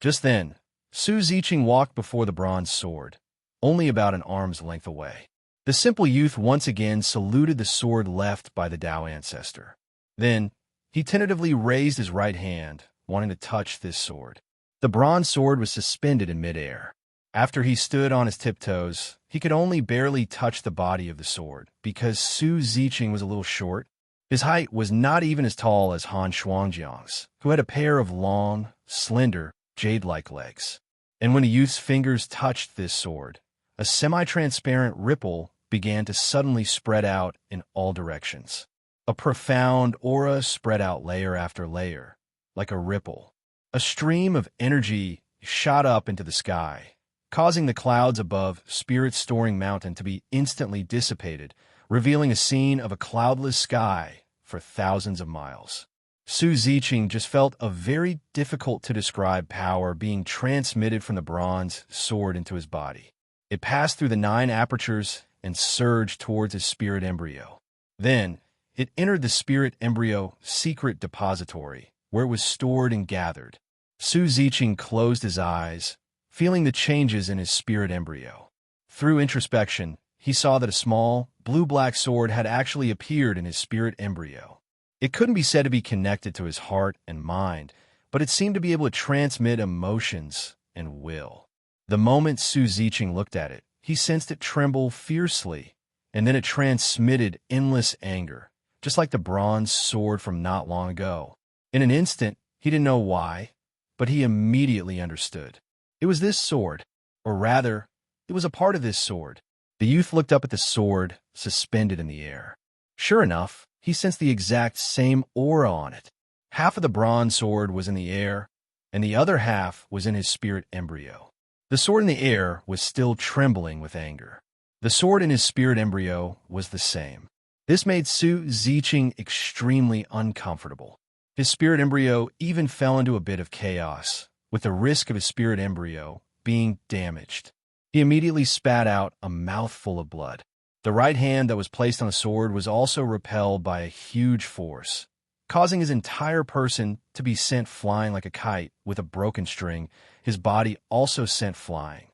Just then, Su Ziqing walked before the bronze sword, only about an arm's length away. The simple youth once again saluted the sword left by the Tao ancestor. Then, he tentatively raised his right hand, wanting to touch this sword. The bronze sword was suspended in midair. After he stood on his tiptoes, he could only barely touch the body of the sword because Su Ziqing was a little short. His height was not even as tall as Han Shuangjiang's, who had a pair of long, slender, jade-like legs. And when the youth's fingers touched this sword, a semi-transparent ripple began to suddenly spread out in all directions. A profound aura spread out layer after layer, like a ripple. A stream of energy shot up into the sky, causing the clouds above Spirit's Storing Mountain to be instantly dissipated, revealing a scene of a cloudless sky for thousands of miles. Su Ziqing just felt a very difficult-to-describe power being transmitted from the bronze sword into his body. It passed through the 9 apertures and surged towards his spirit embryo. Then, it entered the spirit embryo secret depository, where it was stored and gathered. Su Ziqing closed his eyes, feeling the changes in his spirit embryo. Through introspection, he saw that a small, blue-black sword had actually appeared in his spirit embryo. It couldn't be said to be connected to his heart and mind, but it seemed to be able to transmit emotions and will. The moment Su Ziqing looked at it, he sensed it tremble fiercely, and then it transmitted endless anger, just like the bronze sword from not long ago. In an instant, he didn't know why, but he immediately understood. It was this sword, or rather, it was a part of this sword. The youth looked up at the sword, suspended in the air. Sure enough, he sensed the exact same aura on it. Half of the bronze sword was in the air, and the other half was in his spirit embryo. The sword in the air was still trembling with anger. The sword in his spirit embryo was the same. This made Su Ziqing extremely uncomfortable. His spirit embryo even fell into a bit of chaos, with the risk of his spirit embryo being damaged. He immediately spat out a mouthful of blood. The right hand that was placed on the sword was also repelled by a huge force, causing his entire person to be sent flying like a kite with a broken string, his body also sent flying.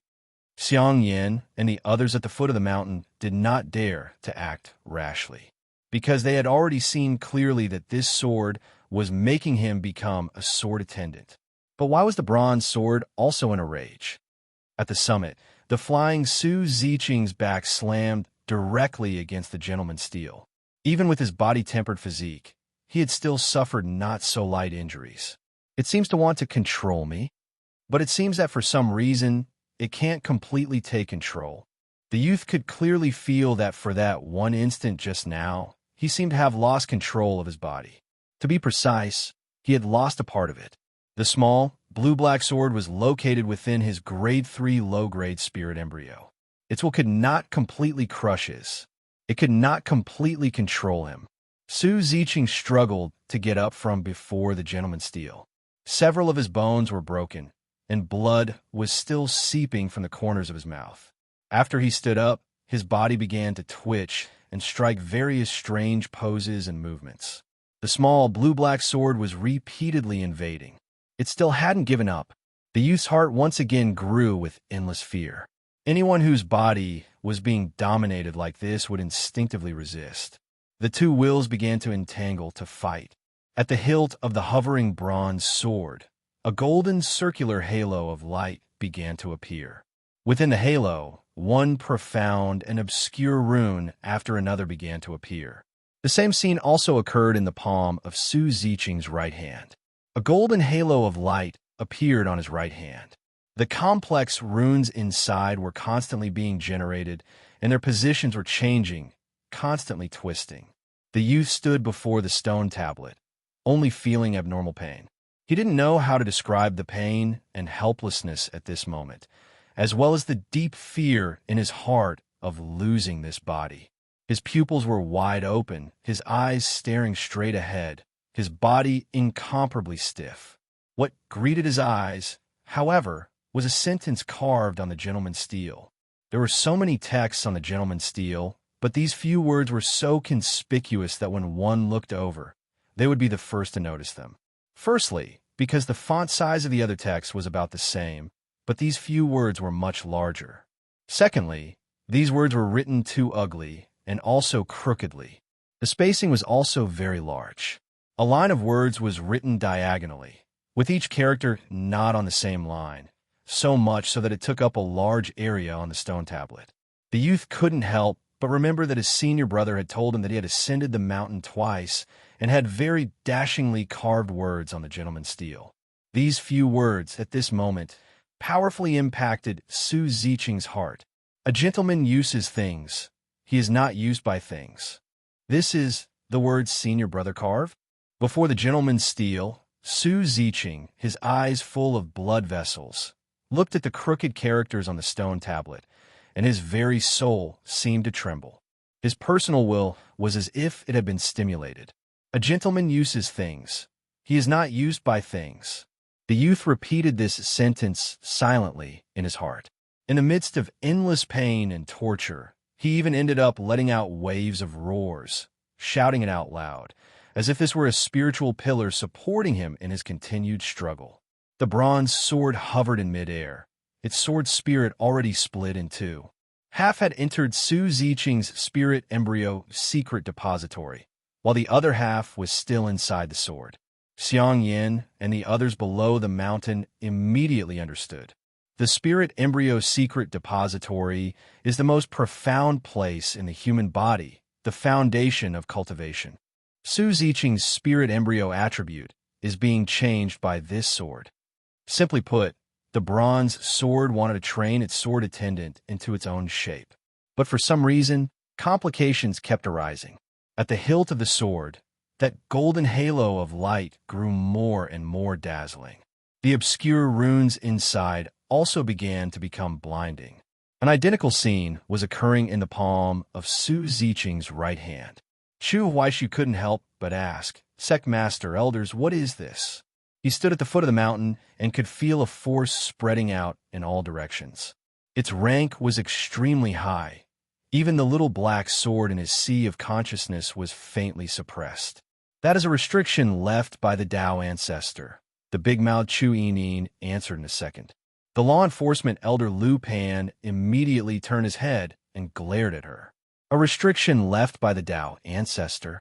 Xiang Yin and the others at the foot of the mountain did not dare to act rashly, because they had already seen clearly that this sword was making him become a sword attendant. But why was the bronze sword also in a rage? At the summit, the flying Su Ziqing's back slammed directly against the gentleman's steel. Even with his body-tempered physique, he had still suffered not-so-light injuries. It seems to want to control me, but it seems that for some reason, it can't completely take control. The youth could clearly feel that for that one instant just now, he seemed to have lost control of his body. To be precise, he had lost a part of it. The small, blue-black sword was located within his grade 3 low-grade spirit embryo. Its will could not completely crush his. It could not completely control him. Su Ziqing struggled to get up from before the gentleman's steel. Several of his bones were broken, and blood was still seeping from the corners of his mouth. After he stood up, his body began to twitch and strike various strange poses and movements. The small blue-black sword was repeatedly invading. It still hadn't given up. The youth's heart once again grew with endless fear. Anyone whose body was being dominated like this would instinctively resist. The two wills began to entangle to fight. At the hilt of the hovering bronze sword, a golden circular halo of light began to appear. Within the halo, one profound and obscure rune after another began to appear. The same scene also occurred in the palm of Su Ziqing's right hand. A golden halo of light appeared on his right hand. The complex runes inside were constantly being generated, and their positions were changing, constantly twisting. The youth stood before the stone tablet, only feeling abnormal pain. He didn't know how to describe the pain and helplessness at this moment, as well as the deep fear in his heart of losing this body. His pupils were wide open, his eyes staring straight ahead, his body incomparably stiff. What greeted his eyes, however, was a sentence carved on the gentleman's steel. There were so many texts on the gentleman's steel, but these few words were so conspicuous that when one looked over, they would be the first to notice them. Firstly, because the font size of the other text was about the same, but these few words were much larger. Secondly, these words were written too ugly and also crookedly. The spacing was also very large. A line of words was written diagonally, with each character not on the same line, so much so that it took up a large area on the stone tablet. The youth couldn't help but remember that his senior brother had told him that he had ascended the mountain twice and had very dashingly carved words on the gentleman's steel. These few words, at this moment, powerfully impacted Su Ziqing's heart. A gentleman uses things. He is not used by things. This is the words senior brother carve. Before the gentleman's steel, Su Ziqing, his eyes full of blood vessels, looked at the crooked characters on the stone tablet, and his very soul seemed to tremble. His personal will was as if it had been stimulated. A gentleman uses things. He is not used by things. The youth repeated this sentence silently in his heart. In the midst of endless pain and torture, he even ended up letting out waves of roars, shouting it out loud, as if this were a spiritual pillar supporting him in his continued struggle. The bronze sword hovered in midair, its sword spirit already split in two. Half had entered Su Ziqing's spirit embryo secret depository, while the other half was still inside the sword. Xiang Yin and the others below the mountain immediately understood. The spirit embryo secret depository is the most profound place in the human body, the foundation of cultivation. Su Ziqing's spirit embryo attribute is being changed by this sword. Simply put, the bronze sword wanted to train its sword attendant into its own shape. But for some reason, complications kept arising. At the hilt of the sword, that golden halo of light grew more and more dazzling. The obscure runes inside also began to become blinding. An identical scene was occurring in the palm of Su Ziqing's right hand. Chu Huaishu couldn't help but ask, "Sect Master, Elders, what is this?" He stood at the foot of the mountain and could feel a force spreading out in all directions. Its rank was extremely high. Even the little black sword in his sea of consciousness was faintly suppressed. That is a restriction left by the Tao ancestor. The big-mouthed Chu Yinin answered in a second. The law enforcement elder Lu Pan immediately turned his head and glared at her. A restriction left by the Tao ancestor?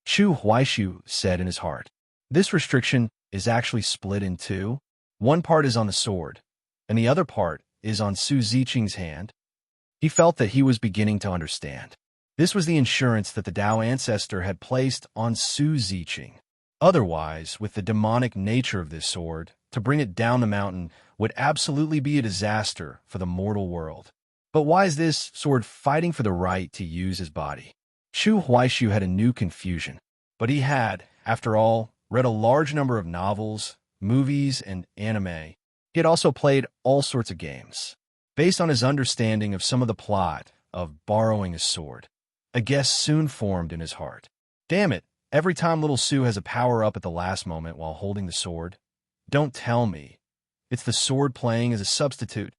Chu Huaishu said in his heart. This restriction is actually split in two. One part is on the sword, and the other part is on Su Ziqing's hand. He felt that he was beginning to understand. This was the insurance that the Tao ancestor had placed on Su Ziqing. Otherwise, with the demonic nature of this sword, to bring it down the mountain would absolutely be a disaster for the mortal world. But why is this sword fighting for the right to use his body? Chu Huaishu had a new confusion, but he had, after all, read a large number of novels, movies, and anime. He had also played all sorts of games. Based on his understanding of some of the plot of borrowing a sword, a guess soon formed in his heart. Damn it, every time little Su has a power-up at the last moment while holding the sword. Don't tell me. It's the sword playing as a substitute.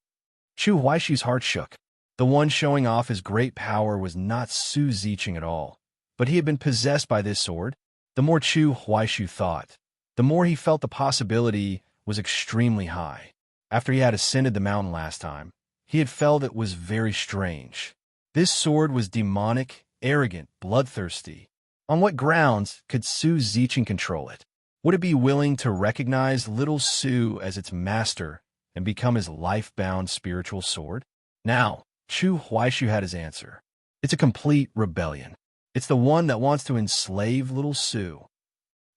Chu Huaishu's heart shook. The one showing off his great power was not Su Ziqing at all, but he had been possessed by this sword. The more Chu Huaishu thought, the more he felt the possibility was extremely high. After he had ascended the mountain last time, he had felt it was very strange. This sword was demonic, arrogant, bloodthirsty. On what grounds could Su Ziqing control it? Would it be willing to recognize little Su as its master and become his life-bound spiritual sword? Now, Chu Huaishu had his answer. It's a complete rebellion. It's the one that wants to enslave little Su.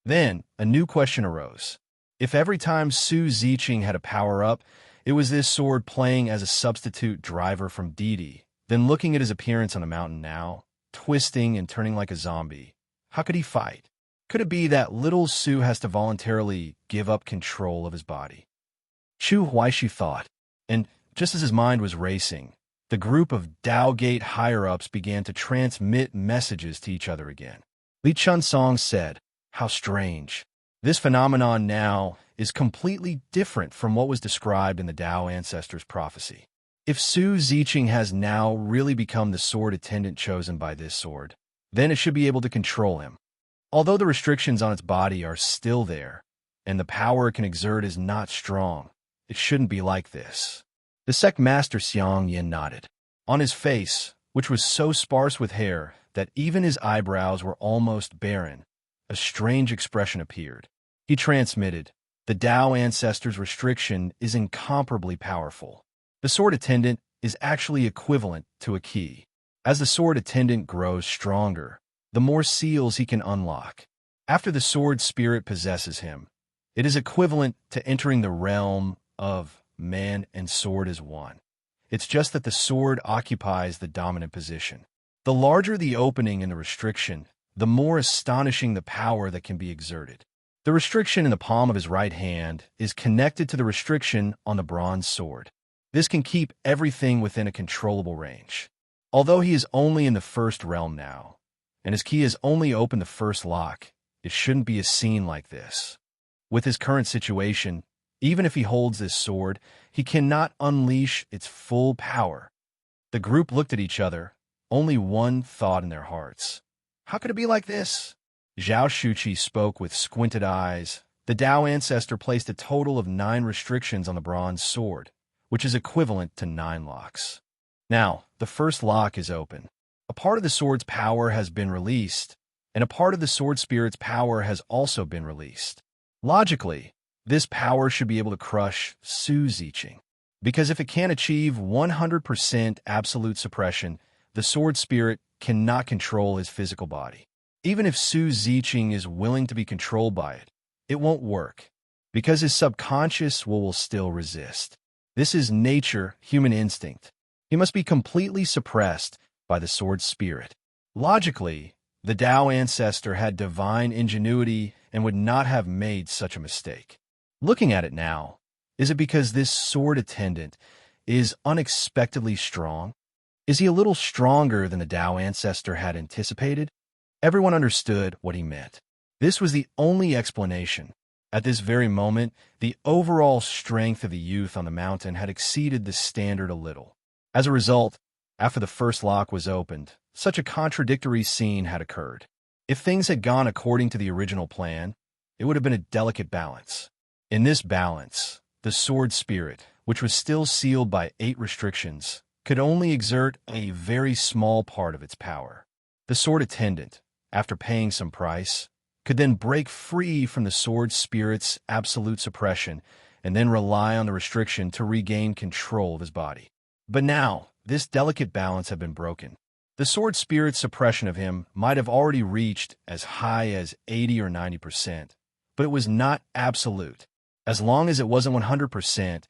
Then, a new question arose. If every time Su Ziqing had a power-up, it was this sword playing as a substitute driver from Didi, then looking at his appearance on the mountain now, twisting and turning like a zombie, how could he fight? Could it be that little Su has to voluntarily give up control of his body? Chu Huaishu thought, and just as his mind was racing, the group of Tao Gate higher-ups began to transmit messages to each other again. Li Chunsong said, "How strange. This phenomenon now is completely different from what was described in the Tao ancestors' prophecy. If Su Ziqing has now really become the sword attendant chosen by this sword, then it should be able to control him. Although the restrictions on its body are still there, and the power it can exert is not strong, it shouldn't be like this." The sect master Xiang Yin nodded. On his face, which was so sparse with hair that even his eyebrows were almost barren, a strange expression appeared. He transmitted, "The Tao ancestors' restriction is incomparably powerful. The sword attendant is actually equivalent to a key. As the sword attendant grows stronger, the more seals he can unlock. After the sword spirit possesses him, it is equivalent to entering the realm of man and sword as one. It's just that the sword occupies the dominant position. The larger the opening in the restriction, the more astonishing the power that can be exerted. The restriction in the palm of his right hand is connected to the restriction on the bronze sword. This can keep everything within a controllable range. Although he is only in the first realm now, and his key has only opened the first lock, it shouldn't be a scene like this. With his current situation, even if he holds this sword, he cannot unleash its full power. The group looked at each other, only one thought in their hearts. How could it be like this? Zhao Shuqi spoke with squinted eyes. The Tao ancestor placed a total of 9 restrictions on the bronze sword, which is equivalent to 9 locks. Now, the first lock is open. A part of the sword's power has been released, and a part of the sword spirit's power has also been released. Logically, this power should be able to crush Su Ziqing, because if it can't achieve 100% absolute suppression, the sword spirit cannot control his physical body. Even if Su Ziqing is willing to be controlled by it, it won't work, because his subconscious will still resist. This is nature, human instinct. He must be completely suppressed by the sword spirit. Logically, the Tao ancestor had divine ingenuity and would not have made such a mistake. Looking at it now, is it because this sword attendant is unexpectedly strong? Is he a little stronger than the Tao ancestor had anticipated? Everyone understood what he meant. This was the only explanation. At this very moment, the overall strength of the youth on the mountain had exceeded the standard a little. As a result, after the first lock was opened, such a contradictory scene had occurred. If things had gone according to the original plan, it would have been a delicate balance. In this balance, the sword spirit, which was still sealed by 8 restrictions, could only exert a very small part of its power. The sword attendant, after paying some price, could then break free from the sword spirit's absolute suppression and then rely on the restriction to regain control of his body. But now, this delicate balance had been broken. The sword spirit's suppression of him might have already reached as high as 80 or 90%, but it was not absolute. As long as it wasn't 100%,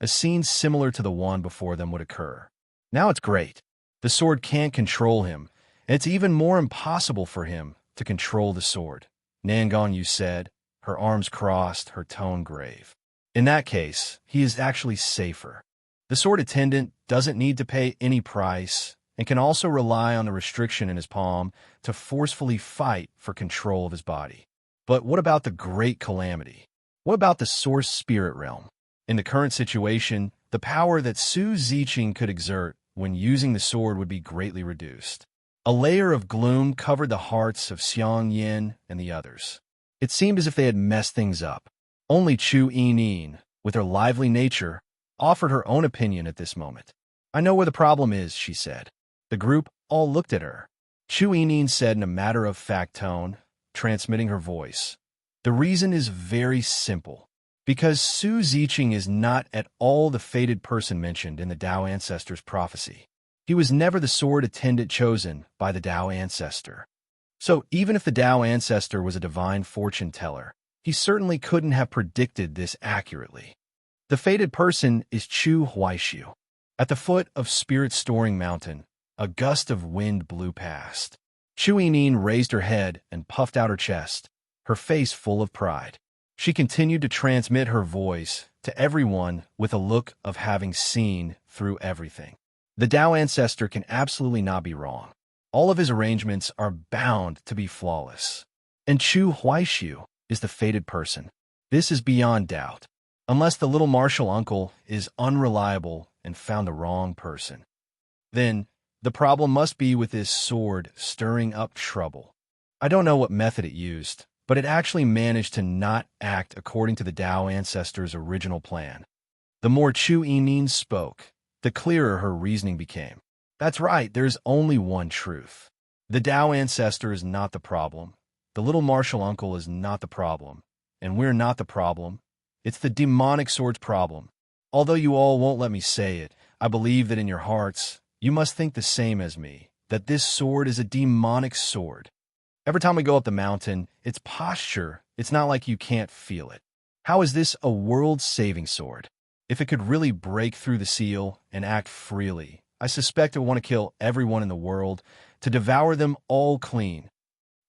a scene similar to the one before them would occur. Now it's great. The sword can't control him, and it's even more impossible for him to control the sword. Nangon Yu said, her arms crossed, her tone grave. In that case, he is actually safer. The sword attendant doesn't need to pay any price and can also rely on the restriction in his palm to forcefully fight for control of his body. But what about the great calamity? What about the source spirit realm? In the current situation, the power that Su Ziqing could exert when using the sword would be greatly reduced. A layer of gloom covered the hearts of Xiang Yin and the others. It seemed as if they had messed things up. Only Chu Yining, with her lively nature, offered her own opinion at this moment. I know where the problem is, she said. The group all looked at her. Chu Yining said in a matter-of-fact tone, transmitting her voice. The reason is very simple. Because Su Ziqing is not at all the fated person mentioned in the Tao ancestor's prophecy. He was never the sword attendant chosen by the Tao ancestor. So even if the Tao ancestor was a divine fortune teller, he certainly couldn't have predicted this accurately. The fated person is Chu Huaishu. At the foot of Spirit Storing Mountain, a gust of wind blew past. Chu Yining raised her head and puffed out her chest, her face full of pride. She continued to transmit her voice to everyone with a look of having seen through everything. The Tao ancestor can absolutely not be wrong. All of his arrangements are bound to be flawless. And Chu Huaishu is the fated person. This is beyond doubt. Unless the little martial uncle is unreliable and found the wrong person. Then, the problem must be with this sword stirring up trouble. I don't know what method it used, but it actually managed to not act according to the Tao ancestor's original plan. The more Chu Yining spoke, the clearer her reasoning became. That's right, there's only one truth. The Tao ancestor is not the problem. The little martial uncle is not the problem. And we're not the problem. It's the demonic sword's problem. Although you all won't let me say it, I believe that in your hearts, you must think the same as me, that this sword is a demonic sword. Every time we go up the mountain, its posture, it's not like you can't feel it. How is this a world-saving sword? If it could really break through the seal and act freely, I suspect it would want to kill everyone in the world, to devour them all clean.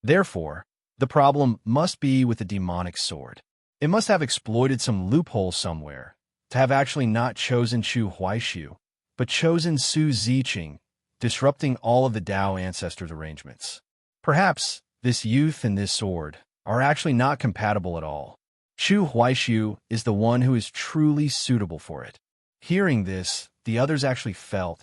Therefore, the problem must be with the demonic sword. It must have exploited some loophole somewhere, to have actually not chosen Chu Huaishu, but chosen Su Ziqing, disrupting all of the Tao ancestors' arrangements. Perhaps this youth and this sword are actually not compatible at all. Chu Huaishu is the one who is truly suitable for it. Hearing this, the others actually felt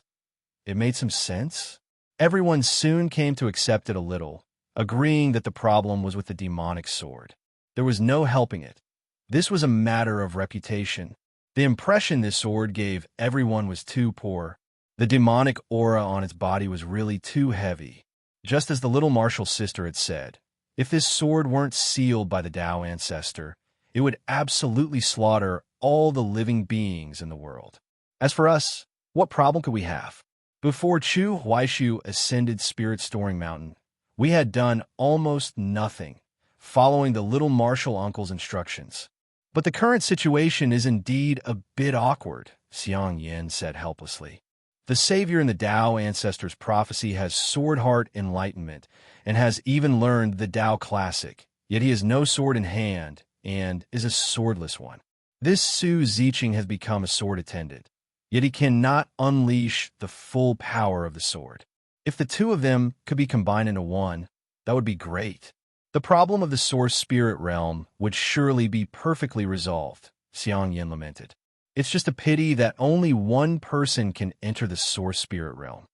it made some sense. Everyone soon came to accept it a little, agreeing that the problem was with the demonic sword. There was no helping it. This was a matter of reputation. The impression this sword gave everyone was too poor. The demonic aura on its body was really too heavy. Just as the little martial sister had said, if this sword weren't sealed by the Tao ancestor, it would absolutely slaughter all the living beings in the world. As for us, what problem could we have? Before Chu Huaishu ascended Spirit Storing Mountain, we had done almost nothing, following the little martial uncle's instructions. But the current situation is indeed a bit awkward, Xiang Yin said helplessly. The savior in the Tao ancestor's prophecy has sword heart enlightenment and has even learned the Tao classic, yet he has no sword in hand and is a swordless one. This Su Ziqing has become a sword attendant, yet he cannot unleash the full power of the sword. If the two of them could be combined into one, that would be great. The problem of the source spirit realm would surely be perfectly resolved, Xiang Yin lamented. It's just a pity that only one person can enter the source spirit realm.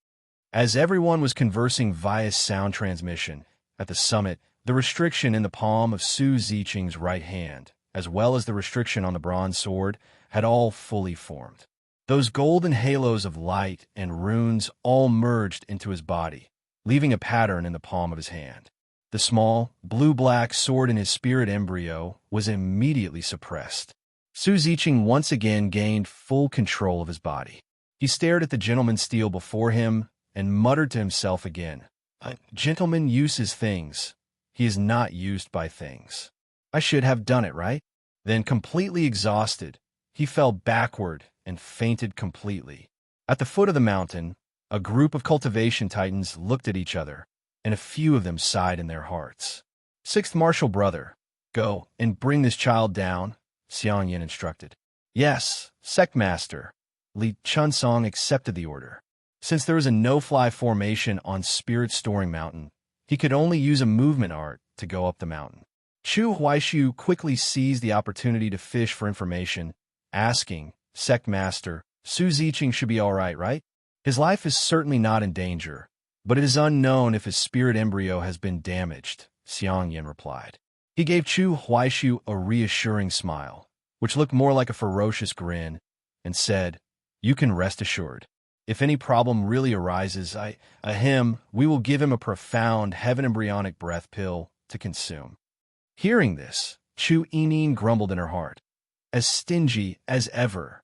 As everyone was conversing via sound transmission at the summit, the restriction in the palm of Su Ziqing's right hand, as well as the restriction on the bronze sword, had all fully formed. Those golden halos of light and runes all merged into his body, leaving a pattern in the palm of his hand. The small, blue-black sword in his spirit embryo was immediately suppressed. Su Ziqing once again gained full control of his body. He stared at the gentleman steel before him and muttered to himself again, "A gentleman uses things. He is not used by things. I should have done it, right?" Then, completely exhausted, he fell backward and fainted completely. At the foot of the mountain, a group of cultivation titans looked at each other, and a few of them sighed in their hearts. "Sixth martial brother, go and bring this child down," Xiang Yin instructed. "Yes, sect master." Li Chunsong accepted the order. Since there was a no-fly formation on Spirit Storing Mountain, he could only use a movement art to go up the mountain. Chu Huaishu quickly seized the opportunity to fish for information, asking, "Sect master, Su Ziqing should be all right? His life is certainly not in danger, but it is unknown if his spirit embryo has been damaged," Xiang Yin replied. He gave Chu Huaishu a reassuring smile, which looked more like a ferocious grin, and said, "You can rest assured. If any problem really arises, we will give him a profound heaven embryonic breath pill to consume." Hearing this, Chu Yinin grumbled in her heart, as stingy as ever.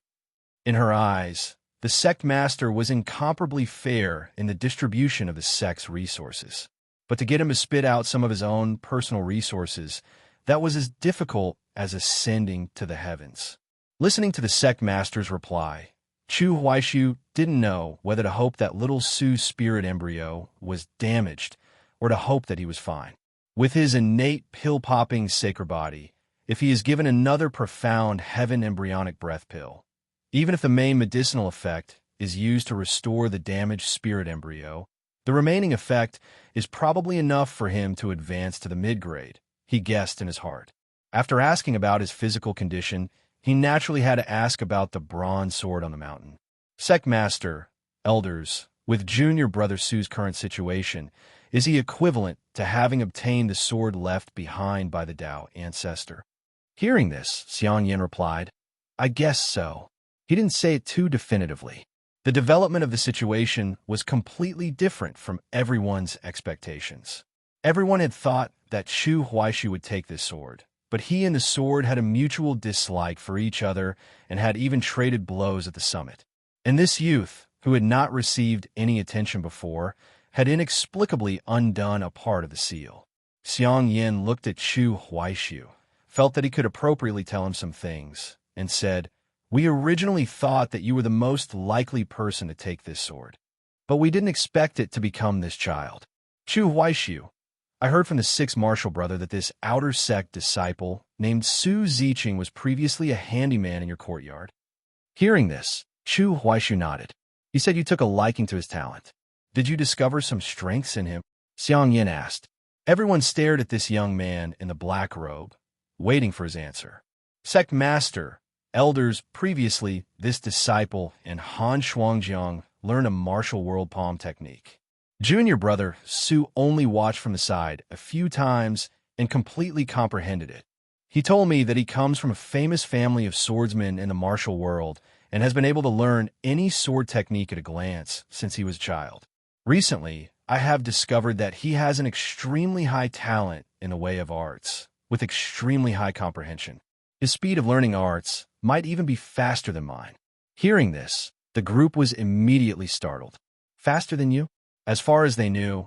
In her eyes, the sect master was incomparably fair in the distribution of the sect's resources. But to get him to spit out some of his own personal resources, that was as difficult as ascending to the heavens. Listening to the sect master's reply, Chu Huaishu didn't know whether to hope that little Su's spirit embryo was damaged or to hope that he was fine. With his innate pill-popping sacred body, if he is given another profound heaven embryonic breath pill, even if the main medicinal effect is used to restore the damaged spirit embryo, the remaining effect is probably enough for him to advance to the mid-grade, he guessed in his heart. After asking about his physical condition, he naturally had to ask about the bronze sword on the mountain. "Sect master, elders, with junior brother Su's current situation, is he equivalent to having obtained the sword left behind by the Tao ancestor?" Hearing this, Xiang Yin replied, "I guess so." He didn't say it too definitively. The development of the situation was completely different from everyone's expectations. Everyone had thought that Chu Huaishu would take this sword, but he and the sword had a mutual dislike for each other and had even traded blows at the summit. And this youth, who had not received any attention before, had inexplicably undone a part of the seal. Xiang Yin looked at Chu Huaishu, felt that he could appropriately tell him some things, and said, "We originally thought that you were the most likely person to take this sword, but we didn't expect it to become this child. Chu Huaishu, I heard from the sixth martial brother that this outer sect disciple named Su Ziqing was previously a handyman in your courtyard." Hearing this, Chu Huaishu nodded. He said you took a liking to his talent. Did you discover some strengths in him? Xiang Yin asked. Everyone stared at this young man in the black robe, waiting for his answer. Sect Master, elders previously, this disciple and Han Shuangjiang learned a martial world palm technique. Junior brother Su only watched from the side a few times and completely comprehended it. He told me that he comes from a famous family of swordsmen in the martial world and has been able to learn any sword technique at a glance since he was a child. Recently, I have discovered that he has an extremely high talent in the way of arts, with extremely high comprehension. His speed of learning arts might even be faster than mine. Hearing this, the group was immediately startled. Faster than you? As far as they knew,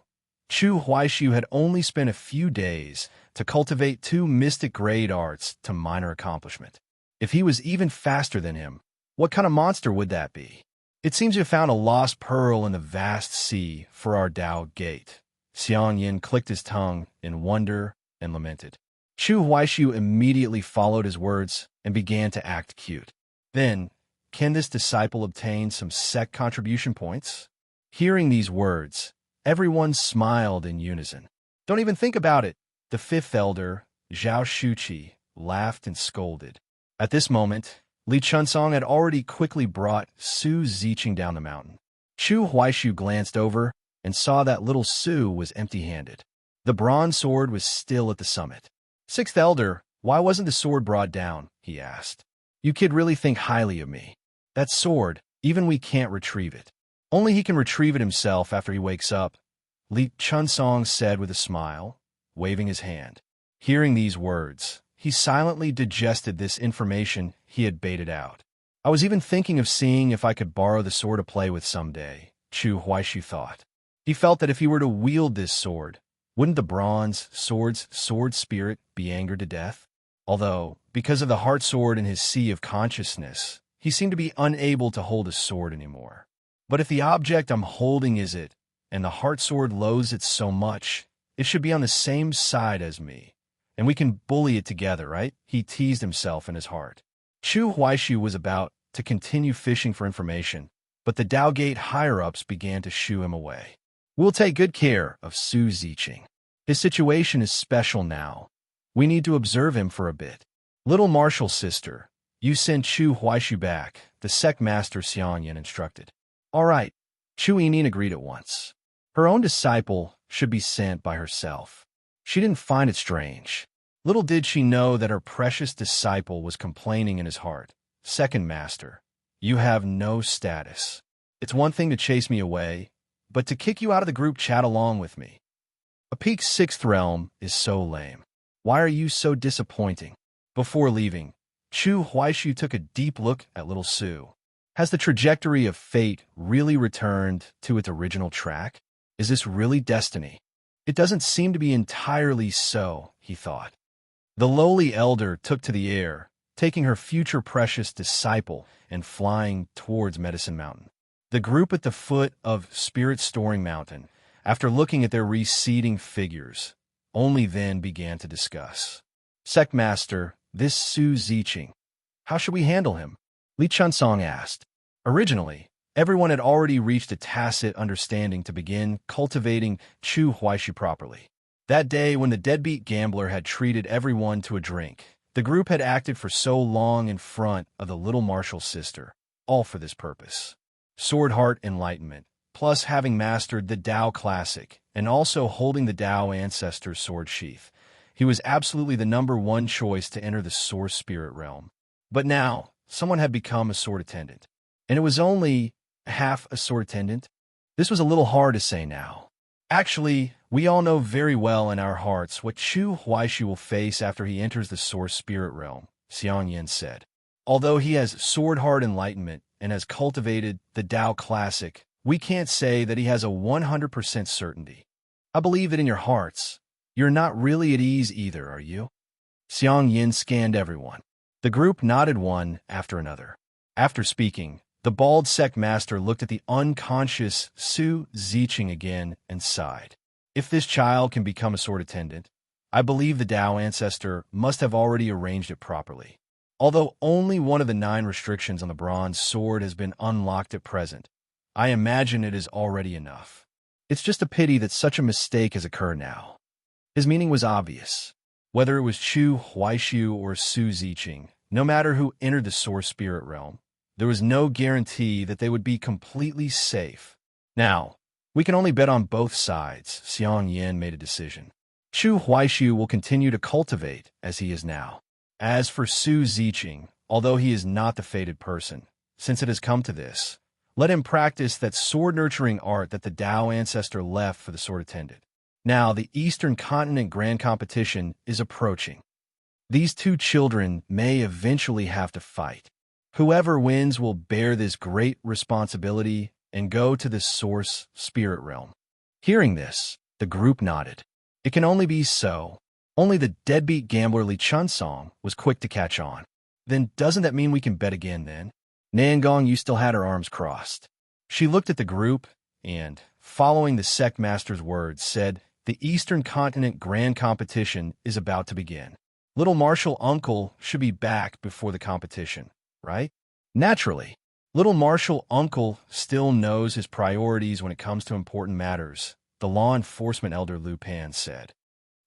Chu Huaishu had only spent a few days to cultivate 2 mystic grade arts to minor accomplishment. If he was even faster than him, what kind of monster would that be? It seems you found a lost pearl in the vast sea for our Tao gate. Xiang Yin clicked his tongue in wonder and lamented. Chu Huaishu immediately followed his words and began to act cute. Then, can this disciple obtain some sect contribution points? Hearing these words, everyone smiled in unison. Don't even think about it. The fifth elder, Zhao Shuqi, laughed and scolded. At this moment, Li Chunsong had already quickly brought Su Ziqing down the mountain. Chu Huaishu glanced over and saw that little Su was empty-handed. The bronze sword was still at the summit. Sixth elder, why wasn't the sword brought down? He asked. You kid really think highly of me. That sword, even we can't retrieve it. Only he can retrieve it himself after he wakes up, Li Chunsong said with a smile, waving his hand. Hearing these words, he silently digested this information he had baited out. I was even thinking of seeing if I could borrow the sword to play with someday, Chu Huaishu thought. He felt that if he were to wield this sword, wouldn't the bronze sword's sword spirit be angered to death? Although, because of the heart sword in his sea of consciousness, he seemed to be unable to hold a sword anymore. But if the object I'm holding is it, and the heart sword loathes it so much, it should be on the same side as me, and we can bully it together, right? He teased himself in his heart. Chu Huaishu was about to continue fishing for information, but the Tao Gate higher-ups began to shoo him away. We'll take good care of Su Ziqing. His situation is special now. We need to observe him for a bit. Little martial sister, you send Chu Huaishu back, the sect master Xiang Yin instructed. All right, Chu Yinin agreed at once. Her own disciple should be sent by herself. She didn't find it strange. Little did she know that her precious disciple was complaining in his heart. Second master, you have no status. It's one thing to chase me away, but to kick you out of the group chat along with me. A peak 6th realm is so lame. Why are you so disappointing? Before leaving, Chu Huaishu took a deep look at little Su. Has the trajectory of fate really returned to its original track? Is this really destiny? It doesn't seem to be entirely so, he thought. The lowly elder took to the air, taking her future precious disciple and flying towards Medicine Mountain. The group at the foot of Spirit Storing Mountain, after looking at their receding figures, only then began to discuss. Sect Master, this Su Ziqing, how should we handle him? Li Chunsong asked. Originally, everyone had already reached a tacit understanding to begin cultivating Chu Huaishu properly. That day when the deadbeat gambler had treated everyone to a drink, the group had acted for so long in front of the little martial sister, all for this purpose. Sword Heart Enlightenment, plus having mastered the Tao Classic, and also holding the Tao Ancestor's sword sheath, he was absolutely the #1 choice to enter the Source Spirit realm. But now, someone had become a sword attendant. And it was only half a sword attendant. This was a little hard to say now. Actually, we all know very well in our hearts what Chu Huaishu will face after he enters the Source Spirit realm, Xiang Yin said. Although he has sword-hard enlightenment and has cultivated the Tao Classic, we can't say that he has a 100% certainty. I believe that in your hearts, you're not really at ease either, are you? Xiang Yin scanned everyone. The group nodded one after another. After speaking, the bald sect master looked at the unconscious Su Ziqing again and sighed. If this child can become a sword attendant, I believe the Tao ancestor must have already arranged it properly. Although only one of the 9 restrictions on the bronze sword has been unlocked at present, I imagine it is already enough. It's just a pity that such a mistake has occurred now. His meaning was obvious. Whether it was Chu Huaishu or Su Ziqing, no matter who entered the source spirit realm, there was no guarantee that they would be completely safe. Now, we can only bet on both sides. Xiang Yin made a decision. Chu Huaishu will continue to cultivate as he is now. As for Su Ziqing, although he is not the fated person, since it has come to this, let him practice that sword-nurturing art that the Tao ancestor left for the sword attendant. Now, the Eastern Continent Grand Competition is approaching. These 2 children may eventually have to fight. Whoever wins will bear this great responsibility and go to the source spirit realm. Hearing this, the group nodded. It can only be so. Only the deadbeat gambler Li Chunsong was quick to catch on. Then doesn't that mean we can bet again then? Nangong, you still had her arms crossed. She looked at the group and, following the sect master's words, said, the Eastern Continent Grand Competition is about to begin. Little Marshal Uncle should be back before the competition, right? Naturally. Little Marshal Uncle still knows his priorities when it comes to important matters, the law enforcement elder Lu Pan said.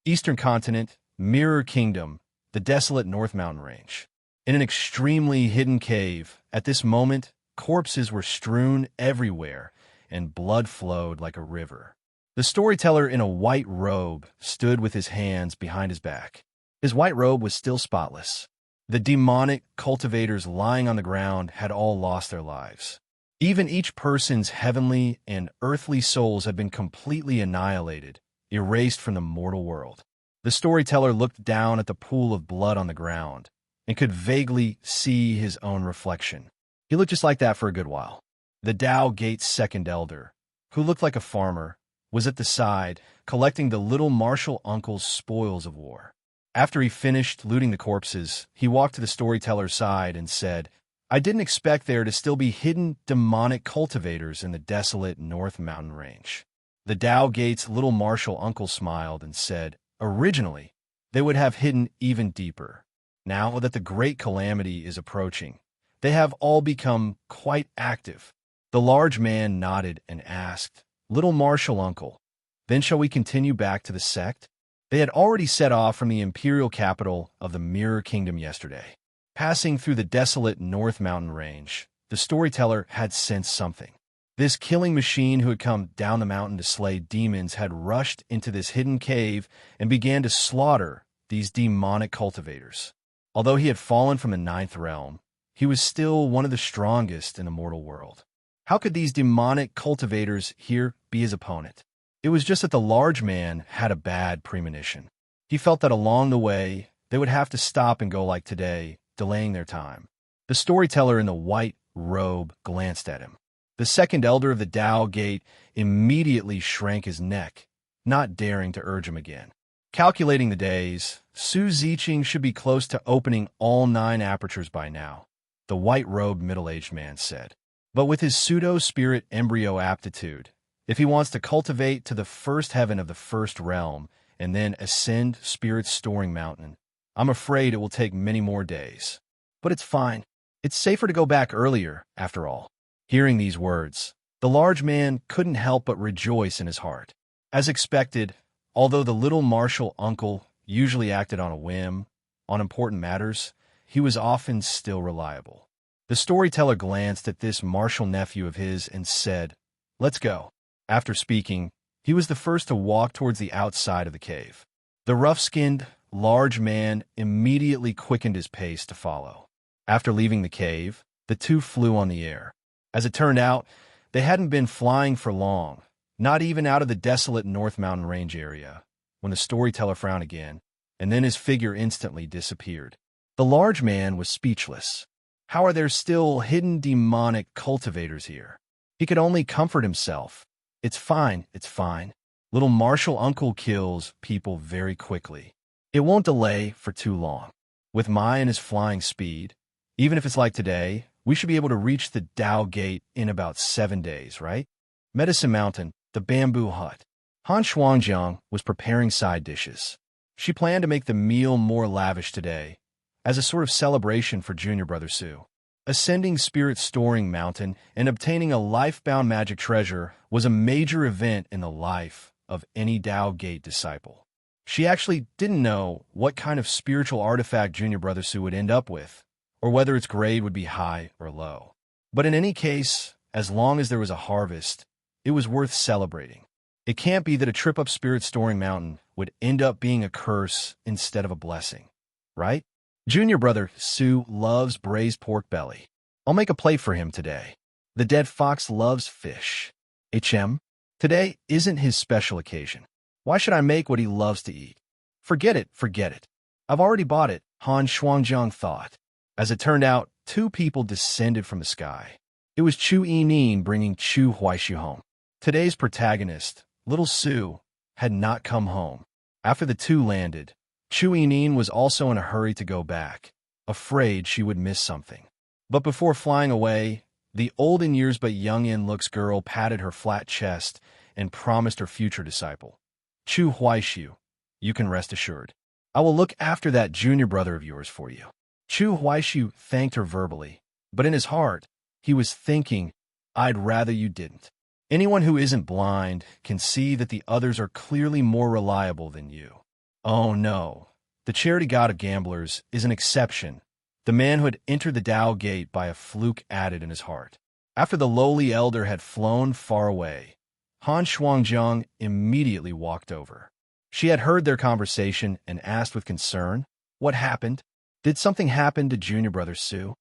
Eastern Continent, Mirror Kingdom, the desolate North Mountain Range. In an extremely hidden cave, at this moment, corpses were strewn everywhere, and blood flowed like a river. The storyteller in a white robe stood with his hands behind his back. His white robe was still spotless. The demonic cultivators lying on the ground had all lost their lives. Even each person's heavenly and earthly souls had been completely annihilated, erased from the mortal world. The storyteller looked down at the pool of blood on the ground and could vaguely see his own reflection. He looked just like that for a good while. The Tao Gate's second elder, who looked like a farmer, was at the side, collecting the little martial uncle's spoils of war. After he finished looting the corpses, he walked to the storyteller's side and said, I didn't expect there to still be hidden demonic cultivators in the desolate North Mountain Range. The Tao Gate's little martial uncle smiled and said, originally, they would have hidden even deeper. Now that the great calamity is approaching, they have all become quite active. The large man nodded and asked, Little martial uncle, then shall we continue back to the sect? They had already set off from the imperial capital of the Mirror Kingdom yesterday. Passing through the desolate North Mountain Range, the storyteller had sensed something. This killing machine who had come down the mountain to slay demons had rushed into this hidden cave and began to slaughter these demonic cultivators. Although he had fallen from the 9th realm, he was still one of the strongest in the mortal world. How could these demonic cultivators here be his opponent? It was just that the large man had a bad premonition. He felt that along the way, they would have to stop and go like today, delaying their time. The storyteller in the white robe glanced at him. The second elder of the Tao Gate immediately shrank his neck, not daring to urge him again. Calculating the days, Su Ziqing should be close to opening all 9 apertures by now, the white-robed middle-aged man said. But with his pseudo-spirit embryo aptitude, if he wants to cultivate to the first heaven of the first realm and then ascend Spirit's storing mountain, I'm afraid it will take many more days. But it's fine. It's safer to go back earlier, after all. Hearing these words, the large man couldn't help but rejoice in his heart. As expected, although the little martial uncle usually acted on a whim, on important matters, he was often still reliable. The storyteller glanced at this martial nephew of his and said, Let's go. After speaking, he was the first to walk towards the outside of the cave. The rough-skinned, large man immediately quickened his pace to follow. After leaving the cave, the 2 flew on the air. As it turned out, they hadn't been flying for long, not even out of the desolate North Mountain Range area, when the storyteller frowned again, and then his figure instantly disappeared. The large man was speechless. How are there still hidden demonic cultivators here? He could only comfort himself. It's fine, it's fine. Little Marshall Uncle kills people very quickly. It won't delay for too long. With Mai and his flying speed, even if it's like today, we should be able to reach the Tao Gate in about 7 days, right? Medicine Mountain, the bamboo hut. Han Shuangjiang was preparing side dishes. She planned to make the meal more lavish today, as a sort of celebration for junior brother Su. Ascending Spirit Storing Mountain and obtaining a life-bound magic treasure was a major event in the life of any Tao Gate disciple. She actually didn't know what kind of spiritual artifact junior brother Su would end up with, or whether its grade would be high or low. But in any case, as long as there was a harvest, it was worth celebrating. It can't be that a trip up Spirit Storing Mountain would end up being a curse instead of a blessing, right? Junior brother Su loves braised pork belly. I'll make a plate for him today. The dead fox loves fish. Today isn't his special occasion. Why should I make what he loves to eat? Forget it, forget it. I've already bought it, Han Shuangjiang thought. As it turned out, 2 people descended from the sky. It was Chu Yining bringing Chu Huaishu home. Today's protagonist, little Su, had not come home. After the 2 landed, Chu Yining was also in a hurry to go back, afraid she would miss something. But before flying away, the old in years but young in looks girl patted her flat chest and promised her future disciple, Chu Huaishu, you can rest assured. I will look after that junior brother of yours for you. Chu Huaishu thanked her verbally, but in his heart, he was thinking, I'd rather you didn't. Anyone who isn't blind can see that the others are clearly more reliable than you. Oh no, the charity god of gamblers is an exception. The man who had entered the Tao Gate by a fluke added in his heart. After the lowly elder had flown far away, Han Shuangjiang immediately walked over. She had heard their conversation and asked with concern, what happened? Did something happen to junior brother Su?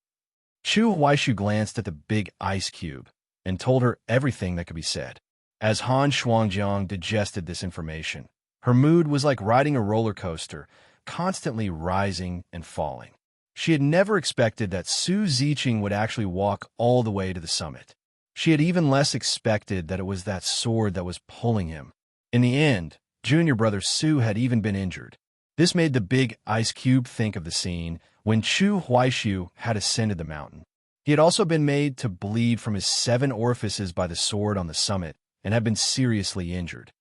Chu Huaishu glanced at the big ice cube and told her everything that could be said. As Han Shuangjiang digested this information, her mood was like riding a roller coaster, constantly rising and falling. She had never expected that Su Ziqing would actually walk all the way to the summit. She had even less expected that it was that sword that was pulling him. In the end, junior brother Su had even been injured. This made the big ice cube think of the scene when Chu Huaishu had ascended the mountain. He had also been made to bleed from his 7 orifices by the sword on the summit and had been seriously injured.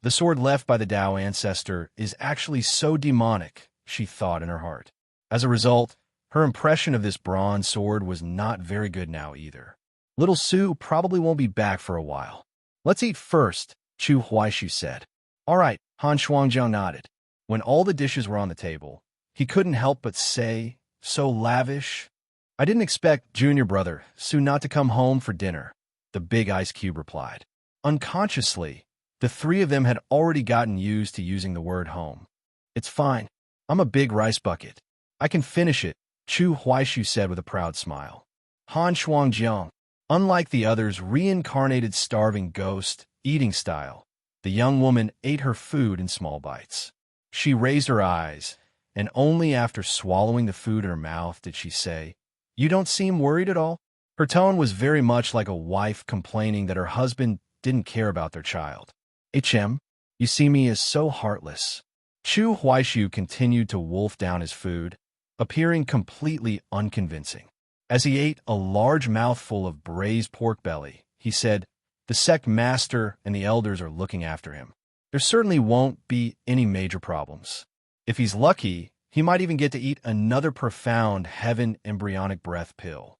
The sword left by the Tao ancestor is actually so demonic, she thought in her heart. As a result, her impression of this bronze sword was not very good now either. Little Su probably won't be back for a while. Let's eat first, Chu Huaishu said. All right, Han Shuangjiang nodded. When all the dishes were on the table, he couldn't help but say, so lavish. I didn't expect junior brother Su not to come home for dinner, the big ice cube replied. Unconsciously, the 3 of them had already gotten used to using the word home. It's fine. I'm a big rice bucket. I can finish it, Chu Huaishu said with a proud smile. Han Shuangjiang, unlike the others' reincarnated starving ghost, eating style, the young woman ate her food in small bites. She raised her eyes, and only after swallowing the food in her mouth did she say, You don't seem worried at all? Her tone was very much like a wife complaining that her husband didn't care about their child. You see me as so heartless. Chu Huaishu continued to wolf down his food, appearing completely unconvincing. As he ate a large mouthful of braised pork belly, he said, The sect master and the elders are looking after him. There certainly won't be any major problems. If he's lucky, he might even get to eat another profound heaven embryonic breath pill.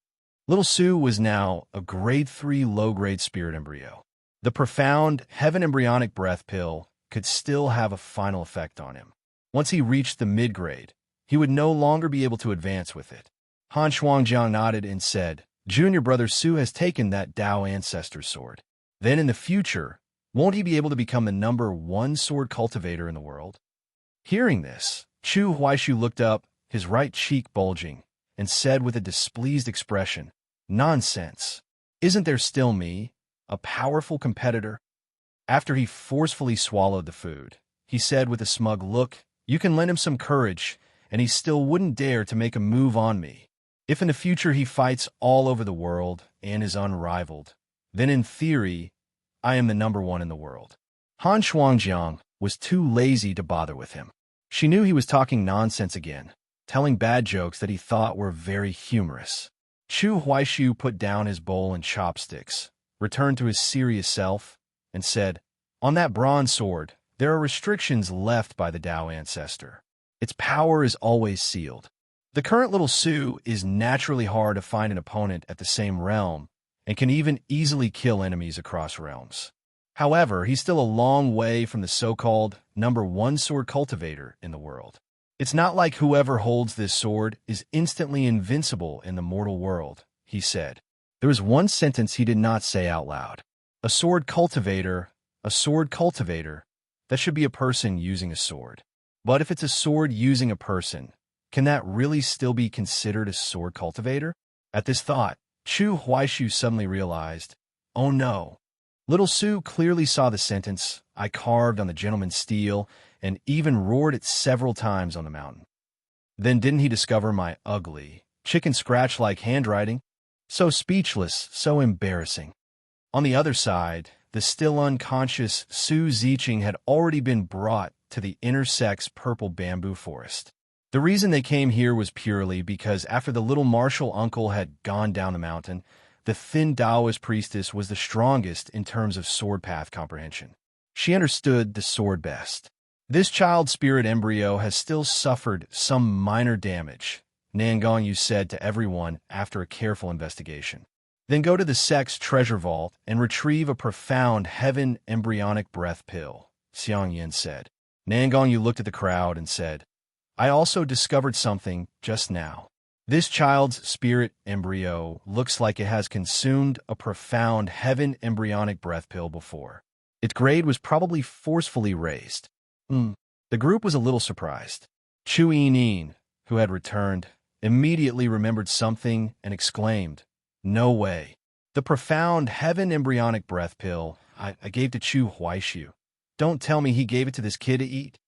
Little Su was now a grade 3 low-grade spirit embryo. The profound heaven embryonic breath pill could still have a final effect on him. Once he reached the mid-grade, he would no longer be able to advance with it. Han Shuangjiang nodded and said, Junior brother Su has taken that Tao ancestor's sword. Then in the future, won't he be able to become the #1 sword cultivator in the world? Hearing this, Chu Huaishu looked up, his right cheek bulging, and said with a displeased expression, Nonsense. Isn't there still me, a powerful competitor? After he forcefully swallowed the food, he said with a smug look, You can lend him some courage, and he still wouldn't dare to make a move on me. If in the future he fights all over the world and is unrivaled, then in theory, I am the #1 in the world. Han Shuangjiang was too lazy to bother with him. She knew he was talking nonsense again, telling bad jokes that he thought were very humorous. Chu Huaishu put down his bowl and chopsticks, returned to his serious self, and said, "On that bronze sword, there are restrictions left by the Dao ancestor. Its power is always sealed. The current little Su is naturally hard to find an opponent at the same realm and can even easily kill enemies across realms. However, he's still a long way from the so-called #1 sword cultivator in the world. It's not like whoever holds this sword is instantly invincible in the mortal world," he said. There was one sentence he did not say out loud. A sword cultivator, a sword cultivator. That should be a person using a sword. But if it's a sword using a person, can that really still be considered a sword cultivator? At this thought, Chu Huaishu suddenly realized, oh no. Little Su clearly saw the sentence I carved on the gentleman's steel and even roared it several times on the mountain. Then didn't he discover my ugly, chicken scratch-like handwriting? So speechless, so embarrassing. On the other side, the still unconscious Su Ziqing had already been brought to the intersex purple bamboo forest. The reason they came here was purely because after the little martial uncle had gone down the mountain, the thin Taoist priestess was the strongest in terms of sword path comprehension. She understood the sword best. This child spirit embryo has still suffered some minor damage, Nangongyu said to everyone after a careful investigation. Then go to the sex treasure vault and retrieve a profound heaven embryonic breath pill, Xiang Yin said. Nangongyu looked at the crowd and said, I also discovered something just now. This child's spirit embryo looks like it has consumed a profound heaven embryonic breath pill before. Its grade was probably forcefully raised. The group was a little surprised. Chu Yinin, who had returned, immediately remembered something and exclaimed, no way. The profound heaven embryonic breath pill I gave to Chu Huaishu. Don't tell me he gave it to this kid to eat.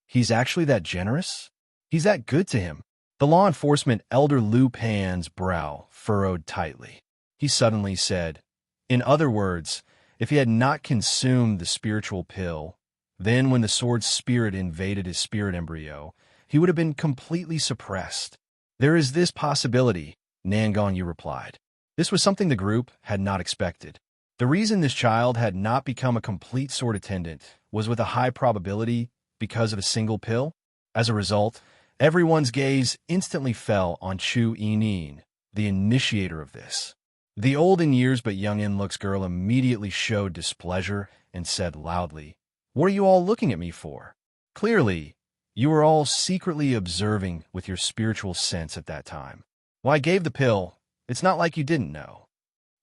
He's actually that generous? He's that good to him? The law enforcement elder Lu Pan's brow furrowed tightly. He suddenly said, in other words, if he had not consumed the spiritual pill, then when the sword's spirit invaded his spirit embryo, he would have been completely suppressed. There is this possibility, Nangongyu replied. This was something the group had not expected. The reason this child had not become a complete sword attendant was with a high probability because of a single pill. As a result, everyone's gaze instantly fell on Chu Yinin, the initiator of this. The old in years but young in looks girl immediately showed displeasure and said loudly, what are you all looking at me for? Clearly, you were all secretly observing with your spiritual sense at that time. Well, I gave the pill. It's not like you didn't know.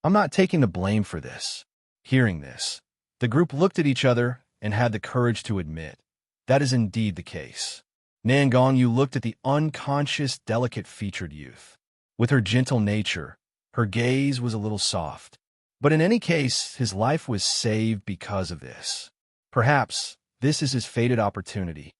I'm not taking the blame for this. Hearing this, the group looked at each other and had the courage to admit, that is indeed the case. Nangongyu looked at the unconscious, delicate-featured youth. With her gentle nature, her gaze was a little soft. But in any case, his life was saved because of this. Perhaps this is his fated opportunity.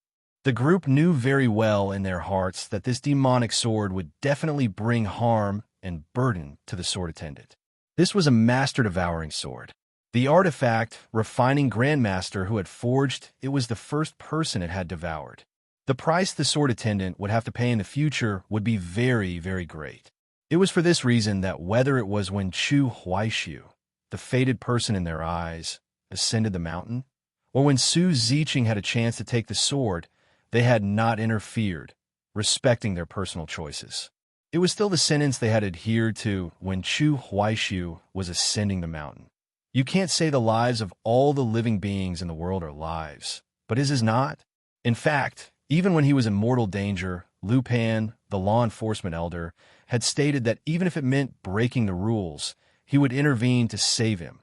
The group knew very well in their hearts that this demonic sword would definitely bring harm and burden to the sword attendant. This was a master-devouring sword. The artifact, refining grandmaster who had forged, it was the first person it had devoured. The price the sword attendant would have to pay in the future would be very, very great. It was for this reason that whether it was when Chu Huaishu, the fated person in their eyes, ascended the mountain, or when Su Ziqing had a chance to take the sword, they had not interfered, respecting their personal choices. It was still the sentence they had adhered to when Chu Huaishu was ascending the mountain. You can't say the lives of all the living beings in the world are lives, but his is not. In fact, even when he was in mortal danger, Lu Pan, the law enforcement elder, had stated that even if it meant breaking the rules, he would intervene to save him,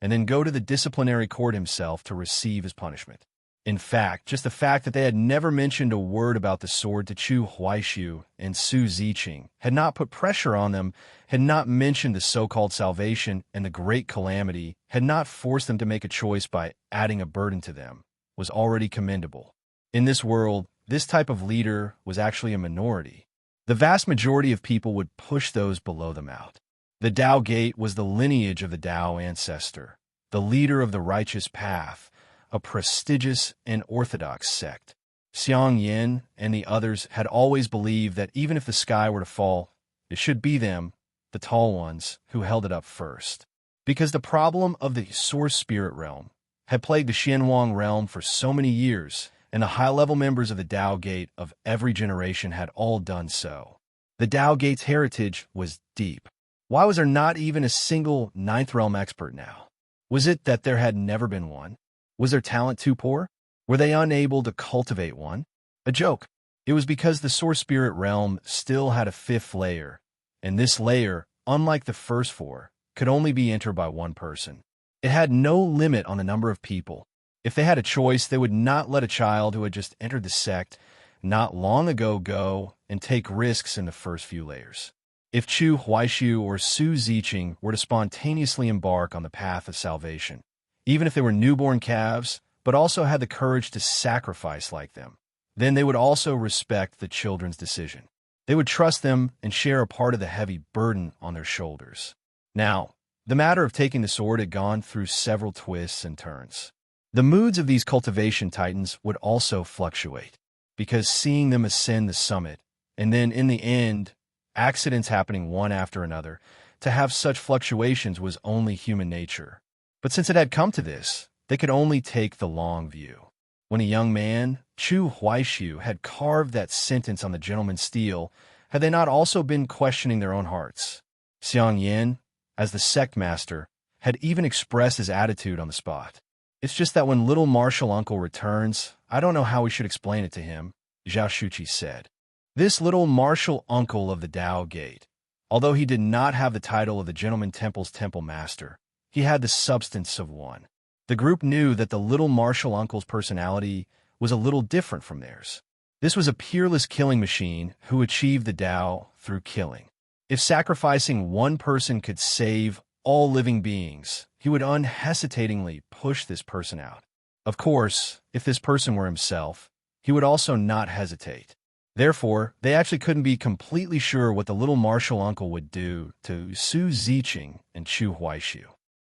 and then go to the disciplinary court himself to receive his punishment. In fact, just the fact that they had never mentioned a word about the sword to Chu Huaishu and Su Ziqing, had not put pressure on them, had not mentioned the so-called salvation and the great calamity, had not forced them to make a choice by adding a burden to them, was already commendable. In this world, this type of leader was actually a minority. The vast majority of people would push those below them out. The Tao Gate was the lineage of the Tao ancestor, the leader of the righteous path, a prestigious and orthodox sect. Xiang Yin and the others had always believed that even if the sky were to fall, it should be them, the tall ones, who held it up first. Because the problem of the source spirit realm had plagued the Xianwang realm for so many years, and the high-level members of the Tao Gate of every generation had all done so. The Tao Gate's heritage was deep. Why was there not even a single ninth realm expert now? Was it that there had never been one? Was their talent too poor? Were they unable to cultivate one? A joke. It was because the source spirit realm still had a fifth layer, and this layer, unlike the first four, could only be entered by one person. It had no limit on the number of people. If they had a choice, they would not let a child who had just entered the sect not long ago go and take risks in the first few layers. If Chu Huaishu or Su Ziqing were to spontaneously embark on the path of salvation, even if they were newborn calves, but also had the courage to sacrifice like them, then they would also respect the children's decision. They would trust them and share a part of the heavy burden on their shoulders. Now, the matter of taking the sword had gone through several twists and turns. The moods of these cultivation titans would also fluctuate, because seeing them ascend the summit, and then in the end, accidents happening one after another, to have such fluctuations was only human nature. But since it had come to this, they could only take the long view. When a young man, Chu Huaishu, had carved that sentence on the gentleman's steel, had they not also been questioning their own hearts? Xiang Yin, as the sect master, had even expressed his attitude on the spot. It's just that when little martial uncle returns, I don't know how we should explain it to him, Zhao Shuqi said. This little martial uncle of the Tao Gate, although he did not have the title of the Gentleman Temple's temple master, he had the substance of one. The group knew that the little martial uncle's personality was a little different from theirs. This was a peerless killing machine who achieved the Tao through killing. If sacrificing one person could save all living beings, he would unhesitatingly push this person out. Of course, if this person were himself, he would also not hesitate. Therefore, they actually couldn't be completely sure what the little martial uncle would do to Su Ziqing and Chu Huaishu.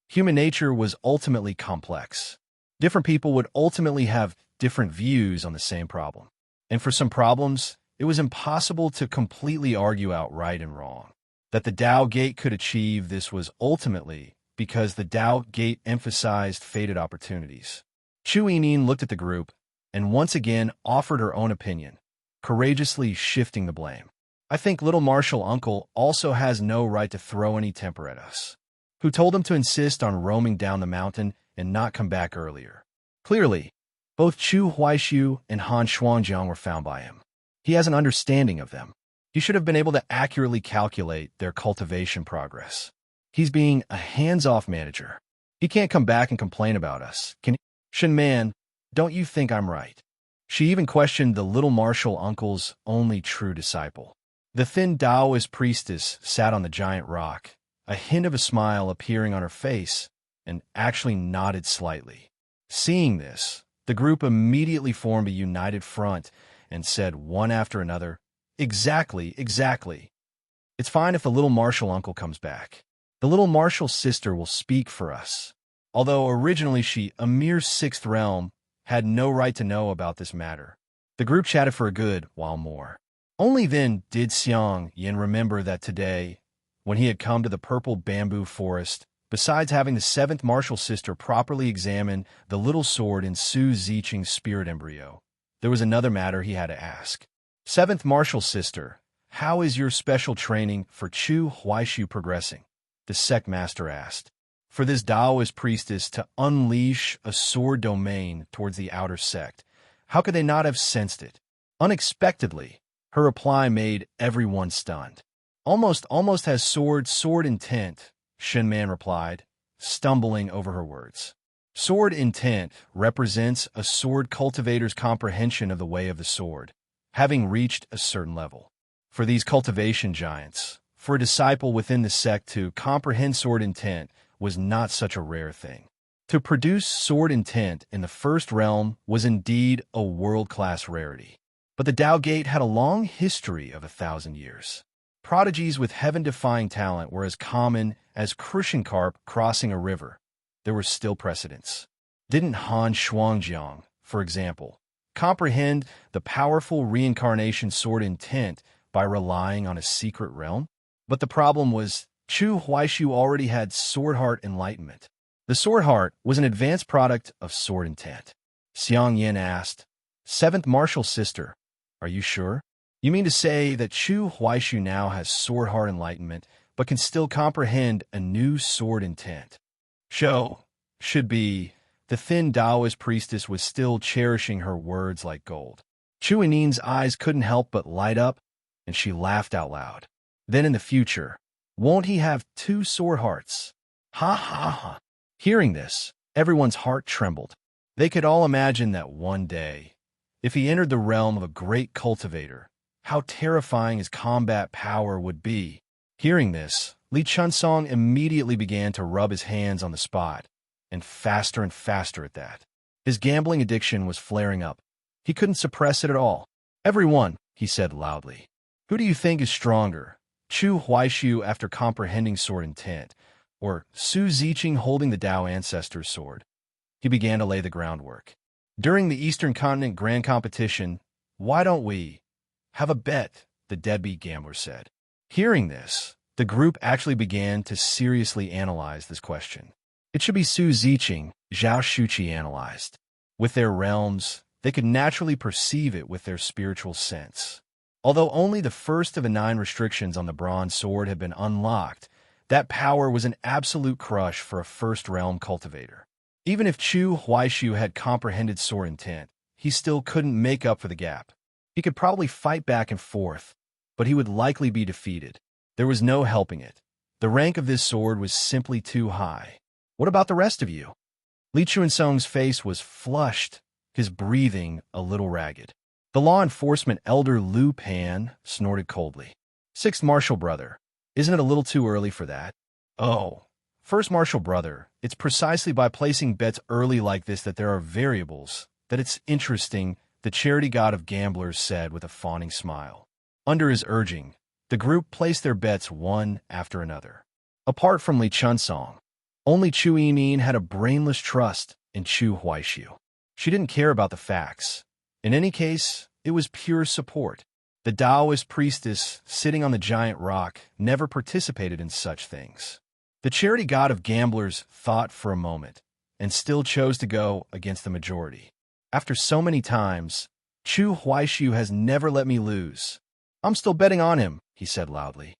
Human nature was ultimately complex. Different people would ultimately have different views on the same problem. And for some problems, it was impossible to completely argue out right and wrong. That the Tao Gate could achieve this was ultimately because the Tao Gate emphasized fated opportunities. Chu Yinin looked at the group and once again offered her own opinion, courageously shifting the blame. I think little martial uncle also has no right to throw any temper at us. Who told him to insist on roaming down the mountain and not come back earlier? Clearly, both Chu Huaishu and Han Shuangjiang were found by him. He has an understanding of them. He should have been able to accurately calculate their cultivation progress. He's being a hands-off manager. He can't come back and complain about us, can he? Shen Man, don't you think I'm right? She even questioned the little martial uncle's only true disciple. The thin Taoist priestess sat on the giant rock, a hint of a smile appearing on her face, and actually nodded slightly. Seeing this, the group immediately formed a united front and said one after another, Exactly, exactly. It's fine if the little martial uncle comes back. The little martial sister will speak for us. Although originally she, a mere sixth realm, had no right to know about this matter. The group chatted for a good while more. Only then did Xiang Yin remember that today, when he had come to the purple bamboo forest, besides having the seventh martial sister properly examine the little sword in Su Ziqing's spirit embryo, there was another matter he had to ask. Seventh martial sister, how is your special training for Chu Huaishu progressing? The sect master asked. For this Taoist priestess to unleash a sword domain towards the outer sect, how could they not have sensed it? Unexpectedly, her reply made everyone stunned. Almost has sword intent, Shen Man replied, stumbling over her words. Sword intent represents a sword cultivator's comprehension of the way of the sword, having reached a certain level. For these cultivation giants, for a disciple within the sect to comprehend sword intent was not such a rare thing. To produce sword intent in the first realm was indeed a world-class rarity. But the Tao Gate had a long history of 1,000 years. Prodigies with heaven-defying talent were as common as crucian carp crossing a river. There were still precedents. Didn't Han Shuangjiang, for example, comprehend the powerful reincarnation sword intent by relying on a secret realm? But the problem was Chu Huaishu already had sword heart enlightenment. The sword heart was an advanced product of sword intent. Xiang Yin asked, "Seventh martial sister, are you sure? You mean to say that Chu Huaishu now has sword heart enlightenment, but can still comprehend a new sword intent?" Shou should be. The thin Taoist priestess was still cherishing her words like gold. Chu Yinin's eyes couldn't help but light up, and she laughed out loud. Then in the future, won't he have two sword hearts? Ha ha ha. Hearing this, everyone's heart trembled. They could all imagine that one day, if he entered the realm of a great cultivator, how terrifying his combat power would be. Hearing this, Li Chunsong immediately began to rub his hands on the spot, and faster at that. His gambling addiction was flaring up. He couldn't suppress it at all. "Everyone," he said loudly, "who do you think is stronger, Chu Huaishu after comprehending sword intent, or Su Ziqing holding the Tao Ancestor's sword?" He began to lay the groundwork. "During the Eastern Continent Grand Competition, why don't we have a bet?" the deadbeat gambler said. Hearing this, the group actually began to seriously analyze this question. It should be Su Ziqing, Zhao Shuqi analyzed. With their realms, they could naturally perceive it with their spiritual sense. Although only the first of the 9 restrictions on the bronze sword had been unlocked, that power was an absolute crush for a first realm cultivator. Even if Chu Huaishu had comprehended sword intent, he still couldn't make up for the gap. He could probably fight back and forth, but he would likely be defeated. There was no helping it. The rank of this sword was simply too high. "What about the rest of you?" Li Chunsong's face was flushed, his breathing a little ragged. The law enforcement elder Lu Pan snorted coldly. "Sixth martial brother, isn't it a little too early for that?" "Oh, first martial brother, it's precisely by placing bets early like this that there are variables, that it's interesting," the charity god of gamblers said with a fawning smile. Under his urging, the group placed their bets one after another. Apart from Li Chunsong, only Chu Yinin had a brainless trust in Chu Huaishu. She didn't care about the facts. In any case, it was pure support. The Taoist priestess sitting on the giant rock never participated in such things. The charity god of gamblers thought for a moment, and still chose to go against the majority. "After so many times, Chu Huaishu has never let me lose. I'm still betting on him," he said loudly.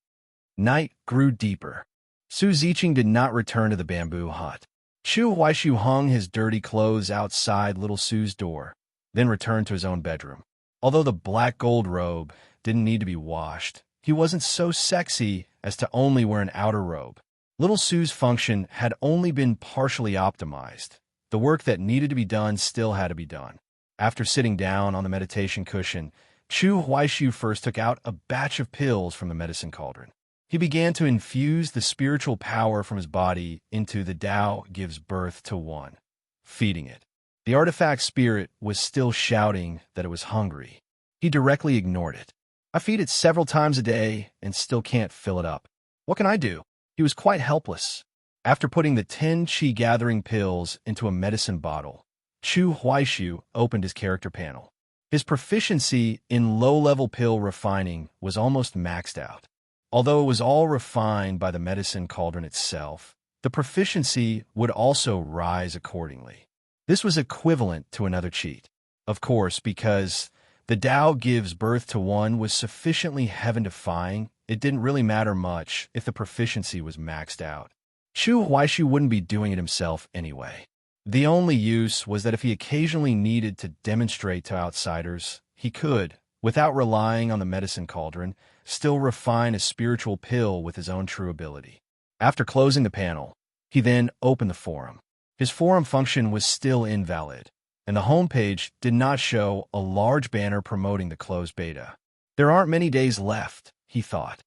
Night grew deeper. Su Ziqing did not return to the bamboo hut. Chu Huaishu hung his dirty clothes outside little Su's door, then returned to his own bedroom. Although the black gold robe didn't need to be washed, he wasn't so sexy as to only wear an outer robe. Little Su's function had only been partially optimized. The work that needed to be done still had to be done. After sitting down on the meditation cushion, Chu Huaishu first took out a batch of pills from the medicine cauldron. He began to infuse the spiritual power from his body into the Tao gives birth to one, feeding it. The artifact spirit was still shouting that it was hungry. He directly ignored it. "I feed it several times a day and still can't fill it up. What can I do?" He was quite helpless. After putting the 10 chi-gathering pills into a medicine bottle, Chu Huaishu opened his character panel. His proficiency in low-level pill refining was almost maxed out. Although it was all refined by the medicine cauldron itself, the proficiency would also rise accordingly. This was equivalent to another cheat. Of course, because the Tao gives birth to one was sufficiently heaven-defying, it didn't really matter much if the proficiency was maxed out. Chu Huaishu wouldn't be doing it himself anyway. The only use was that if he occasionally needed to demonstrate to outsiders, he could, without relying on the medicine cauldron, still refine a spiritual pill with his own true ability. After closing the panel, he then opened the forum. His forum function was still invalid, and the homepage did not show a large banner promoting the closed beta. There aren't many days left, he thought.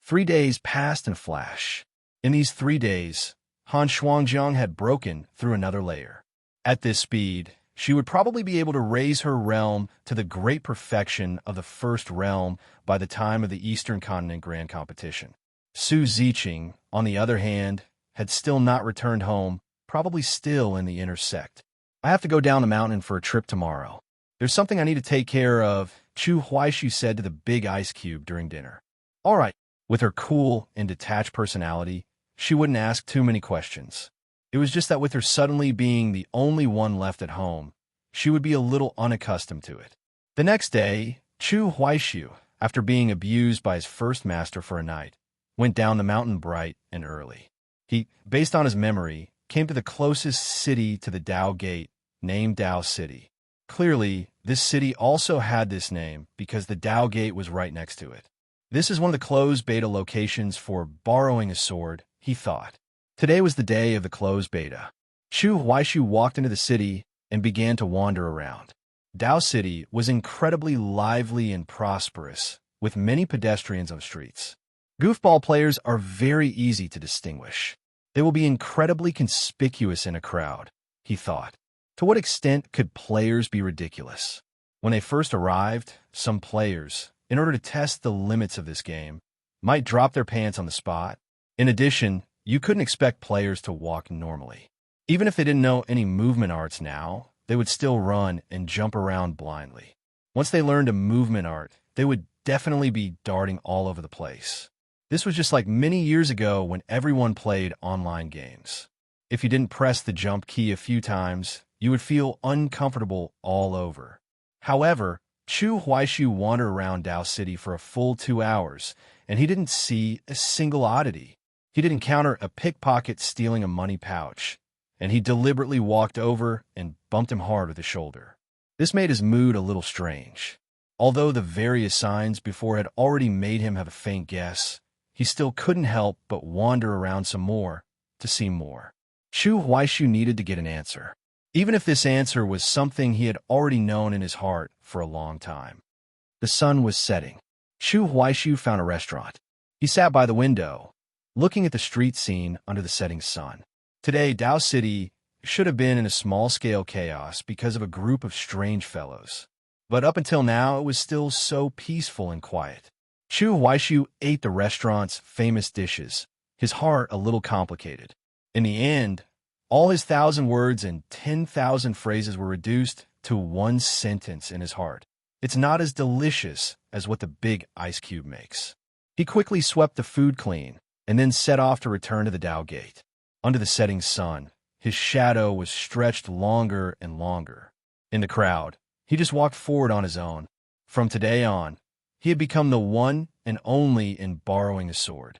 3 days passed in a flash. In these 3 days, Han Shuangjiang had broken through another layer. At this speed, she would probably be able to raise her realm to the great perfection of the first realm by the time of the Eastern Continent Grand Competition. Su Ziqing, on the other hand, had still not returned home, probably still in the inner sect. I have to go down the mountain for a trip tomorrow. There's something I need to take care of, Chu Huaishu said to the big ice cube during dinner. All right. With her cool and detached personality, she wouldn't ask too many questions. It was just that with her suddenly being the only one left at home, she would be a little unaccustomed to it. The next day, Chu Huaishu, after being abused by his first master for a night, went down the mountain bright and early. He, based on his memory, came to the closest city to the Dao Gate, named Dao City. Clearly, this city also had this name because the Dao Gate was right next to it. This is one of the closed beta locations for borrowing a sword, he thought. Today was the day of the closed beta. Chu Huaishu walked into the city and began to wander around. Dao City was incredibly lively and prosperous, with many pedestrians on the streets. Goofball players are very easy to distinguish. They will be incredibly conspicuous in a crowd, he thought. To what extent could players be ridiculous? When they first arrived, some players, in order to test the limits of this game, might drop their pants on the spot. In addition, you couldn't expect players to walk normally. Even if they didn't know any movement arts now, they would still run and jump around blindly. Once they learned a movement art, they would definitely be darting all over the place. This was just like many years ago when everyone played online games. If you didn't press the jump key a few times, you would feel uncomfortable all over. However, Chu Huaishu wandered around Dao City for a full 2 hours, and he didn't see a single oddity. He didn't encounter a pickpocket stealing a money pouch, and he deliberately walked over and bumped him hard with his shoulder. This made his mood a little strange. Although the various signs before had already made him have a faint guess, he still couldn't help but wander around some more to see more. Chu Huaishu needed to get an answer, even if this answer was something he had already known in his heart for a long time. The sun was setting. Chu Huaishu found a restaurant. He sat by the window, looking at the street scene under the setting sun. Today, Dao City should have been in a small-scale chaos because of a group of strange fellows. But up until now, it was still so peaceful and quiet. Chu Huaishu ate the restaurant's famous dishes, his heart a little complicated. In the end, all his 1,000 words and 10,000 phrases were reduced to one sentence in his heart. It's not as delicious as what the big ice cube makes. He quickly swept the food clean and then set off to return to the Dao Gate. Under the setting sun, his shadow was stretched longer and longer. In the crowd, he just walked forward on his own. From today on, he had become the one and only in borrowing a sword.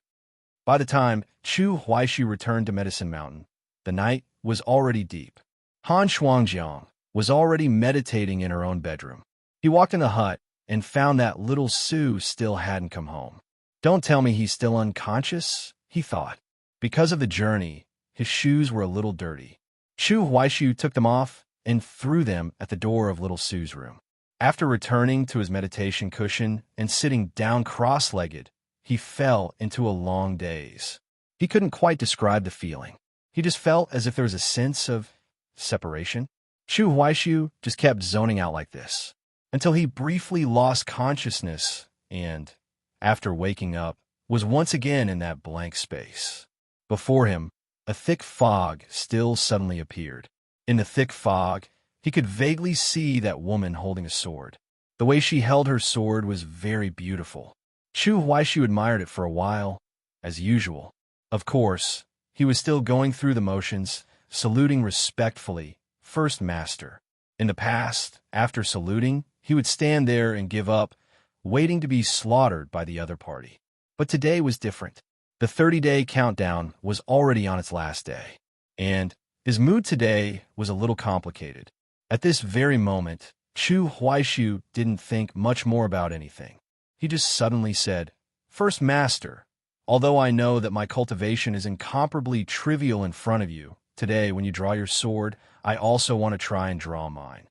By the time Chu Huaishu returned to Medicine Mountain, the night was already deep. Han Shuangjiang was already meditating in her own bedroom. He walked in the hut and found that little Su still hadn't come home. Don't tell me he's still unconscious, he thought. Because of the journey, his shoes were a little dirty. Chu Huaishu took them off and threw them at the door of little Su's room. After returning to his meditation cushion and sitting down cross-legged, he fell into a long daze. He couldn't quite describe the feeling. He just felt as if there was a sense of separation. Chu Huaishu just kept zoning out like this, until he briefly lost consciousness and, after waking up, was once again in that blank space. Before him, a thick fog still suddenly appeared. In the thick fog, he could vaguely see that woman holding a sword. The way she held her sword was very beautiful. Chu Huaishu admired it for a while, as usual. Of course, he was still going through the motions, saluting respectfully, First Master. In the past, after saluting, he would stand there and give up, waiting to be slaughtered by the other party. But today was different. The 30-day countdown was already on its last day, and his mood today was a little complicated. At this very moment, Chu Huaishu didn't think much more about anything. He just suddenly said, "First Master, although I know that my cultivation is incomparably trivial in front of you, today when you draw your sword, I also want to try and draw mine."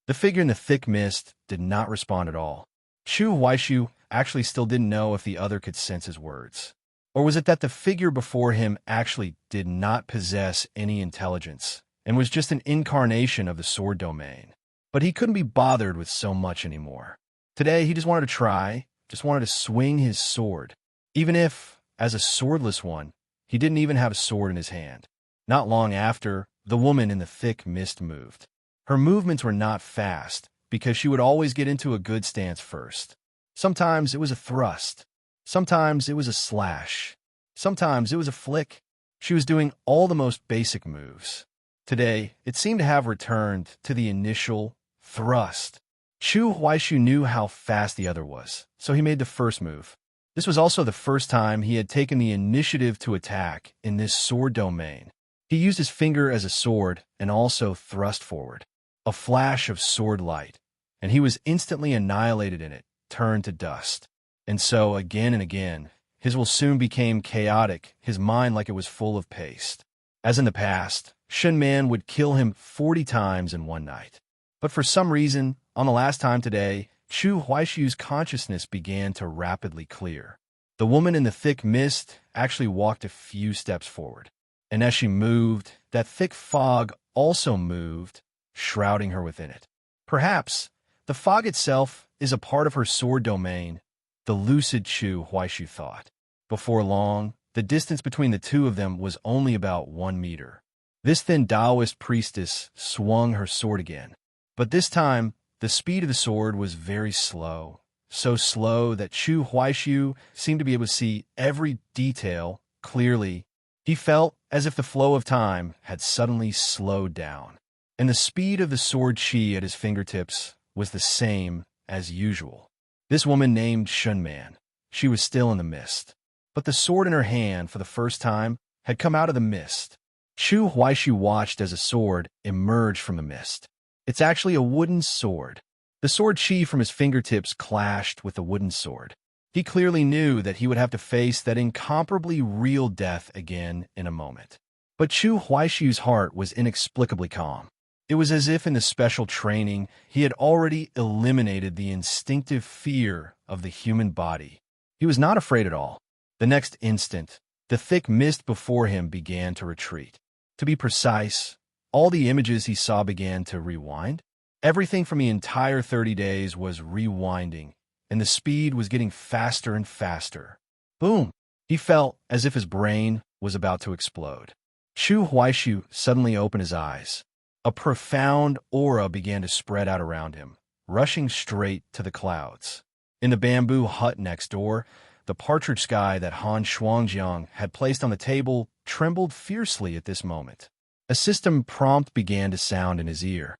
The figure in the thick mist did not respond at all. Chu Huaishu actually still didn't know if the other could sense his words. Or was it that the figure before him actually did not possess any intelligence, and was just an incarnation of the sword domain. But he couldn't be bothered with so much anymore. Today, he just wanted to try, just wanted to swing his sword, even if, as a swordless one, he didn't even have a sword in his hand. Not long after, the woman in the thick mist moved. Her movements were not fast, because she would always get into a good stance first. Sometimes it was a thrust. Sometimes it was a slash. Sometimes it was a flick. She was doing all the most basic moves. Today, it seemed to have returned to the initial thrust. Chu Huaishu knew how fast the other was, so he made the first move. This was also the first time he had taken the initiative to attack in this sword domain. He used his finger as a sword and also thrust forward. A flash of sword light, and he was instantly annihilated in it, turned to dust. And so, again and again, his will soon became chaotic, his mind like it was full of paste. As in the past, Shun Man would kill him 40 times in one night. But for some reason, on the last time today, Chu Huaishu's consciousness began to rapidly clear. The woman in the thick mist actually walked a few steps forward. And as she moved, that thick fog also moved, shrouding her within it. Perhaps the fog itself is a part of her sword domain, the lucid Chu Huaishu thought. Before long, the distance between the two of them was only about 1 meter. This thin Taoist priestess swung her sword again. But this time, the speed of the sword was very slow, so slow that Chu Huaishu seemed to be able to see every detail clearly. He felt as if the flow of time had suddenly slowed down, and the speed of the sword chi at his fingertips was the same as usual. This woman named Shun Man. She was still in the mist, but the sword in her hand for the first time had come out of the mist. Chu Huaishu watched as a sword emerged from the mist. It's actually a wooden sword. The sword chi from his fingertips clashed with the wooden sword. He clearly knew that he would have to face that incomparably real death again in a moment. But Chu Huaishu's heart was inexplicably calm. It was as if in the special training he had already eliminated the instinctive fear of the human body. He was not afraid at all. The next instant, the thick mist before him began to retreat. To be precise, all the images he saw began to rewind. Everything from the entire 30 days was rewinding, and the speed was getting faster and faster. Boom! He felt as if his brain was about to explode. Chu Huaishu suddenly opened his eyes. A profound aura began to spread out around him, rushing straight to the clouds. In the bamboo hut next door, the partridge sky that Han Shuangjiang had placed on the table trembled fiercely at this moment. A system prompt began to sound in his ear.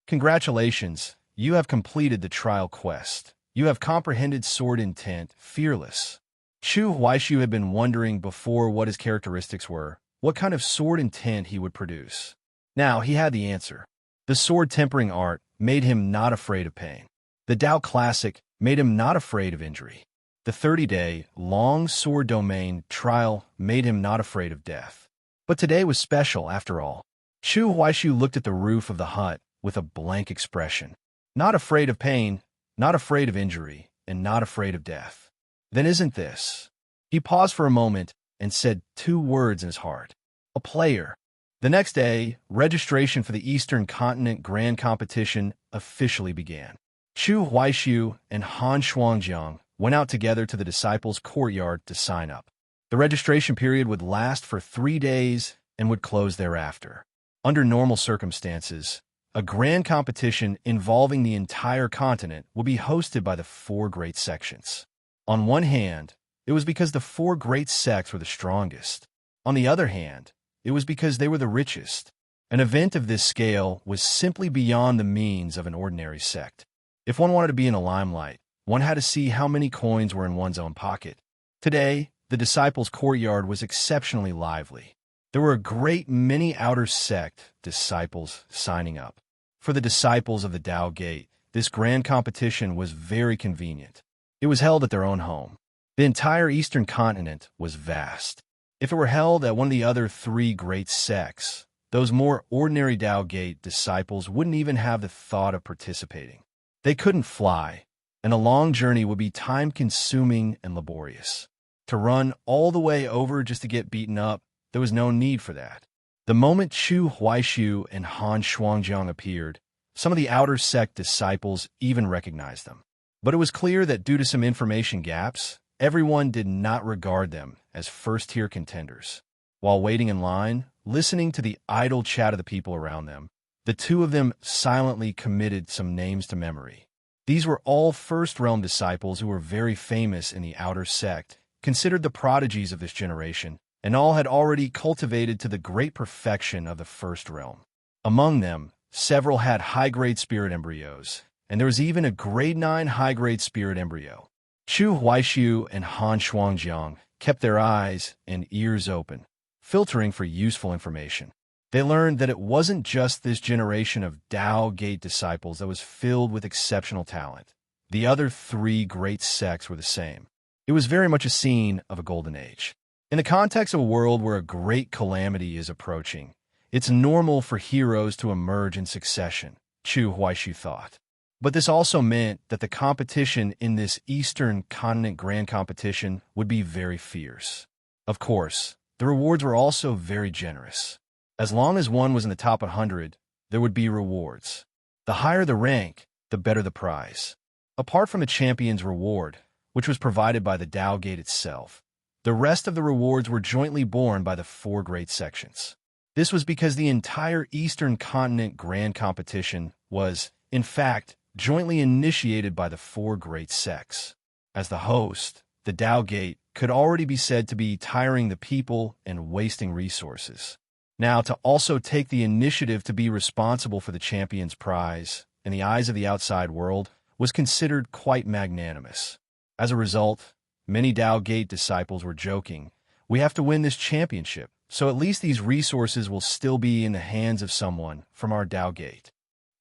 Congratulations, you have completed the trial quest. You have comprehended sword intent, fearless. Chu Huaishu had been wondering before what his characteristics were, what kind of sword intent he would produce. Now he had the answer. The sword tempering art made him not afraid of pain. The Tao Classic made him not afraid of injury. The 30-day long sword domain trial made him not afraid of death. But today was special after all. Chu Huaishu looked at the roof of the hut with a blank expression. Not afraid of pain, not afraid of injury, and not afraid of death. Then isn't this? He paused for a moment and said 2 words in his heart. A player. The next day, registration for the Eastern Continent Grand Competition officially began. Chu Huaishu and Han Shuangjiang went out together to the disciples' courtyard to sign up. The registration period would last for 3 days and would close thereafter. Under normal circumstances, a grand competition involving the entire continent would be hosted by the 4 great sections. On one hand, it was because the 4 great sects were the strongest. On the other hand, it was because they were the richest. An event of this scale was simply beyond the means of an ordinary sect. If one wanted to be in the limelight, one had to see how many coins were in one's own pocket. Today, the disciples' courtyard was exceptionally lively. There were a great many outer sect disciples signing up. For the disciples of the Tao Gate, this grand competition was very convenient. It was held at their own home. The entire Eastern Continent was vast. If it were held at one of the other 3 great sects, those more ordinary Tao Gate disciples wouldn't even have the thought of participating. They couldn't fly, and a long journey would be time-consuming and laborious. To run all the way over just to get beaten up, there was no need for that. The moment Chu Huaishu and Han Shuangjiang appeared, some of the outer sect disciples even recognized them. But it was clear that due to some information gaps, everyone did not regard them as first-tier contenders. While waiting in line, listening to the idle chat of the people around them, the two of them silently committed some names to memory. These were all First Realm disciples who were very famous in the outer sect, considered the prodigies of this generation, and all had already cultivated to the great perfection of the First Realm. Among them, several had high-grade spirit embryos, and there was even a grade 9 high-grade spirit embryo. Chu Huaishu and Han Shuangjiang kept their eyes and ears open, filtering for useful information. They learned that it wasn't just this generation of Tao Gate disciples that was filled with exceptional talent. The other three great sects were the same. It was very much a scene of a golden age. In the context of a world where a great calamity is approaching, it's normal for heroes to emerge in succession, Chu Huaishu thought. But this also meant that the competition in this Eastern Continent Grand Competition would be very fierce. Of course, the rewards were also very generous. As long as one was in the top 100, there would be rewards. The higher the rank, the better the prize. Apart from the champion's reward, which was provided by the Tao Gate itself, the rest of the rewards were jointly borne by the four great sections. This was because the entire Eastern Continent Grand Competition was, in fact, jointly initiated by the four great sects. As the host, the Tao Gate could already be said to be tiring the people and wasting resources. Now, to also take the initiative to be responsible for the champion's prize, in the eyes of the outside world, was considered quite magnanimous. As a result, many Tao Gate disciples were joking, "We have to win this championship, so at least these resources will still be in the hands of someone from our Tao Gate."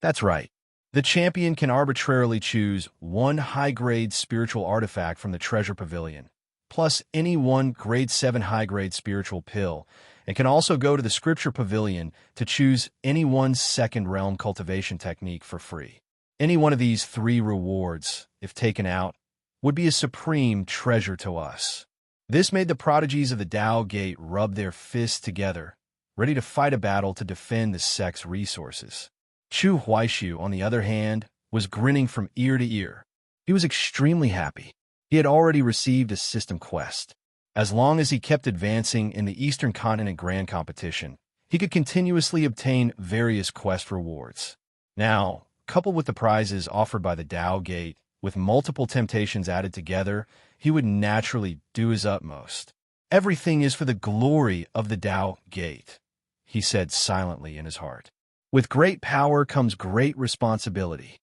That's right. The champion can arbitrarily choose one high-grade spiritual artifact from the treasure pavilion, plus any one grade 7 high-grade spiritual pill, and can also go to the scripture pavilion to choose any one second realm cultivation technique for free. Any one of these three rewards, if taken out, would be a supreme treasure to us. This made the prodigies of the Tao Gate rub their fists together, ready to fight a battle to defend the sect's resources. Chu Huaishu, on the other hand, was grinning from ear to ear. He was extremely happy. He had already received a system quest. As long as he kept advancing in the Eastern Continent Grand Competition, he could continuously obtain various quest rewards. Now, coupled with the prizes offered by the Tao Gate, with multiple temptations added together, he would naturally do his utmost. "Everything is for the glory of the Tao Gate," he said silently in his heart. "With great power comes great responsibility."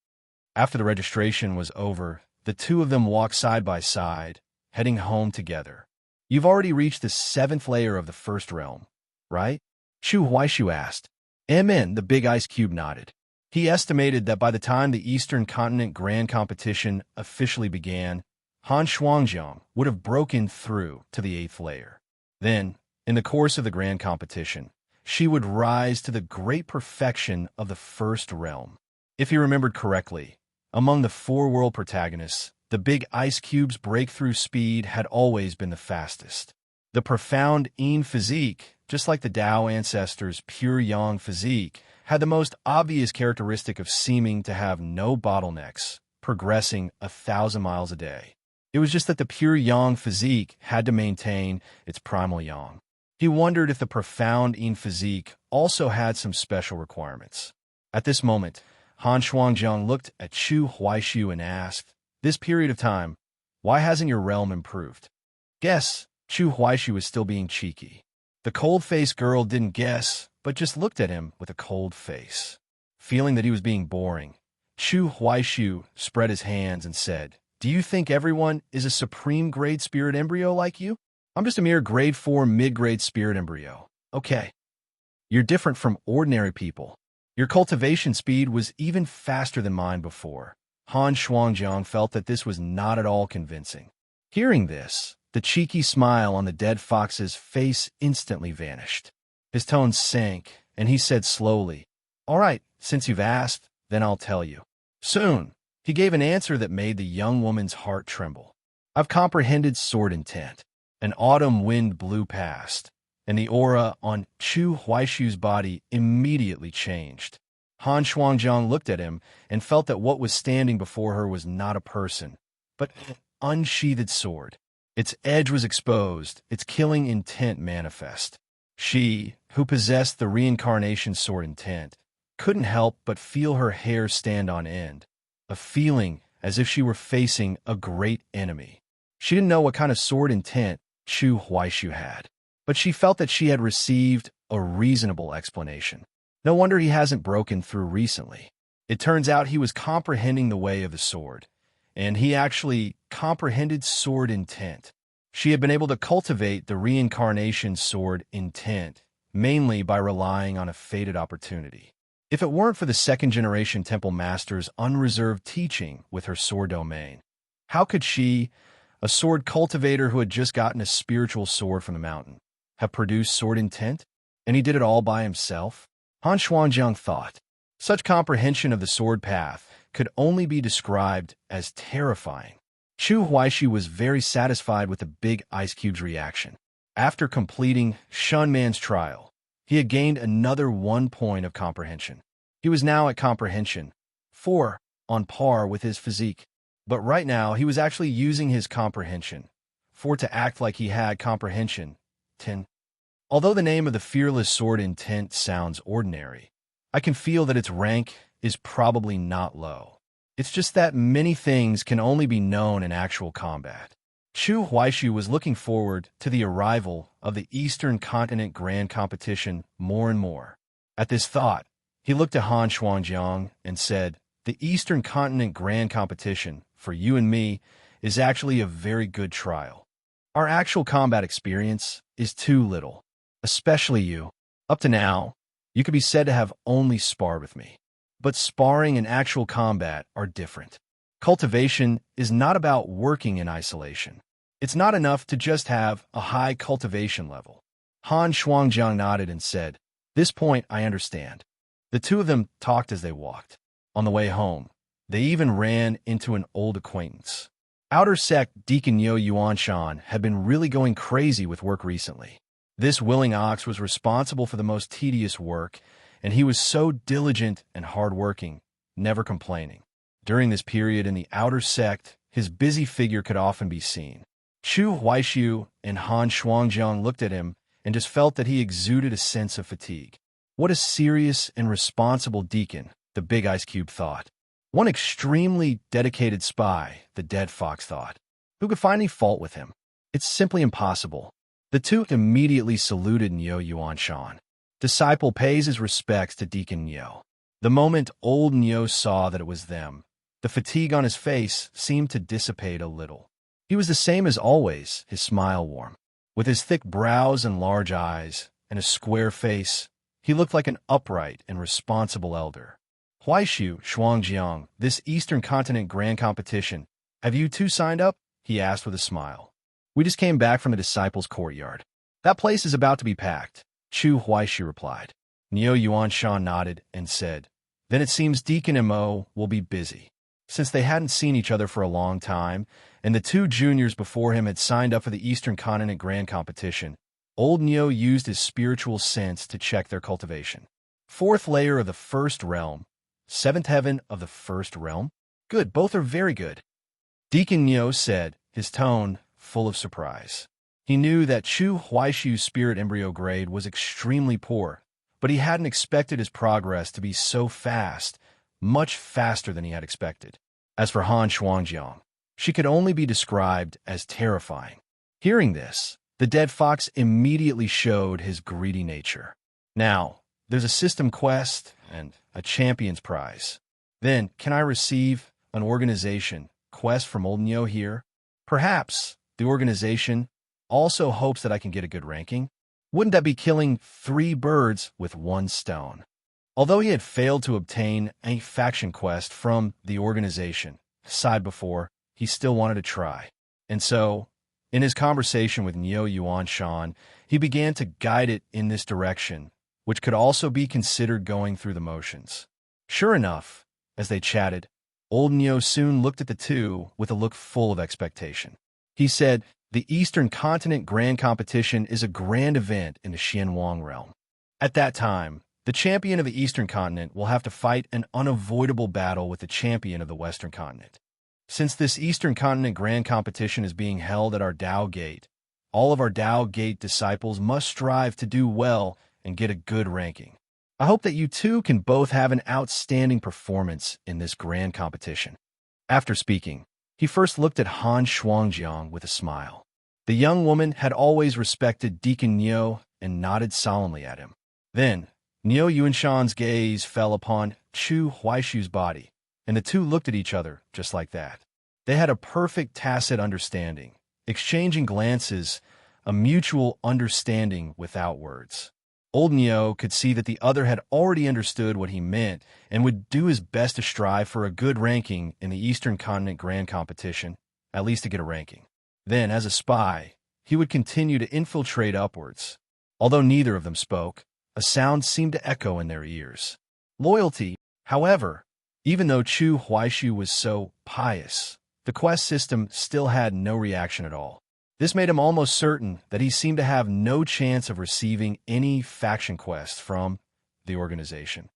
After the registration was over, the two of them walked side by side, heading home together. "You've already reached the 7th layer of the First Realm, right?" Chu Huaishu asked. Amen, the big ice cube nodded. He estimated that by the time the Eastern Continent Grand Competition officially began, Han Shuangjiang would have broken through to the 8th layer. Then, in the course of the Grand Competition, she would rise to the great perfection of the First Realm. If he remembered correctly, among the four world protagonists, the big ice cube's breakthrough speed had always been the fastest. The profound Yin physique, just like the Tao ancestors' pure Yang physique, had the most obvious characteristic of seeming to have no bottlenecks, progressing 1,000 miles a day. It was just that the pure Yang physique had to maintain its primal Yang. He wondered if the profound Yin physique also had some special requirements. At this moment, Han Shuangjiang looked at Chu Huaishu and asked, "This period of time, why hasn't your realm improved?" Guess, Chu Huaishu was still being cheeky. The cold-faced girl didn't guess, but just looked at him with a cold face. Feeling that he was being boring, Chu Huaishu spread his hands and said, "Do you think everyone is a supreme grade spirit embryo like you? I'm just a mere grade 4 mid-grade spirit embryo. Okay. You're different from ordinary people. Your cultivation speed was even faster than mine before." Han Shuangjiang felt that this was not at all convincing. Hearing this, the cheeky smile on the dead fox's face instantly vanished. His tone sank, and he said slowly, "All right, since you've asked, then I'll tell you. Soon." He gave an answer that made the young woman's heart tremble. "I've comprehended sword intent." An autumn wind blew past, and the aura on Chu Huaishu's body immediately changed. Han Shuangjiang looked at him and felt that what was standing before her was not a person, but an unsheathed sword. Its edge was exposed, its killing intent manifest. She, who possessed the reincarnation sword intent, couldn't help but feel her hair stand on end, a feeling as if she were facing a great enemy. She didn't know what kind of sword intent Chu Huaishu had, but she felt that she had received a reasonable explanation. No wonder he hasn't broken through recently. It turns out he was comprehending the way of the sword, and he actually comprehended sword intent. She had been able to cultivate the reincarnation sword intent, mainly by relying on a fated opportunity. If it weren't for the second-generation Temple Master's unreserved teaching with her sword domain, how could she, a sword cultivator who had just gotten a spiritual sword from the mountain, have produced sword intent? And he did it all by himself? Han Shuangjiang thought. Such comprehension of the sword path could only be described as terrifying. Chu Huaishi was very satisfied with the big ice cube's reaction. After completing Shun Man's trial, he had gained another 1 point of comprehension. He was now at comprehension 4, on par with his physique. But right now, he was actually using his comprehension 4 to act like he had comprehension 10. Although the name of the fearless sword intent sounds ordinary, I can feel that its rank is probably not low. It's just that many things can only be known in actual combat. Chu Huaishu was looking forward to the arrival of the Eastern Continent Grand Competition more and more. At this thought, he looked at Han Shuangjiang and said, "The Eastern Continent Grand Competition, for you and me, is actually a very good trial. Our actual combat experience is too little. Especially you. Up to now, you could be said to have only sparred with me. But sparring and actual combat are different. Cultivation is not about working in isolation. It's not enough to just have a high cultivation level." Han Shuangjiang nodded and said, "This point I understand." The two of them talked as they walked. On the way home, they even ran into an old acquaintance. Outer Sect Deacon Yo Yuanshan had been really going crazy with work recently. This willing ox was responsible for the most tedious work, and he was so diligent and hardworking, never complaining. During this period in the outer sect, his busy figure could often be seen. Chu Huaishu and Han Shuangjiang looked at him and just felt that he exuded a sense of fatigue. What a serious and responsible deacon, the Big Ice Cube thought. One extremely dedicated spy, the Dead Fox thought. Who could find any fault with him? It's simply impossible. The two immediately saluted Nyo Yuanshan. Disciple pays his respects to Deacon Nyo. The moment old Nyo saw that it was them, the fatigue on his face seemed to dissipate a little. He was the same as always, his smile warm. With his thick brows and large eyes, and a square face, he looked like an upright and responsible elder. "Huaishu, Shuangjiang, this Eastern Continent Grand Competition, have you two signed up?" he asked with a smile. "We just came back from the disciples' courtyard. That place is about to be packed," Chu Huaishi replied. Neo Yuanshan nodded and said, "Then it seems Deacon and Mo will be busy." Since they hadn't seen each other for a long time, and the two juniors before him had signed up for the Eastern Continent Grand Competition, old Neo used his spiritual sense to check their cultivation. 4th layer of the first realm, 7th heaven of the first realm? Good, both are very good. Deacon Neo said, his tone full of surprise. He knew that Chu Huaishu's spirit embryo grade was extremely poor, but he hadn't expected his progress to be so fast, much faster than he had expected. As for Han Shuangjiang, she could only be described as terrifying. Hearing this, the dead fox immediately showed his greedy nature. "Now, there's a system quest and a champion's prize. Then, can I receive an organization quest from old Nyo here? Perhaps the organization also hopes that I can get a good ranking. Wouldn't that be killing 3 birds with 1 stone?" Although he had failed to obtain a faction quest from the organization side before, he still wanted to try. And so, in his conversation with Neo Yuanshan, he began to guide it in this direction, which could also be considered going through the motions. Sure enough, as they chatted, old Neo soon looked at the two with a look full of expectation. He said, The Eastern Continent Grand Competition is a grand event in the Xianwang realm. At that time, the champion of the Eastern Continent will have to fight an unavoidable battle with the champion of the Western Continent. Since this Eastern Continent Grand Competition is being held at our Tao Gate, all of our Tao Gate disciples must strive to do well and get a good ranking. I hope that you two can both have an outstanding performance in this grand competition. After speaking, he first looked at Han Shuangjiang with a smile. The young woman had always respected Deacon Niu and nodded solemnly at him. Then, Niu Yuanshan's gaze fell upon Chu Huaishu's body, and the two looked at each other just like that. They had a perfect tacit understanding, exchanging glances, a mutual understanding without words. Old Niu could see that the other had already understood what he meant and would do his best to strive for a good ranking in the Eastern Continent Grand Competition, at least to get a ranking. Then, as a spy, he would continue to infiltrate upwards. Although neither of them spoke, a sound seemed to echo in their ears. Loyalty, however, even though Chu Huaishu was so pious, the quest system still had no reaction at all. This made him almost certain that he seemed to have no chance of receiving any faction quest from the organization.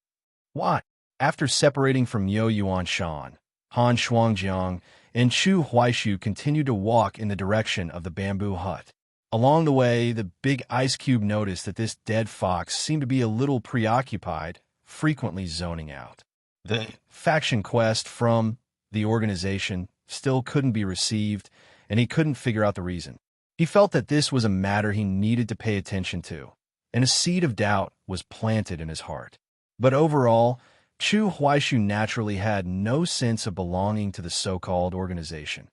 Why? After separating from Niu Yuanshan, Han Shuangjiang and Chu Huaishu continued to walk in the direction of the bamboo hut. Along the way, the big ice cube noticed that this dead fox seemed to be a little preoccupied, frequently zoning out. The faction quest from the organization still couldn't be received, and he couldn't figure out the reason. He felt that this was a matter he needed to pay attention to, and a seed of doubt was planted in his heart. But overall, Chu Huaishu naturally had no sense of belonging to the so-called organization.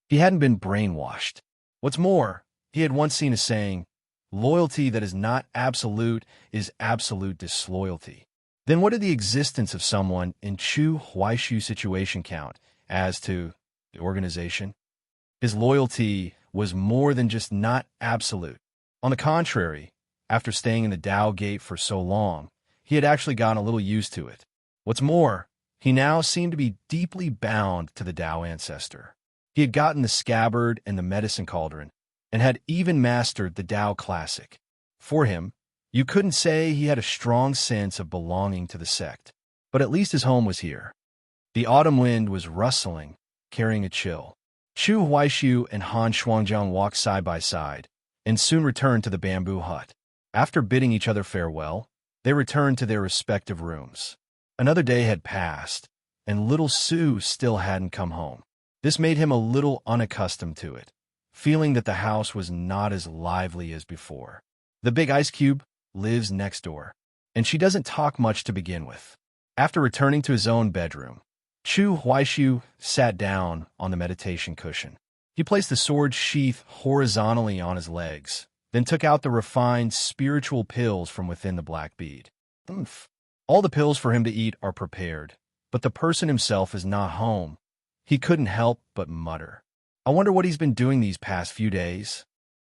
He hadn't been brainwashed. What's more, he had once seen a saying, "Loyalty that is not absolute is absolute disloyalty." Then what did the existence of someone in Chu Huaishu's situation count as to the organization? His loyalty was more than just not absolute. On the contrary, after staying in the Tao Gate for so long, he had actually gotten a little used to it. What's more, he now seemed to be deeply bound to the Tao ancestor. He had gotten the scabbard and the medicine cauldron, and had even mastered the Tao Classic. For him, you couldn't say he had a strong sense of belonging to the sect, but at least his home was here. The autumn wind was rustling, carrying a chill. Chu Huaishu and Han Shuangjiang walked side by side, and soon returned to the bamboo hut. After bidding each other farewell, they returned to their respective rooms. Another day had passed, and little Sue still hadn't come home. This made him a little unaccustomed to it, feeling that the house was not as lively as before. The big ice cube lives next door, and she doesn't talk much to begin with. After returning to his own bedroom, Chu Huaishu sat down on the meditation cushion. He placed the sword sheath horizontally on his legs, then took out the refined spiritual pills from within the black bead. All the pills for him to eat are prepared, but the person himself is not home. He couldn't help but mutter, "I wonder what he's been doing these past few days."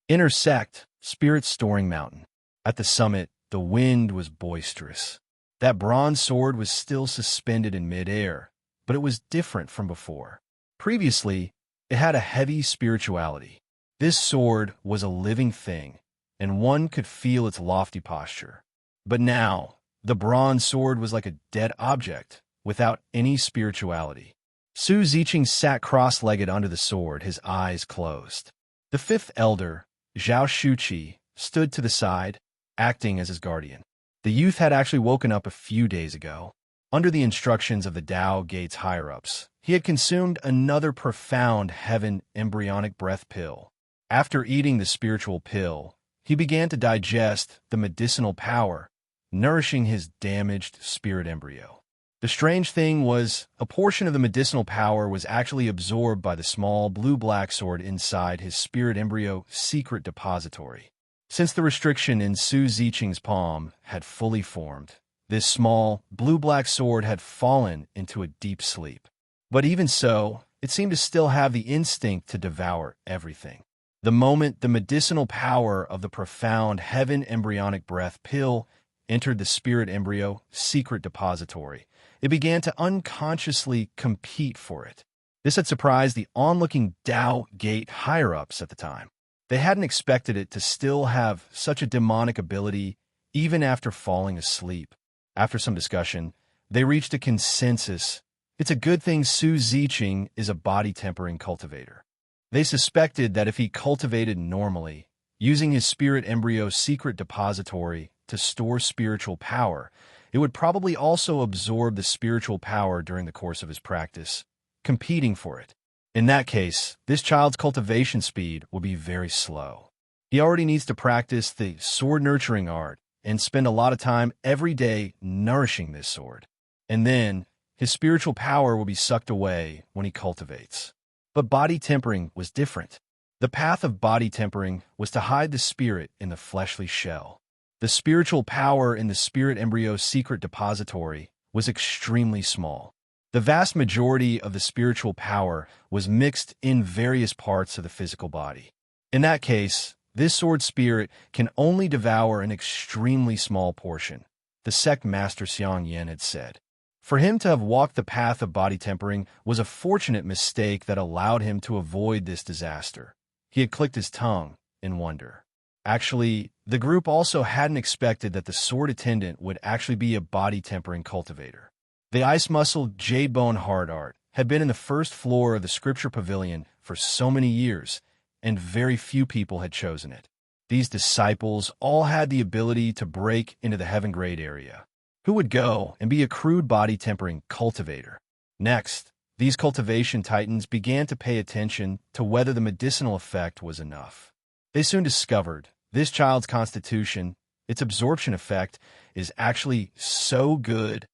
Intersect, Spirit Storing Mountain. At the summit, the wind was boisterous. That bronze sword was still suspended in midair, but it was different from before. Previously, it had a heavy spirituality. This sword was a living thing, and one could feel its lofty posture. But now, the bronze sword was like a dead object, without any spirituality. Su Ziqing sat cross-legged under the sword, his eyes closed. The fifth elder, Zhao Shuqi, stood to the side, acting as his guardian. The youth had actually woken up a few days ago. Under the instructions of the Tao Gate's higher-ups, he had consumed another profound heaven embryonic breath pill. After eating the spiritual pill, he began to digest the medicinal power, nourishing his damaged spirit embryo. The strange thing was, a portion of the medicinal power was actually absorbed by the small blue-black sword inside his spirit embryo secret depository. Since the restriction in Su Ziqing's palm had fully formed, this small, blue-black sword had fallen into a deep sleep. But even so, it seemed to still have the instinct to devour everything. The moment the medicinal power of the profound heaven embryonic breath pill entered the spirit embryo secret depository, it began to unconsciously compete for it. This had surprised the onlooking Tao Gate higher-ups at the time. They hadn't expected it to still have such a demonic ability even after falling asleep. After some discussion, they reached a consensus. It's a good thing Su Ziqing is a body-tempering cultivator. They suspected that if he cultivated normally, using his spirit embryo secret depository to store spiritual power, it would probably also absorb the spiritual power during the course of his practice, competing for it. In that case, this child's cultivation speed will be very slow. He already needs to practice the sword nurturing art and spend a lot of time every day nourishing this sword. And then, his spiritual power will be sucked away when he cultivates. But body tempering was different. The path of body tempering was to hide the spirit in the fleshly shell. The spiritual power in the spirit embryo secret depository was extremely small. The vast majority of the spiritual power was mixed in various parts of the physical body. In that case, this sword spirit can only devour an extremely small portion, the sect master Xiang Yan had said. For him to have walked the path of body tempering was a fortunate mistake that allowed him to avoid this disaster. He had clicked his tongue in wonder. Actually, the group also hadn't expected that the sword attendant would actually be a body tempering cultivator. The ice muscle jade bone hard art had been in the first floor of the scripture pavilion for so many years, and very few people had chosen it. These disciples all had the ability to break into the heaven grade area. Who would go and be a crude body tempering cultivator? Next, these cultivation titans began to pay attention to whether the medicinal effect was enough. They soon discovered this child's constitution, its absorption effect, is actually so good.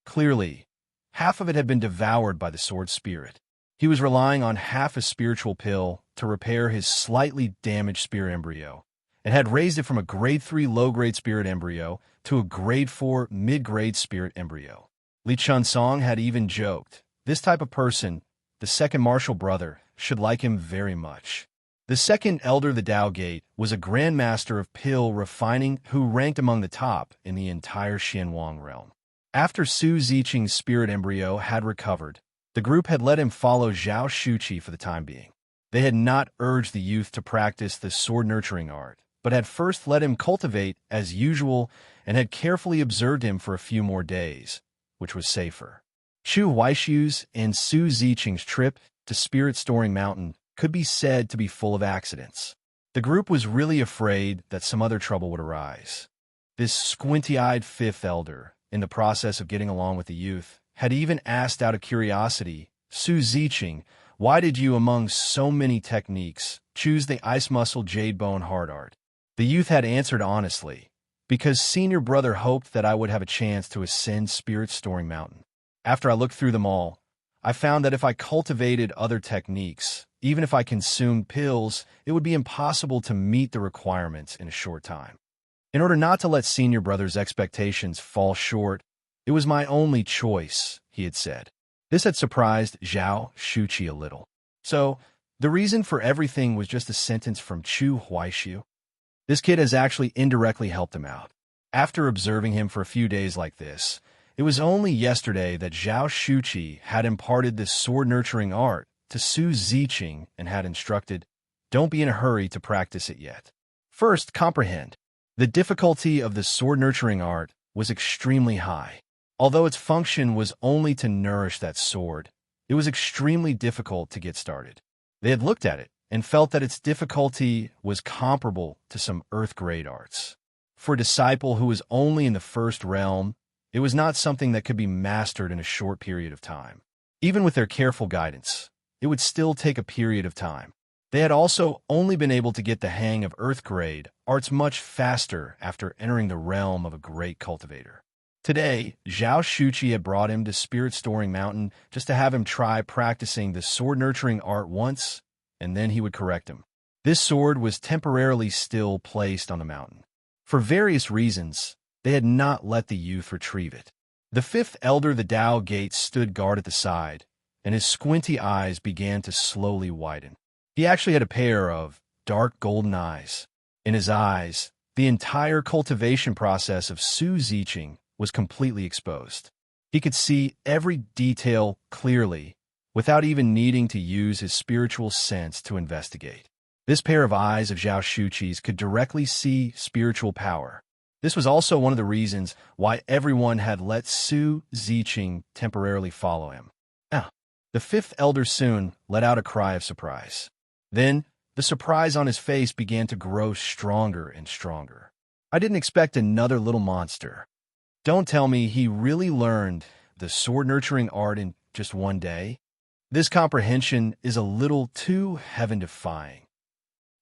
Clearly, half of it had been devoured by the sword spirit. He was relying on half a spiritual pill to repair his slightly damaged spirit embryo, and had raised it from a grade 3 low-grade spirit embryo to a grade 4 mid-grade spirit embryo. Li Chunsong had even joked, this type of person, the second martial brother, should like him very much. The second elder the Tao Gate was a grandmaster of pill refining who ranked among the top in the entire Xianwang realm. After Su Ziqing's spirit embryo had recovered, the group had let him follow Zhao Shuqi for the time being. They had not urged the youth to practice the sword nurturing art, but had first let him cultivate as usual and had carefully observed him for a few more days, which was safer. Chu Huaishu's and Su Ziqing's trip to Spirit Storing Mountain could be said to be full of accidents. The group was really afraid that some other trouble would arise. This squinty-eyed fifth elder, in the process of getting along with the youth, had even asked out of curiosity, Su Ziqing, why did you, among so many techniques, choose the ice muscle jade bone hard art? The youth had answered honestly, because senior brother hoped that I would have a chance to ascend Spirit Storing Mountain. After I looked through them all, I found that if I cultivated other techniques, even if I consumed pills, it would be impossible to meet the requirements in a short time. In order not to let senior brother's expectations fall short, it was my only choice, he had said. This had surprised Zhao Shuqi a little. So, the reason for everything was just a sentence from Chu Huaishu. This kid has actually indirectly helped him out. After observing him for a few days like this, it was only yesterday that Zhao Shuqi had imparted this sword-nurturing art to Su Ziqing and had instructed, don't be in a hurry to practice it yet. First, comprehend. The difficulty of the sword-nurturing art was extremely high. Although its function was only to nourish that sword, it was extremely difficult to get started. They had looked at it and felt that its difficulty was comparable to some earth-grade arts. For a disciple who was only in the first realm, it was not something that could be mastered in a short period of time. Even with their careful guidance, it would still take a period of time. They had also only been able to get the hang of earth-grade arts much faster after entering the realm of a great cultivator. Today, Zhao Shuqi had brought him to Spirit Storing Mountain just to have him try practicing the sword-nurturing art once, and then he would correct him. This sword was temporarily still placed on the mountain. For various reasons, they had not let the youth retrieve it. The fifth elder the Tao Gate stood guard at the side, and his squinty eyes began to slowly widen. He actually had a pair of dark golden eyes. In his eyes, the entire cultivation process of Su Ziqing was completely exposed. He could see every detail clearly, without even needing to use his spiritual sense to investigate. This pair of eyes of Zhao Shuqi's could directly see spiritual power. This was also one of the reasons why everyone had let Su Ziqing temporarily follow him. Ah, the fifth elder soon let out a cry of surprise. Then, the surprise on his face began to grow stronger and stronger. I didn't expect another little monster. Don't tell me he really learned the sword-nurturing art in just one day. This comprehension is a little too heaven-defying.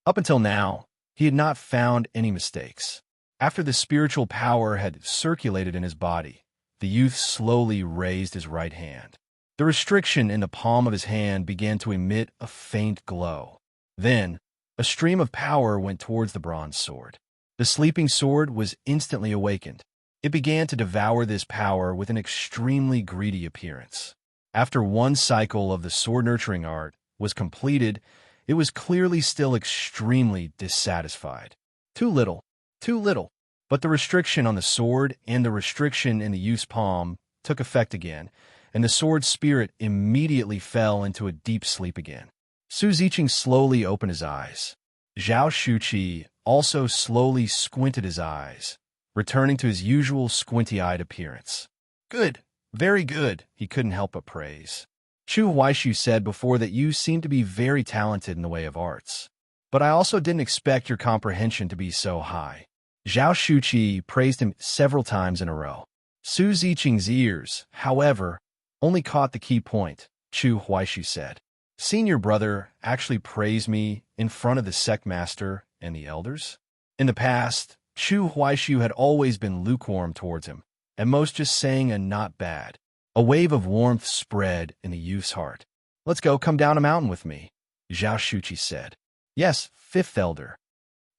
Up until now, he had not found any mistakes. After the spiritual power had circulated in his body, the youth slowly raised his right hand. The restriction in the palm of his hand began to emit a faint glow. Then, a stream of power went towards the bronze sword. The sleeping sword was instantly awakened. It began to devour this power with an extremely greedy appearance. After one cycle of the sword-nurturing art was completed, it was clearly still extremely dissatisfied. Too little, too little. But the restriction on the sword and the restriction in the youth's palm took effect again, and the sword's spirit immediately fell into a deep sleep again. Su Ziqing slowly opened his eyes. Zhao Shuqi also slowly squinted his eyes, returning to his usual squinty-eyed appearance. Good, very good, he couldn't help but praise. Chu Huaishu said before that you seem to be very talented in the way of arts. But I also didn't expect your comprehension to be so high. Zhao Shuqi praised him several times in a row. Su Ziqing's ears, however, only caught the key point, Chu Huaishu said. Senior brother actually praised me in front of the sect master and the elders? In the past, Chu Huaishu had always been lukewarm towards him, at most just saying a not bad. A wave of warmth spread in the youth's heart. Let's go come down a mountain with me, Zhao Shuqi said. Yes, fifth elder.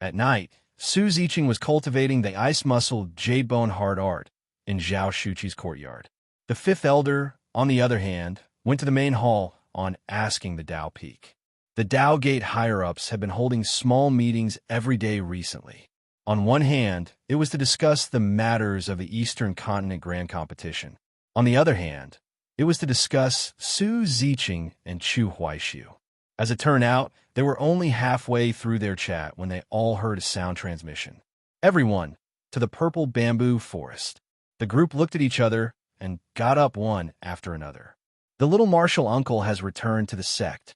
At night, Su Ziqing was cultivating the ice-muscled jade-bone hard art in Zhao Shuqi's courtyard. The fifth elder, on the other hand, went to the main hall on asking the Dao Peak. The Dao Gate higher-ups had been holding small meetings every day recently. On one hand, it was to discuss the matters of the Eastern Continent Grand Competition. On the other hand, it was to discuss Su Ziqing and Chu Huaishu. As it turned out, they were only halfway through their chat when they all heard a sound transmission. Everyone, to the purple bamboo forest. The group looked at each other and got up one after another. The little martial uncle has returned to the sect,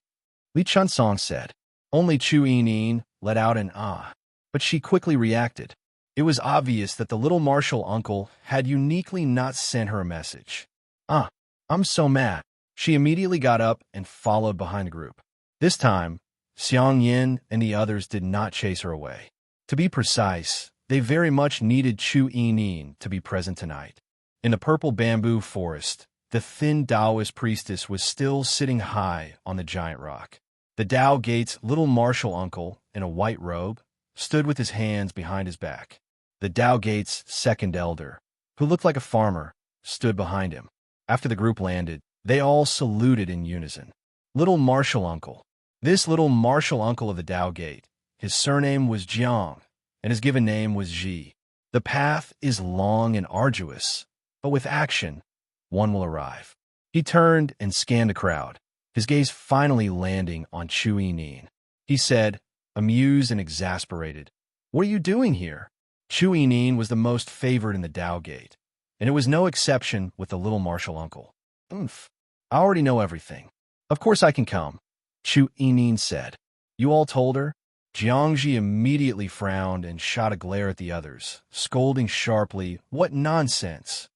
Li Chunsong said. Only Chu Yining let out an ah, but she quickly reacted. It was obvious that the little martial uncle had uniquely not sent her a message. Ah, I'm so mad. She immediately got up and followed behind the group. This time, Xiang Yin and the others did not chase her away. To be precise, they very much needed Chu Yining to be present tonight. In the purple bamboo forest, the thin Taoist priestess was still sitting high on the giant rock. The Dao Gate's little martial uncle, in a white robe, stood with his hands behind his back. The Dao Gate's second elder, who looked like a farmer, stood behind him. After the group landed, they all saluted in unison. Little martial uncle. This little martial uncle of the Dao Gate, his surname was Jiang, and his given name was Ji. The path is long and arduous, but with action, one will arrive. He turned and scanned the crowd, his gaze finally landing on Chu Yining. He said, amused and exasperated, "What are you doing here?" Chu Yining was the most favored in the Dao Gate, and it was no exception with the little martial uncle. "Oomph, I already know everything. Of course I can come," Chu Yining said. "You all told her?" Jiangji immediately frowned and shot a glare at the others, scolding sharply, "What nonsense!"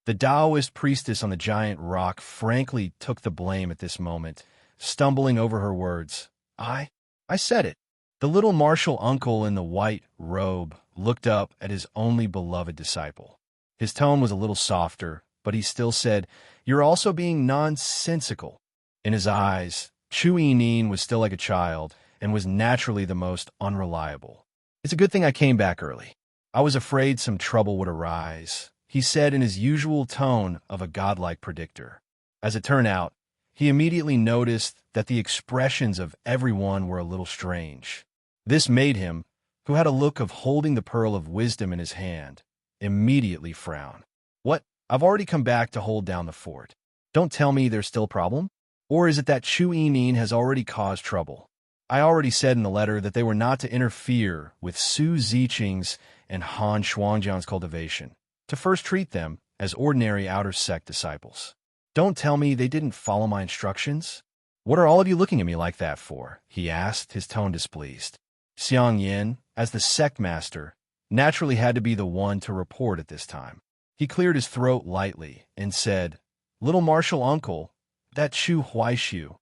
The Taoist priestess on the giant rock frankly took the blame at this moment, stumbling over her words. I said it." The little martial uncle in the white robe looked up at his only beloved disciple. His tone was a little softer, but he still said, "You're also being nonsensical." In his eyes, Chu Yining was still like a child and was naturally the most unreliable. "It's a good thing I came back early. I was afraid some trouble would arise," he said in his usual tone of a godlike predictor. As it turned out, he immediately noticed that the expressions of everyone were a little strange. This made him, who had a look of holding the pearl of wisdom in his hand, immediately frown. "What? I've already come back to hold down the fort. Don't tell me there's still a problem? Or is it that Chu Yinin has already caused trouble? I already said in the letter that they were not to interfere with Su Ziqing's and Han Shuangjiang's cultivation, to first treat them as ordinary outer sect disciples. Don't tell me they didn't follow my instructions? What are all of you looking at me like that for? He asked, his tone displeased. Xiang Yin, as the sect master, naturally had to be the one to report at this time. He cleared his throat lightly and said, "Little martial uncle, that Chu Huaishu,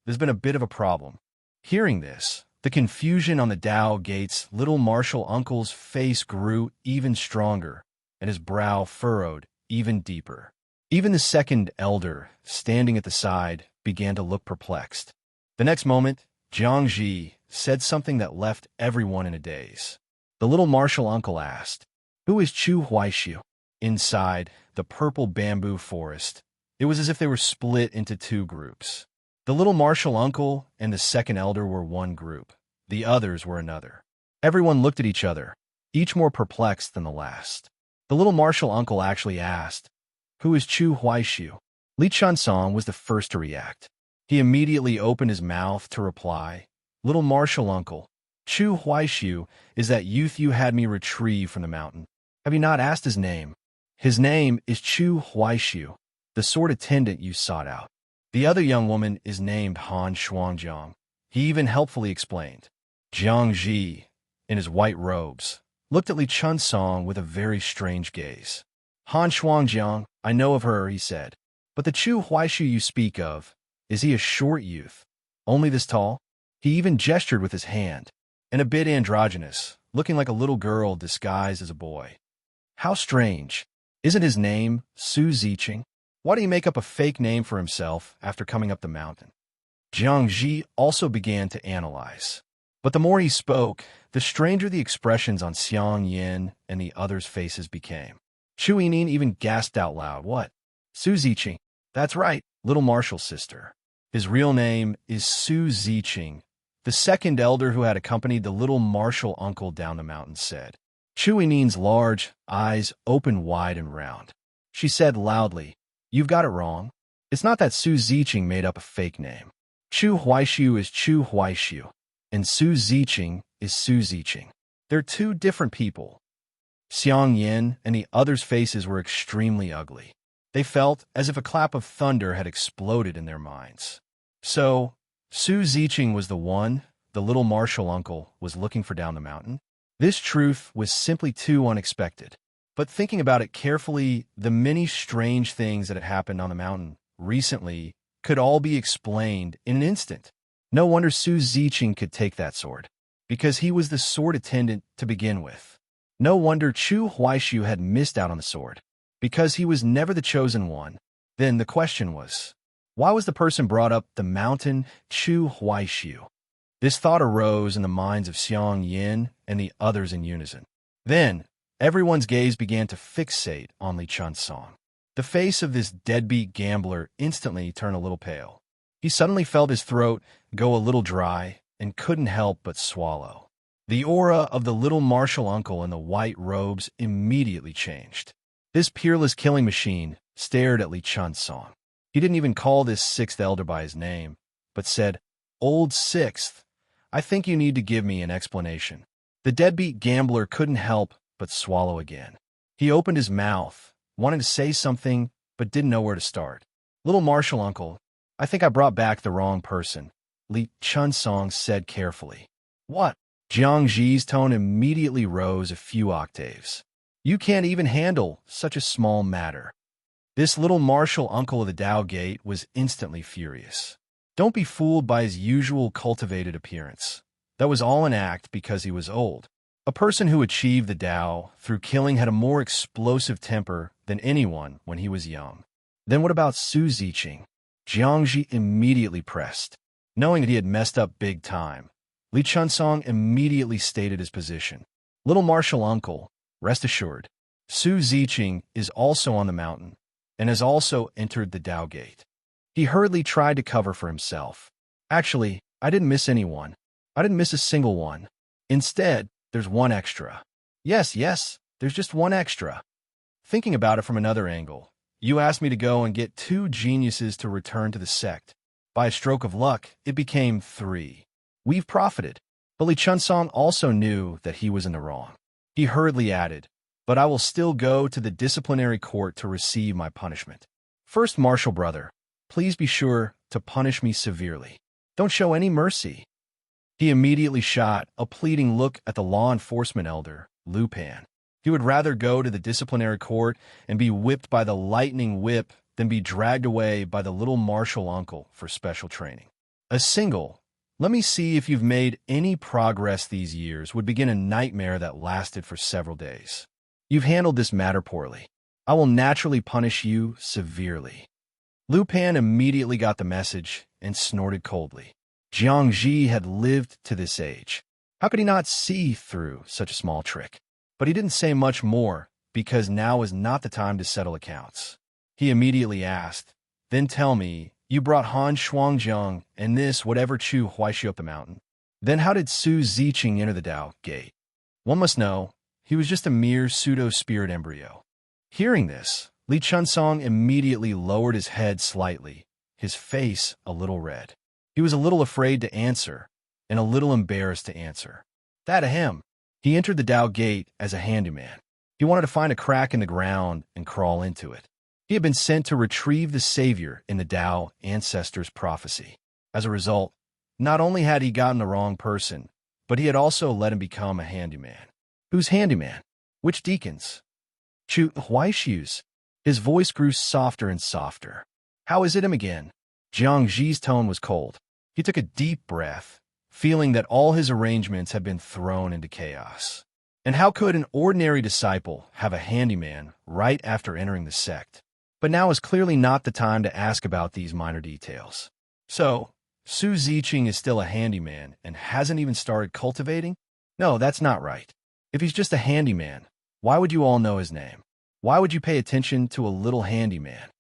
there's been a bit of a problem." Hearing this, the confusion on the Dao gate's little martial uncle's face grew even stronger, and his brow furrowed even deeper. Even the second elder, standing at the side, began to look perplexed. The next moment, Jiang Ji said something that left everyone in a daze. The little martial uncle asked, "Who is Chu Huaishu?" Inside the purple bamboo forest, it was as if they were split into two groups. The little martial uncle and the second elder were one group. The others were another. Everyone looked at each other, each more perplexed than the last. The little martial uncle actually asked, "Who is Chu Huaishu?" Li Chunsong was the first to react. He immediately opened his mouth to reply, "Little martial uncle, Chu Huaishu is that youth you had me retrieve from the mountain. Have you not asked his name? His name is Chu Huaishu, the sword attendant you sought out. The other young woman is named Han Shuangjiang." He even helpfully explained. Jiang Ji, in his white robes, looked at Li Chunsong with a very strange gaze. "Han Shuangjiang, I know of her," he said. "But the Chu Huaishu you speak of, is he a short youth, only this tall?" He even gestured with his hand, and a bit androgynous, looking like a little girl disguised as a boy. How strange. Isn't his name Su Ziqing? Why did he make up a fake name for himself after coming up the mountain? Jiang Ji also began to analyze. But the more he spoke, the stranger the expressions on Xiang Yin and the others' faces became. Chu Yinin even gasped out loud, "What? Su Ziqing? That's right, little Marshall's sister. His real name is Su Ziqing," the second elder who had accompanied the little Marshall uncle down the mountain said. Chu Yinin's large eyes opened wide and round. She said loudly, "You've got it wrong. It's not that Su Ziqing made up a fake name. Chu Huaishu is Chu Huaishu, and Su Ziqing is Su Ziqing. They're two different people." Xiang Yin and the others' faces were extremely ugly. They felt as if a clap of thunder had exploded in their minds. So, Su Ziqing was the one the little martial uncle was looking for down the mountain? This truth was simply too unexpected. But thinking about it carefully, the many strange things that had happened on the mountain recently could all be explained in an instant. No wonder Su Ziqing could take that sword, because he was the sword attendant to begin with. No wonder Chu Huaishu had missed out on the sword, because he was never the chosen one. Then the question was, why was the person brought up the mountain Chu Huaishu? This thought arose in the minds of Xiang Yin and the others in unison. Then, everyone's gaze began to fixate on Li Chunsong. The face of this deadbeat gambler instantly turned a little pale. He suddenly felt his throat go a little dry and couldn't help but swallow. The aura of the little martial uncle in the white robes immediately changed. This peerless killing machine stared at Li Chunsong. He didn't even call this sixth elder by his name, but said, "Old Sixth, I think you need to give me an explanation." The deadbeat gambler couldn't help but swallow again. He opened his mouth, wanted to say something, but didn't know where to start. "Little martial uncle, I think I brought back the wrong person," Li Chunsong said carefully. "What?" Jiang Ji's tone immediately rose a few octaves. "You can't even handle such a small matter." This little martial uncle of the Dao Gate was instantly furious. Don't be fooled by his usual cultivated appearance. That was all an act because he was old. A person who achieved the Dao through killing had a more explosive temper than anyone when he was young. Then what about Su Ziqing? Jiang Ji immediately pressed. Knowing that he had messed up big time, Li Chunsong immediately stated his position. "Little martial uncle, rest assured, Su Ziqing is also on the mountain and has also entered the Dao Gate." He hurriedly tried to cover for himself. "Actually, I didn't miss anyone. I didn't miss a single one. Instead, there's one extra." Yes, there's just one extra." Thinking about it from another angle, you asked me to go and get two geniuses to return to the sect. By a stroke of luck, it became 3. We've profited. But Li Chunsong also knew that he was in the wrong. He hurriedly added, but I will still go to the disciplinary court to receive my punishment. First, Marshal Brother, please be sure to punish me severely. Don't show any mercy. He immediately shot a pleading look at the law enforcement elder, Lu Pan. He would rather go to the disciplinary court and be whipped by the lightning whip than be dragged away by the little martial uncle for special training. A single, "Let me see if you've made any progress these years," would begin a nightmare that lasted for several days. You've handled this matter poorly. I will naturally punish you severely. Lu Pan immediately got the message and snorted coldly. Jiang Ji had lived to this age. How could he not see through such a small trick? But he didn't say much more, because now was not the time to settle accounts. He immediately asked, "Then tell me, you brought Han Shuangjiang and this whatever Chu Huaishi up the mountain. Then how did Su Ziqing enter the Dao gate?" One must know, he was just a mere pseudo-spirit embryo. Hearing this, Li Chunsong immediately lowered his head slightly, his face a little red. He was a little afraid to answer, and a little embarrassed to answer. That ahem. He entered the Dao gate as a handyman. He wanted to find a crack in the ground and crawl into it. He had been sent to retrieve the savior in the Dao ancestors' prophecy. As a result, not only had he gotten the wrong person, but he had also let him become a handyman. Who's handyman? Which deacons? Chu Huaishu's. His voice grew softer and softer. How is it him again? Jiang Ji's tone was cold. He took a deep breath, feeling that all his arrangements had been thrown into chaos. And how could an ordinary disciple have a handyman right after entering the sect? But now is clearly not the time to ask about these minor details. So, Su Ziqing is still a handyman and hasn't even started cultivating? No, that's not right. If he's just a handyman, why would you all know his name? Why would you pay attention to a little handyman?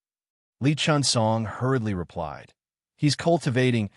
Li Chunsong hurriedly replied, He's cultivating.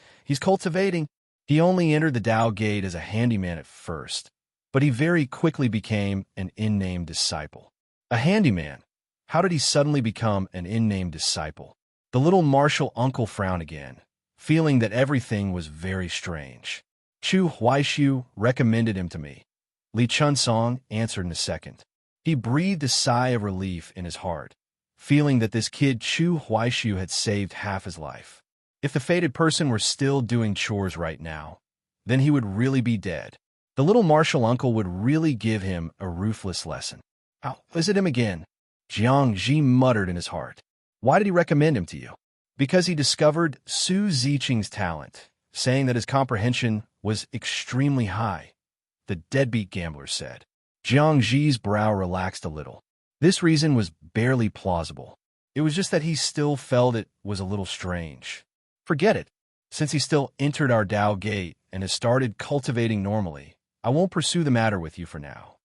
He only entered the Dao gate as a handyman at first, but he very quickly became an in-name disciple. A handyman? How did he suddenly become an in-name disciple? The little martial uncle frowned again, feeling that everything was very strange. Chu Huaishu recommended him to me. Li Chunsong answered in a second. He breathed a sigh of relief in his heart, feeling that this kid Chu Huaishu had saved half his life. If the fated person were still doing chores right now, then he would really be dead. The little martial uncle would really give him a ruthless lesson. How is it him again? Jiang Ji muttered in his heart. Why did he recommend him to you? Because he discovered Su Ziqing's talent, saying that his comprehension was extremely high, the deadbeat gambler said. Jiang Ji's brow relaxed a little. This reason was barely plausible. It was just that he still felt it was a little strange. Forget it. Since he still entered our Dao gate and has started cultivating normally, I won't pursue the matter with you for now.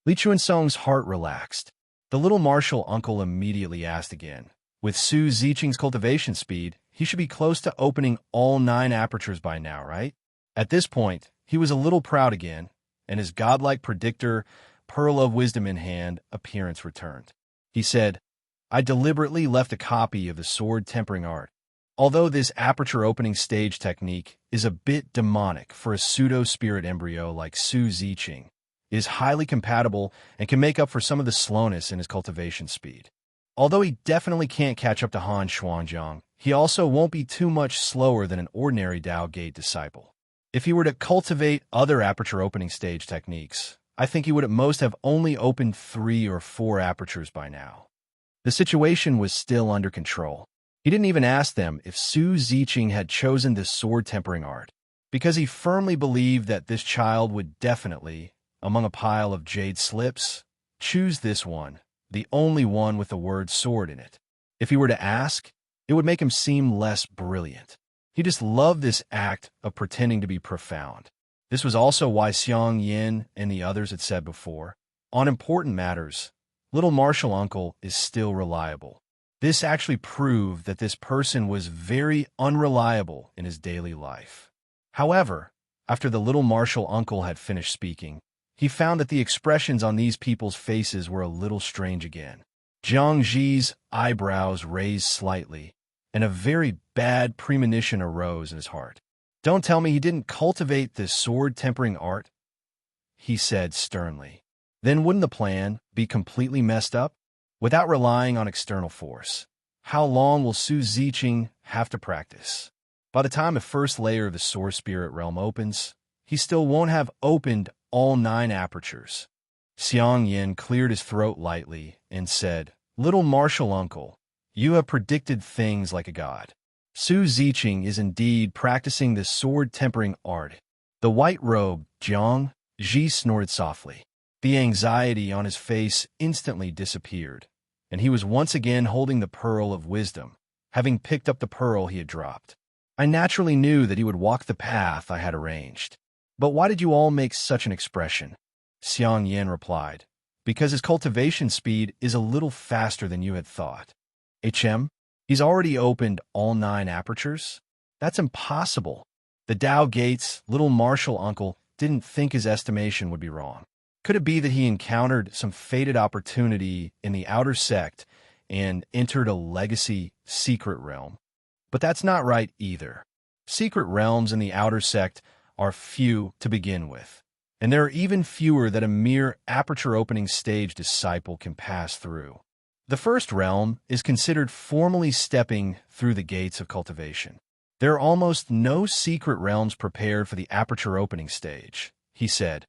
Li Chunsong's heart relaxed. The little martial uncle immediately asked again. With Su Ziqing's cultivation speed, he should be close to opening all 9 apertures by now, right? At this point, he was a little proud again, and his godlike predictor, pearl of wisdom in hand, appearance returned. He said, I deliberately left a copy of the sword tempering art. Although this aperture opening stage technique is a bit demonic for a pseudo-spirit embryo like Su Ziqing, it is highly compatible and can make up for some of the slowness in his cultivation speed. Although he definitely can't catch up to Han Shuangjiang, he also won't be too much slower than an ordinary Dao Gate disciple. If he were to cultivate other aperture opening stage techniques, I think he would at most have only opened 3 or 4 apertures by now. The situation was still under control. He didn't even ask them if Su Ziqing had chosen this sword tempering art, because he firmly believed that this child would definitely, among a pile of jade slips, choose this one, the only one with the word sword in it. If he were to ask, it would make him seem less brilliant. He just loved this act of pretending to be profound. This was also why Xiang Yin and the others had said before, on important matters, little martial uncle is still reliable. This actually proved that this person was very unreliable in his daily life. However, after the little martial uncle had finished speaking, he found that the expressions on these people's faces were a little strange again. Jiang Ji's eyebrows raised slightly, and a very bad premonition arose in his heart. Don't tell me he didn't cultivate this sword-tempering art, he said sternly. Then wouldn't the plan be completely messed up? Without relying on external force, how long will Su Ziqing have to practice? By the time the first layer of the Source Spirit realm opens, he still won't have opened all 9 apertures. Xiang Yin cleared his throat lightly and said, "Little martial uncle, you have predicted things like a god. Su Ziqing is indeed practicing this sword-tempering art." The white-robed Jiang Ji snorted softly. The anxiety on his face instantly disappeared, and he was once again holding the pearl of wisdom, having picked up the pearl he had dropped. I naturally knew that he would walk the path I had arranged. But why did you all make such an expression? Xiang Yin replied, because his cultivation speed is a little faster than you had thought. He's already opened all 9 apertures? That's impossible. The Tao Gates' little martial uncle didn't think his estimation would be wrong. Could it be that he encountered some fated opportunity in the outer sect and entered a legacy secret realm? But that's not right either. Secret realms in the outer sect are few to begin with, and there are even fewer that a mere aperture opening stage disciple can pass through. The first realm is considered formally stepping through the gates of cultivation. There are almost no secret realms prepared for the aperture opening stage, he said.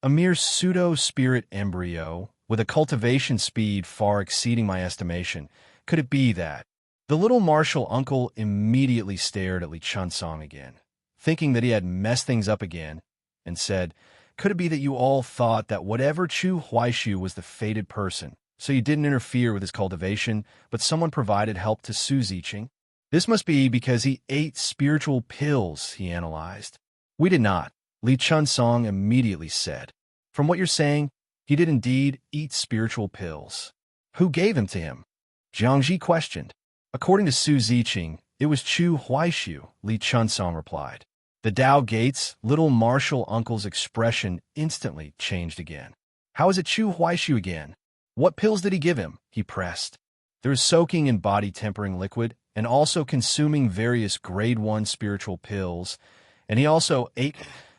A mere pseudo-spirit embryo, with a cultivation speed far exceeding my estimation. Could it be that? The little martial uncle immediately stared at Li Chunsong again, thinking that he had messed things up again, and said, "Could it be that you all thought that whatever Chu Huaishu was the fated person, so you didn't interfere with his cultivation, but someone provided help to Su Ziqing? This must be because he ate spiritual pills," he analyzed. "We did not," Li Chunsong immediately said. "From what you're saying, he did indeed eat spiritual pills. Who gave them to him?" Jiangji questioned. "According to Su Ziqing, it was Chu Huaishu," Li Chunsong replied. The Tao Gates' little martial uncle's expression instantly changed again. "How is it Chu Huaishu again? What pills did he give him?" he pressed. "There is soaking in body-tempering liquid, and also consuming various grade 1 spiritual pills, and he also ate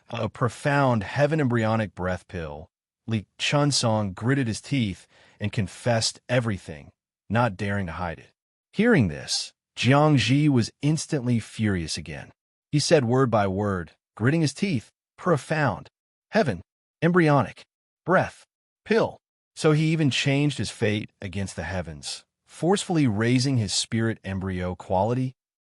a profound heaven embryonic breath pill." Li Chunsong gritted his teeth and confessed everything, not daring to hide it. Hearing this, Jiangji was instantly furious again. He said word by word, gritting his teeth, "Profound, heaven, embryonic, breath, pill." So he even changed his fate against the heavens, forcefully raising his spirit embryo quality.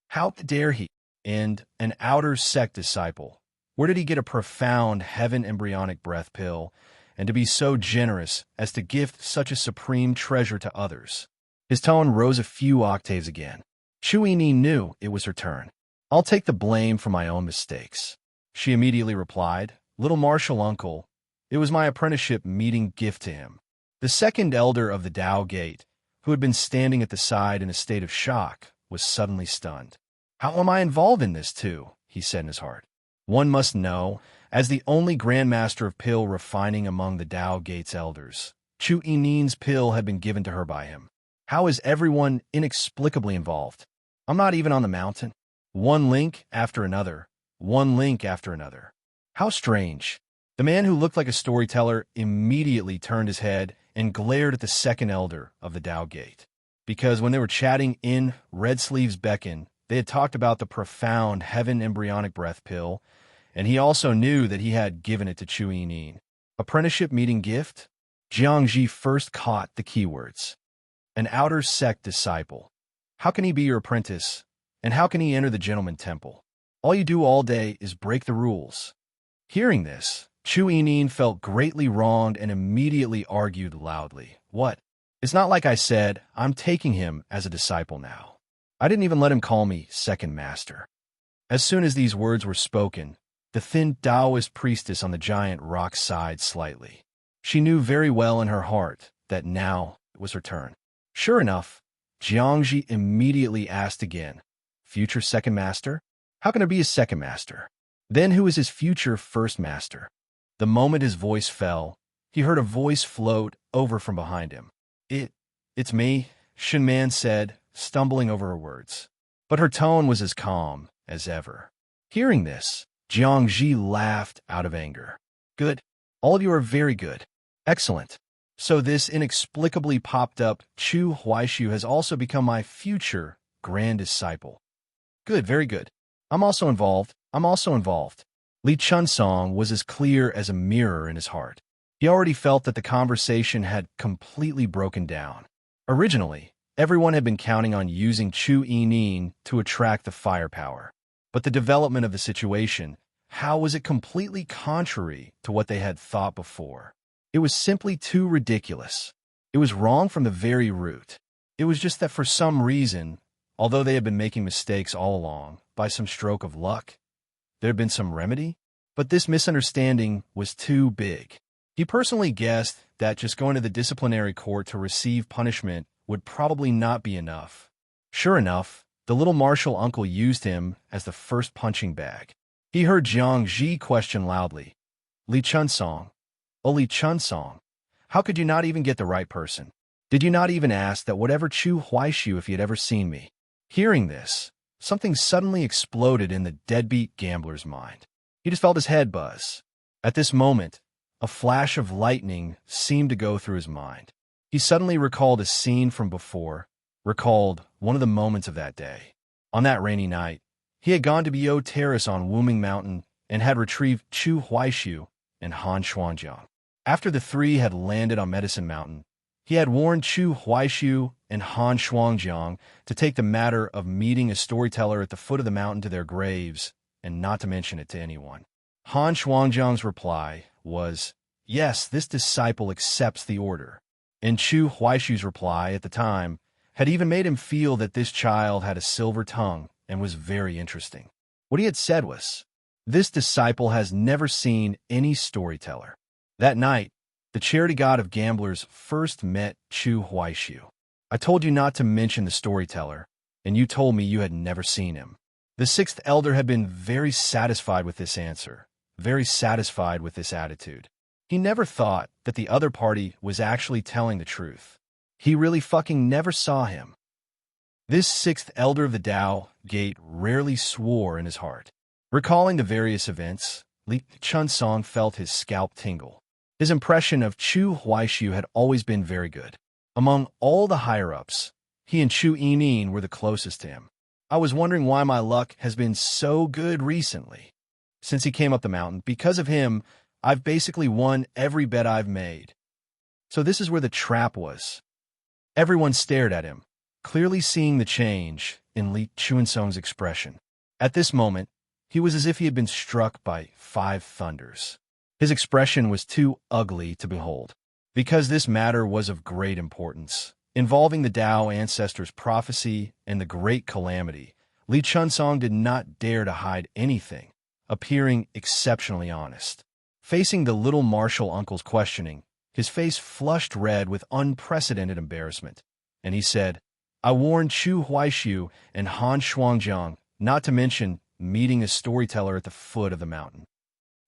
How dare he? And an outer sect disciple. Where did he get a profound heaven embryonic breath pill, and to be so generous as to gift such a supreme treasure to others? His tone rose a few octaves again. Chu Yini knew it was her turn. "I'll take the blame for my own mistakes," she immediately replied. "Little martial uncle, it was my apprenticeship meeting gift to him." The second elder of the Tao Gate, who had been standing at the side in a state of shock, was suddenly stunned. "How am I involved in this too?" he said in his heart. One must know, as the only grandmaster of pill refining among the Tao Gate's elders, Chu Yinin's pill had been given to her by him. How is everyone inexplicably involved? I'm not even on the mountain. One link after another, one link after another. How strange. The man who looked like a storyteller immediately turned his head and glared at the second elder of the Tao Gate. Because when they were chatting in Red Sleeve's beacon, they had talked about the profound heaven embryonic breath pill, and he also knew that he had given it to Chu Yinin. Apprenticeship meeting gift? Jiangji first caught the keywords. An outer sect disciple. How can he be your apprentice? And how can he enter the gentleman temple? All you do all day is break the rules. Hearing this, Chu Yinin felt greatly wronged and immediately argued loudly. What? It's not like I said, I'm taking him as a disciple now. I didn't even let him call me second master. As soon as these words were spoken, the thin Taoist priestess on the giant rock sighed slightly. She knew very well in her heart that now it was her turn. Sure enough, Jiangji immediately asked again, "Future second master? How can there be a second master? Then who is his future first master?" The moment his voice fell, he heard a voice float over from behind him. It's me, Man said, stumbling over her words. But her tone was as calm as ever. Hearing this, Ji laughed out of anger. Good. All of you are very good. Excellent. So this inexplicably popped up Chu Huaishu has also become my future grand disciple. Good, very good. I'm also involved. Li Chunsong was as clear as a mirror in his heart. He already felt that the conversation had completely broken down. Originally, everyone had been counting on using Chu Yining to attract the firepower. But the development of the situation, how was it completely contrary to what they had thought before? It was simply too ridiculous. It was wrong from the very root. It was just that for some reason, although they had been making mistakes all along, by some stroke of luck, there had been some remedy, but this misunderstanding was too big. He personally guessed that just going to the disciplinary court to receive punishment would probably not be enough. Sure enough, the little martial uncle used him as the first punching bag. He heard Jiang Ji question loudly, Li Chunsong, oh Li Chunsong, how could you not even get the right person? Did you not even ask that whatever Chu Huaishu if he had ever seen me? Hearing this, something suddenly exploded in the deadbeat gambler's mind. He just felt his head buzz. At this moment, a flash of lightning seemed to go through his mind. He suddenly recalled a scene from before, recalled one of the moments of that day. On that rainy night, he had gone to Bo Terrace on Wuming Mountain and had retrieved Chu Huaishu and Han Shuangjiang. After the three had landed on Medicine Mountain, he had warned Chu Huaishu and Han Shuangjiang to take the matter of meeting a storyteller at the foot of the mountain to their graves and not to mention it to anyone. Han Shuangjiang's reply was, yes, this disciple accepts the order. And Chu Huaishu's reply at the time had even made him feel that this child had a silver tongue and was very interesting. What he had said was, this disciple has never seen any storyteller. That night, the charity god of gamblers first met Chu Huaishu. I told you not to mention the storyteller, and you told me you had never seen him. The sixth elder had been very satisfied with this answer, very satisfied with this attitude. He never thought that the other party was actually telling the truth. He really fucking never saw him. This sixth elder of the Tao Gate rarely swore in his heart. Recalling the various events, Li Chunsong felt his scalp tingle. His impression of Chu Huaishu had always been very good. Among all the higher-ups, he and Chu Yining were the closest to him. I was wondering why my luck has been so good recently. Since he came up the mountain, because of him, I've basically won every bet I've made. So this is where the trap was. Everyone stared at him, clearly seeing the change in Li Chunsong's expression. At this moment, he was as if he had been struck by 5 thunders. His expression was too ugly to behold. Because this matter was of great importance, involving the Tao ancestors' prophecy and the great calamity, Li Chunsong did not dare to hide anything, appearing exceptionally honest. Facing the little martial uncle's questioning, his face flushed red with unprecedented embarrassment, and he said, I warned Chu Huaishu and Han Shuangjiang not to mention meeting a storyteller at the foot of the mountain.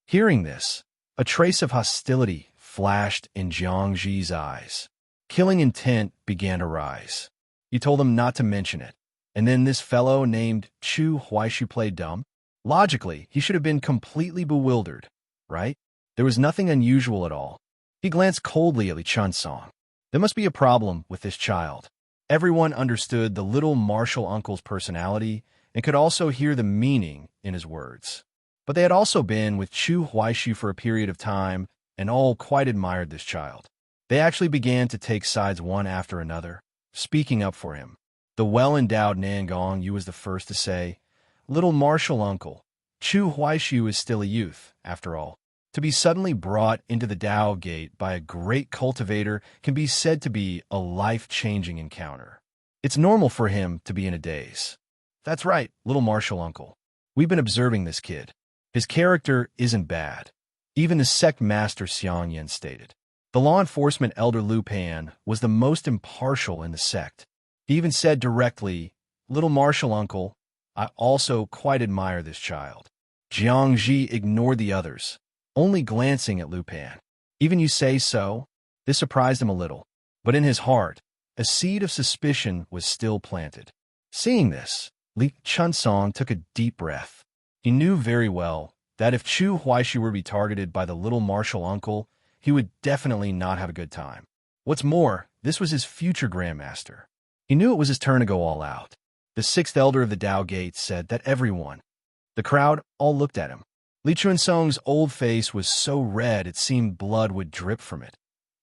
Hearing this, a trace of hostility flashed in Jiang Ji's eyes. Killing intent began to rise. He told them not to mention it, and then this fellow named Chu Huaishu played dumb? Logically, he should have been completely bewildered, right? There was nothing unusual at all. He glanced coldly at Li Chunsong. There must be a problem with this child. Everyone understood the little martial uncle's personality and could also hear the meaning in his words. But they had also been with Chu Huaishu for a period of time and all quite admired this child. They actually began to take sides one after another, speaking up for him. The well-endowed Nangong Yu was the first to say, Little martial uncle, Chu Huaishu is still a youth, after all. To be suddenly brought into the Tao Gate by a great cultivator can be said to be a life-changing encounter. It's normal for him to be in a daze. That's right, little martial uncle. We've been observing this kid. His character isn't bad. Even the sect master Xiang Yan stated. The law enforcement elder Lu Pan was the most impartial in the sect. He even said directly, Little martial uncle, I also quite admire this child. Jiang Ji ignored the others, only glancing at Lu Pan. Even you say so? This surprised him a little. But in his heart, A seed of suspicion was still planted. Seeing this, Li Chunsong took a deep breath. He knew very well that if Chu Huaishi were to be targeted by the little martial uncle, he would definitely not have a good time. What's more, this was his future grandmaster. He knew it was his turn to go all out. The sixth elder of the Dao Gate said that everyone, the crowd, all looked at him. Li Chunsong's old face was so red it seemed blood would drip from it.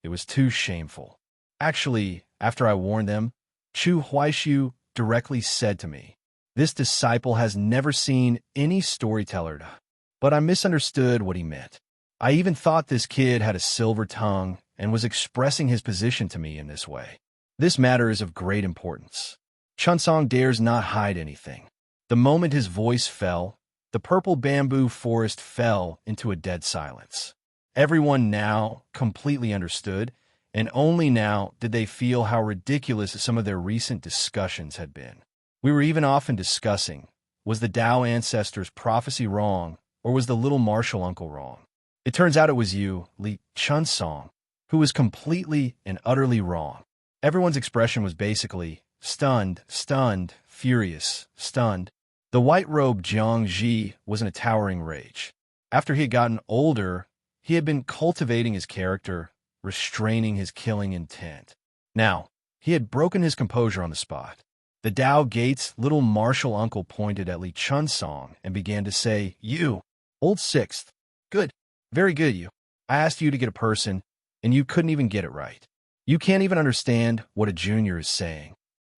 It was too shameful. Actually, after I warned them, Chu Huaishu directly said to me, "This disciple has never seen any storyteller." But I misunderstood what he meant. I even thought this kid had a silver tongue and was expressing his position to me in this way. This matter is of great importance. Chunsong dares not hide anything. The moment his voice fell, the purple bamboo forest fell into a dead silence. Everyone now completely understood, and only now did they feel how ridiculous some of their recent discussions had been. We were even often discussing, was the Dao ancestor's prophecy wrong, or was the little martial uncle wrong? It turns out it was you, Li Chunsong, who was completely and utterly wrong. Everyone's expression was basically stunned, furious, stunned. The white-robed Jiang Ji was in a towering rage. After he had gotten older, he had been cultivating his character, restraining his killing intent. Now, he had broken his composure on the spot. The Dao Gate's little martial uncle pointed at Li Chunsong and began to say, "You, old sixth. Good. Very good, you. I asked you to get a person, and you couldn't even get it right. You can't even understand what a junior is saying."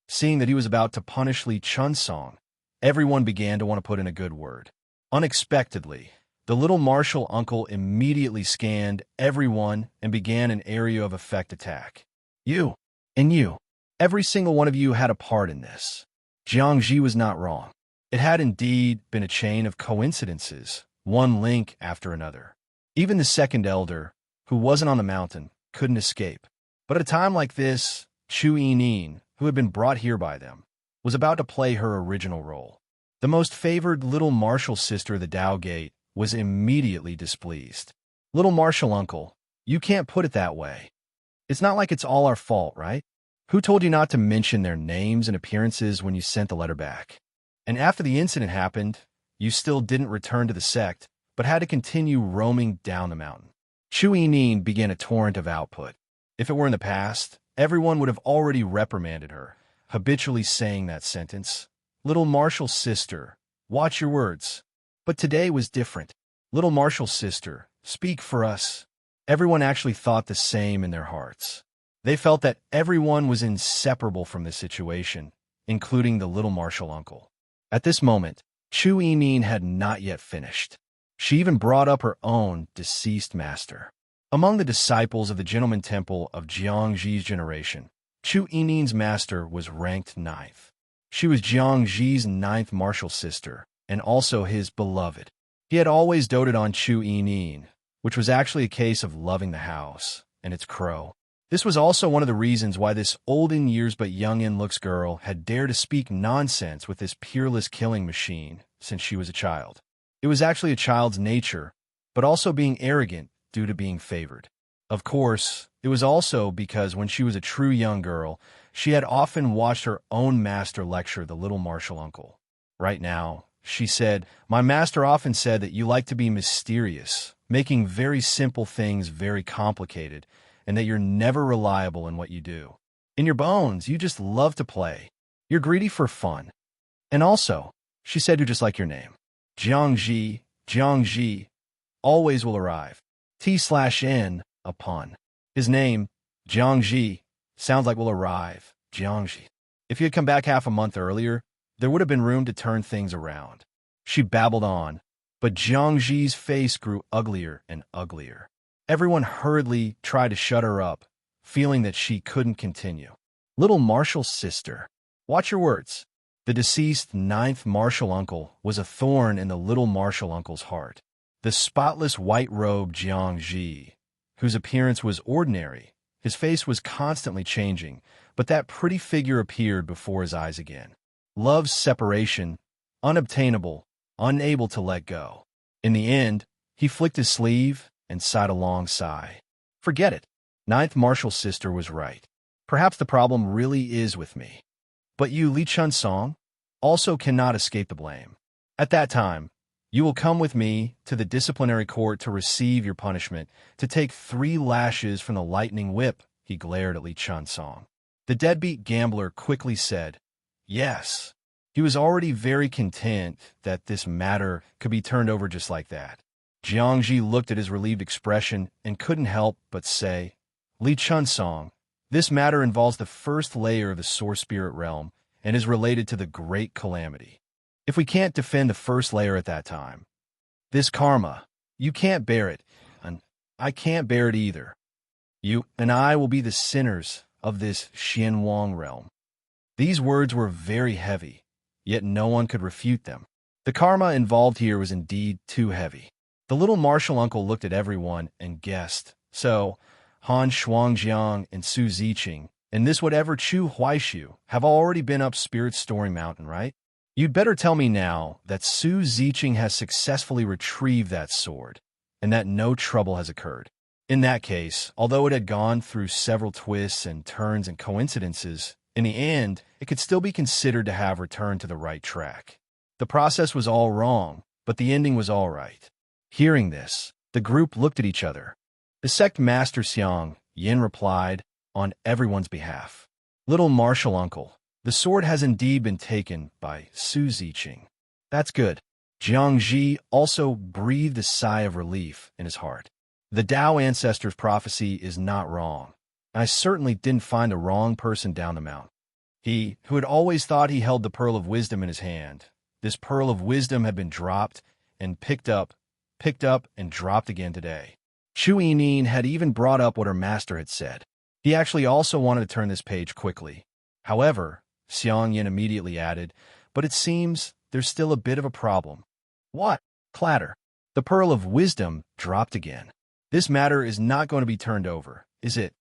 Seeing that he was about to punish Li Chunsong, everyone began to want to put in a good word. Unexpectedly, the little martial uncle immediately scanned everyone and began an area of effect attack. "You, and you. Every single one of you had a part in this." Jiang Ji was not wrong. It had indeed been a chain of coincidences, one link after another. Even the second elder, who wasn't on the mountain, couldn't escape. But at a time like this, Chu Yinin, who had been brought here by them, was about to play her original role. The most favored little martial sister of the Dao Gate was immediately displeased. "Little martial uncle, you can't put it that way. It's not like it's all our fault, right? Who told you not to mention their names and appearances when you sent the letter back? And after the incident happened, you still didn't return to the sect, but had to continue roaming down the mountain." Chu Yinin began a torrent of output. If it were in the past, everyone would have already reprimanded her, habitually saying that sentence, "Little martial sister, watch your words." But today was different. "Little martial sister, speak for us." Everyone actually thought the same in their hearts. They felt that everyone was inseparable from this situation, including the little martial uncle. At this moment, Chu Yinin had not yet finished. She even brought up her own deceased master. Among the disciples of the Gentleman Temple of Jiang Ji's generation, Chu Yinin's master was ranked 9th. She was Jiang Ji's 9th martial sister, and also his beloved. He had always doted on Chu Yinin, which was actually a case of loving the house and its crow. This was also one of the reasons why this old in years but young in looks girl had dared to speak nonsense with this peerless killing machine since she was a child. It was actually a child's nature, but also being arrogant due to being favored. Of course, it was also because when she was a true young girl, she had often watched her own master lecture the little martial uncle. Right now, she said, "My master often said that you like to be mysterious, making very simple things very complicated, and that you're never reliable in what you do. In your bones, you just love to play. You're greedy for fun. And also," she said, "you're just like your name. Jiang Ji, always will arrive. T/N, a pun. His name, Jiang Ji, sounds like will arrive, Jiang Ji. If he had come back half a month earlier, there would have been room to turn things around." She babbled on, but Jiang Ji's face grew uglier and uglier. Everyone hurriedly tried to shut her up, feeling that she couldn't continue. "Little martial sister, watch your words." The deceased 9th martial uncle was a thorn in the little martial uncle's heart. The spotless white-robed Jiang Ji, whose appearance was ordinary, his face was constantly changing, but that pretty figure appeared before his eyes again. Love's separation, unobtainable, unable to let go. In the end, he flicked his sleeve and sighed a long sigh. Forget it. 9th martial sister was right. Perhaps the problem really is with me. But you, Li Chun-song, also cannot escape the blame. At that time, you will come with me to the disciplinary court to receive your punishment, to take 3 lashes from the lightning whip, he glared at Li Chun-song. The deadbeat gambler quickly said, yes. He was already very content that this matter could be turned over just like that. Jiangji looked at his relieved expression and couldn't help but say, Li Chun-song, this matter involves the first layer of the Source Spirit realm and is related to the Great Calamity. If we can't defend the first layer at that time, this karma, you can't bear it, and I can't bear it either. You and I will be the sinners of this Xianwang realm. These words were very heavy, yet no one could refute them. The karma involved here was indeed too heavy. The little martial uncle looked at everyone and guessed, so Han Shuangjiang and Su Ziqing and this whatever Chu Huaishu have already been up Spirit Story Mountain, right? You'd better tell me now that Su Ziqing has successfully retrieved that sword, and that no trouble has occurred. In that case, although it had gone through several twists and turns and coincidences, in the end, it could still be considered to have returned to the right track. The process was all wrong, but the ending was all right. Hearing this, the group looked at each other. The sect master Xiang Yin replied, on everyone's behalf. Little martial uncle, the sword has indeed been taken by Su Ziqing. That's good. Jiangji also breathed a sigh of relief in his heart. The Tao ancestor's prophecy is not wrong. I certainly didn't find the wrong person down the mountain. He, who had always thought he held the pearl of wisdom in his hand, this pearl of wisdom had been dropped and picked up and dropped again today. Chu Yining had even brought up what her master had said. He actually also wanted to turn this page quickly. However, Xiang Yin immediately added, but it seems there's still a bit of a problem. What? Clatter. The pearl of wisdom dropped again. This matter is not going to be turned over, is it?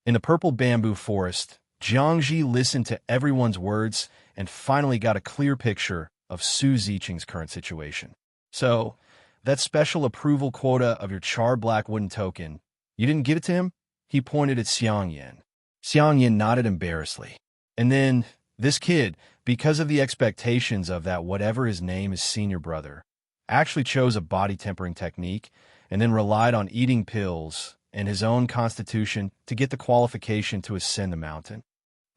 In the purple bamboo forest, Jiangji listened to everyone's words and finally got a clear picture of Su Ziqing's current situation. So, that special approval quota of your charred black wooden token, you didn't give it to him? He pointed at Xiang Yin. Xiang Yin nodded embarrassedly. And then, this kid, because of the expectations of that whatever his name is senior brother, actually chose a body tempering technique and then relied on eating pills and his own constitution to get the qualification to ascend the mountain.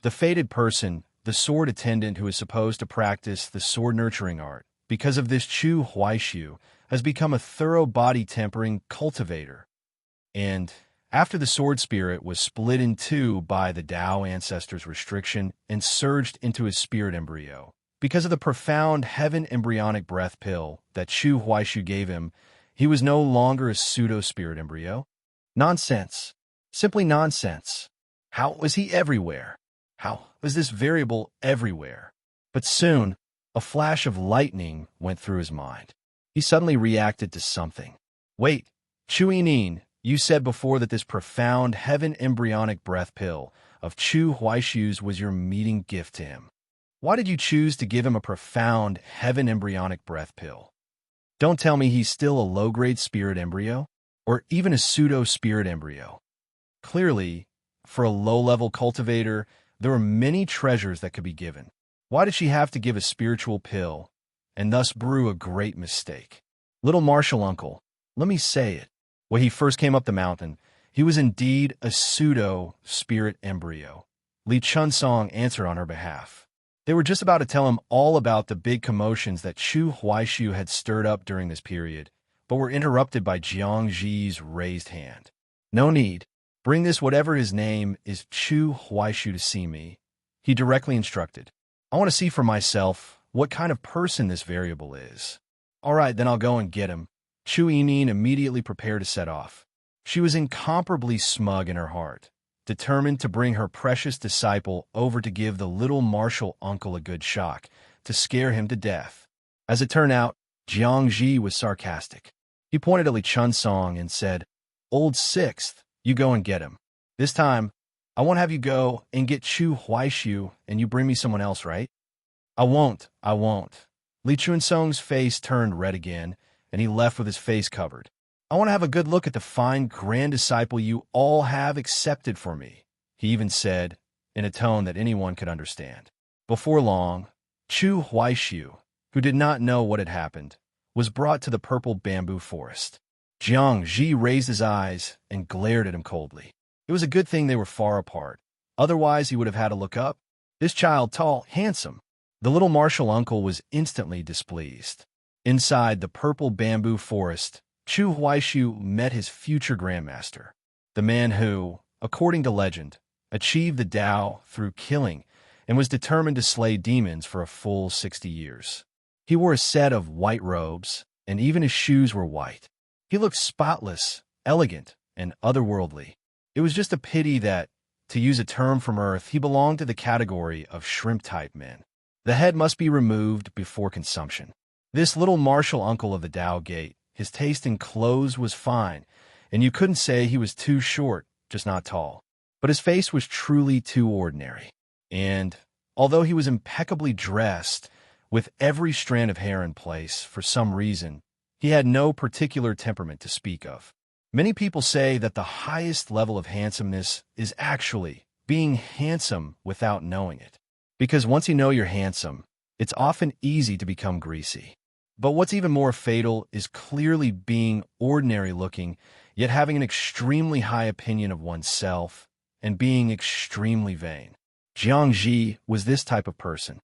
The fated person, the sword attendant who is supposed to practice the sword nurturing art, because of this Chu Huaishu, has become a thorough body tempering cultivator. And after the sword spirit was split in two by the Tao ancestor's restriction and surged into his spirit embryo, because of the profound heaven embryonic breath pill that Chu Huaishu gave him, he was no longer a pseudo-spirit embryo. Nonsense. Simply nonsense. How was he everywhere? How was this variable everywhere? But soon, a flash of lightning went through his mind. He suddenly reacted to something. Wait, Chu Yining, you said before that this profound heaven embryonic breath pill of Chu Huaishu's was your meeting gift to him. Why did you choose to give him a profound heaven embryonic breath pill? Don't tell me he's still a low-grade spirit embryo, or even a pseudo-spirit embryo. Clearly, for a low-level cultivator, there were many treasures that could be given. Why did she have to give a spiritual pill, and thus brew a great mistake? Little martial uncle, let me say it. When he first came up the mountain, he was indeed a pseudo-spirit embryo. Li Chun-song answered on her behalf. They were just about to tell him all about the big commotions that Chu Huaishu had stirred up during this period, but were interrupted by Jiangji's raised hand. No need. Bring this whatever his name is Chu Huaishu to see me, he directly instructed. I want to see for myself what kind of person this variable is. All right, then I'll go and get him. Chu Yining immediately prepared to set off. She was incomparably smug in her heart, determined to bring her precious disciple over to give the little martial uncle a good shock, to scare him to death. As it turned out, Jiangji was sarcastic. He pointed at Li Chun-song and said, Old Sixth, you go and get him. This time, I won't have you go and get Chu Huaishu and you bring me someone else, right? I won't. Li Chun-song's face turned red again, and he left with his face covered. I want to have a good look at the fine grand disciple you all have accepted for me, he even said, in a tone that anyone could understand. Before long, Chu Huaishu, who did not know what had happened, was brought to the purple bamboo forest. Jiang Ji raised his eyes and glared at him coldly. It was a good thing they were far apart. Otherwise, he would have had to look up. This child, tall, handsome. The little martial uncle was instantly displeased. Inside the purple bamboo forest, Chu Huaishu met his future grandmaster, the man who, according to legend, achieved the Tao through killing and was determined to slay demons for a full 60 years. He wore a set of white robes, and even his shoes were white. He looked spotless, elegant, and otherworldly. It was just a pity that, to use a term from Earth, he belonged to the category of shrimp-type men. The head must be removed before consumption. This little martial uncle of the Tao Gate, his taste in clothes was fine, and you couldn't say he was too short, just not tall. But his face was truly too ordinary. And, although he was impeccably dressed, with every strand of hair in place, for some reason, he had no particular temperament to speak of. Many people say that the highest level of handsomeness is actually being handsome without knowing it. Because once you know you're handsome, it's often easy to become greasy. But what's even more fatal is clearly being ordinary looking, yet having an extremely high opinion of oneself and being extremely vain. Jiang Ji was this type of person.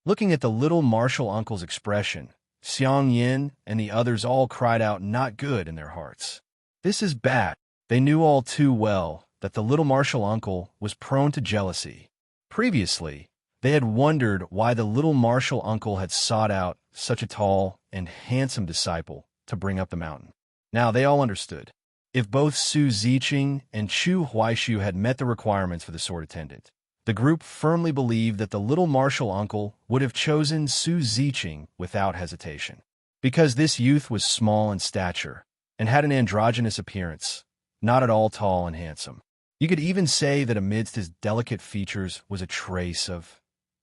Looking at the little martial uncle's expression, Xiang Yin and the others all cried out not good in their hearts. This is bad. They knew all too well that the little martial uncle was prone to jealousy. Previously, they had wondered why the little martial uncle had sought out such a tall and handsome disciple to bring up the mountain. Now they all understood. If both Su Ziqing and Chu Huaishu had met the requirements for the sword attendant, the group firmly believed that the little martial uncle would have chosen Su Ziqing without hesitation. Because this youth was small in stature and had an androgynous appearance, not at all tall and handsome. You could even say that amidst his delicate features was a trace of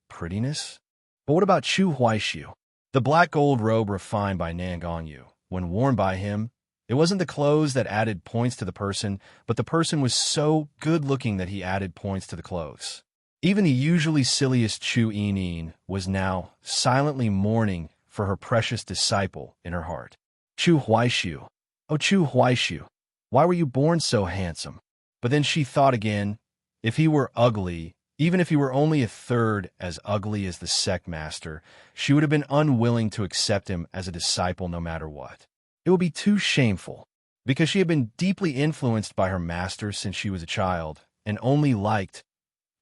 prettiness. But what about Chu Huaishu? The black gold robe refined by Nan Gongyu. When worn by him, it wasn't the clothes that added points to the person, but the person was so good-looking that he added points to the clothes. Even the usually silliest Chu Yinin was now silently mourning for her precious disciple in her heart. Chu Huaishu. Oh, Chu Huaishu, why were you born so handsome? But then she thought again, if he were ugly, even if he were only a third as ugly as the sect master, she would have been unwilling to accept him as a disciple no matter what. It would be too shameful, because she had been deeply influenced by her master since she was a child, and only liked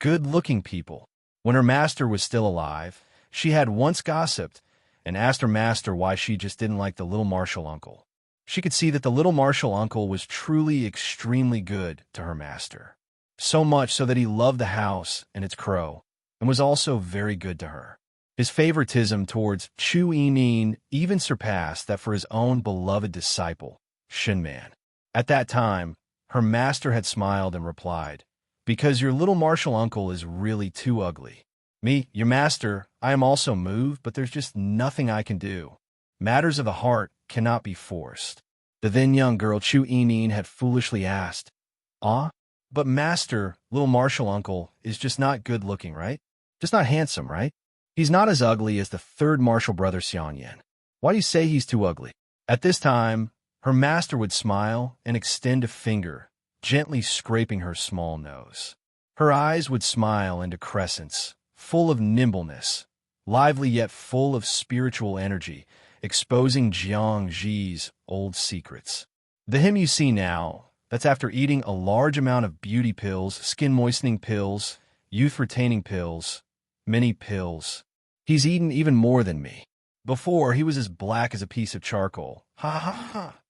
good-looking people. When her master was still alive, she had once gossiped and asked her master why she just didn't like the little martial uncle. She could see that the little martial uncle was truly extremely good to her master. So much so that he loved the house and its crow, and was also very good to her. His favoritism towards Chu Yinin even surpassed that for his own beloved disciple, Shinman. At that time, her master had smiled and replied, "Because your little martial uncle is really too ugly. Me, your master, I am also moved, but there's just nothing I can do. Matters of the heart cannot be forced." The then young girl Chu Yinin had foolishly asked, "Ah? But master, little martial uncle, is just not good-looking, right? Just not handsome, right? He's not as ugly as the third martial brother Xiang Yan. Why do you say he's too ugly?" At this time, her master would smile and extend a finger, gently scraping her small nose. Her eyes would smile into crescents, full of nimbleness, lively yet full of spiritual energy, exposing Jiang Ji's old secrets. The him you see now, that's after eating a large amount of beauty pills, skin-moistening pills, youth-retaining pills, many pills. He's eaten even more than me. Before, he was as black as a piece of charcoal. Ha ha ha.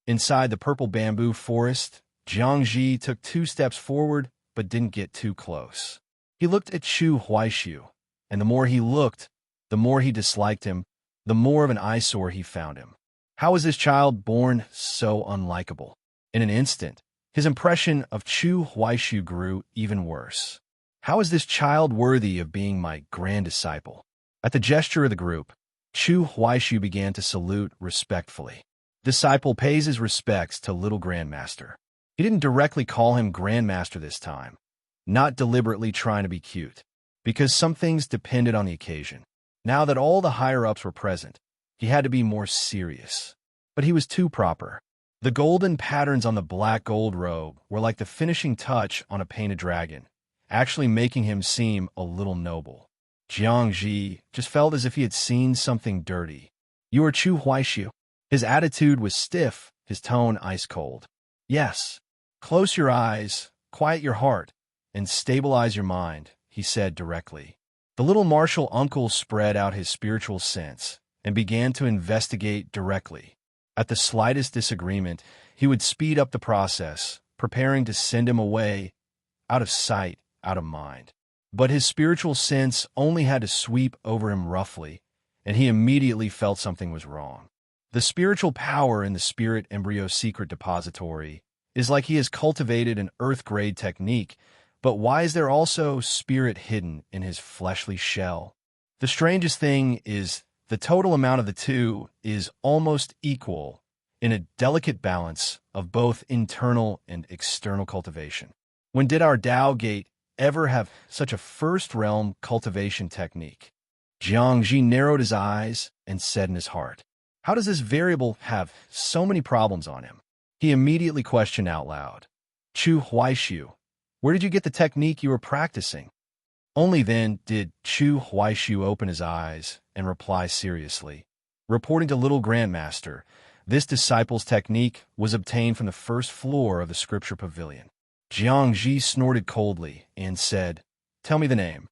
Inside the purple bamboo forest, Jiang Ji took 2 steps forward, but didn't get too close. He looked at Chu Huaishu, and the more he looked, the more he disliked him, the more of an eyesore he found him. How was this child born so unlikable? In an instant, his impression of Chu Huaishu grew even worse. How is this child worthy of being my grand disciple? At the gesture of the group, Chu Huaishu began to salute respectfully. Disciple pays his respects to little grandmaster. He didn't directly call him grandmaster this time. not deliberately trying to be cute, because some things depended on the occasion. Now that all the higher-ups were present, he had to be more serious. But he was too proper. The golden patterns on the black gold robe were like the finishing touch on a painted dragon, actually making him seem a little noble. Jiang Ji just felt as if he had seen something dirty. "You are Chu Huaishu." His attitude was stiff, his tone ice-cold. "Yes. Close your eyes, quiet your heart, and stabilize your mind," he said directly. The little martial uncle spread out his spiritual sense and began to investigate directly. At the slightest disagreement, he would speed up the process, preparing to send him away, out of sight, out of mind. But his spiritual sense only had to sweep over him roughly, and he immediately felt something was wrong. The spiritual power in the spirit embryo secret depository is like he has cultivated an earth-grade technique, but why is there also spirit hidden in his fleshly shell? The strangest thing is the total amount of the two is almost equal in a delicate balance of both internal and external cultivation. When did our Tao Gate ever have such a first-realm cultivation technique? Jiang Ji narrowed his eyes and said in his heart, "How does this variable have so many problems on him?" He immediately questioned out loud, "Chu Huaishu, where did you get the technique you were practicing?" Only then did Chu Huaishu open his eyes and reply seriously. Reporting to Little Grandmaster, this disciple's technique was obtained from the first floor of the scripture pavilion. Jiang Ji snorted coldly and said, "Tell me the name."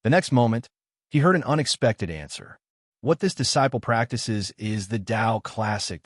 The next moment, he heard an unexpected answer. What this disciple practices is the Tao Classic.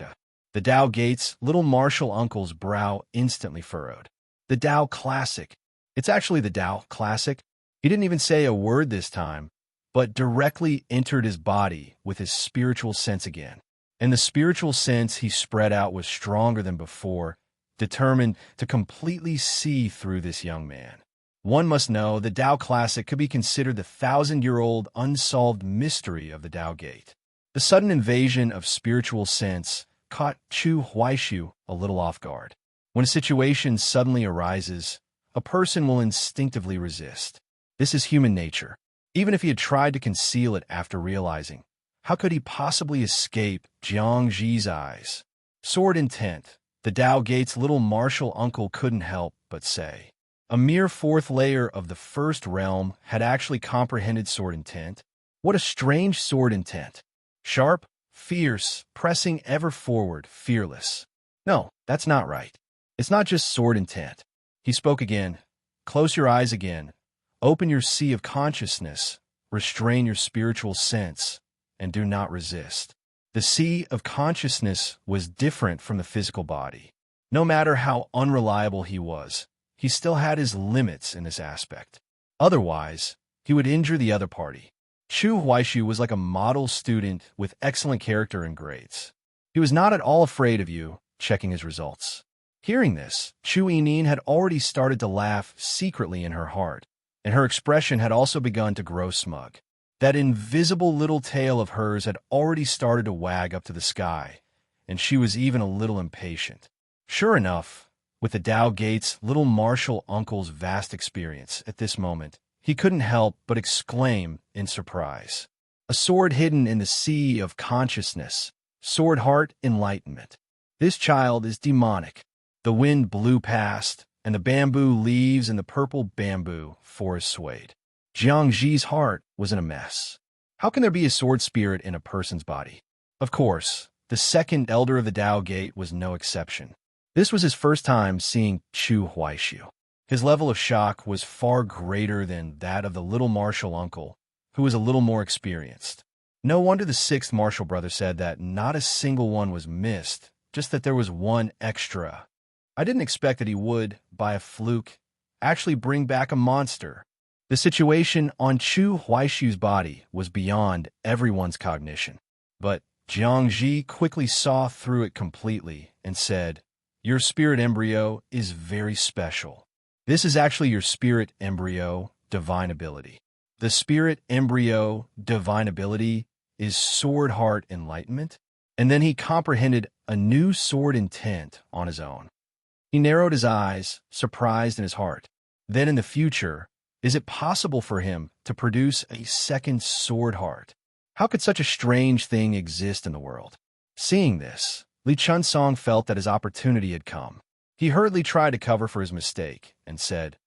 The Tao Gate's little martial uncle's brow instantly furrowed. The Tao Classic. It's actually the Tao Classic. He didn't even say a word this time, but directly entered his body with his spiritual sense again. And the spiritual sense he spread out was stronger than before, determined to completely see through this young man. One must know the Tao Classic could be considered the 1,000-year-old unsolved mystery of the Tao Gate. The sudden invasion of spiritual sense caught Chu Huaishu a little off guard. When a situation suddenly arises, a person will instinctively resist. This is human nature. Even if he had tried to conceal it after realizing, how could he possibly escape Jiang Ji's eyes? Sword Intent, the Tao Gate's little martial uncle couldn't help but say. A mere fourth layer of the first realm had actually comprehended sword intent. What a strange sword intent. Sharp, fierce, pressing ever forward, fearless. No, that's not right. It's not just sword intent. He spoke again. Close your eyes again. Open your sea of consciousness. Restrain your spiritual sense. And do not resist. The sea of consciousness was different from the physical body. No matter how unreliable he was, he still had his limits in this aspect. Otherwise, he would injure the other party. Chu Huaishu was like a model student with excellent character and grades. He was not at all afraid of you checking his results. Hearing this, Chu Yinin had already started to laugh secretly in her heart, and her expression had also begun to grow smug. That invisible little tail of hers had already started to wag up to the sky, and she was even a little impatient. Sure enough, with the Tao Gate's little martial uncle's vast experience at this moment, he couldn't help but exclaim in surprise. A sword hidden in the sea of consciousness, sword heart enlightenment. This child is demonic. The wind blew past, and the bamboo leaves in the purple bamboo forest swayed. Jiang Ji's heart was in a mess. How can there be a sword spirit in a person's body? Of course, the second elder of the Tao Gate was no exception. This was his first time seeing Chu Huaishu. His level of shock was far greater than that of the little martial uncle, who was a little more experienced. No wonder the sixth martial brother said that not a single one was missed, just that there was one extra. I didn't expect that he would, by a fluke, actually bring back a monster. The situation on Chu Huaishu's body was beyond everyone's cognition. But Jiang Ji quickly saw through it completely and said, "Your spirit embryo is very special. This is actually your spirit embryo divine ability. The spirit embryo divine ability is sword heart enlightenment." And then he comprehended a new sword intent on his own. He narrowed his eyes, surprised in his heart. Then in the future, is it possible for him to produce a second sword heart? How could such a strange thing exist in the world? Seeing this, Li Chunsong felt that his opportunity had come. He hurriedly tried to cover for his mistake and said,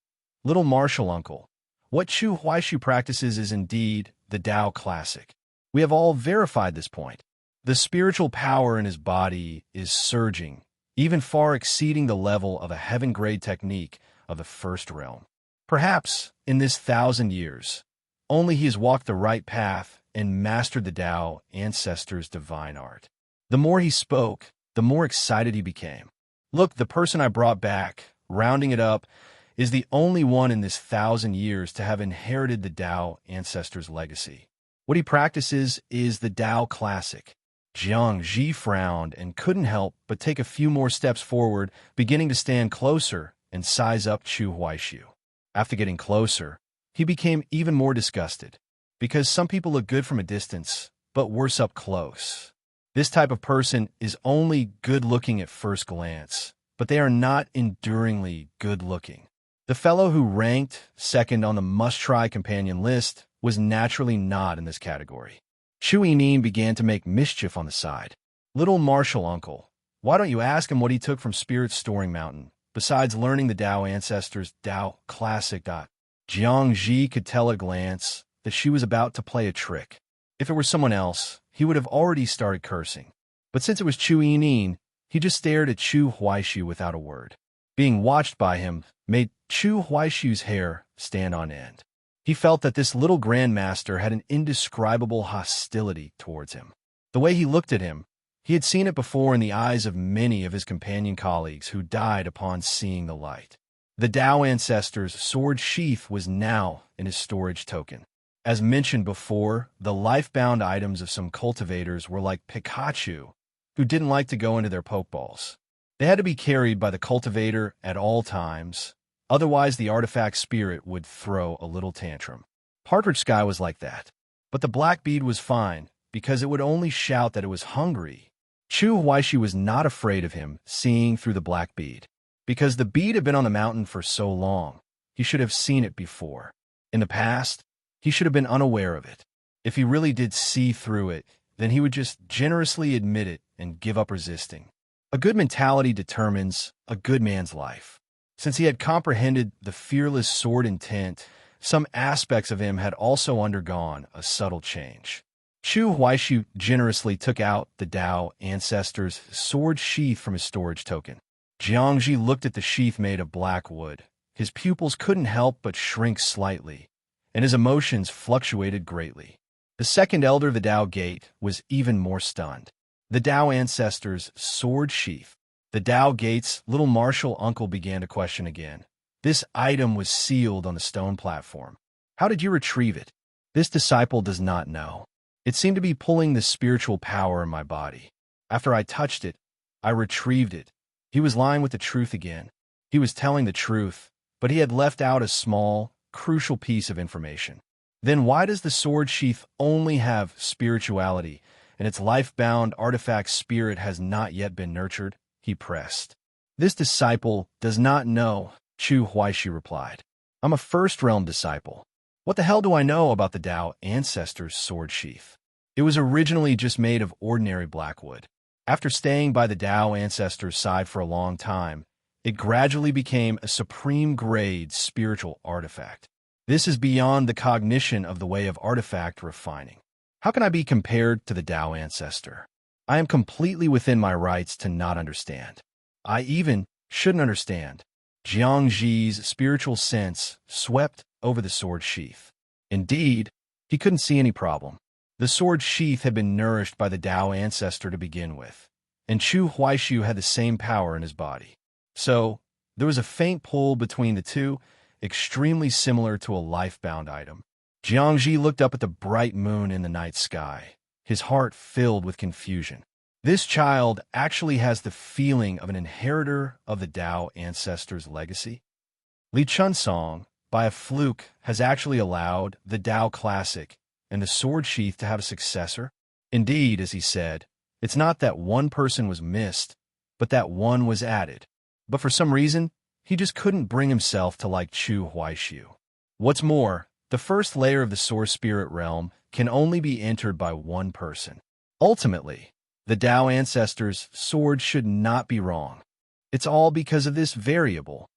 "Little martial uncle, what Chu Huaishu practices is indeed the Tao classic. We have all verified this point. The spiritual power in his body is surging, even far exceeding the level of a heaven-grade technique of the first realm. Perhaps, in this 1,000 years, only he has walked the right path and mastered the Tao ancestors' divine art." The more he spoke, the more excited he became. "Look, the person I brought back, rounding it up, is the only one in this 1,000 years to have inherited the Tao ancestors' legacy. What he practices is the Tao classic." Jiang Ji frowned and couldn't help but take a few more steps forward, beginning to stand closer and size up Chu Huaishu. After getting closer, he became even more disgusted, because some people look good from a distance, but worse up close. This type of person is only good-looking at first glance, but they are not enduringly good-looking. The fellow who ranked second on the must-try companion list was naturally not in this category. Chu Yining began to make mischief on the side. "Little martial uncle, why don't you ask him what he took from Spirit Storing Mountain, besides learning the Tao ancestors' Tao classic?" Jiang Ji could tell at a glance that she was about to play a trick. If it were someone else, he would have already started cursing. But since it was Chu Yining, he just stared at Chu Huaishu without a word. Being watched by him made Chu Huaishu's hair stand on end. He felt that this little grandmaster had an indescribable hostility towards him. The way he looked at him, he had seen it before in the eyes of many of his companion colleagues who died upon seeing the light. The Tao ancestors' sword sheath was now in his storage token. As mentioned before, the life-bound items of some cultivators were like Pikachu, who didn't like to go into their pokeballs. They had to be carried by the cultivator at all times, otherwise the artifact spirit would throw a little tantrum. Partridge Sky was like that, but the black bead was fine, because it would only shout that it was hungry. Chu Huaishu was not afraid of him seeing through the black bead, because the bead had been on the mountain for so long, he should have seen it before. In the past, he should have been unaware of it. If he really did see through it, then he would just generously admit it and give up resisting. A good mentality determines a good man's life. Since he had comprehended the fearless sword intent, some aspects of him had also undergone a subtle change. Chu Huaishu generously took out the Tao ancestors' sword sheath from his storage token. Jiang Ji looked at the sheath made of black wood. His pupils couldn't help but shrink slightly, and his emotions fluctuated greatly. The second elder of the Tao Gate was even more stunned. The Tao ancestors' sword sheath. The Tao Gate's little martial uncle began to question again. "This item was sealed on the stone platform. How did you retrieve it?" "This disciple does not know. It seemed to be pulling the spiritual power in my body. After I touched it, I retrieved it." He was lying with the truth again. He was telling the truth, but he had left out a small, crucial piece of information. Then why does the sword sheath only have spirituality, and its life-bound artifact spirit has not yet been nurtured? He pressed. "This disciple does not know," Chu Huaishu replied. "I'm a first-realm disciple. What the hell do I know about the Tao ancestors' sword sheath? It was originally just made of ordinary blackwood. After staying by the Tao ancestors' side for a long time, it gradually became a supreme-grade spiritual artifact. This is beyond the cognition of the way of artifact refining. How can I be compared to the Tao ancestor? I am completely within my rights to not understand. I even shouldn't understand." Jiang Ji's spiritual sense swept over the sword sheath. Indeed, he couldn't see any problem. The sword sheath had been nourished by the Tao ancestor to begin with, and Chu Huaishu had the same power in his body. So, there was a faint pull between the two, extremely similar to a life-bound item. Jiang Ji looked up at the bright moon in the night sky, his heart filled with confusion. This child actually has the feeling of an inheritor of the Tao ancestors' legacy. Li Chunsong, by a fluke, has actually allowed the Tao classic and the sword sheath to have a successor. Indeed, as he said, it's not that one person was missed, but that one was added. But for some reason, He just couldn't bring himself to like Chu Huaishu. What's more, the first layer of the source spirit realm can only be entered by one person. Ultimately, the Tao ancestors' sword should not be wrong. It's all because of this variable.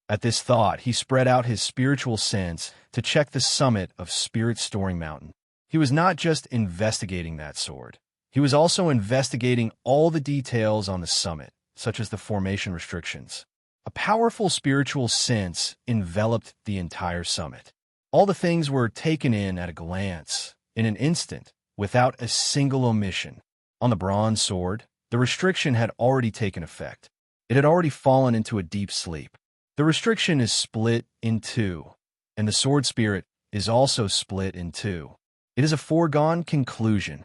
At this thought, he spread out his spiritual sense to check the summit of Spirit Storing Mountain. He was not just investigating that sword. He was also investigating all the details on the summit, such as the formation restrictions. A powerful spiritual sense enveloped the entire summit. All the things were taken in at a glance, in an instant, without a single omission. On the bronze sword, the restriction had already taken effect. It had already fallen into a deep sleep. The restriction is split in two, and the sword spirit is also split in two. It is a foregone conclusion.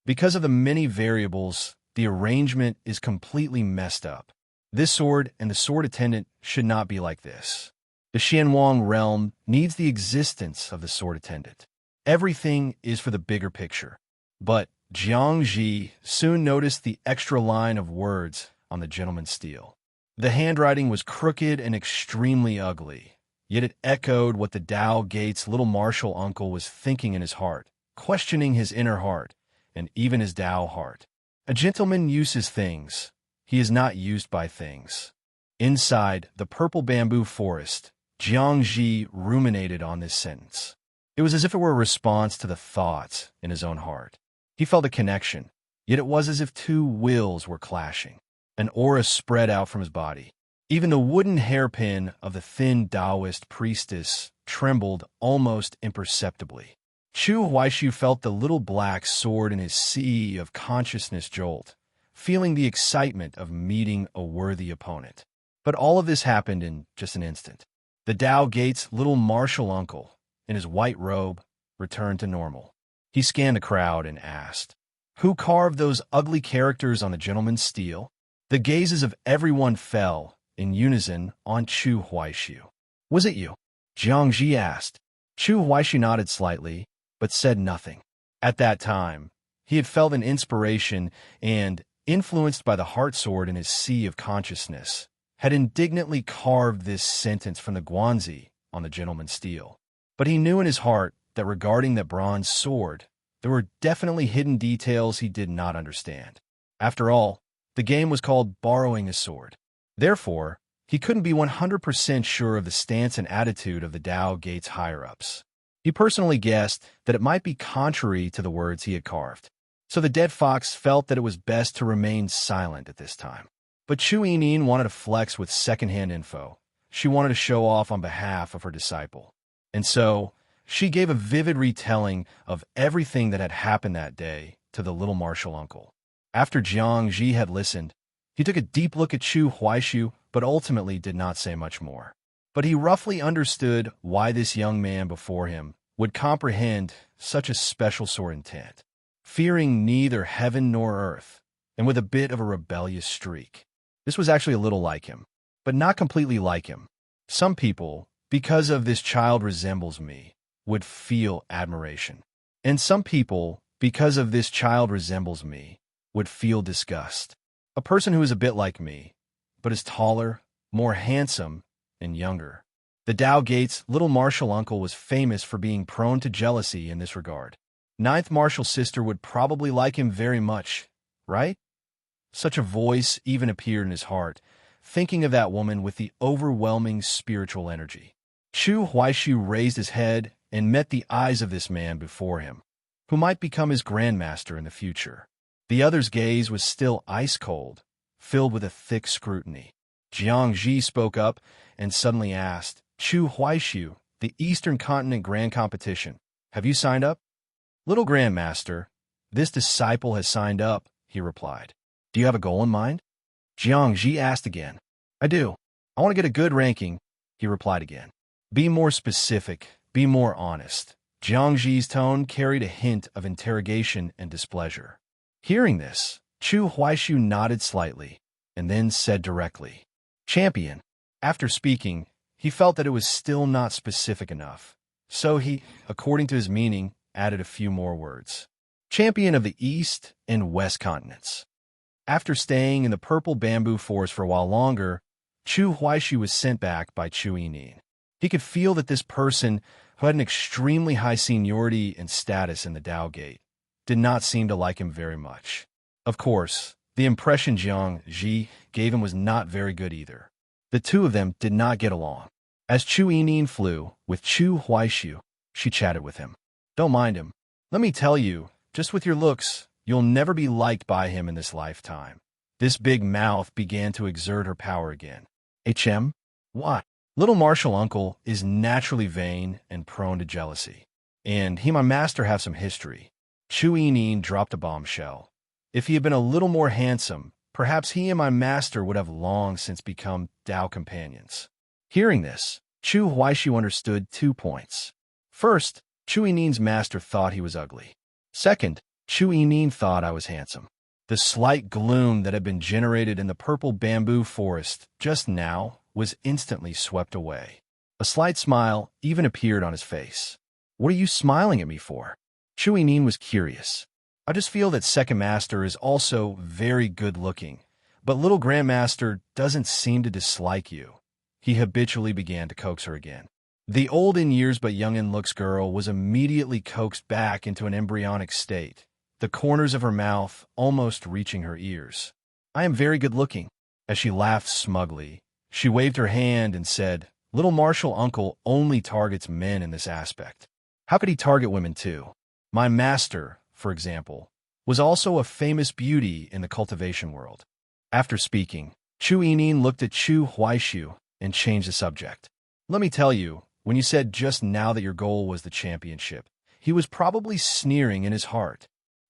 Because of the many variables, the arrangement is completely messed up. This sword and the sword attendant should not be like this. The Xianwang realm needs the existence of the sword attendant. Everything is for the bigger picture. But Jiang Ji soon noticed the extra line of words on the gentleman's steel. The handwriting was crooked and extremely ugly, yet it echoed what the Tao Gate's little martial uncle was thinking in his heart, questioning his inner heart, and even his Tao heart. A gentleman uses things. He is not used by things. Inside the purple bamboo forest, Jiang Ji ruminated on this sentence. It was as if it were a response to the thoughts in his own heart. He felt a connection, yet it was as if two wills were clashing. An aura spread out from his body. Even the wooden hairpin of the thin Taoist priestess trembled almost imperceptibly. Chu Huaishu felt the little black sword in his sea of consciousness jolt, feeling the excitement of meeting a worthy opponent. But all of this happened in just an instant. The Tao Gate's little martial uncle, in his white robe, returned to normal. He scanned the crowd and asked, "Who carved those ugly characters on the gentleman's steel?" The gazes of everyone fell, in unison, on Chu Huaishu. "Was it you?" Jiang Ji asked. Chu Huaishu nodded slightly, but said nothing. At that time, he had felt an inspiration and, influenced by the heart sword in his sea of consciousness, had indignantly carved this sentence from the Guanzi on the gentleman's steel. But he knew in his heart that regarding the bronze sword, there were definitely hidden details he did not understand. After all, the game was called Borrowing a Sword. Therefore, he couldn't be 100% sure of the stance and attitude of the Tao Gate's higher-ups. He personally guessed that it might be contrary to the words he had carved. So the dead fox felt that it was best to remain silent at this time. But Chu Yinin wanted to flex with second-hand info. She wanted to show off on behalf of her disciple. And so, she gave a vivid retelling of everything that had happened that day to the little martial uncle. After Jiang Ji had listened, he took a deep look at Chu Huaishu, but ultimately did not say much more. But he roughly understood why this young man before him would comprehend such a special sword intent, fearing neither heaven nor earth, and with a bit of a rebellious streak. This was actually a little like him, but not completely like him. Some people, because of this child resembles me, would feel admiration. And some people, because of this child resembles me, would feel disgust. A person who is a bit like me, but is taller, more handsome, and younger. The Tao Gate's little martial uncle was famous for being prone to jealousy in this regard. Ninth martial sister would probably like him very much, right? Such a voice even appeared in his heart, thinking of that woman with the overwhelming spiritual energy. Chu Huaishu raised his head and met the eyes of this man before him, who might become his grandmaster in the future. The other's gaze was still ice-cold, filled with a thick scrutiny. Jiang Ji spoke up and suddenly asked, "Chu Huaishu, the Eastern Continent Grand Competition, have you signed up?" "Little Grandmaster, this disciple has signed up," he replied. "Do you have a goal in mind?" Jiang Ji asked again. "I do. I want to get a good ranking," he replied again. "Be more specific, be more honest." Jiang Ji's tone carried a hint of interrogation and displeasure. Hearing this, Chu Huaishu nodded slightly, and then said directly, "Champion." After speaking, he felt that it was still not specific enough, so he, according to his meaning, added a few more words. "Champion of the East and West continents." After staying in the purple bamboo forest for a while longer, Chu Huaixu was sent back by Chu Yining. He could feel that this person, who had an extremely high seniority and status in the Dao Gate, did not seem to like him very much. Of course, the impression Jiang Ji gave him was not very good either. The two of them did not get along. As Chu Yining flew with Chu Huaixu, she chatted with him. Don't mind him. Let me tell you, just with your looks, you'll never be liked by him in this lifetime. This big mouth began to exert her power again. HM? What? Little martial uncle is naturally vain and prone to jealousy. And he and my master have some history. Chu Yining dropped a bombshell. If he had been a little more handsome, perhaps he and my master would have long since become Dao companions. Hearing this, Chu Huaixu understood 2 points. First, Chu Yining's master thought he was ugly. Second, Chu Yining thought I was handsome. The slight gloom that had been generated in the purple bamboo forest just now was instantly swept away. A slight smile even appeared on his face. What are you smiling at me for? Chu Yining was curious. I just feel that Second Master is also very good-looking, but Little Grandmaster doesn't seem to dislike you. He habitually began to coax her again. The old in years but young in looks girl was immediately coaxed back into an embryonic state, the corners of her mouth almost reaching her ears. I am very good-looking. As she laughed smugly, she waved her hand and said, Little martial uncle only targets men in this aspect. How could he target women too? My master, for example, was also a famous beauty in the cultivation world. After speaking, Chu Yining looked at Chu Huaixu and changed the subject. Let me tell you, when you said just now that your goal was the championship, he was probably sneering in his heart.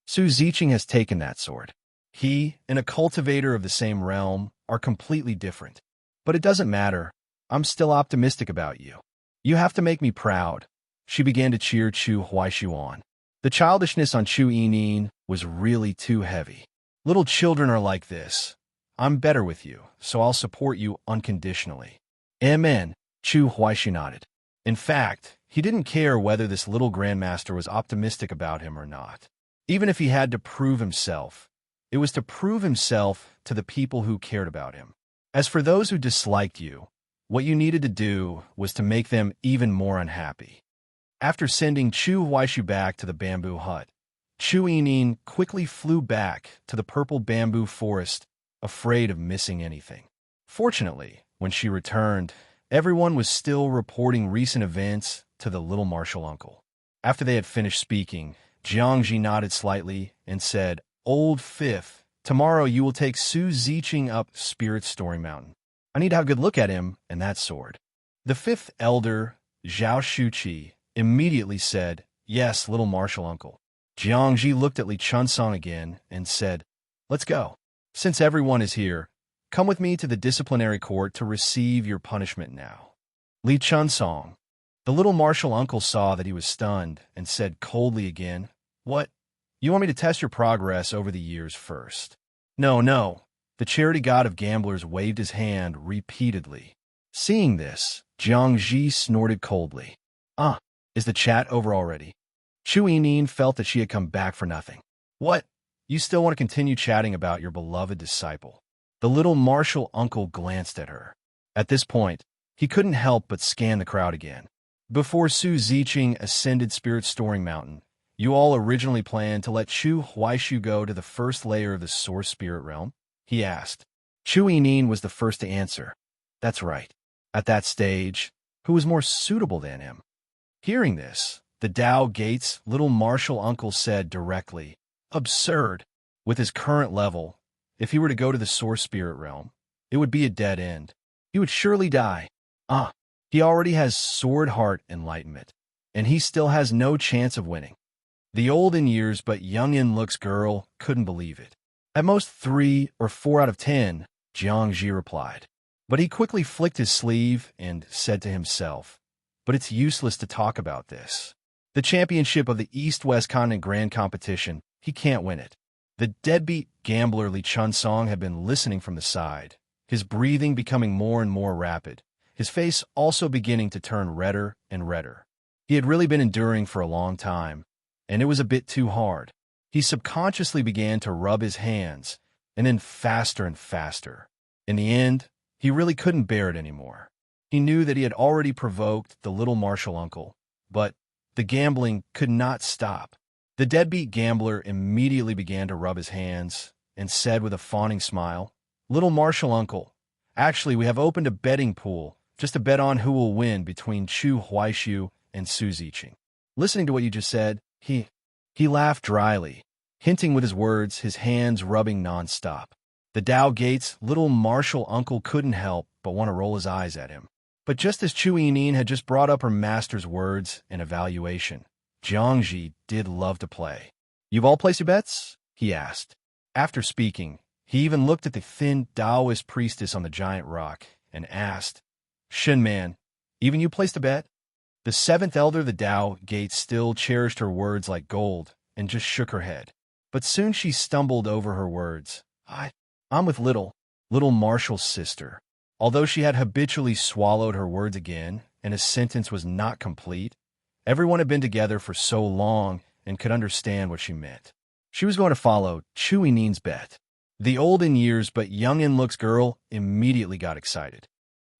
Su Ziqing has taken that sword. He and a cultivator of the same realm are completely different. But it doesn't matter. I'm still optimistic about you. You have to make me proud. She began to cheer Chu Huaixu on. The childishness on Chu Yining was really too heavy. Little children are like this. I'm better with you, so I'll support you unconditionally. Amen, Chu Huaixu nodded. In fact, he didn't care whether this little grandmaster was optimistic about him or not. Even if he had to prove himself, it was to prove himself to the people who cared about him. As for those who disliked you, what you needed to do was to make them even more unhappy. After sending Chu Huaixu back to the bamboo hut, Chu Yining quickly flew back to the purple bamboo forest, afraid of missing anything. Fortunately, when she returned, everyone was still reporting recent events to the little martial uncle. After they had finished speaking, Jiangji nodded slightly and said, Old Fifth, tomorrow you will take Su Ziqing up Spirit Story Mountain. I need to have a good look at him and that sword. The fifth elder, Zhao Shuqi, immediately said, Yes, little martial uncle. Jiangji looked at Li Chunsong again and said, Let's go. Since everyone is here, come with me to the disciplinary court to receive your punishment now. Li Chunsong. The little martial uncle saw that he was stunned and said coldly again, What? You want me to test your progress over the years first? No. The charity god of gamblers waved his hand repeatedly. Seeing this, Jiangji snorted coldly. Is the chat over already? Chu Yining felt that she had come back for nothing. What? You still want to continue chatting about your beloved disciple? The little martial uncle glanced at her. At this point, he couldn't help but scan the crowd again. Before Su Ziqing ascended Spirit Storing Mountain, you all originally planned to let Chu Huaixu go to the first layer of the Source Spirit Realm? He asked. Chu Yining was the first to answer. That's right. At that stage, who was more suitable than him? Hearing this, the Dao Gate's little martial uncle said directly, Absurd. With his current level, if he were to go to the Source Spirit Realm, it would be a dead end. He would surely die. He already has Sword Heart Enlightenment, and he still has no chance of winning. The old in years but young in looks girl couldn't believe it. At most 3 or 4 out of 10, Jiangji replied. But he quickly flicked his sleeve and said to himself, But it's useless to talk about this. The championship of the East-West Continent Grand Competition, he can't win it. The deadbeat gambler Li Chunsong had been listening from the side, his breathing becoming more and more rapid, his face also beginning to turn redder and redder. He had really been enduring for a long time, and it was a bit too hard. He subconsciously began to rub his hands, and then faster and faster. In the end, He really couldn't bear it anymore. He knew that he had already provoked the little martial uncle, but the gambling could not stop. The deadbeat gambler immediately began to rub his hands and said with a fawning smile, "Little martial uncle, actually we have opened a betting pool just to bet on who will win between Chu Huaishu and Su Ziqing." Listening to what you just said, he laughed dryly, hinting with his words, his hands rubbing nonstop. The Dao Gate's little martial uncle couldn't help but want to roll his eyes at him. But just as Chu Yinin had just brought up her master's words and evaluation, Jiangji did love to play. "You've all placed your bets?" he asked. After speaking, he even looked at the thin Taoist priestess on the giant rock and asked, "Shen Man, even you placed a bet?" The seventh elder of the Dao Gate still cherished her words like gold and just shook her head. But soon she stumbled over her words. I'm with little Marshall's sister." Although she had habitually swallowed her words again and his sentence was not complete, everyone had been together for so long and could understand what she meant. She was going to follow Chu Yinin's bet. The old in years but young in looks girl immediately got excited.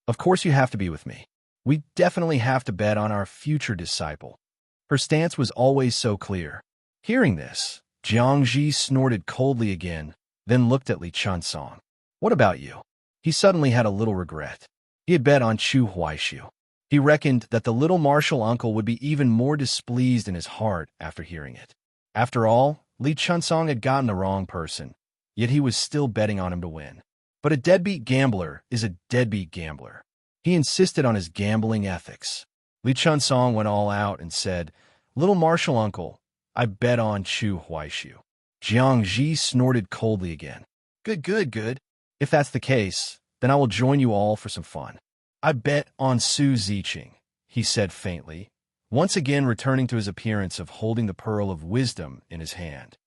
"Of course you have to be with me. We definitely have to bet on our future disciple." Her stance was always so clear. Hearing this, Jiangji snorted coldly again, then looked at Li Chunsong. "What about you?" He suddenly had a little regret. He had bet on Chu Huaishu. He reckoned that the little martial uncle would be even more displeased in his heart after hearing it. After all, Li Chunsong had gotten the wrong person, yet he was still betting on him to win. But a deadbeat gambler is a deadbeat gambler. He insisted on his gambling ethics. Li Chunsong went all out and said, "Little martial uncle, I bet on Chu Huaishu." Jiangji snorted coldly again. Good. If that's the case, then I will join you all for some fun." "I bet on Su Ziqing," he said faintly, once again returning to his appearance of holding the pearl of wisdom in his hand.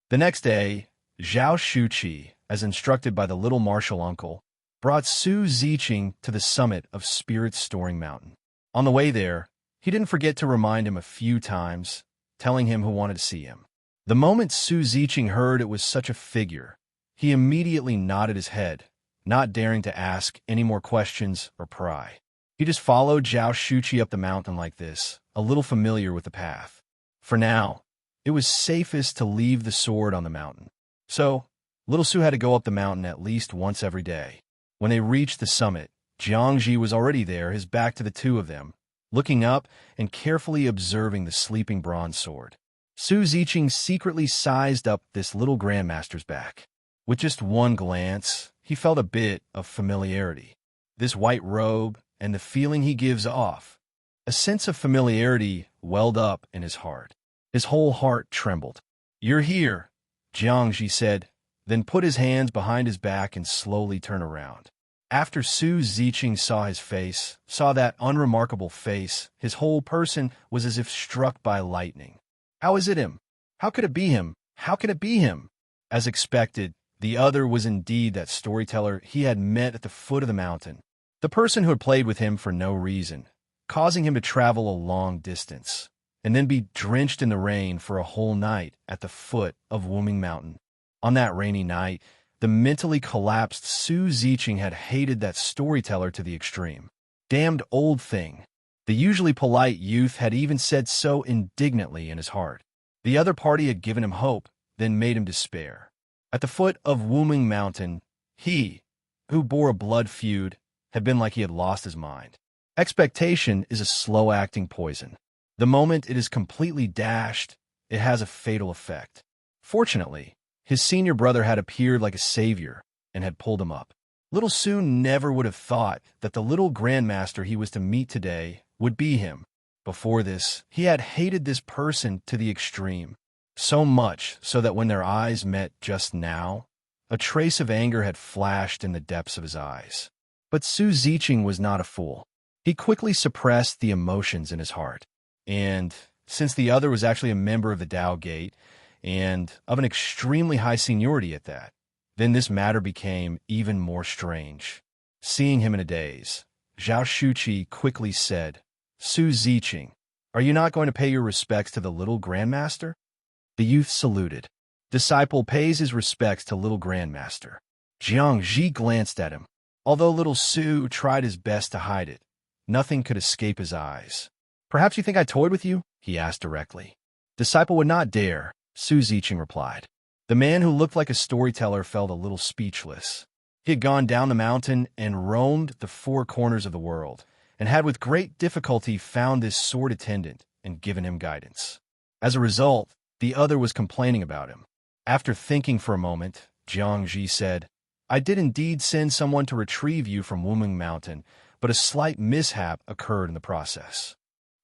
The next day, Zhao Shuqi, as instructed by the little martial uncle, brought Su Ziqing to the summit of Spirit Storing Mountain. On the way there, he didn't forget to remind him a few times, telling him who wanted to see him. The moment Su Ziqing heard it was such a figure, he immediately nodded his head, not daring to ask any more questions or pry. He just followed Zhao Shuqi up the mountain like this, a little familiar with the path. For now, it was safest to leave the sword on the mountain. So, little Su had to go up the mountain at least once every day. When they reached the summit, Jiangji was already there, his back to the two of them, looking up and carefully observing the sleeping bronze sword. Su Ziqing secretly sized up this little grandmaster's back. With just one glance, he felt a bit of familiarity. This white robe and the feeling he gives off. A sense of familiarity welled up in his heart. His whole heart trembled. "You're here," Jiangji said, then put his hands behind his back and slowly turned around. After Su Ziqing saw his face, saw that unremarkable face, his whole person was as if struck by lightning. "How is it him? How could it be him? How can it be him?" As expected, the other was indeed that storyteller he had met at the foot of the mountain, the person who had played with him for no reason, causing him to travel a long distance, and then be drenched in the rain for a whole night at the foot of Wuming Mountain. On that rainy night, the mentally collapsed Su Ziqing had hated that storyteller to the extreme. Damned old thing. The usually polite youth had even said so indignantly in his heart. The other party had given him hope, then made him despair. At the foot of Wuming Mountain, he, who bore a blood feud, had been like he had lost his mind. Expectation is a slow-acting poison. The moment it is completely dashed, it has a fatal effect. Fortunately, his senior brother had appeared like a savior and had pulled him up. Little Su never would have thought that the little grandmaster he was to meet today would be him. Before this, he had hated this person to the extreme. So much so that when their eyes met just now, a trace of anger had flashed in the depths of his eyes. But Su Ziqing was not a fool. He quickly suppressed the emotions in his heart. And since the other was actually a member of the Dao Gate, and of an extremely high seniority at that, then this matter became even more strange. Seeing him in a daze, Zhao Shuqi quickly said, "Su Ziqing, are you not going to pay your respects to the little grandmaster?" The youth saluted. Disciple pays his respects to little grandmaster. Jiangji glanced at him. Although little Su tried his best to hide it, nothing could escape his eyes. "Perhaps you think I toyed with you?" he asked directly. "Disciple would not dare," Su Ziqing replied. The man who looked like a storyteller felt a little speechless. He had gone down the mountain and roamed the four corners of the world, and had with great difficulty found this sword attendant and given him guidance. As a result, the other was complaining about him. After thinking for a moment, Jiang Ji said, "I did indeed send someone to retrieve you from Wuming Mountain, but a slight mishap occurred in the process."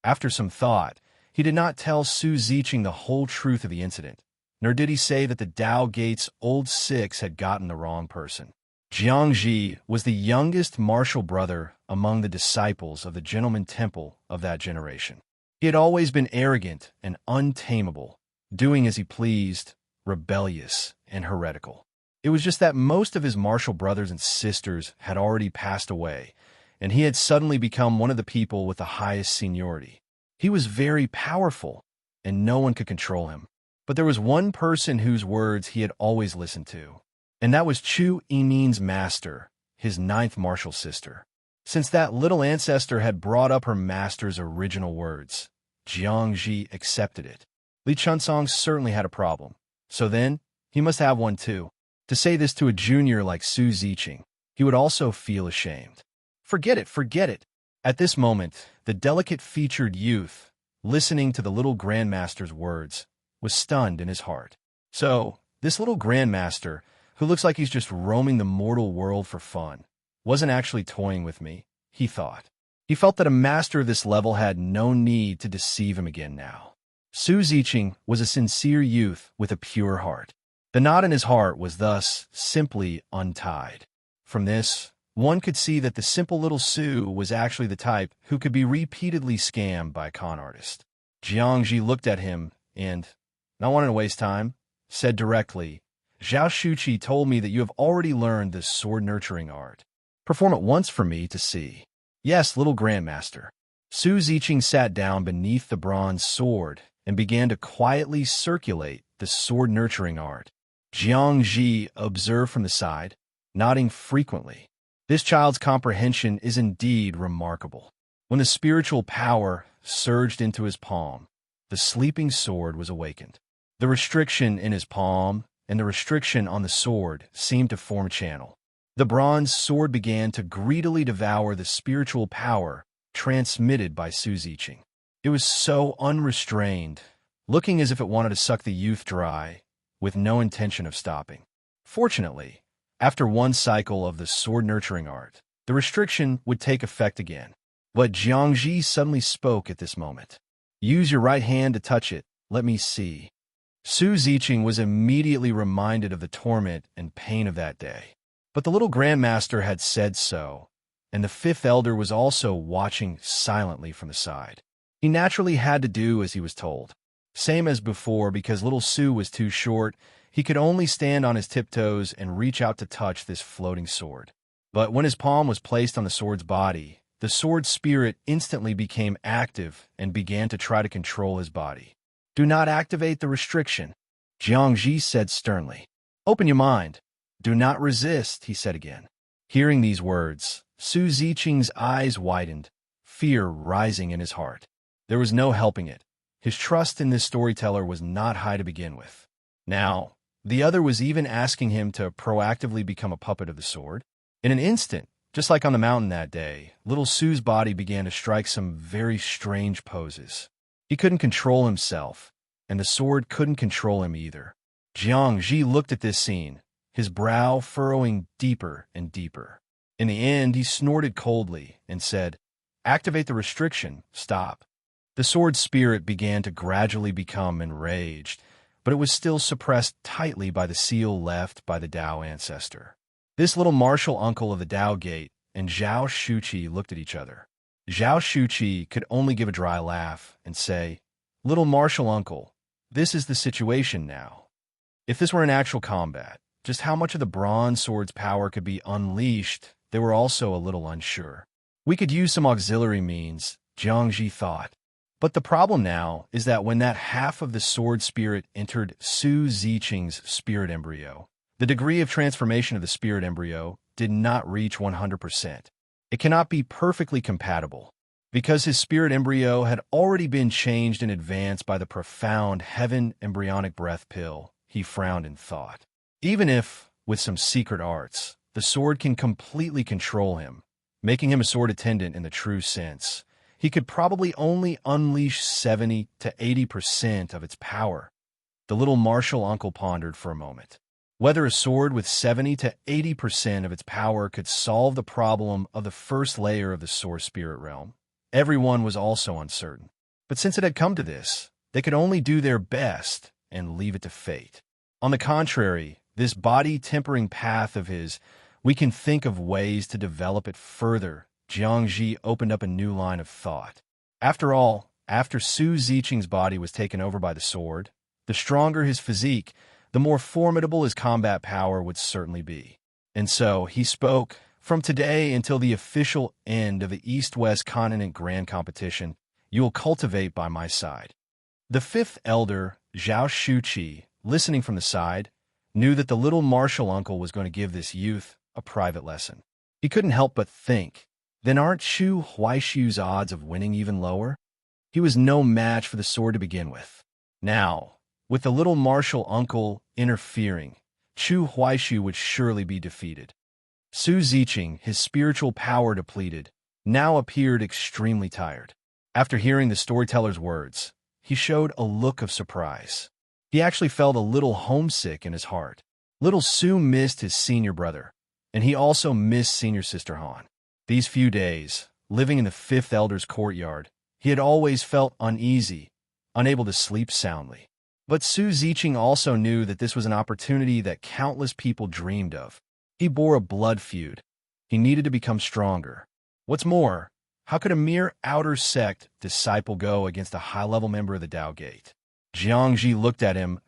After some thought, he did not tell Su Ziqing the whole truth of the incident, nor did he say that the Dao Gate's old six had gotten the wrong person. Jiang Ji was the youngest martial brother among the disciples of the Gentleman Temple of that generation. He had always been arrogant and untamable, doing as he pleased, rebellious and heretical. It was just that most of his martial brothers and sisters had already passed away, and he had suddenly become one of the people with the highest seniority. He was very powerful, and no one could control him. But there was one person whose words he had always listened to, and that was Chu Yimin's master, his ninth martial sister. Since that little ancestor had brought up her master's original words, Jiang Ji accepted it. Li Chunsong certainly had a problem, so then he must have one too. To say this to a junior like Su Ziqing, he would also feel ashamed. Forget it, forget it. At this moment, the delicate-featured youth, listening to the little grandmaster's words, was stunned in his heart. So, this little grandmaster, who looks like he's just roaming the mortal world for fun, wasn't actually toying with me, he thought. He felt that a master of this level had no need to deceive him again now. Su Ziqing was a sincere youth with a pure heart. The knot in his heart was thus simply untied. From this, one could see that the simple little Su was actually the type who could be repeatedly scammed by a con artist. Jiang Ji looked at him and, not wanting to waste time, said directly, "Zhao Shuqi told me that you have already learned this sword-nurturing art. Perform it once for me to see." "Yes, little grandmaster." Su Ziqing sat down beneath the bronze sword and began to quietly circulate the sword-nurturing art. Jiang Ji observed from the side, nodding frequently. This child's comprehension is indeed remarkable. When the spiritual power surged into his palm, the sleeping sword was awakened. The restriction in his palm and the restriction on the sword seemed to form a channel. The bronze sword began to greedily devour the spiritual power transmitted by Su Ziqing. It was so unrestrained, looking as if it wanted to suck the youth dry, with no intention of stopping. Fortunately, after one cycle of the sword-nurturing art, the restriction would take effect again. But Jiang Ji suddenly spoke at this moment. "Use your right hand to touch it. Let me see." Su Ziqing was immediately reminded of the torment and pain of that day. But the little grandmaster had said so, and the fifth elder was also watching silently from the side. He naturally had to do as he was told. Same as before, because little Su was too short, he could only stand on his tiptoes and reach out to touch this floating sword. But when his palm was placed on the sword's body, the sword spirit instantly became active and began to try to control his body. "Do not activate the restriction," Jiang Ji said sternly. "Open your mind. Do not resist," he said again. Hearing these words, Su Ziqing's eyes widened, fear rising in his heart. There was no helping it. His trust in this storyteller was not high to begin with. Now, the other was even asking him to proactively become a puppet of the sword. In an instant, just like on the mountain that day, little Su's body began to strike some very strange poses. He couldn't control himself, and the sword couldn't control him either. Jiang Ji looked at this scene, his brow furrowing deeper and deeper. In the end, he snorted coldly and said, "Activate the restriction. Stop." The sword spirit began to gradually become enraged, but it was still suppressed tightly by the seal left by the Dao ancestor. This little martial uncle of the Dao Gate and Zhao Shuqi looked at each other. Zhao Shuqi could only give a dry laugh and say, "Little martial uncle, this is the situation now. If this were an actual combat, just how much of the bronze sword's power could be unleashed, they were also a little unsure. We could use some auxiliary means," Jiang Ji thought. But the problem now is that when that half of the sword spirit entered Su Ziqing's spirit embryo, the degree of transformation of the spirit embryo did not reach 100%. It cannot be perfectly compatible. Because his spirit embryo had already been changed in advance by the profound heaven embryonic breath pill, he frowned in thought. Even if, with some secret arts, the sword can completely control him, making him a sword attendant in the true sense, he could probably only unleash 70 to 80% of its power. The little martial uncle pondered for a moment. Whether a sword with 70 to 80% of its power could solve the problem of the first layer of the source spirit realm, everyone was also uncertain. But since it had come to this, they could only do their best and leave it to fate. On the contrary, this body-tempering path of his, we can think of ways to develop it further. Jiangji opened up a new line of thought. After all, after Su Ziqing's body was taken over by the sword, the stronger his physique, the more formidable his combat power would certainly be. And so, he spoke, from today until the official end of the East-West Continent Grand Competition, you will cultivate by my side. The fifth elder, Zhao Shuqi, listening from the side, knew that the little martial uncle was going to give this youth a private lesson. He couldn't help but think, then aren't Chu Huaishu's odds of winning even lower? He was no match for the sword to begin with. Now, with the little martial uncle interfering, Chu Huaishu would surely be defeated. Su Ziqing, his spiritual power depleted, now appeared extremely tired. After hearing the storyteller's words, he showed a look of surprise. He actually felt a little homesick in his heart. Little Su missed his senior brother, and he also missed senior sister Han. These few days, living in the fifth elder's courtyard, he had always felt uneasy, unable to sleep soundly. But Su Ziqing also knew that this was an opportunity that countless people dreamed of. He bore a blood feud. He needed to become stronger. What's more, how could a mere outer sect disciple go against a high-level member of the Tao Gate? Jiangji looked at him,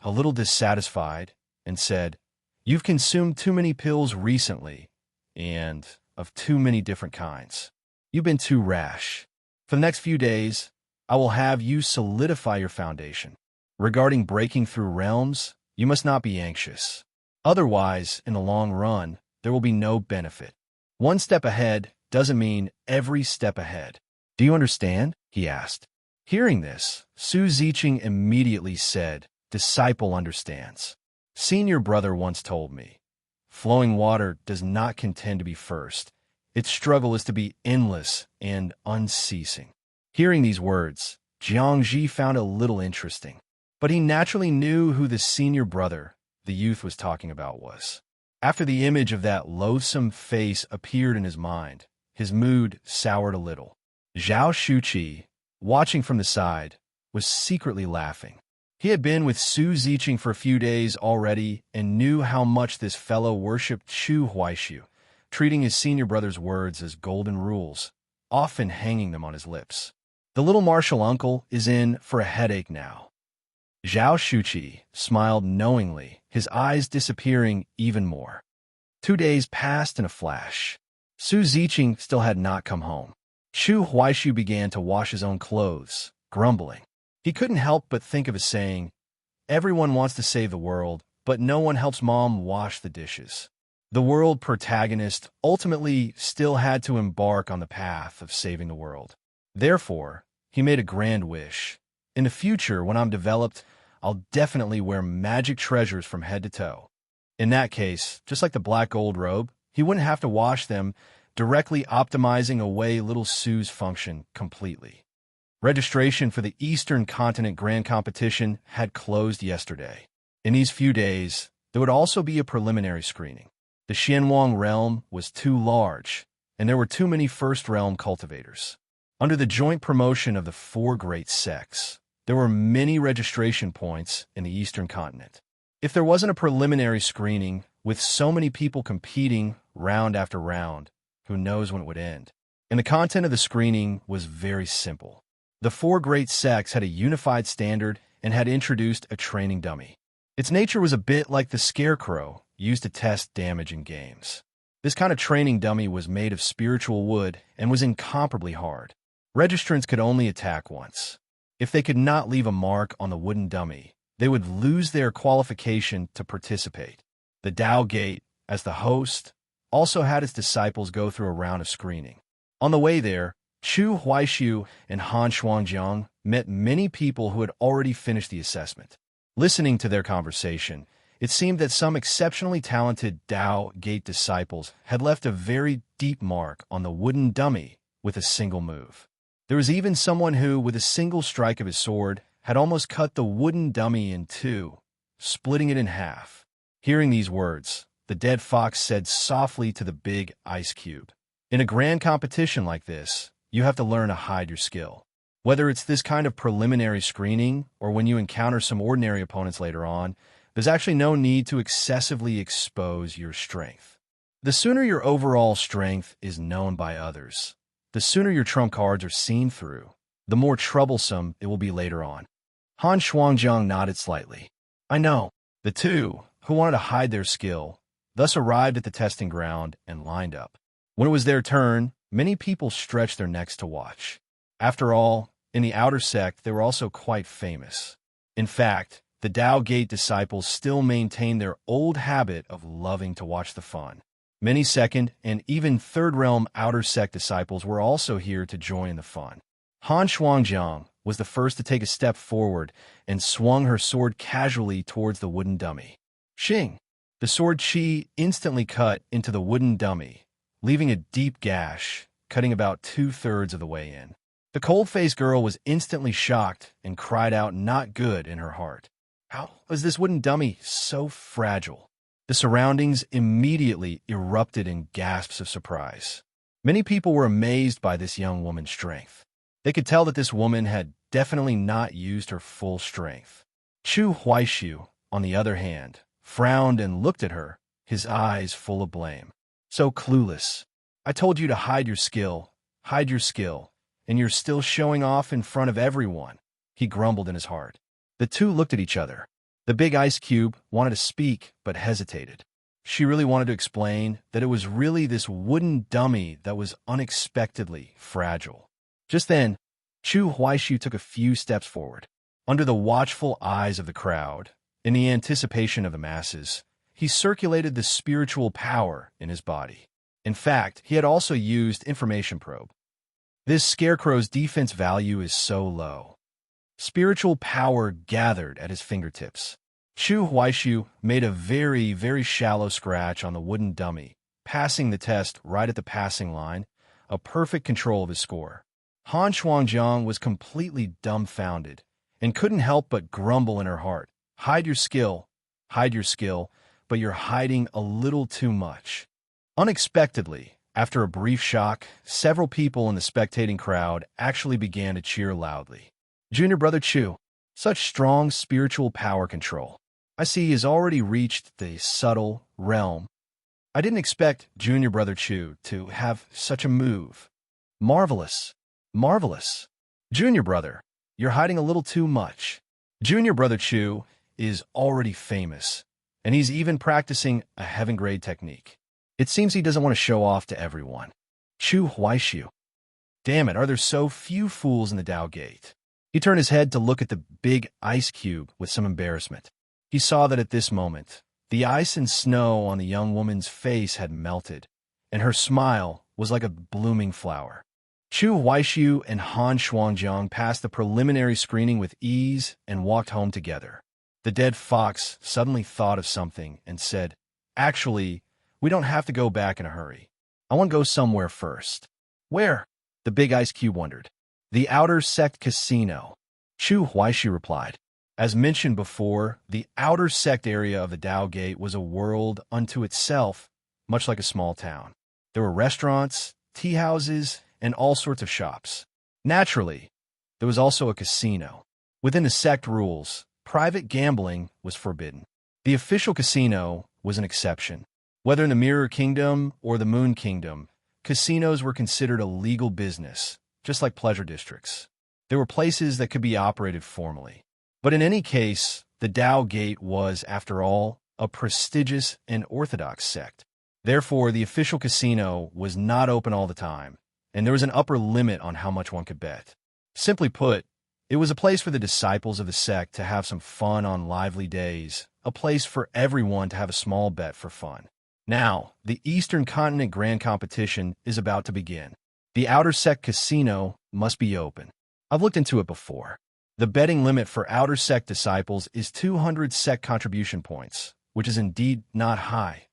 a little dissatisfied, and said, "You've consumed too many pills recently, and of too many different kinds. You've been too rash. For the next few days, I will have you solidify your foundation. Regarding breaking through realms, you must not be anxious. Otherwise, in the long run, there will be no benefit. One step ahead doesn't mean every step ahead. Do you understand?" he asked. Hearing this, Su Ziqing immediately said, "Disciple understands. Senior brother once told me, flowing water does not contend to be first. Its struggle is to be endless and unceasing." Hearing these words, Jiangji found a little interesting. But he naturally knew who the senior brother the youth was talking about was. After the image of that loathsome face appeared in his mind, his mood soured a little. Zhao Shuqi, watching from the side, was secretly laughing. He had been with Su Ziqing for a few days already and knew how much this fellow worshipped Chu Huaishu, treating his senior brother's words as golden rules, often hanging them on his lips. The little martial uncle is in for a headache now. Zhao Shuqi smiled knowingly, his eyes disappearing even more. 2 days passed in a flash. Su Ziqing still had not come home. Chu Huaishu began to wash his own clothes, grumbling. He couldn't help but think of a saying, "Everyone wants to save the world, but no one helps mom wash the dishes." The world protagonist ultimately still had to embark on the path of saving the world. Therefore, he made a grand wish. In the future, when I'm developed, I'll definitely wear magic treasures from head to toe. In that case, just like the black gold robe, he wouldn't have to wash them, directly optimizing away little Su's function completely. Registration for the Eastern Continent Grand Competition had closed yesterday. In these few days, there would also be a preliminary screening. The Xianwang realm was too large, and there were too many First Realm cultivators. Under the joint promotion of the 4 great sects, there were many registration points in the Eastern Continent. If there wasn't a preliminary screening, with so many people competing round after round, who knows when it would end? And the content of the screening was very simple. The 4 great sects had a unified standard and had introduced a training dummy. Its nature was a bit like the scarecrow used to test damage in games. This kind of training dummy was made of spiritual wood and was incomparably hard. Registrants could only attack once. If they could not leave a mark on the wooden dummy, they would lose their qualification to participate. The Tao Gate, as the host, also had its disciples go through a round of screening. On the way there, Chu Huaishu and Han Shuangjiang met many people who had already finished the assessment. Listening to their conversation, it seemed that some exceptionally talented Tao Gate disciples had left a very deep mark on the wooden dummy with a single move. There was even someone who, with a single strike of his sword, had almost cut the wooden dummy in two, splitting it in half. Hearing these words, the dead fox said softly to the big ice cube, "In a grand competition like this, you have to learn to hide your skill. Whether it's this kind of preliminary screening or when you encounter some ordinary opponents later on, there's actually no need to excessively expose your strength. The sooner your overall strength is known by others, the sooner your trump cards are seen through, the more troublesome it will be later on." Han Shuangjiang nodded slightly. I know. The two, who wanted to hide their skill, thus arrived at the testing ground and lined up. When it was their turn, many people stretched their necks to watch. After all, in the outer sect, they were also quite famous. In fact, the Tao Gate disciples still maintained their old habit of loving to watch the fun. Many second and even third realm outer sect disciples were also here to join the fun. Han Shuangjiang was the first to take a step forward and swung her sword casually towards the wooden dummy. Shing! The sword chi instantly cut into the wooden dummy, leaving a deep gash, cutting about 2/3 of the way in. The cold-faced girl was instantly shocked and cried out not good in her heart. How was this wooden dummy so fragile? The surroundings immediately erupted in gasps of surprise. Many people were amazed by this young woman's strength. They could tell that this woman had definitely not used her full strength. Chu Huaishu, on the other hand, frowned and looked at her, his eyes full of blame. So clueless. I told you to hide your skill, and you're still showing off in front of everyone, he grumbled in his heart. The two looked at each other. The big ice cube wanted to speak, but hesitated. She really wanted to explain that it was really this wooden dummy that was unexpectedly fragile. Just then, Chu Huaishu took a few steps forward. Under the watchful eyes of the crowd, in the anticipation of the masses, he circulated the spiritual power in his body. In fact, he had also used information probe. This scarecrow's defense value is so low. Spiritual power gathered at his fingertips. Chu Huaishu made a very, very shallow scratch on the wooden dummy, passing the test right at the passing line, a perfect control of his score. Han Shuangjiang was completely dumbfounded and couldn't help but grumble in her heart. Hide your skill, but you're hiding a little too much. Unexpectedly, after a brief shock, several people in the spectating crowd actually began to cheer loudly. Junior Brother Chu, such strong spiritual power control. I see he has already reached the subtle realm. I didn't expect Junior Brother Chu to have such a move. Marvelous. Marvelous. Junior Brother, you're hiding a little too much. Junior Brother Chu is already famous, and he's even practicing a heaven-grade technique. It seems he doesn't want to show off to everyone. Chu Huaishu. Damn it, are there so few fools in the Tao Gate? He turned his head to look at the big ice cube with some embarrassment. He saw that at this moment, the ice and snow on the young woman's face had melted, and her smile was like a blooming flower. Chu Huaishu and Han Shuangjiang passed the preliminary screening with ease and walked home together. The dead fox suddenly thought of something and said, "Actually, we don't have to go back in a hurry. I want to go somewhere first." "Where?" the big ice cube wondered. "The outer sect casino," Chu Huaishu replied. As mentioned before, the outer sect area of the Tao Gate was a world unto itself, much like a small town. There were restaurants, tea houses, and all sorts of shops. Naturally, there was also a casino. Within the sect rules, private gambling was forbidden. The official casino was an exception. Whether in the Mirror Kingdom or the Moon Kingdom, casinos were considered a legal business, just like pleasure districts. There were places that could be operated formally. But in any case, the Tao Gate was, after all, a prestigious and orthodox sect. Therefore, the official casino was not open all the time, and there was an upper limit on how much one could bet. Simply put, it was a place for the disciples of the sect to have some fun on lively days, a place for everyone to have a small bet for fun. Now, the Eastern Continent Grand Competition is about to begin. The Outer Sect Casino must be open. I've looked into it before. The betting limit for Outer Sect disciples is 200 sect contribution points, which is indeed not high,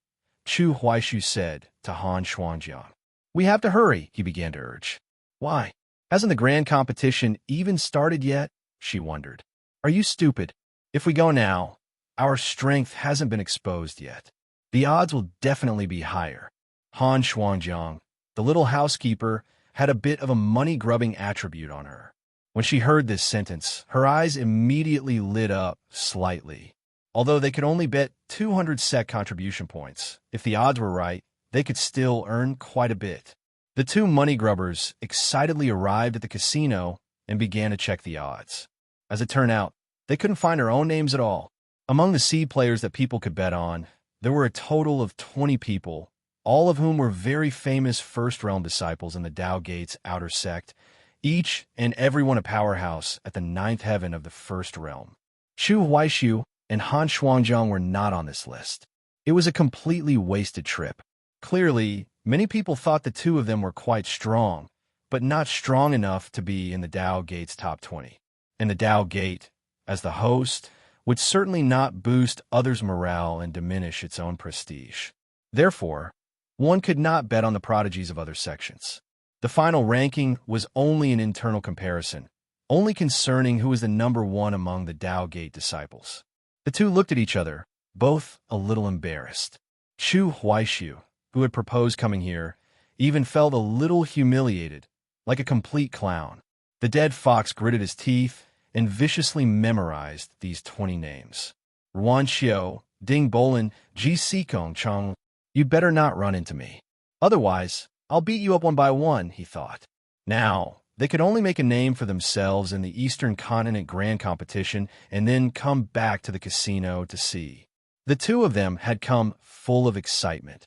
Chu Huaishu said to Han Shuangjiang. We have to hurry, he began to urge. Why? Hasn't the grand competition even started yet? She wondered. Are you stupid? If we go now, our strength hasn't been exposed yet. The odds will definitely be higher. Han Shuangjiang, the little housekeeper, had a bit of a money-grubbing attribute on her. When she heard this sentence, her eyes immediately lit up slightly. Although they could only bet 200 sec contribution points, if the odds were right, they could still earn quite a bit. The two money grubbers excitedly arrived at the casino and began to check the odds. As it turned out, they couldn't find their own names at all. Among the seed players that people could bet on, there were a total of 20 people, all of whom were very famous First Realm disciples in the Tao Gates Outer Sect, each and every one a powerhouse at the ninth heaven of the First Realm. Chu Huaishu and Han Shuangjiang were not on this list. It was a completely wasted trip. Clearly, many people thought the two of them were quite strong, but not strong enough to be in the Tao Gate's top 20. And the Tao Gate, as the host, would certainly not boost others' morale and diminish its own prestige. Therefore, one could not bet on the prodigies of other sections. The final ranking was only an internal comparison, only concerning who was the number one among the Tao Gate disciples. The two looked at each other, both a little embarrassed. Chu Huaishu, who had proposed coming here, even felt a little humiliated, like a complete clown. The dead fox gritted his teeth and viciously memorized these 20 names. Ruan Xiao, Ding Bolin, Ji Sikong Chong. You better not run into me. Otherwise, I'll beat you up one by one, he thought. Now, they could only make a name for themselves in the Eastern Continent Grand Competition and then come back to the casino to see. The two of them had come full of excitement,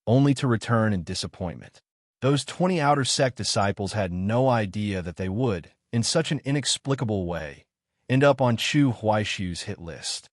only to return in disappointment. Those 20 Outer Sect disciples had no idea that they would, in such an inexplicable way, end up on Chu Huaishu's hit list.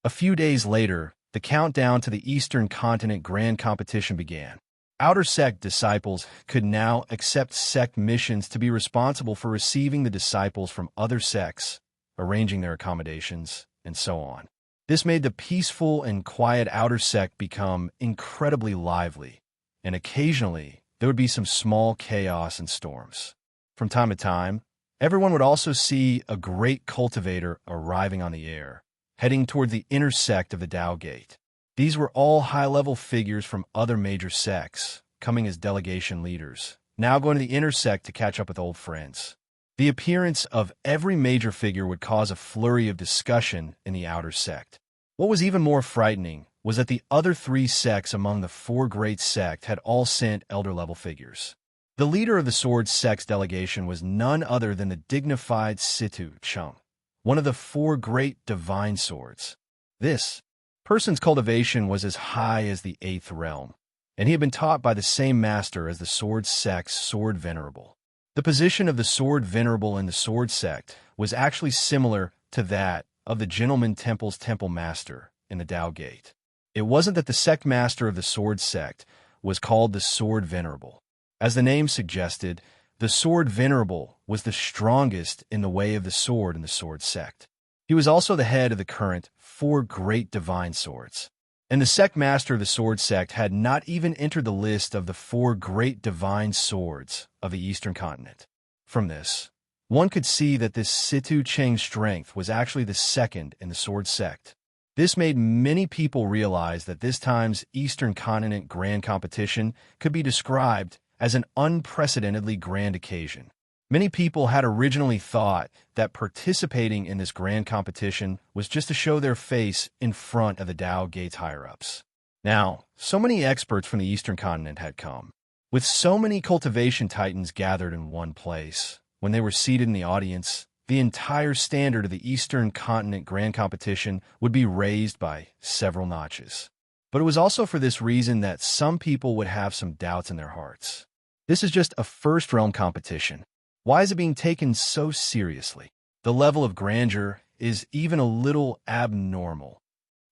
A few days later, the countdown to the Eastern Continent Grand Competition began. Outer Sect disciples could now accept sect missions to be responsible for receiving the disciples from other sects, arranging their accommodations, and so on. This made the peaceful and quiet Outer Sect become incredibly lively, and occasionally there would be some small chaos and storms. From time to time, everyone would also see a great cultivator arriving on the air, heading toward the inner sect of the Tao Gate. These were all high-level figures from other major sects, coming as delegation leaders, now going to the inner sect to catch up with old friends. The appearance of every major figure would cause a flurry of discussion in the outer sect. What was even more frightening was that the other three sects among the four great sects had all sent elder-level figures. The leader of the Sword Sect's delegation was none other than the dignified Situ Chung, one of the four great divine swords. This person's cultivation was as high as the 8th realm, and he had been taught by the same master as the Sword Sect's Sword Venerable. The position of the Sword Venerable in the Sword Sect was actually similar to that of the Gentleman Temple's Temple Master in the Tao Gate. It wasn't that the sect master of the Sword Sect was called the Sword Venerable. As the name suggested, the Sword Venerable was the strongest in the way of the sword in the Sword Sect. He was also the head of the current four great divine swords. And the sect master of the Sword Sect had not even entered the list of the four great divine swords of the Eastern Continent. From this, one could see that this Situ Cheng's strength was actually the second in the Sword Sect. This made many people realize that this time's Eastern Continent Grand Competition could be described as an unprecedentedly grand occasion. Many people had originally thought that participating in this grand competition was just to show their face in front of the Tao Gate's higher-ups. Now, so many experts from the Eastern Continent had come. With so many cultivation titans gathered in one place, when they were seated in the audience, the entire standard of the Eastern Continent Grand Competition would be raised by several notches. But it was also for this reason that some people would have some doubts in their hearts. This is just a first realm competition. Why is it being taken so seriously? The level of grandeur is even a little abnormal.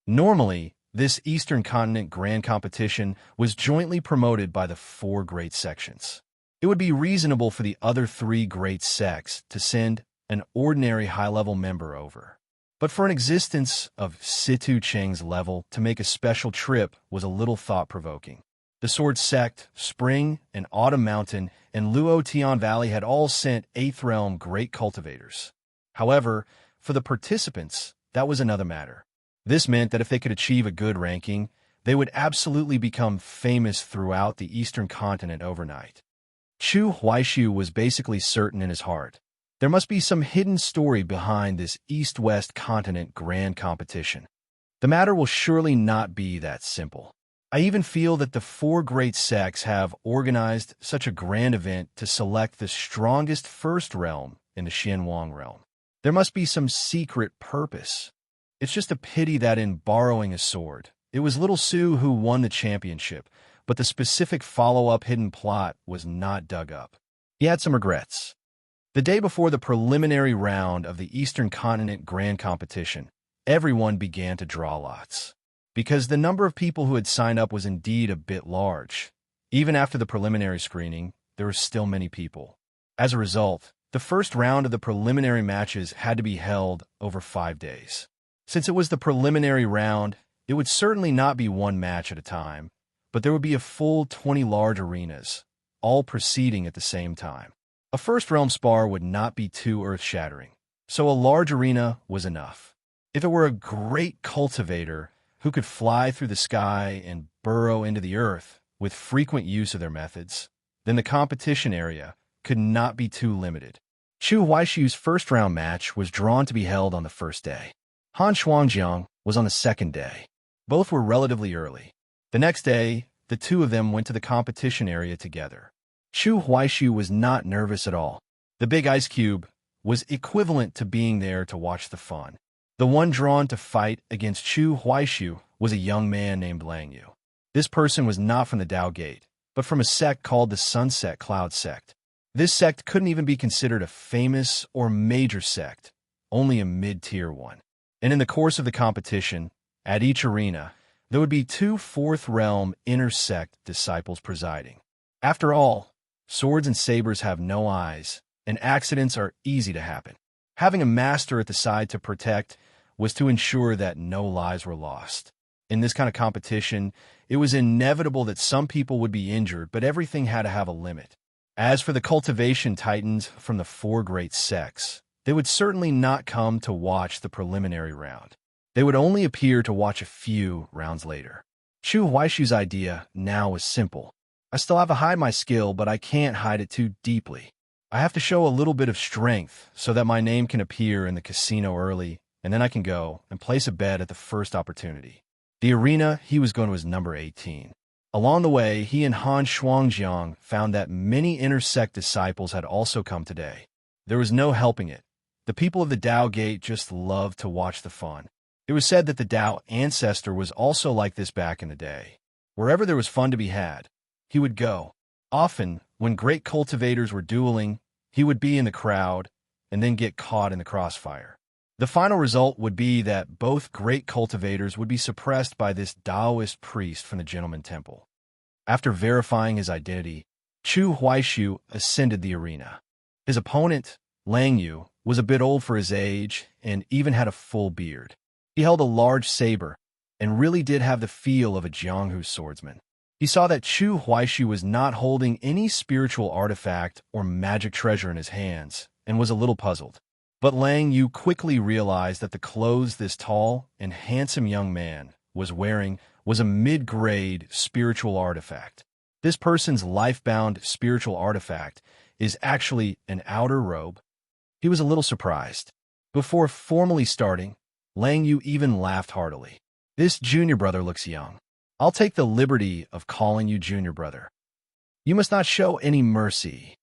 Normally, This Eastern Continent Grand Competition was jointly promoted by the four great sections. It would be reasonable for the other three great sects to send an ordinary high-level member over. But for an existence of Situ Cheng's level to make a special trip was a little thought-provoking. The Sword Sect, Spring, and Autumn Mountain, and Luo Tian Valley had all sent 8th Realm great cultivators. However, for the participants, that was another matter. This meant that if they could achieve a good ranking, they would absolutely become famous throughout the Eastern Continent overnight. Chu Huaishu was basically certain in his heart. There must be some hidden story behind this East-West Continent Grand Competition. The matter will surely not be that simple. I even feel that the four great sects have organized such a grand event to select the strongest first realm in the Xianwang realm. There must be some secret purpose. It's just a pity that in borrowing a sword, it was Little Su who won the championship, but the specific follow-up hidden plot was not dug up. He had some regrets. The day before the preliminary round of the Eastern Continent Grand Competition, everyone began to draw lots. Because the number of people who had signed up was indeed a bit large. Even after the preliminary screening, there were still many people. As a result, the first round of the preliminary matches had to be held over 5 days. Since it was the preliminary round, it would certainly not be one match at a time, but there would be a full 20 large arenas, all proceeding at the same time. A first realm spar would not be too earth-shattering, so a large arena was enough. If it were a great cultivator who could fly through the sky and burrow into the earth with frequent use of their methods, then the competition area could not be too limited. Chu Huaishu's first round match was drawn to be held on the first day. Han Shuangjiang was on the second day. Both were relatively early. The next day, the two of them went to the competition area together. Chu Huaishu was not nervous at all. The big ice cube was equivalent to being there to watch the fun. The one drawn to fight against Chu Huaishu was a young man named Lang Yu. This person was not from the Dao Gate, but from a sect called the Sunset Cloud Sect. This sect couldn't even be considered a famous or major sect, only a mid-tier one. And in the course of the competition, at each arena, there would be 2 4th Realm inner sect disciples presiding. After all, swords and sabers have no eyes, and accidents are easy to happen. Having a master at the side to protect was to ensure that no lives were lost. In this kind of competition, it was inevitable that some people would be injured, but everything had to have a limit. As for the cultivation titans from the 4 great sects, they would certainly not come to watch the preliminary round. They would only appear to watch a few rounds later. Chu Huaishu's idea now was simple. I still have to hide my skill, but I can't hide it too deeply. I have to show a little bit of strength so that my name can appear in the casino early, and then I can go and place a bet at the first opportunity. The arena he was going to was number 18. Along the way, he and Han Shuangjiang found that many intersect disciples had also come today. There was no helping it. The people of the Dao Gate just loved to watch the fun. It was said that the Dao ancestor was also like this back in the day. Wherever there was fun to be had, he would go. Often, when great cultivators were dueling, he would be in the crowd and then get caught in the crossfire. The final result would be that both great cultivators would be suppressed by this Taoist priest from the Gentleman Temple. After verifying his identity, Chu Huaishu ascended the arena. His opponent, Lang Yu, was a bit old for his age and even had a full beard. He held a large saber and really did have the feel of a Jianghu swordsman. He saw that Chu Huaishu was not holding any spiritual artifact or magic treasure in his hands and was a little puzzled. But Lang Yu quickly realized that the clothes this tall and handsome young man was wearing was a mid-grade spiritual artifact. This person's life-bound spiritual artifact is actually an outer robe. He was a little surprised. Before formally starting, Lang Yu even laughed heartily. This junior brother looks young. I'll take the liberty of calling you junior brother. You must not show any mercy.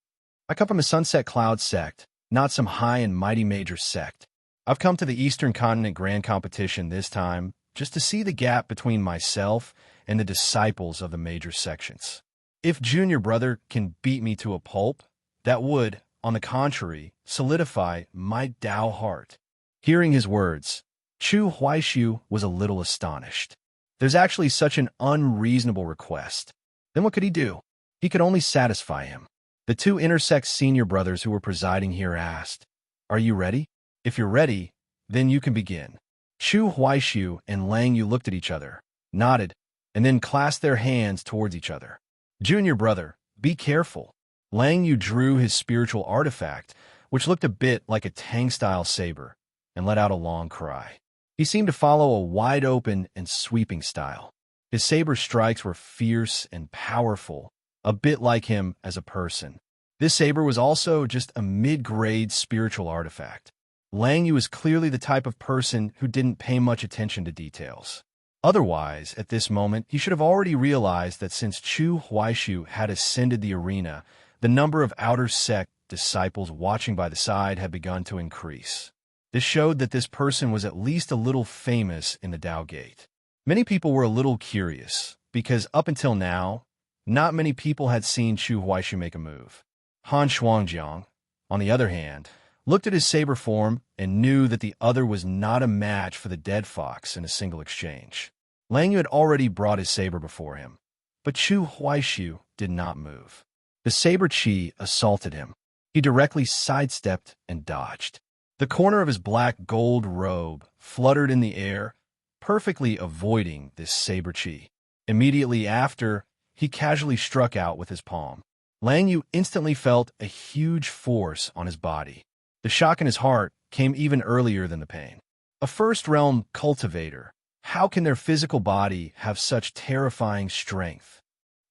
I come from a Sunset Cloud sect, not some high and mighty major sect. I've come to the Eastern Continent Grand Competition this time just to see the gap between myself and the disciples of the major sections. If junior brother can beat me to a pulp, that would, on the contrary, solidify my Dao heart. Hearing his words, Chu Huaishu was a little astonished. There's actually such an unreasonable request. Then what could he do? He could only satisfy him. The two intersex senior brothers who were presiding here asked, "Are you ready? If you're ready, then you can begin." Chu Huaishu and Lang Yu looked at each other, nodded, and then clasped their hands towards each other. "Junior brother, be careful." Lang Yu drew his spiritual artifact, which looked a bit like a Tang-style saber, and let out a long cry. He seemed to follow a wide-open and sweeping style. His saber strikes were fierce and powerful, a bit like him as a person. This saber was also just a mid-grade spiritual artifact. Lang Yu is clearly the type of person who didn't pay much attention to details. Otherwise, at this moment, he should have already realized that since Chu Huaishu had ascended the arena, the number of outer sect disciples watching by the side had begun to increase. This showed that this person was at least a little famous in the Dao Gate. Many people were a little curious, because up until now, not many people had seen Chu Huaishu make a move. Han Shuangjiang, on the other hand, looked at his saber form and knew that the other was not a match for the dead fox in a single exchange. Lang Yu had already brought his saber before him, but Chu Huaishu did not move. The saber chi assaulted him. He directly sidestepped and dodged. The corner of his black gold robe fluttered in the air, perfectly avoiding this saber chi. Immediately after, he casually struck out with his palm. Lang Yu instantly felt a huge force on his body. The shock in his heart came even earlier than the pain. A first-realm cultivator, how can their physical body have such terrifying strength?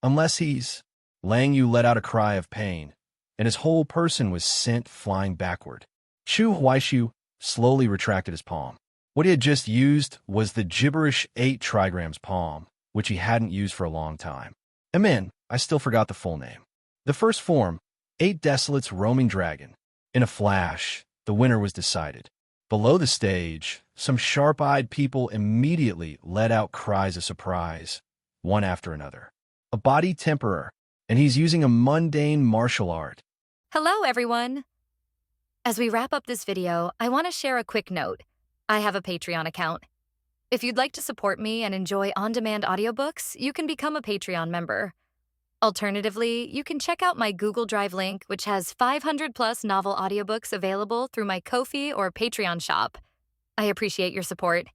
Unless he's... Lang Yu let out a cry of pain, and his whole person was sent flying backward. Chu Huaishu slowly retracted his palm. What he had just used was the gibberish 8 trigrams palm, which he hadn't used for a long time. I still forgot the full name. The first form, 8 Desolate's roaming dragon. In a flash, the winner was decided. Below the stage, some sharp-eyed people immediately let out cries of surprise, one after another. A body temperer, and he's using a mundane martial art. Hello, everyone. As we wrap up this video, I want to share a quick note. I have a Patreon account. If you'd like to support me and enjoy on-demand audiobooks, you can become a Patreon member. Alternatively, you can check out my Google Drive link, which has 500-plus novel audiobooks available through my Ko-fi or Patreon shop. I appreciate your support.